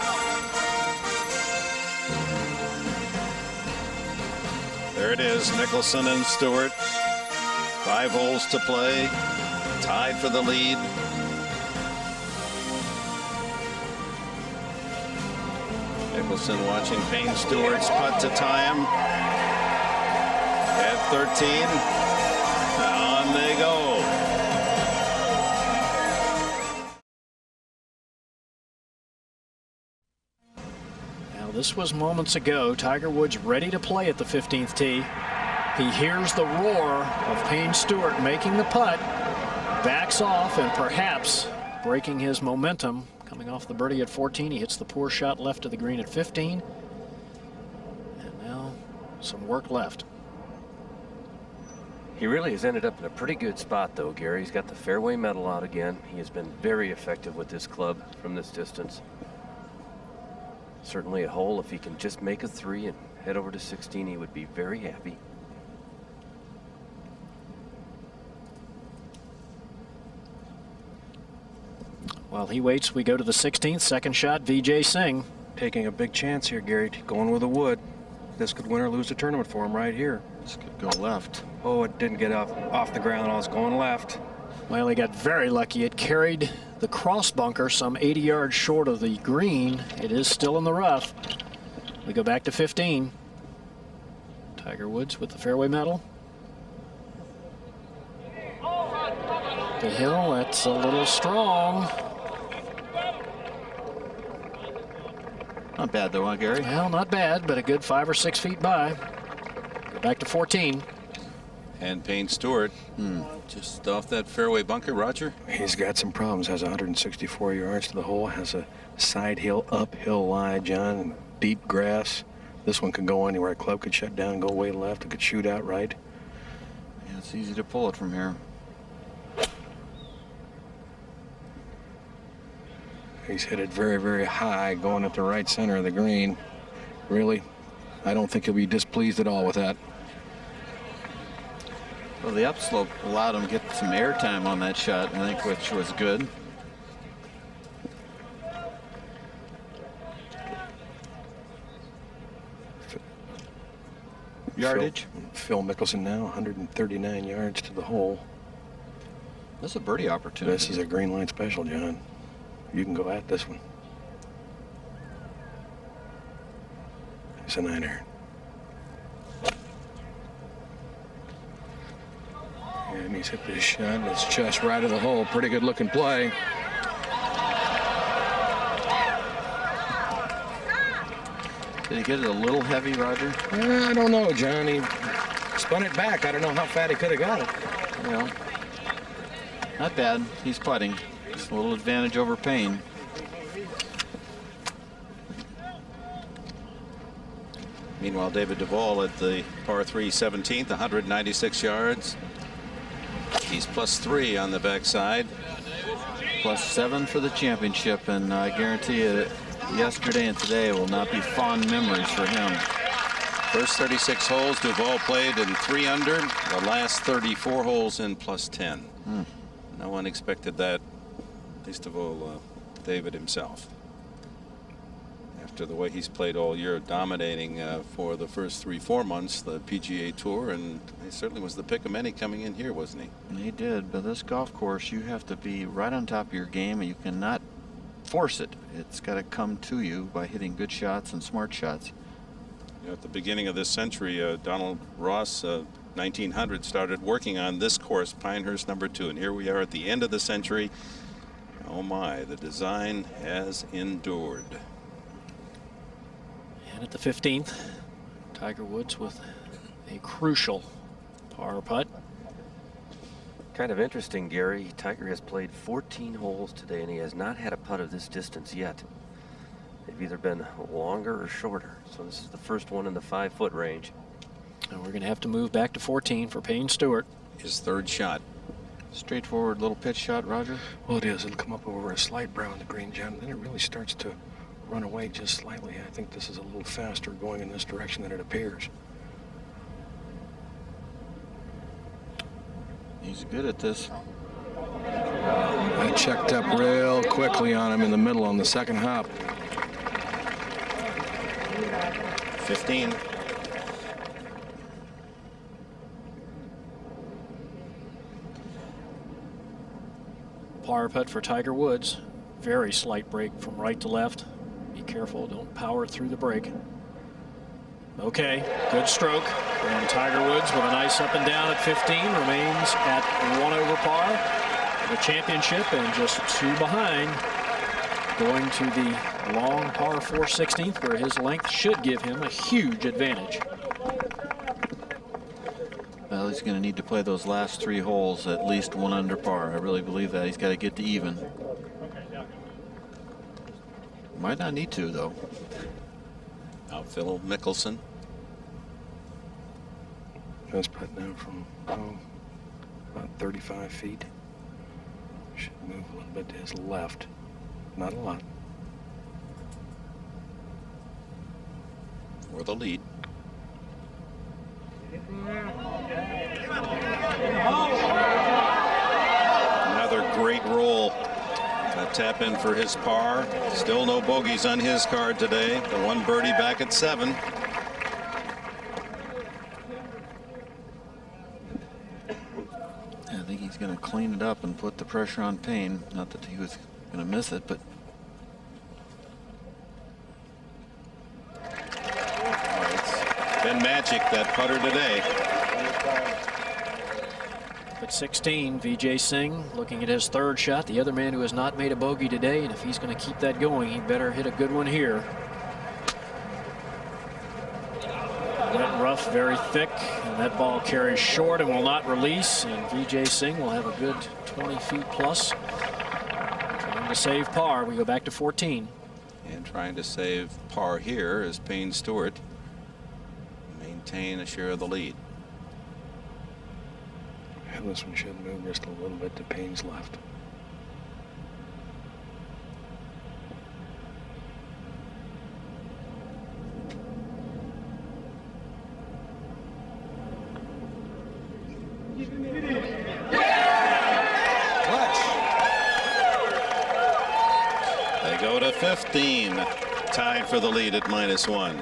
There it is, Mickelson and Stewart. 5 holes to play, tied for the lead. Mickelson watching Payne Stewart's putt to tie him at 13. On they go. Now this was moments ago. Tiger Woods ready to play at the 15th tee. He hears the roar of Payne Stewart making the putt, backs off, and perhaps breaking his momentum. Coming off the birdie at 14, he hits the poor shot left of the green at 15. And now some work left. He really has ended up in a pretty good spot, though, Gary. He's got the fairway medal out again. He has been very effective with this club from this distance. Certainly a hole, if he can just make a 3 and head over to 16, he would be very happy. While he waits, we go to the 16th. Second shot, Vijay Singh. Taking a big chance here, Gary. Going with a wood. This could win or lose the tournament for him right here. This could go left. Oh, it didn't get off the ground. I was going left. Well, he got very lucky. It carried the cross bunker some 80 yards short of the green. It is still in the rough. We go back to 15. Tiger Woods with the fairway medal. The hill, that's a little strong. Not bad though, huh, Gary? Well, not bad, but a good 5 or 6 feet by. Go back to 14. And Payne Stewart, just off that fairway bunker, Roger. He's got some problems. Has 164 yards to the hole. Has a side hill, uphill lie, John, and deep grass. This one could go anywhere. Club could shut down, go way left. It could shoot out right. Yeah, it's easy to pull it from here. He's hit it very, very high, going at the right center of the green. Really, I don't think he'll be displeased at all with that. Well, the upslope allowed him to get some air time on that shot, I think, which was good. Yardage. Phil Mickelson now, 139 yards to the hole. That's a birdie opportunity. This is a green line special, John. You can go at this one. It's a 9-iron. And he's hit this shot. It's just right of the hole. Pretty good looking play. Did he get it a little heavy, Roger? I don't know, John. He spun it back. I don't know how fat he could have got it. Well, not bad. He's putting. Just a little advantage over Payne. Meanwhile, David Duval at the par 3 17th, 196 yards. He's +3 on the backside. +7 for the championship, and I guarantee you that yesterday and today will not be fond memories for him. First 36 holes, Duval played in 3 under. The last 34 holes in +10. No one expected that, least of all David himself. After the way he's played all year, dominating for the first 3-4 months the PGA Tour, and he certainly was the pick of many coming in here, wasn't he? He did, but this golf course, you have to be right on top of your game, and you cannot force it. It's got to come to you by hitting good shots and smart shots. You know, at the beginning of this century, Donald Ross, 1900, started working on this course, Pinehurst number 2, and here we are at the end of the century. Oh my, the design has endured. And at the 15th, Tiger Woods with a crucial par putt. Kind of interesting, Gary. Tiger has played 14 holes today, and he has not had a putt of this distance yet. They've either been longer or shorter. So this is the first one in the 5-foot range. And we're going to have to move back to 14 for Payne Stewart. His third shot. Straightforward little pitch shot, Roger? Well, it is. It'll come up over a slight brow on the green, John. Then it really starts to run away just slightly. I think this is a little faster going in this direction than it appears. He's good at this. I checked up real quickly on him in the middle on the second hop. 15. Par putt for Tiger Woods. Very slight break from right to left. Be careful, don't power through the break. Okay, good stroke. And Tiger Woods with a nice up and down at 15 remains at 1 over par for the championship and just 2 behind, going to the long par 4 16th, where his length should give him a huge advantage. Well, he's going to need to play those last 3 holes at least 1 under par. I really believe that. He's got to get to even. Might not need to, though. Now Phil Mickelson. Just putting out from about 35 feet. Should move a little bit to his left. Not a lot. For the lead. Another great roll. A tap in for his par. Still no bogeys on his card today. The 1 birdie back at 7. I think he's going to clean it up and put the pressure on Payne. Not that he was going to miss it, but it's been magic, that putter today. At 16, Vijay Singh looking at his 3rd shot. The other man who has not made a bogey today, and if he's going to keep that going, he better hit a good one here. Wet rough, very thick, and that ball carries short and will not release, and Vijay Singh will have a good 20 feet plus. Trying to save par. We go back to 14. And trying to save par here is Payne Stewart. Maintain a share of the lead. And this one should move just a little bit to Payne's left. They go to 15. Tied for the lead at -1.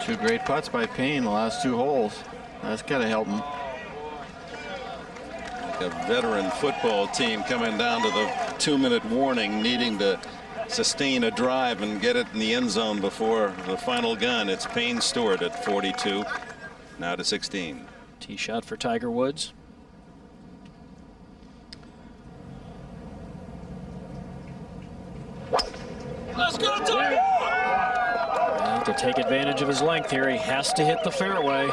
2 great putts by Payne the last 2 holes. That's got to help him. A veteran football team coming down to the 2-minute warning, needing to sustain a drive and get it in the end zone before the final gun. It's Payne Stewart at 42, now to 16. Tee shot for Tiger Woods. Let's go, Tiger! To take advantage of his length here, he has to hit the fairway.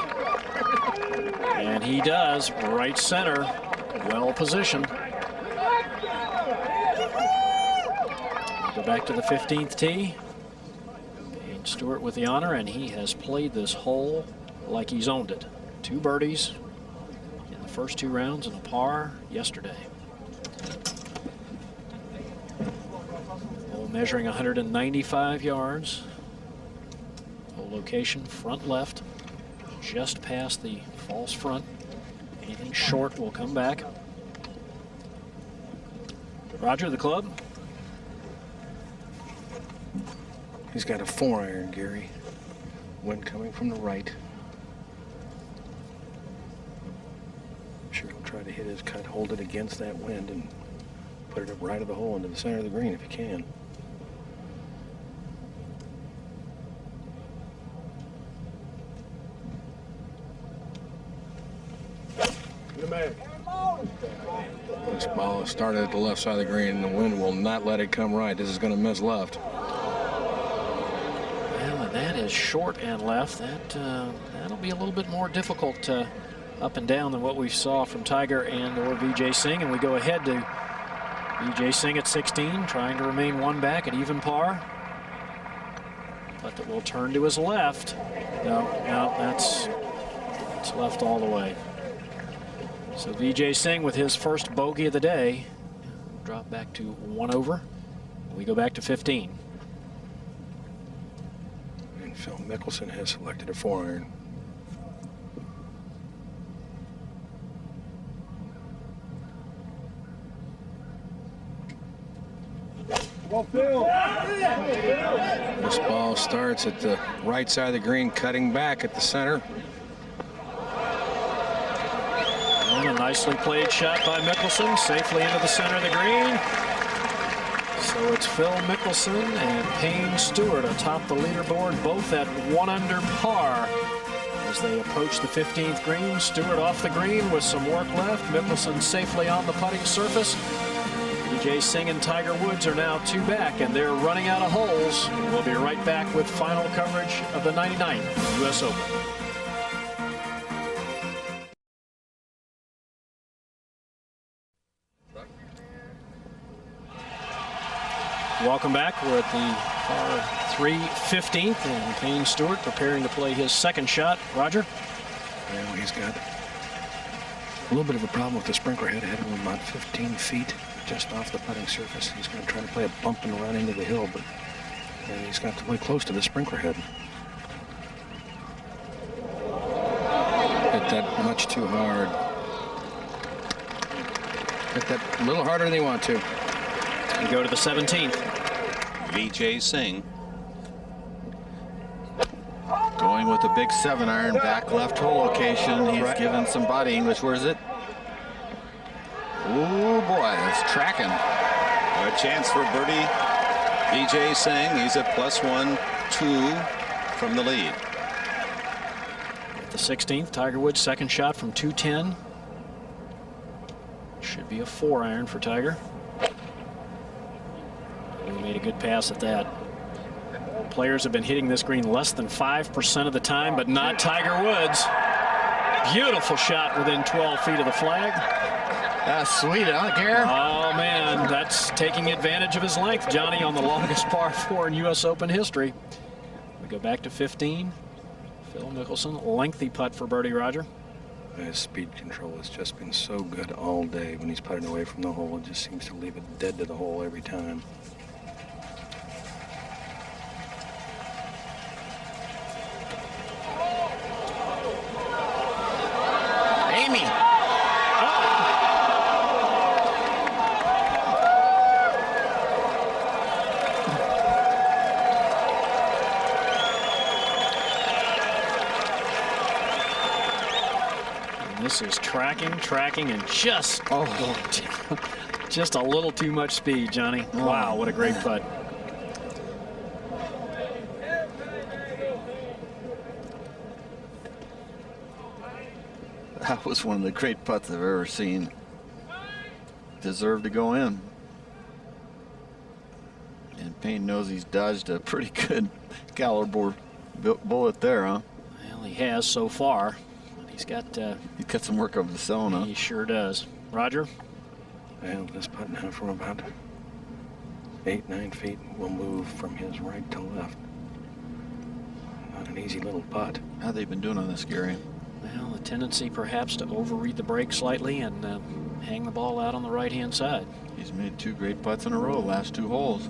And he does, right center. Well positioned. Go back to the 15th tee. Payne Stewart with the honor, and he has played this hole like he's owned it. 2 birdies in the first 2 rounds and a par yesterday. Hole measuring 195 yards. Hole location front left, just past the false front. Anything short will come back. Roger, the club. He's got a 4-iron, Gary. Wind coming from the right. I'm sure he'll try to hit his cut, hold it against that wind, and put it up right of the hole into the center of the green if he can. This ball started at the left side of the green, and the wind will not let it come right. This is going to miss left. Well, and that is short and left. That'll be a little bit more difficult up and down than what we saw from Tiger and or Vijay Singh. And we go ahead to Vijay Singh at 16, trying to remain 1 back at even par. But that will turn to his left. No, that's left all the way. So Vijay Singh with his first bogey of the day, drop back to 1 over. We go back to 15. And Phil Mickelson has selected a 4-iron. This ball starts at the right side of the green, cutting back at the center. And a nicely played shot by Mickelson, safely into the center of the green. So it's Phil Mickelson and Payne Stewart atop the leaderboard, both at 1 under par. As they approach the 15th green, Stewart off the green with some work left. Mickelson safely on the putting surface. Vijay Singh and Tiger Woods are now 2 back, and they're running out of holes. We'll be right back with final coverage of the 99th U.S. Open. Welcome back. We're at the par 3 15th, and Payne Stewart preparing to play his second shot. Roger? Well, he's got a little bit of a problem with the sprinkler head ahead of him, about 15 feet just off the putting surface. He's going to try to play a bump and run into the hill, but he's got to play close to the sprinkler head. Hit that much too hard. Hit that a little harder than you want to. And go to the 17th. Vijay Singh. Going with a big 7-iron back left hole location. He's given some body English. Where is it? Oh boy, it's tracking. A chance for birdie. Vijay Singh, he's at +1-2 from the lead. At the 16th, Tiger Woods' second shot from 210. Should be a 4-iron for Tiger. He made a good pass at that. Players have been hitting this green less than 5% of the time, but not Tiger Woods. Beautiful shot within 12 feet of the flag. That's sweet, huh, Gare? Oh, man, that's taking advantage of his length, Johnny, on the longest par 4 in U.S. Open history. We go back to 15. Phil Mickelson, lengthy putt for birdie, Roger. His speed control has just been so good all day. When he's putting away from the hole, it just seems to leave it dead to the hole every time. Amy. And this is tracking, and just just a little too much speed, Johnny. Wow, what a great putt. That was one of the great putts I've ever seen. Deserved to go in. And Payne knows he's dodged a pretty good caliber bullet there, huh? Well, he has so far. He's got some work over the zone, huh? He sure does. Roger? Well, this putt now from about 8-9 feet will move from his right to left. Not an easy little putt. How they been doing on this, Gary? Well, the tendency perhaps to overread the break slightly and hang the ball out on the right-hand side. He's made 2 great putts in a row, last 2 holes.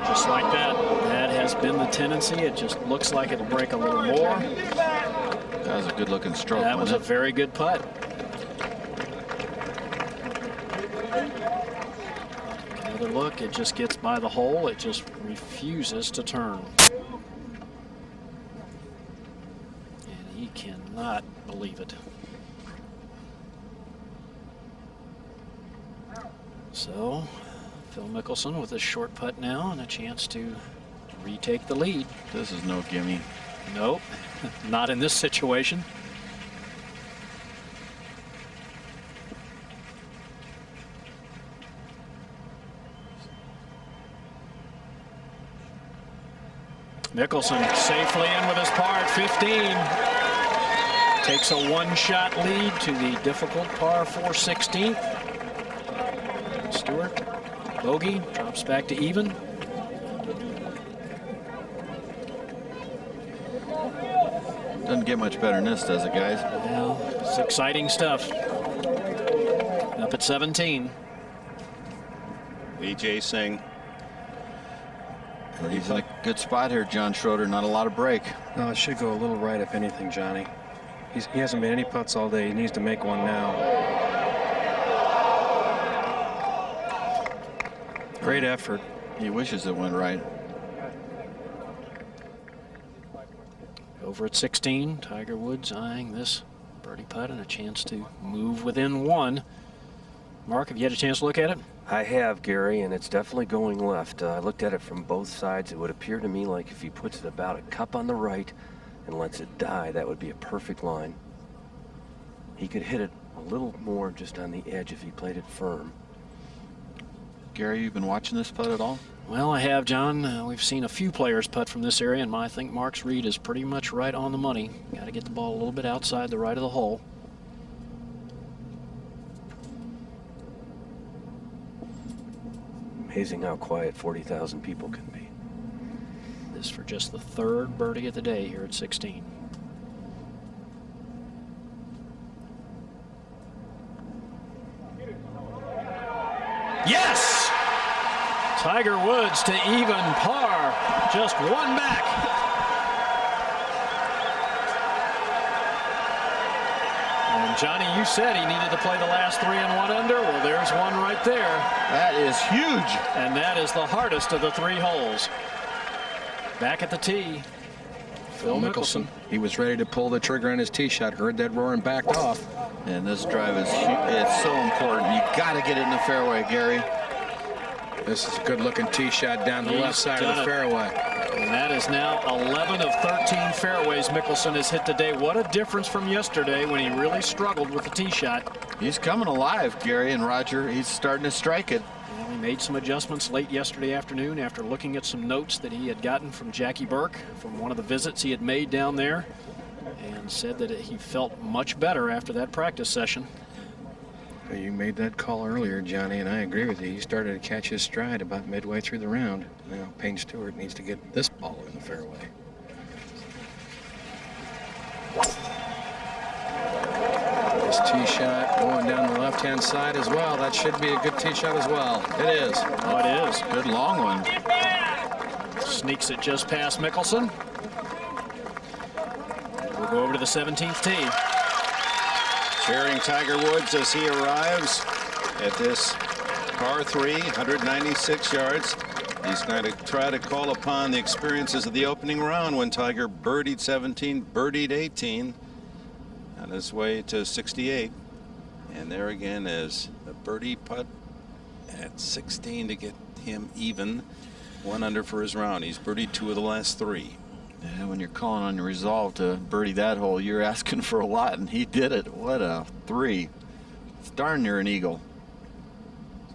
Just like that. That has been the tendency. It just looks like it'll break a little more. That was a good-looking stroke. That was a very good putt. Another look, it just gets by the hole. It just refuses to turn. And he cannot believe it. So, Phil Mickelson with a short putt now and a chance to retake the lead. This is no gimme. Nope, not in this situation. Mickelson safely in with his par at 15. Takes a 1-shot lead to the difficult par 4 16th. Stewart, bogey, drops back to even. Doesn't get much better than this, does it, guys? Well, it's exciting stuff. Up at 17. Vijay Singh. He's in a good spot here, John Schroeder. Not a lot of break. No, it should go a little right, if anything, Johnny. He hasn't made any putts all day. He needs to make one now. Great effort. He wishes it went right. Over at 16, Tiger Woods eyeing this birdie putt and a chance to move within one. Mark, have you had a chance to look at it? I have, Gary, and it's definitely going left. I looked at it from both sides. It would appear to me like if he puts it about a cup on the right and lets it die, that would be a perfect line. He could hit it a little more just on the edge if he played it firm. Gary, you've been watching this putt at all? Well, I have, John. We've seen a few players putt from this area, and I think Mark's read is pretty much right on the money. Got to get the ball a little bit outside the right of the hole. Amazing how quiet 40,000 people can be. This for just the third birdie of the day here at 16. Yes! Tiger Woods to even par, just one back. And Johnny, you said he needed to play the last 3 and 1 under. Well, there's one right there. That is huge. And that is the hardest of the 3 holes. Back at the tee, Phil Mickelson. He was ready to pull the trigger on his tee shot, heard that roar and backed off. And this drive is it's so important. You got to get it in the fairway, Gary. This is a good-looking tee shot down the left side of the fairway. And that is now 11 of 13 fairways Mickelson has hit today. What a difference from yesterday when he really struggled with the tee shot. He's coming alive, Gary and Roger. He's starting to strike it. Well, he made some adjustments late yesterday afternoon after looking at some notes that he had gotten from Jackie Burke from one of the visits he had made down there, and said that he felt much better after that practice session. You made that call earlier, Johnny, and I agree with you. He started to catch his stride about midway through the round. Now, Payne Stewart needs to get this ball in the fairway. This tee shot going down the left-hand side as well. That should be a good tee shot as well. It is. Oh, it is. Good long one. Sneaks it just past Mickelson. We'll go over to the 17th tee. Cheering Tiger Woods as he arrives at this par 3, 196 yards. He's going to try to call upon the experiences of the opening round when Tiger birdied 17, birdied 18 on his way to 68. And there again is a birdie putt at 16 to get him even, 1 under for his round. He's birdied 2 of the last 3. And when you're calling on your resolve to birdie that hole, you're asking for a lot, and he did it. What a 3. It's darn near an eagle.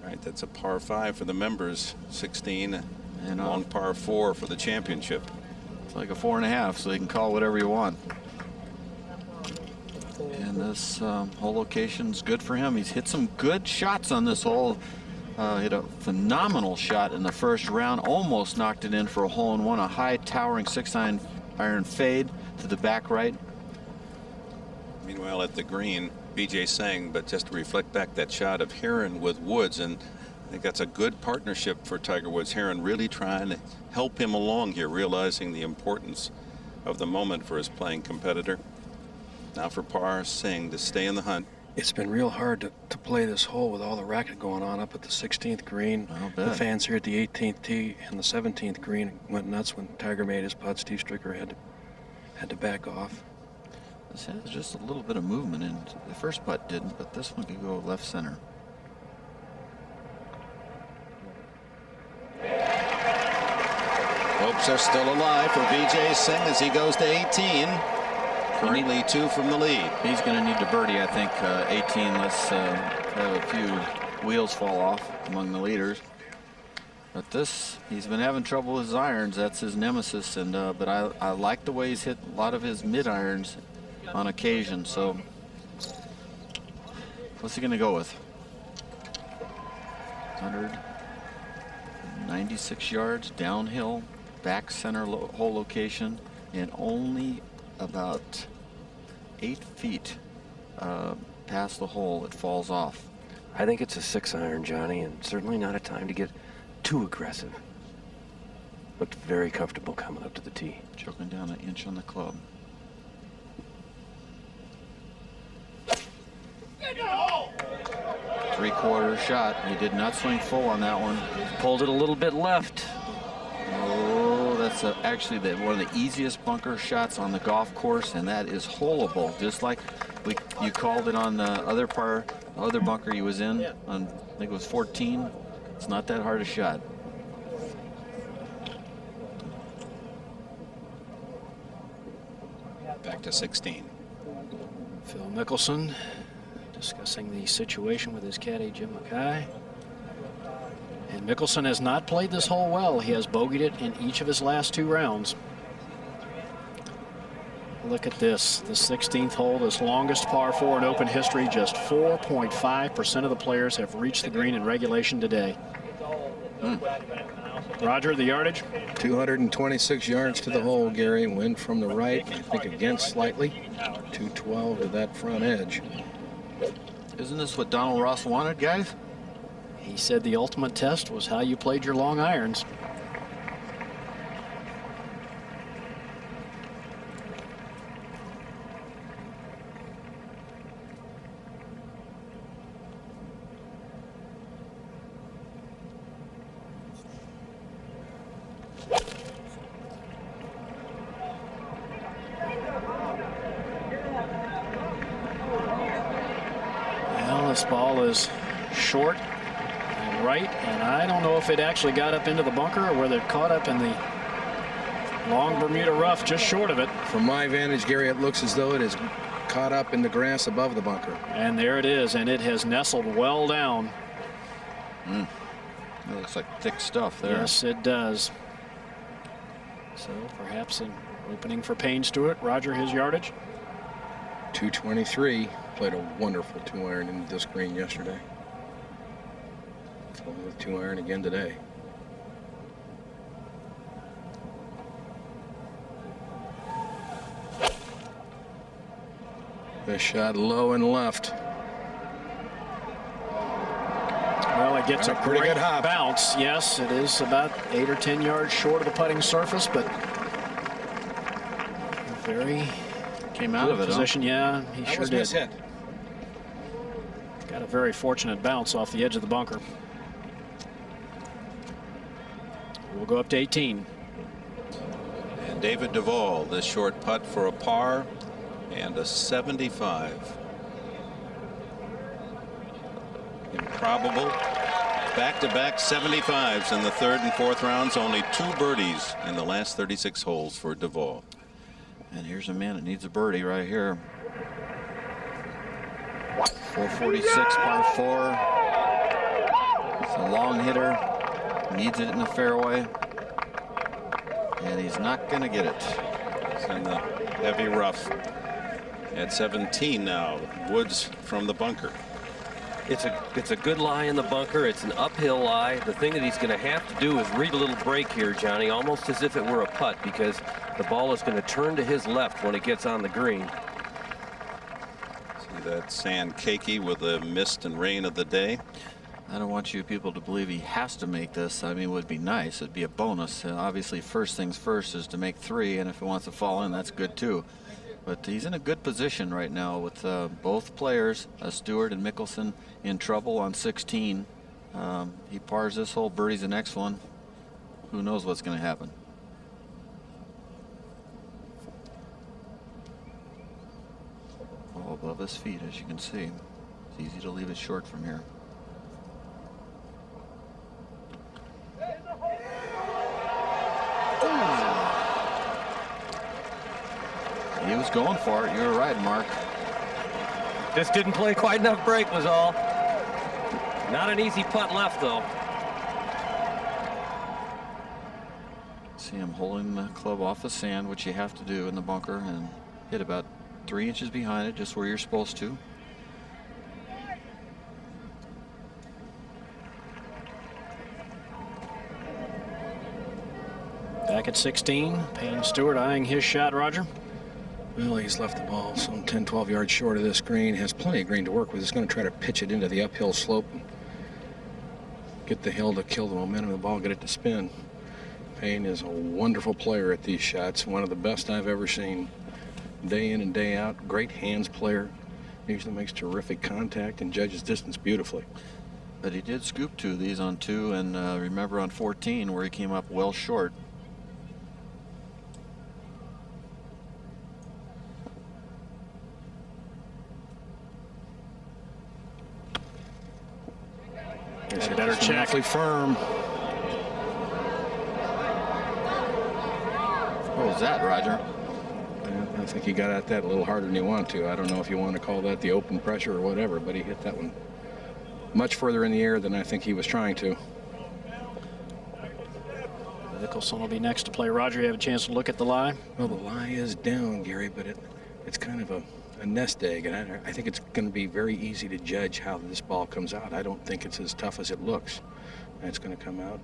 Right, that's a par 5 for the members, 16, and one par 4 for the championship. It's like a 4.5, so you can call whatever you want. And this hole location's good for him. He's hit some good shots on this hole. Hit a phenomenal shot in the first round, almost knocked it in for a hole-in-one, a high towering 6-iron fade to the back right. Meanwhile, at the green, BJ sang, but just to reflect back that shot of Heron with Woods, and I think that's a good partnership for Tiger Woods. Heron really trying to help him along here, realizing the importance of the moment for his playing competitor. Now for par, Singh to stay in the hunt. It's been real hard to play this hole with all the racket going on up at the 16th green. The fans here at the 18th tee and the 17th green went nuts when Tiger made his putt. Steve Stricker had to back off. This has just a little bit of movement in. The first putt didn't, but this one could go left center. Hopes are still alive for Vijay Singh as he goes to 18. Currently 2 from the lead. He's going to need to birdie, I think, 18. Let's have a few wheels fall off among the leaders. But this, he's been having trouble with his irons. That's his nemesis. And but I like the way he's hit a lot of his mid irons on occasion. So what's he going to go with? 196 yards downhill, back center hole location, and only about 8 feet past the hole it falls off. I think it's a 6-iron, Johnny, and certainly not a time to get too aggressive. Looked very comfortable coming up to the tee. Choking down an inch on the club. Three-quarter shot. He did not swing full on that one. Pulled it a little bit left. Oh, That's actually one of the easiest bunker shots on the golf course, and that is holeable. Just like you called it on the other bunker he was in on, I think it was 14. It's not that hard a shot. Back to 16. Phil Mickelson discussing the situation with his caddy, Jim Mackay. And Mickelson has not played this hole well. He has bogeyed it in each of his last 2 rounds. Look at this, the 16th hole, this longest par 4 in Open history. Just 4.5% of the players have reached the green in regulation today. Roger, the yardage? 226 yards to the hole, Gary. Wind from the right, I think against slightly. 212 to that front edge. Isn't this what Donald Ross wanted, guys? He said the ultimate test was how you played your long irons. Well, this ball is short and right, and I don't know if it actually got up into the bunker or whether it caught up in the long Bermuda rough just short of it. From my vantage, Gary, it looks as though it is caught up in the grass above the bunker. And there it is, and it has nestled well down. It looks like thick stuff there. Yes, it does. So perhaps an opening for Payne Stewart. Roger, his yardage? 223. Played a wonderful 2-iron into this green yesterday. Playing with 2-iron again today. This shot low and left. Well, it gets a pretty great good hop. bounce. Yes, it is about 8 or 10 yards short of the putting surface, but very came out of it. Position, yeah, he That sure was did. mishit. Got a very fortunate bounce off the edge of the bunker. We'll go up to 18. And David Duval, this short putt for a par and a 75. Improbable. Back-to-back 75s in the 3rd and 4th rounds. Only 2 birdies in the last 36 holes for Duval. And here's a man that needs a birdie right here. 446 par 4. It's a long hitter. Needs it in the fairway. And he's not going to get it. It's in the heavy rough. At 17 now. Woods from the bunker. It's a good lie in the bunker. It's an uphill lie. The thing that he's going to have to do is read a little break here, Johnny, almost as if it were a putt, because the ball is going to turn to his left when it gets on the green. See that sand cakey with the mist and rain of the day. I don't want you people to believe he has to make this. I mean, it would be nice. It'd be a bonus. Obviously, first things first is to make 3, and if it wants to fall in, that's good too. But he's in a good position right now with both players, Stewart and Mickelson, in trouble on 16. He pars this hole, birdies the next one. Who knows what's going to happen? All above his feet, as you can see. It's easy to leave it short from here. He was going for it. You were right, Mark. Just didn't play quite enough break was all. Not an easy putt left, though. See him holding the club off the sand, which you have to do in the bunker, and hit about 3 inches behind it, just where you're supposed to. Back at 16, Payne Stewart eyeing his shot, Roger. Well, he's left the ball some 10, 12 yards short of this green. Has plenty of green to work with. He's going to try to pitch it into the uphill slope and get the hill to kill the momentum of the ball, get it to spin. Payne is a wonderful player at these shots. One of the best I've ever seen. Day in and day out. Great hands player. Usually makes terrific contact and judges distance beautifully. But he did scoop 2 of these on 2, and remember on 14 where he came up well short. better check. Awfully firm. What was that, Roger? I think he got at that a little harder than you want to. I don't know if you want to call that the open pressure or whatever, but he hit that one much further in the air than I think he was trying to. Mickelson will be next to play. Roger, you have a chance to look at the lie? Well, the lie is down, Gary, but it's kind of a nest egg, and I think it's going to be very easy to judge how this ball comes out. I don't think it's as tough as it looks. And it's going to come out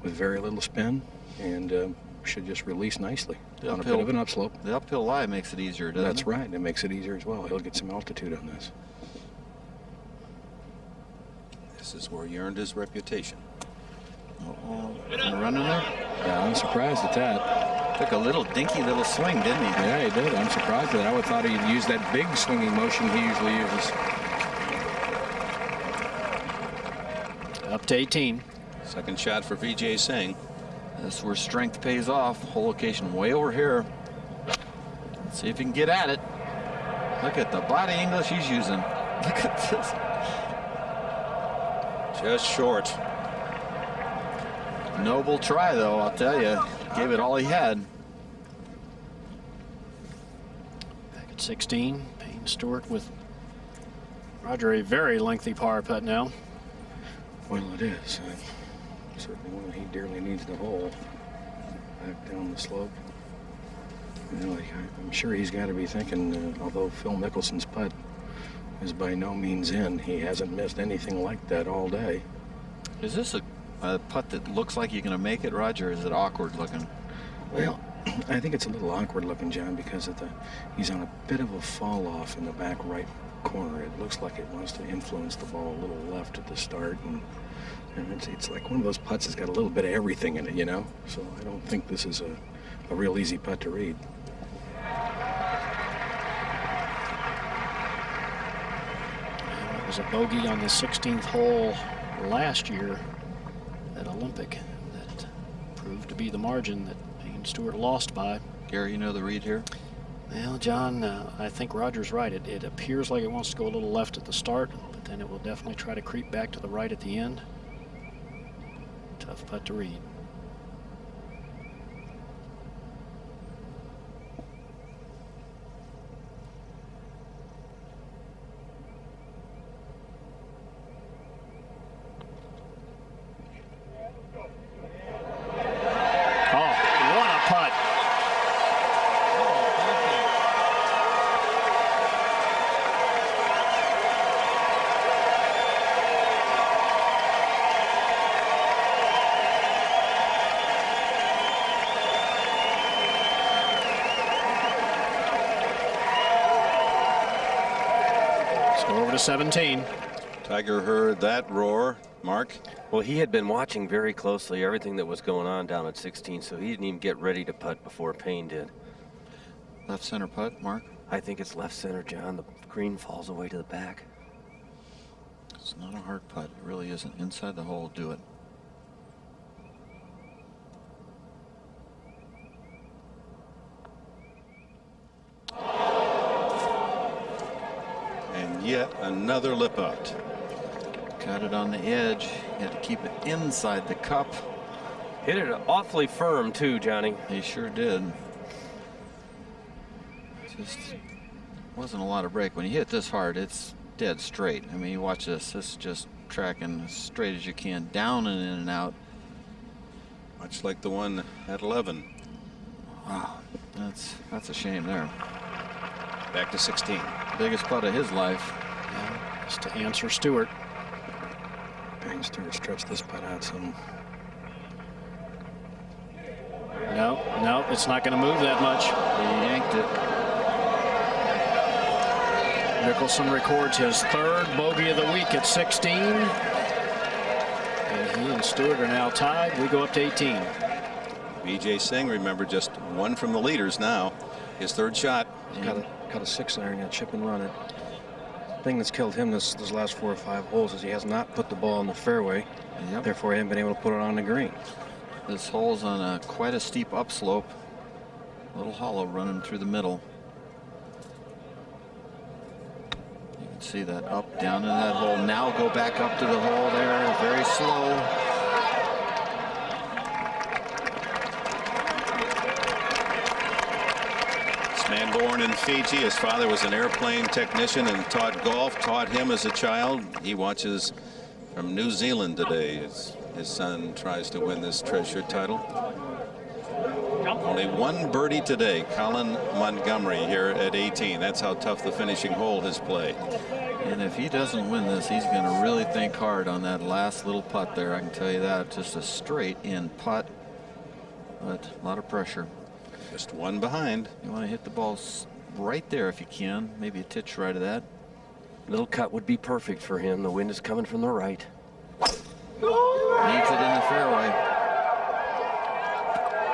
with very little spin and should just release nicely on a bit of an upslope. The uphill lie makes it easier, doesn't it? That's right. It makes it easier as well. He'll get some altitude on this. This is where he earned his reputation. Running there? Yeah, I'm surprised at that. Took a little dinky little swing, didn't he? Yeah, he did. I'm surprised at that. I would have thought he'd use that big swinging motion he usually uses. Up to 18. Second shot for Vijay Singh. That's where strength pays off. Whole location way over here. Let's see if he can get at it. Look at the body English he's using. Look at this. Just short. Noble try, though, I'll tell you. Gave it all he had. Back at 16, Payne Stewart with Roger, a very lengthy par putt now. Well, it is. Certainly one he dearly needs to hole. Back down the slope. You know, I'm sure he's got to be thinking, although Phil Mickelson's putt is by no means in, he hasn't missed anything like that all day. Is this a putt that looks like you're going to make it, Roger, or is it awkward looking? Well, I think it's a little awkward looking, John, because of he's on a bit of a fall off in the back right corner. It looks like it wants to influence the ball a little left at the start, and it's like one of those putts that's got a little bit of everything in it, you know? So I don't think this is a real easy putt to read. It was a bogey on the 16th hole last year at Olympic that proved to be the margin that Payne Stewart lost by. Gary, you know the read here? Well, John, I think Roger's right. It appears like it wants to go a little left at the start, but then it will definitely try to creep back to the right at the end. Tough putt to read. Over to 17. Tiger heard that roar. Mark? Well, he had been watching very closely everything that was going on down at 16, so he didn't even get ready to putt before Payne did. Left center putt, Mark? I think it's left center, John. The green falls away to the back. It's not a hard putt. It really isn't. Inside the hole, do it. And yet another lip out. Got it on the edge. You had to keep it inside the cup. Hit it awfully firm, too, Johnny. He sure did. Just wasn't a lot of break. When you hit this hard, it's dead straight. I mean, you watch this. This is just tracking as straight as you can, down and in and out. Much like the one at 11. Wow, that's a shame there. Back to 16. Biggest putt of his life. Yeah, just to answer Stewart. Payne Stewart stretched this putt out some. No, it's not going to move that much. He yanked it. Mickelson records his third bogey of the week at 16. And he and Stewart are now tied. We go up to 18. Vijay Singh, remember, just one from the leaders now. His third shot. Got a 6-iron, chip and run it. The thing that's killed him this last 4 or 5 holes is he has not put the ball in the fairway. Yep. Therefore, he hasn't been able to put it on the green. This hole's on quite a steep upslope. A little hollow running through the middle. You can See that up, down in that hole. Now go back up to the hole there, very slow. This man born in Fiji. His father was an airplane technician and taught golf, taught him as a child. He watches from New Zealand today as his son tries to win this treasure title. Only one birdie today, Colin Montgomery here at 18. That's how tough the finishing hole has played. And if he doesn't win this, he's going to really think hard on that last little putt there. I can tell you that. Just a straight in putt, but a lot of pressure. Just one behind. You want to hit the ball right there if you can. Maybe a titch right of that. Little cut would be perfect for him. The wind is coming from the right. Needs it in the fairway.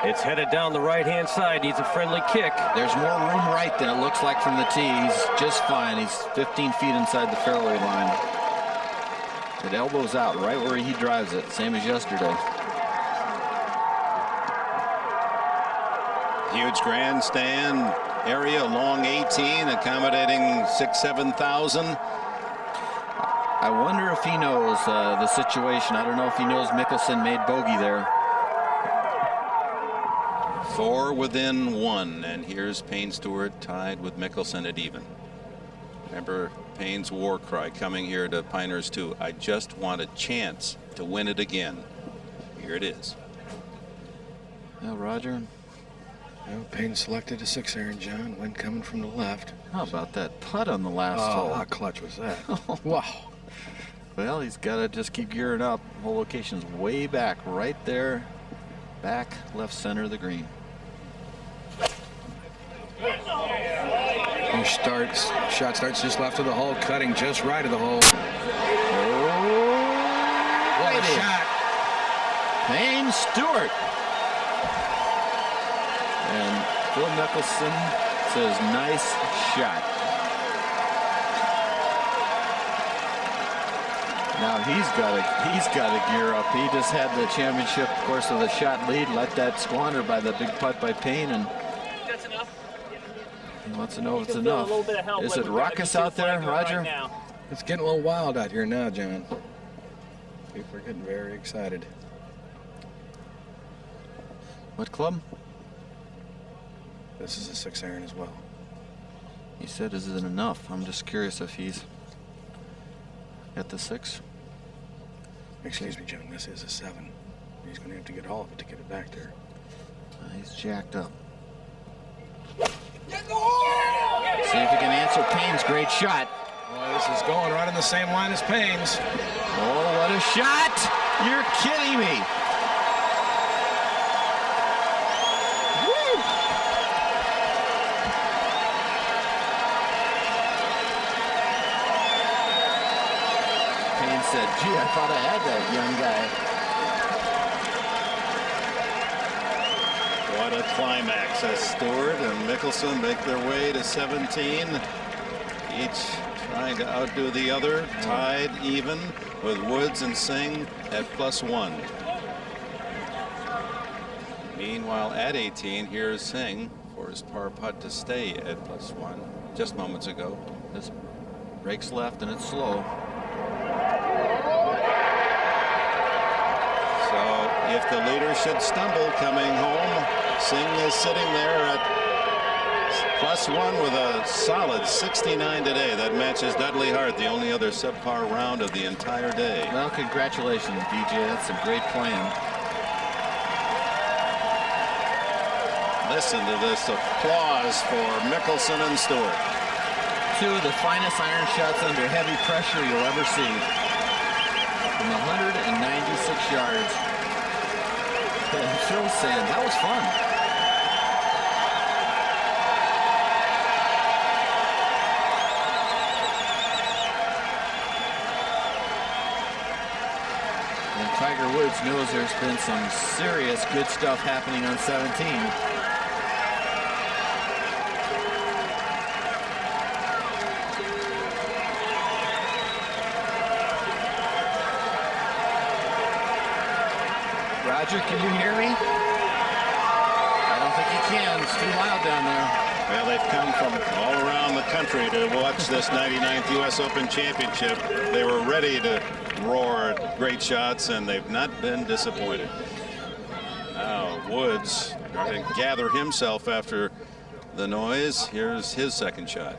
It's headed down the right-hand side. Needs a friendly kick. There's more room right than it looks like from the tee. He's just fine. He's 15 feet inside the fairway line. It elbows out right where he drives it, same as yesterday. Huge grandstand area, long 18, accommodating 6,000-7,000. I wonder if he knows the situation. I don't know if he knows Mickelson made bogey there. 4 within 1, and here's Payne Stewart tied with Mickelson at even. Remember Payne's war cry coming here to Pinehurst 2. I just want a chance to win it again. Here it is. Well, Roger. Well, Payne selected a 6-iron, John. Wind coming from the left. How about that putt on the last hole? How clutch was that? Wow. Well, he's got to just keep gearing up. Whole location's way back, right there. Back, left center of the green. Shot starts just left of the hole, cutting just right of the hole. What a shot. Payne Stewart. And Phil Mickelson says, nice shot. Now he's got to gear up. He just had the championship, of course, with a shot lead. Let that squander by the big putt by Payne, and that's enough. He wants to know if it's enough. Is it raucous out there, Roger? Right, it's getting a little wild out here now, John. People are getting very excited. What club? This is a 6-iron as well. He said, is it enough? I'm just curious if he's at the 6. Excuse me, John, this is a 7. He's going to have to get all of it to get it back there. He's jacked up. See if he can answer Payne's great shot. Boy, this is going right in the same line as Payne's. Oh, what a shot! You're kidding me. Woo! Payne said, gee, I thought I had that young guy. What a climax as Stewart and Mickelson make their way to 17. Each trying to outdo the other, tied even with Woods and Singh at +1. Meanwhile, at 18, here's Singh for his par putt to stay at +1 just moments ago. This breaks left and it's slow. So if the leader should stumble coming home, Singh is sitting there at +1 with a solid 69 today. That matches Dudley Hart, the only other subpar round of the entire day. Well, congratulations, DJ. That's a great plan. Listen to this applause for Mickelson and Stewart. Two of the finest iron shots under heavy pressure you'll ever see. From 196 yards. And Phil's saying, that was fun. And Tiger Woods knows there's been some serious good stuff happening on 17. Roger, can you hear me? I don't think you can. It's too loud down there. Well, they've come from all around the country to watch this 99th U.S. Open Championship. They were ready to roar great shots, and they've not been disappointed. Now Woods trying to gather himself after the noise. Here's his second shot.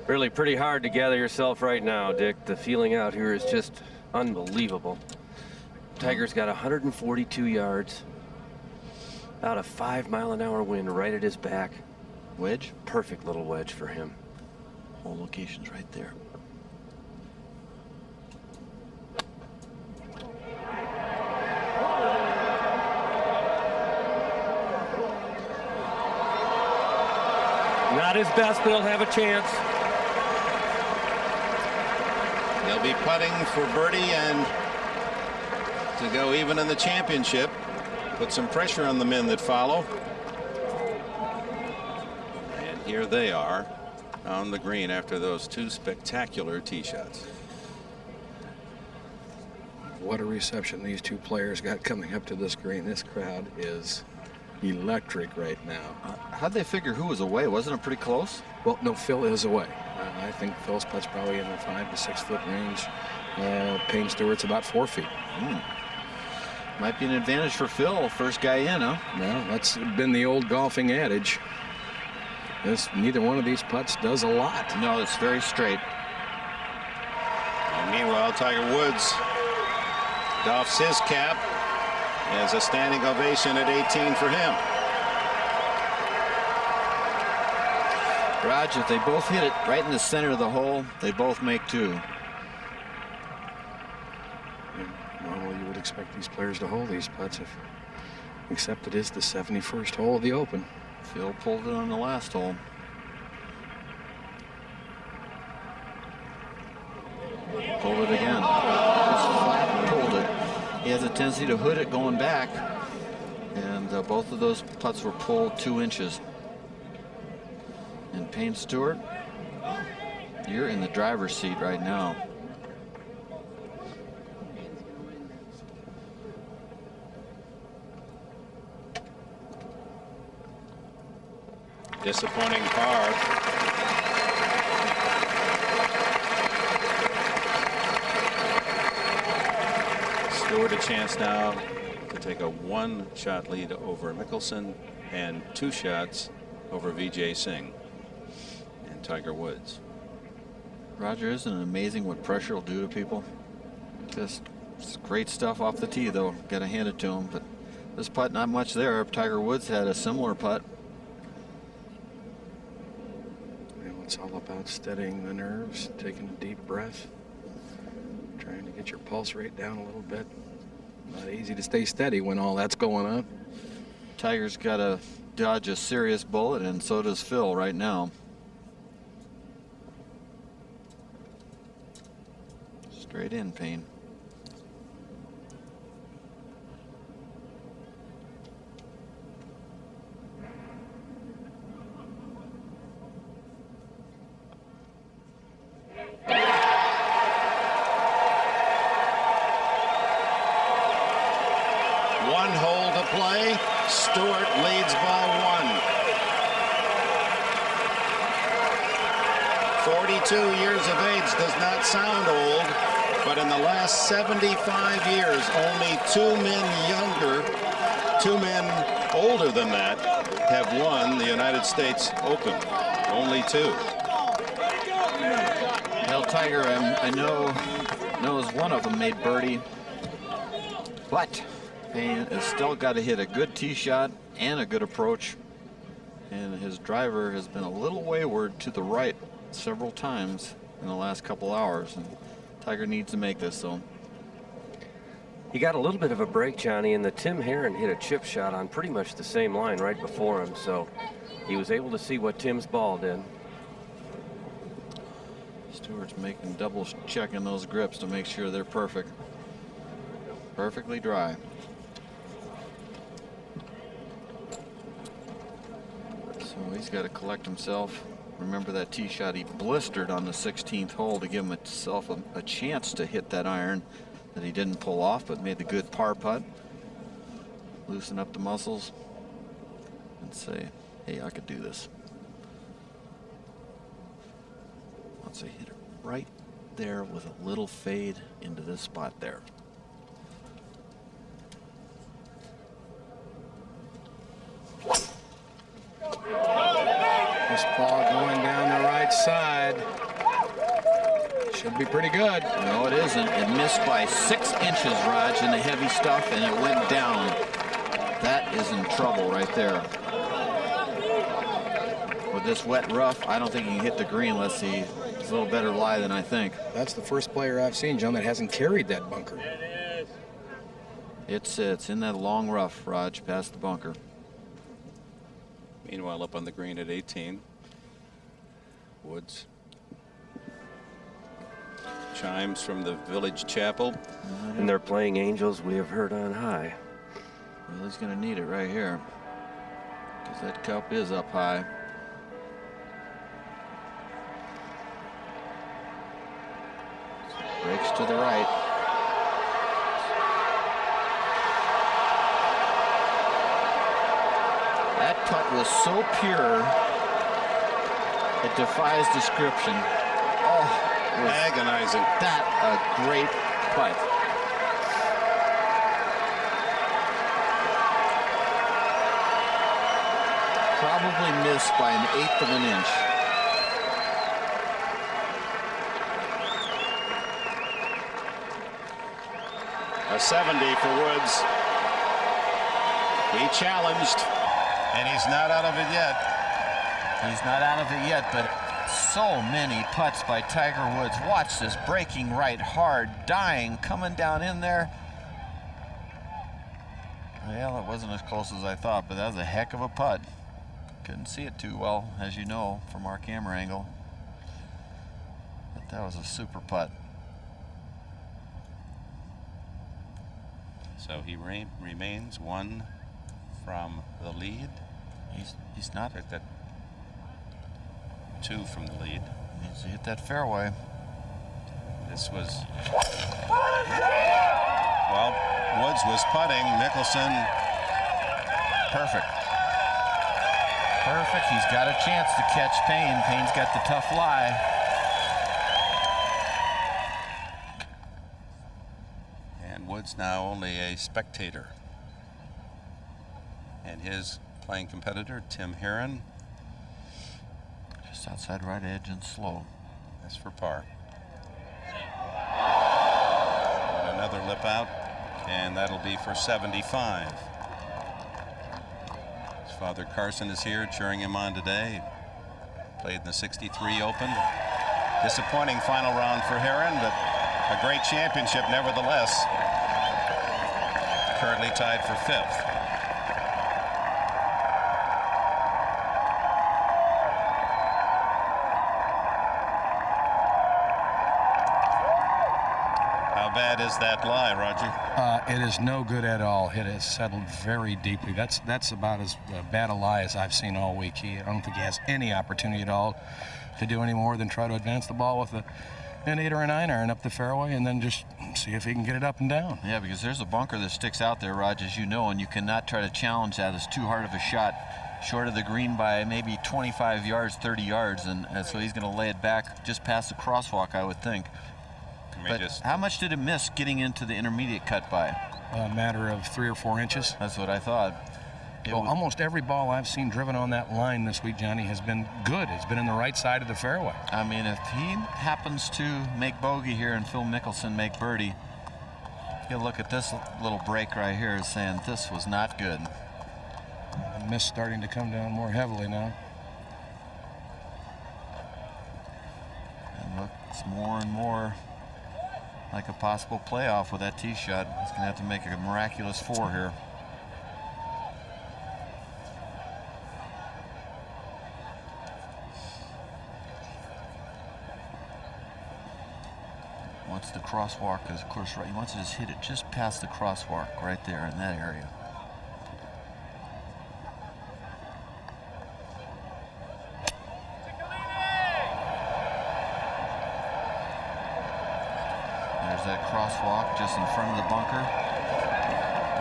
Really pretty hard to gather yourself right now, Dick. The feeling out here is just unbelievable. Tiger's got 142 yards. About a 5-mile-an-hour wind right at his back. Wedge? Perfect little wedge for him. Whole location's right there. Not his best, but he'll have a chance. They'll be putting for birdie and to go even in the championship. Put some pressure on the men that follow. And here they are on the green after those two spectacular tee shots. What a reception these two players got coming up to this green. This crowd is electric right now. How'd they figure who was away? Wasn't it pretty close? Well, no, Phil is away. I think Phil's putt's probably in the 5 to 6 foot range. Payne Stewart's about 4 feet. Might be an advantage for Phil, first guy in, huh? Well, that's been the old golfing adage. Neither one of these putts does a lot. No, it's very straight. And meanwhile, Tiger Woods doffs his cap as a standing ovation at 18 for him. Raj, if they both hit it right in the center of the hole, they both make 2. Normally you would expect these players to hold these putts, except it is the 71st hole of the Open. Phil pulled it on the last hole. Pulled it again. Just flat pulled it. He has a tendency to hood it going back, and both of those putts were pulled 2 inches. And Payne Stewart, you're in the driver's seat right now. Disappointing par. Stewart a chance now to take a 1-shot lead over Mickelson and 2 shots over Vijay Singh and Tiger Woods. Roger, isn't it amazing what pressure will do to people? Just great stuff off the tee, though. Got to hand it to him. But this putt, not much there. Tiger Woods had a similar putt. It's all about steadying the nerves, taking a deep breath, trying to get your pulse rate down a little bit. Not easy to stay steady when all that's going on. Tiger's got to dodge a serious bullet, and so does Phil right now. Straight in, Payne. One hole to play. Stewart leads by 1. 42 years of age does not sound old, but in the last 75 years, only 2 men younger, 2 men older than that, have won the United States Open. Only 2. Well, Tiger, I know knows one of them made birdie, but Payne has still got to hit a good tee shot and a good approach, and his driver has been a little wayward to the right several times in the last couple hours, and Tiger needs to make this, though. He got a little bit of a break, Johnny, and the Tim Herron hit a chip shot on pretty much the same line right before him, so he was able to see what Tim's ball did. Stewart's making double checking those grips to make sure they're perfect. Perfectly dry. So he's got to collect himself. Remember that tee shot he blistered on the 16th hole to give himself a chance to hit that iron that he didn't pull off, but made the good par putt. Loosen up the muscles and say, hey, I could do this. wants to hit it right there with a little fade into this spot there. This ball going down the right side. Should be pretty good. No, it isn't. It missed by 6 inches, Raj, in the heavy stuff, and it went down. That is in trouble right there. With this wet rough, I don't think he can hit the green unless he's a little better lie than I think. That's the first player I've seen, John, that hasn't carried that bunker. It's in that long rough, Raj, past the bunker. Meanwhile, up on the green at 18, Woods. Chimes from the village chapel. And they're playing Angels We Have Heard on High. Well, he's going to need it right here, because that cup is up high. Breaks to the right. That putt was so pure, it defies description. Oh, agonizing. That a great putt. Probably missed by an 1/8 of an inch. A 70 for Woods. He challenged, and he's not out of it yet. He's not out of it yet, but so many putts by Tiger Woods. Watch this, breaking right hard, dying, coming down in there. Well, it wasn't as close as I thought, but that was a heck of a putt. Couldn't see it too well, as you know, from our camera angle. But that was a super putt. So he remains 1 from the lead. He's not at that. 2 from the lead. Needs to hit that fairway. This was, well, Woods was putting. Mickelson. Perfect. Perfect. He's got a chance to catch Payne. Payne's got the tough lie. And Woods now only a spectator. And his playing competitor, Tim Herron. Just outside right edge and slow. That's for par. And another lip out, and that'll be for 75. His father Carson is here cheering him on today. Played in the 63 Open. Disappointing final round for Herron, but a great championship nevertheless. Currently tied for 5th. Bad is that lie, Roger? It is no good at all. It has settled very deeply. That's about as bad a lie as I've seen all week. I don't think he has any opportunity at all to do any more than try to advance the ball with an 8 or a 9 iron up the fairway and then just see if he can get it up and down. Yeah, because there's a bunker that sticks out there, Raj, as you know, and you cannot try to challenge that. It's too hard of a shot. Short of the green by maybe 25 yards, 30 yards, and so he's going to lay it back just past the crosswalk, I would think. But how much did it miss getting into the intermediate cut by? A matter of 3 or 4 inches. That's what I thought. Well, almost every ball I've seen driven on that line this week, Johnny, has been good. It's been in the right side of the fairway. I mean, if he happens to make bogey here and Phil Mickelson make birdie, you look at this little break right here saying this was not good. The mist starting to come down more heavily now. And looks more and more like a possible playoff with that tee shot. He's going to have to make a miraculous 4 here. Wants the crosswalk, because of course, right, he wants to just hit it just past the crosswalk right there in that area. There's that crosswalk just in front of the bunker.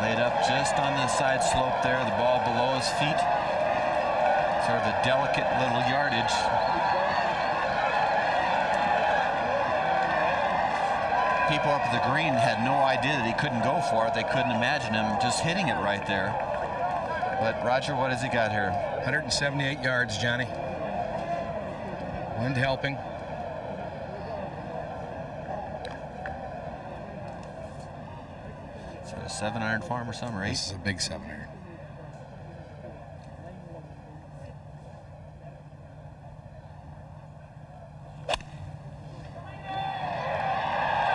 Laid up just on the side slope there, the ball below his feet. Sort of a delicate little yardage. people up at the green had no idea that he couldn't go for it. They couldn't imagine him just hitting it right there. But Roger, what has he got here? 178 yards, Johnny. Wind helping. Is it a 7-iron farm or something, or 8? This is a big 7-iron.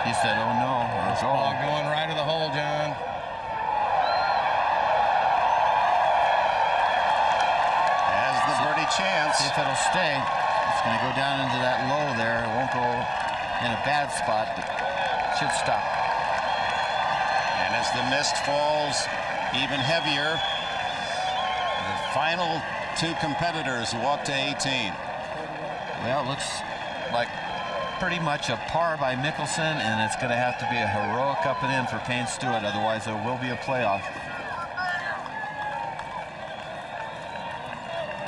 He said, oh no. This ball going right to the hole, John. Has the birdie chance. See if it'll stay. It's going to go down into that low there. It won't go in a bad spot, but it should stop. And as the mist falls even heavier, the final 2 competitors walk to 18. Well, it looks like pretty much a par by Mickelson, and it's going to have to be a heroic up and in for Payne Stewart, otherwise there will be a playoff.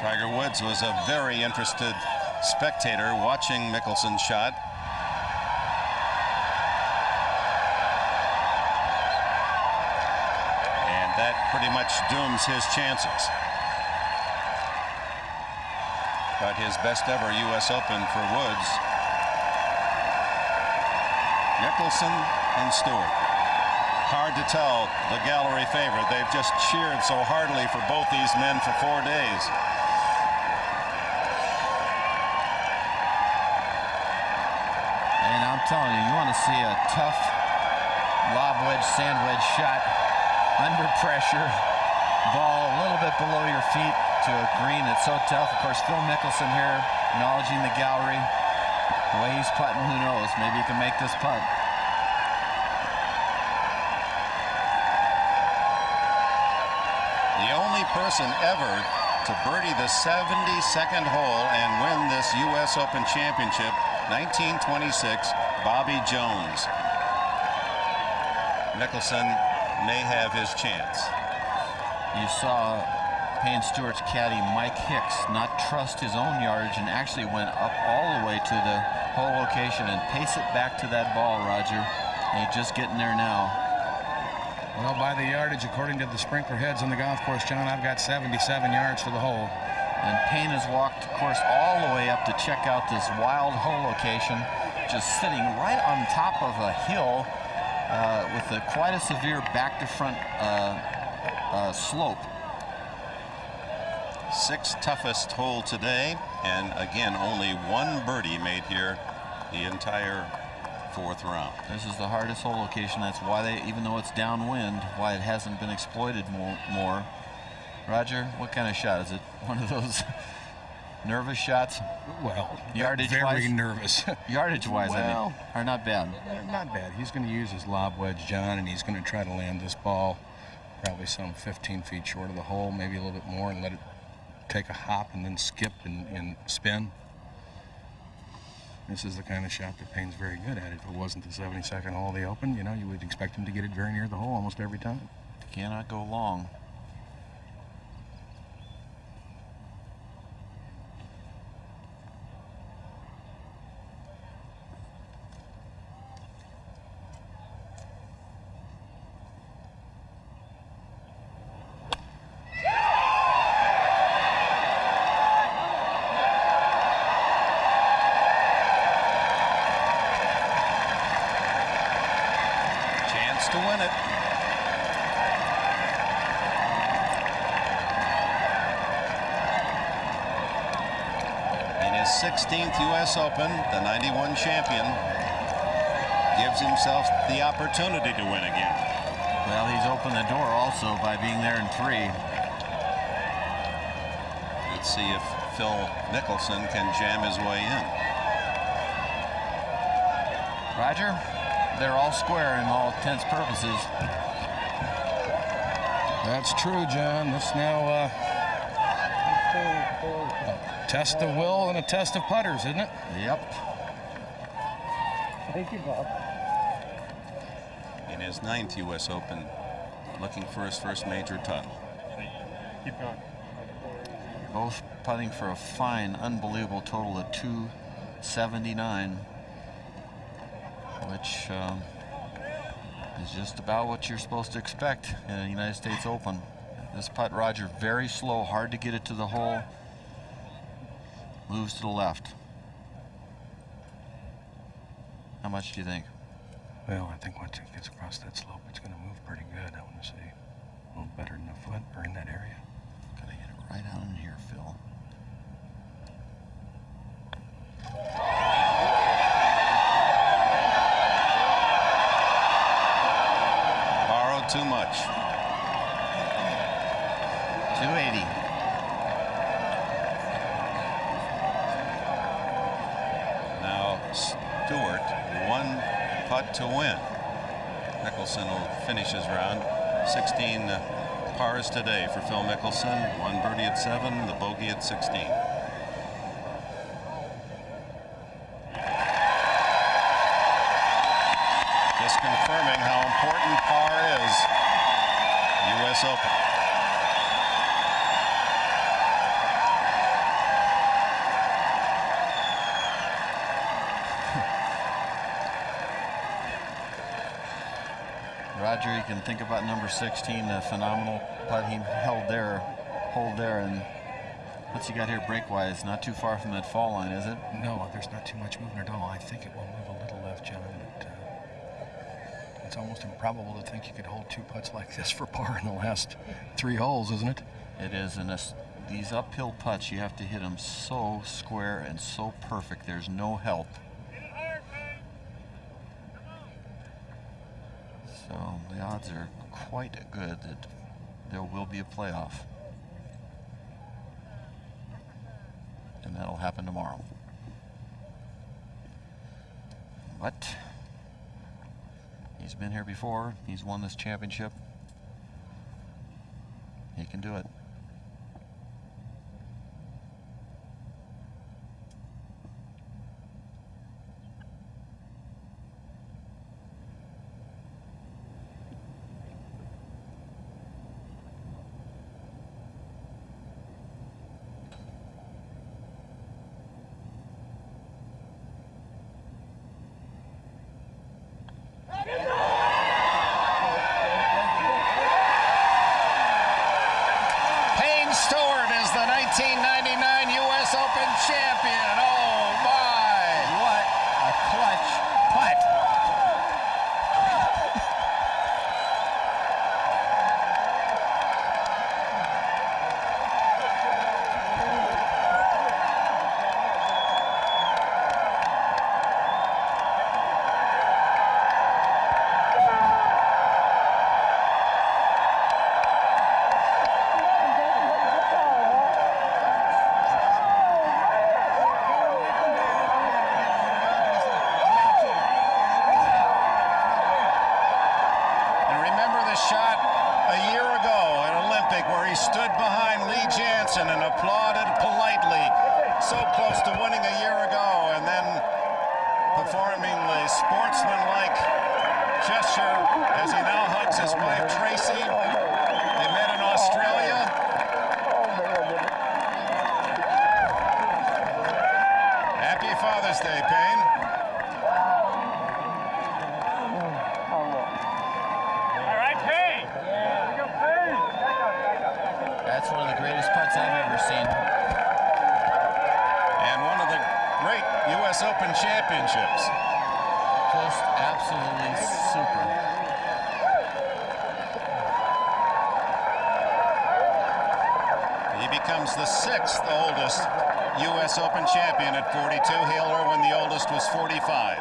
Tiger Woods was a very interested spectator watching Mickelson's shot. And that pretty much dooms his chances. But his best ever U.S. Open for Woods. Mickelson and Stewart. Hard to tell the gallery favorite. They've just cheered so heartily for both these men for 4 days. And I'm telling you, you want to see a tough lob wedge, sand wedge shot under pressure. Ball a little bit below your feet to a green that's so tough. Of course, Phil Mickelson here acknowledging the gallery. The way he's putting, who knows? Maybe he can make this putt. The only person ever to birdie the 72nd hole and win this U.S. Open Championship, 1926, Bobby Jones. Mickelson may have his chance. You saw Payne Stewart's caddy, Mike Hicks, not trust his own yardage and actually went up all the way to the hole location and pace it back to that ball, Roger. And he's just getting there now. Well, by the yardage, according to the sprinkler heads on the golf course, John, I've got 77 yards to the hole. And Payne has walked, of course, all the way up to check out this wild hole location, just sitting right on top of a hill with quite a severe back-to-front slope. 6th toughest hole today, and again, only 1 birdie made here the entire 4th round. This is the hardest hole location. That's why they, even though it's downwind, why it hasn't been exploited more. Roger, what kind of shot is it? One of those nervous shots? Well, yardage-wise? very nervous. Yardage-wise, well, I mean, are not bad. Not bad. He's going to use his lob wedge, John, and he's going to try to land this ball probably some 15 feet short of the hole, maybe a little bit more, and let it take a hop and then skip and spin. This is the kind of shot that Payne's very good at. If it wasn't the 72nd hole of the Open, you know, you would expect him to get it very near the hole almost every time. Cannot go long. To win it. In his 16th U.S. Open, the 91 champion gives himself the opportunity to win again. Well, he's opened the door also by being there in 3. Let's see if Phil Mickelson can jam his way in. Roger? They're all square in all intents purposes. That's true, John. This now a test of will and a test of putters, isn't it? Yep. Thank you, Bob. In his 9th U.S. Open, looking for his first major title. Keep going. Both putting for a fine, unbelievable total of 279. Which is just about what you're supposed to expect in a United States Open. This putt, Roger, very slow, hard to get it to the hole. Moves to the left. How much do you think? Well, I think once it gets across that slope, it's going to move pretty good. I want to say a little better than a foot or in that area. Gotta hit it right out in here, Phil. Borrowed too much. 280. Now Stewart, one putt to win. Mickelson will finish his round. 16 pars today for Phil Mickelson. One birdie at 7, the bogey at 16. Just confirming how important par is. U.S. Open. Roger, you can think about number 16, a phenomenal putt he held there, hold there, and what's he got here break-wise? Not too far from that fall line, is it? No, there's not too much movement at all. I think it will move a little left, John, but it's almost improbable to think you could hold 2 putts like this for par in the last 3 holes, isn't it? It is, and these uphill putts, you have to hit them so square and so perfect. There's no help. So the odds are quite good that there will be a playoff. And that'll happen tomorrow. But he's been here before. He's won this championship. He can do it. Payne Stewart is the 1999 U.S. Open champion. Oh, my. What a clutch putt. And remember the shot a year ago at Olympic where he stood behind Lee Jansen and applauded politely. So close to winning a year ago, and then performing the sportsmanlike gesture as he now hugs his wife Tracy. They met in Australia. Happy Father's Day, Payne. That's one of the greatest putts I've ever seen. And one of the great U.S. Open championships. Just absolutely super. He becomes the 6th oldest U.S. Open champion at 42. Hiller when the oldest was 45.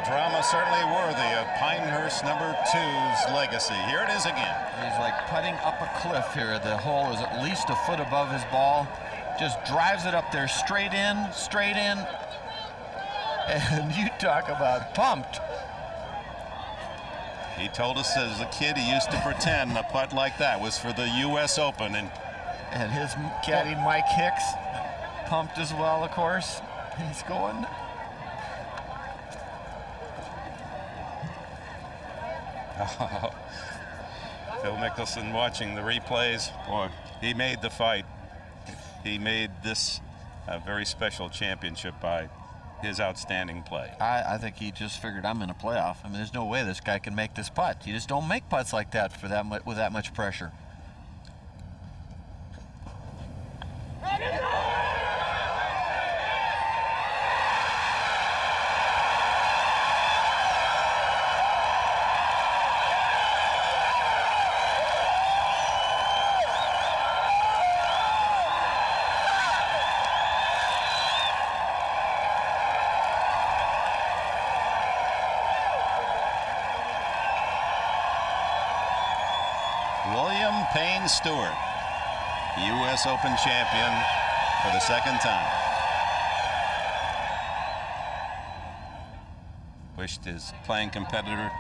Drama certainly worthy of Pinehurst number 2's legacy. Here it is again. He's like putting up a cliff here. The hole is at least a foot above his ball. Just drives it up there straight in, straight in. And you talk about pumped. He told us as a kid he used to pretend a putt like that was for the U.S. Open. And his caddy, Mike Hicks, pumped as well, of course. He's going. Oh, Phil Mickelson watching the replays. Boy, he made the fight. He made this a very special championship by his outstanding play. I think he just figured I'm in a playoff. I mean, there's no way this guy can make this putt. You just don't make putts like that for that with that much pressure. William Payne Stewart, U.S. Open champion for the second time. Wished his playing competitor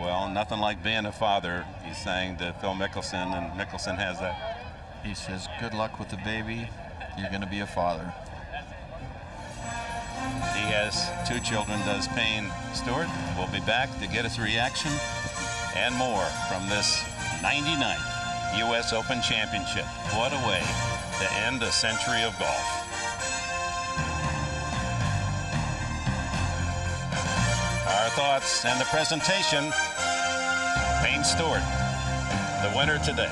well. Nothing like being a father, he's saying to Phil Mickelson, and Mickelson has that. He says, good luck with the baby. You're going to be a father. He has 2 children, does Payne Stewart. We'll be back to get his reaction and more from this 99th U.S. Open Championship. What a way to end a century of golf. Our thoughts and the presentation, Payne Stewart, the winner today.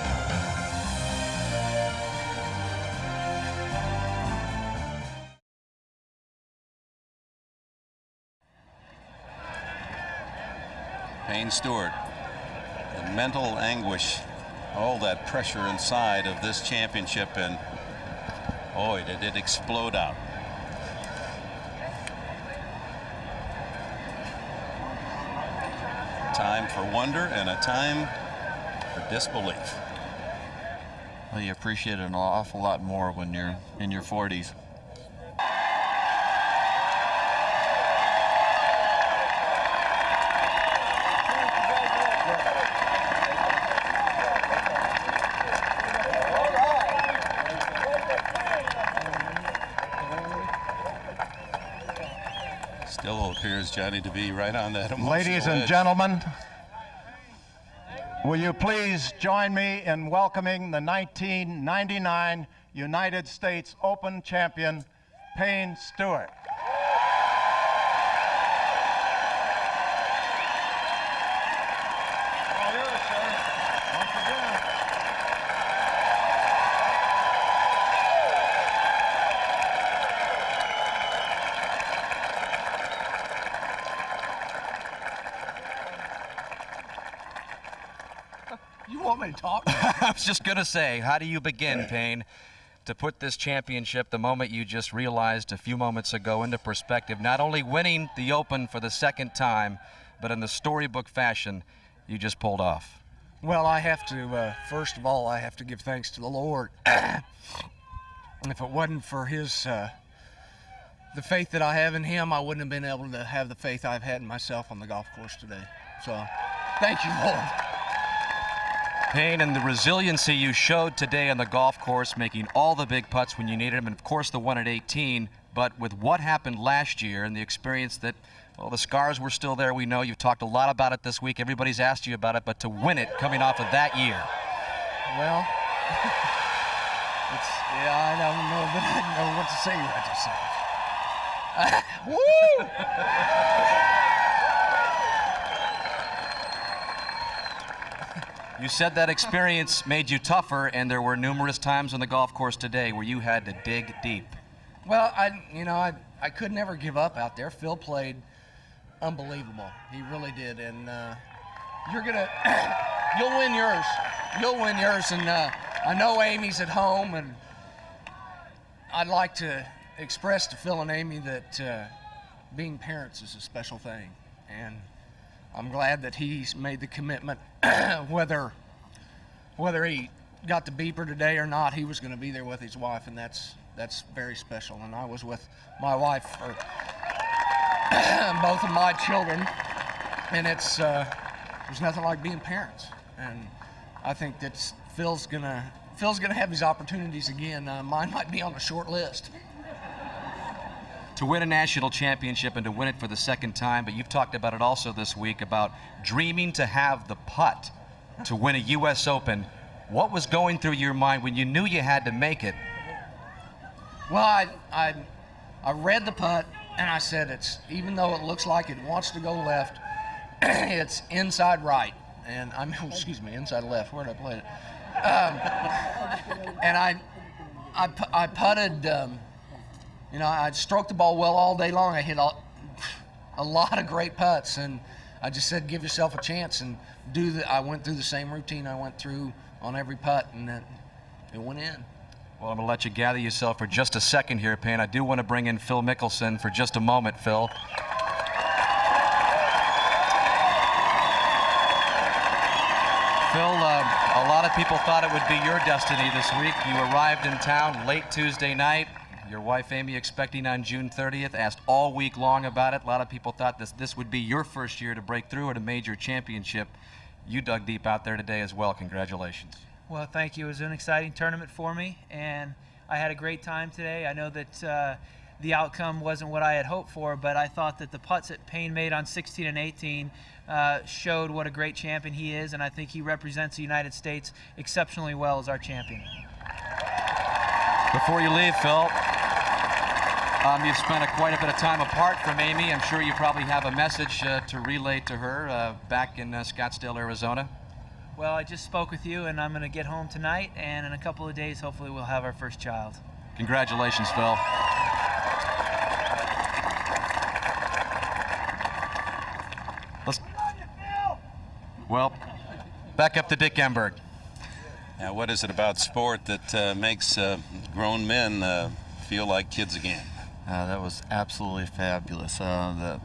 Payne Stewart, the mental anguish, all that pressure inside of this championship, and boy, did it explode out. Time for wonder and a time for disbelief. Well, you appreciate it an awful lot more when you're in your 40s. Still appears, Johnny, to be right on that emotional Ladies and edge. gentlemen, will you please join me in welcoming the 1999 United States Open champion, Payne Stewart. You want me to talk? I was just going to say, how do you begin, Payne, to put this championship, the moment you just realized a few moments ago, into perspective? Not only winning the Open for the second time, but in the storybook fashion you just pulled off. Well, I have to, first of all, I have to give thanks to the Lord. If it wasn't for his, the faith that I have in him, I wouldn't have been able to have the faith I've had in myself on the golf course today. So, thank you, Lord. Payne, and the resiliency you showed today on the golf course, making all the big putts when you needed them, and of course the one at 18, but with what happened last year and the experience that, well, the scars were still there, we know. You've talked a lot about it this week. Everybody's asked you about it, but to win it coming off of that year. Well, yeah, I don't know, but I don't know what to say right this second. Woo! You said that experience made you tougher, and there were numerous times on the golf course today where you had to dig deep. Well, I could never give up out there. Phil played unbelievable. He really did, and you'll win yours. You'll win yours, and I know Amy's at home, and I'd like to express to Phil and Amy that being parents is a special thing, and I'm glad that he's made the commitment. Whether he got the beeper today or not, he was going to be there with his wife, and that's very special. And I was with my wife for both of my children, and there's nothing like being parents. And I think that Phil's gonna have his opportunities again. Mine might be on the short list. To win a national championship and to win it for the second time, but you've talked about it also this week, about dreaming to have the putt to win a U.S. Open. What was going through your mind when you knew you had to make it? Well, I read the putt, and I said, even though it looks like it wants to go left, it's inside right. And excuse me, inside left. Where did I play it? And I putted. I stroked the ball well all day long. I hit a lot of great putts, and I just said, give yourself a chance and I went through the same routine I went through on every putt, and it went in. Well, I'm going to let you gather yourself for just a second here, Payne. I do want to bring in Phil Mickelson for just a moment, Phil. Phil, a lot of people thought it would be your destiny this week. You arrived in town late Tuesday night. Your wife, Amy, expecting on June 30th, asked all week long about it. A lot of people thought this would be your first year to break through at a major championship. You dug deep out there today as well. Congratulations. Well, thank you. It was an exciting tournament for me, and I had a great time today. I know that the outcome wasn't what I had hoped for, but I thought that the putts that Payne made on 16 and 18 showed what a great champion he is, and I think he represents the United States exceptionally well as our champion. Before you leave, Phil, you've spent quite a bit of time apart from Amy. I'm sure you probably have a message to relay to her back in Scottsdale, Arizona. Well, I just spoke with you, and I'm going to get home tonight, and in a couple of days, hopefully, we'll have our first child. Congratulations, Phil. Well, back up to Dick Enberg. Now, what is it about sport that makes grown men feel like kids again? That was absolutely fabulous.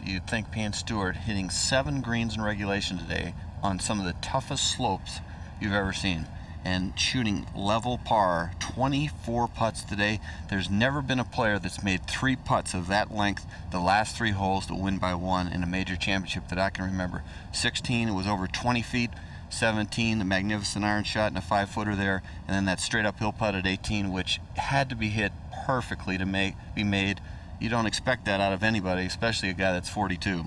You'd think Payne Stewart hitting 7 greens in regulation today on some of the toughest slopes you've ever seen, and shooting level par, 24 putts today. There's never been a player that's made 3 putts of that length the last 3 holes to win by 1 in a major championship that I can remember. 16, it was over 20 feet. 17, the magnificent iron shot and a 5-footer there, and then that straight uphill putt at 18, which had to be hit perfectly to be made. You don't expect that out of anybody, especially a guy that's 42.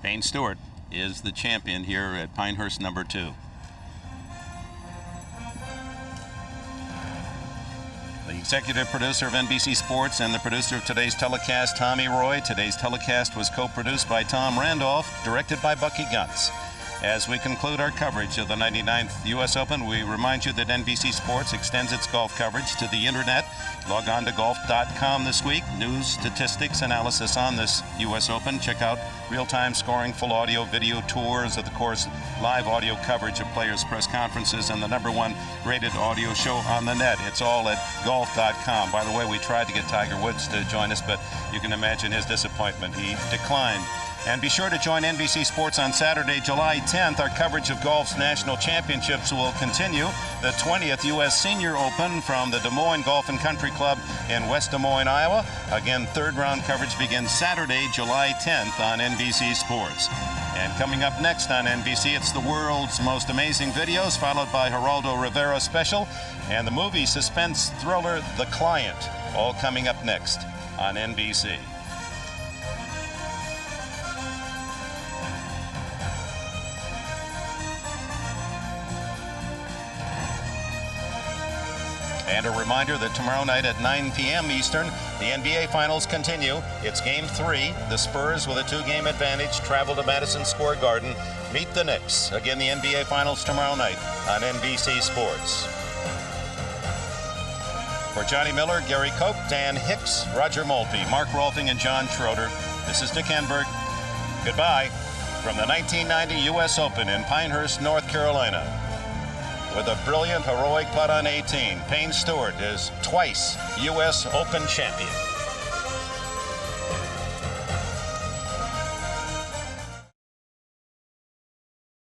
Payne Stewart is the champion here at Pinehurst number 2. The executive producer of NBC Sports and the producer of today's telecast, Tommy Roy. Today's telecast was co-produced by Tom Randolph, directed by Bucky Gunts. As we conclude our coverage of the 99th U.S. Open, we remind you that NBC Sports extends its golf coverage to the internet. Log on to golf.com this week. News, statistics, analysis on this U.S. Open. Check out real-time scoring, full audio, video tours of the course, live audio coverage of players' press conferences, and the #1 rated audio show on the net. It's all at golf.com. By the way, we tried to get Tiger Woods to join us, but you can imagine his disappointment. He declined. And be sure to join NBC Sports on Saturday, July 10th. Our coverage of golf's national championships will continue. The 20th U.S. Senior Open from the Des Moines Golf and Country Club in West Des Moines, Iowa. Again, third round coverage begins Saturday, July 10th on NBC Sports. And coming up next on NBC, it's the world's most amazing videos, followed by Geraldo Rivera special and the movie suspense thriller The Client, all coming up next on NBC. And a reminder that tomorrow night at 9 p.m. Eastern, the NBA Finals continue. It's Game 3. The Spurs, with a 2-game advantage, travel to Madison Square Garden, meet the Knicks. Again, the NBA Finals tomorrow night on NBC Sports. For Johnny Miller, Gary Koch, Dan Hicks, Roger Maltby, Mark Rolfing, and John Schroeder, this is Dick Enberg. Goodbye from the 1990 U.S. Open in Pinehurst, North Carolina. With a brilliant, heroic putt on 18, Payne Stewart is twice U.S. Open champion.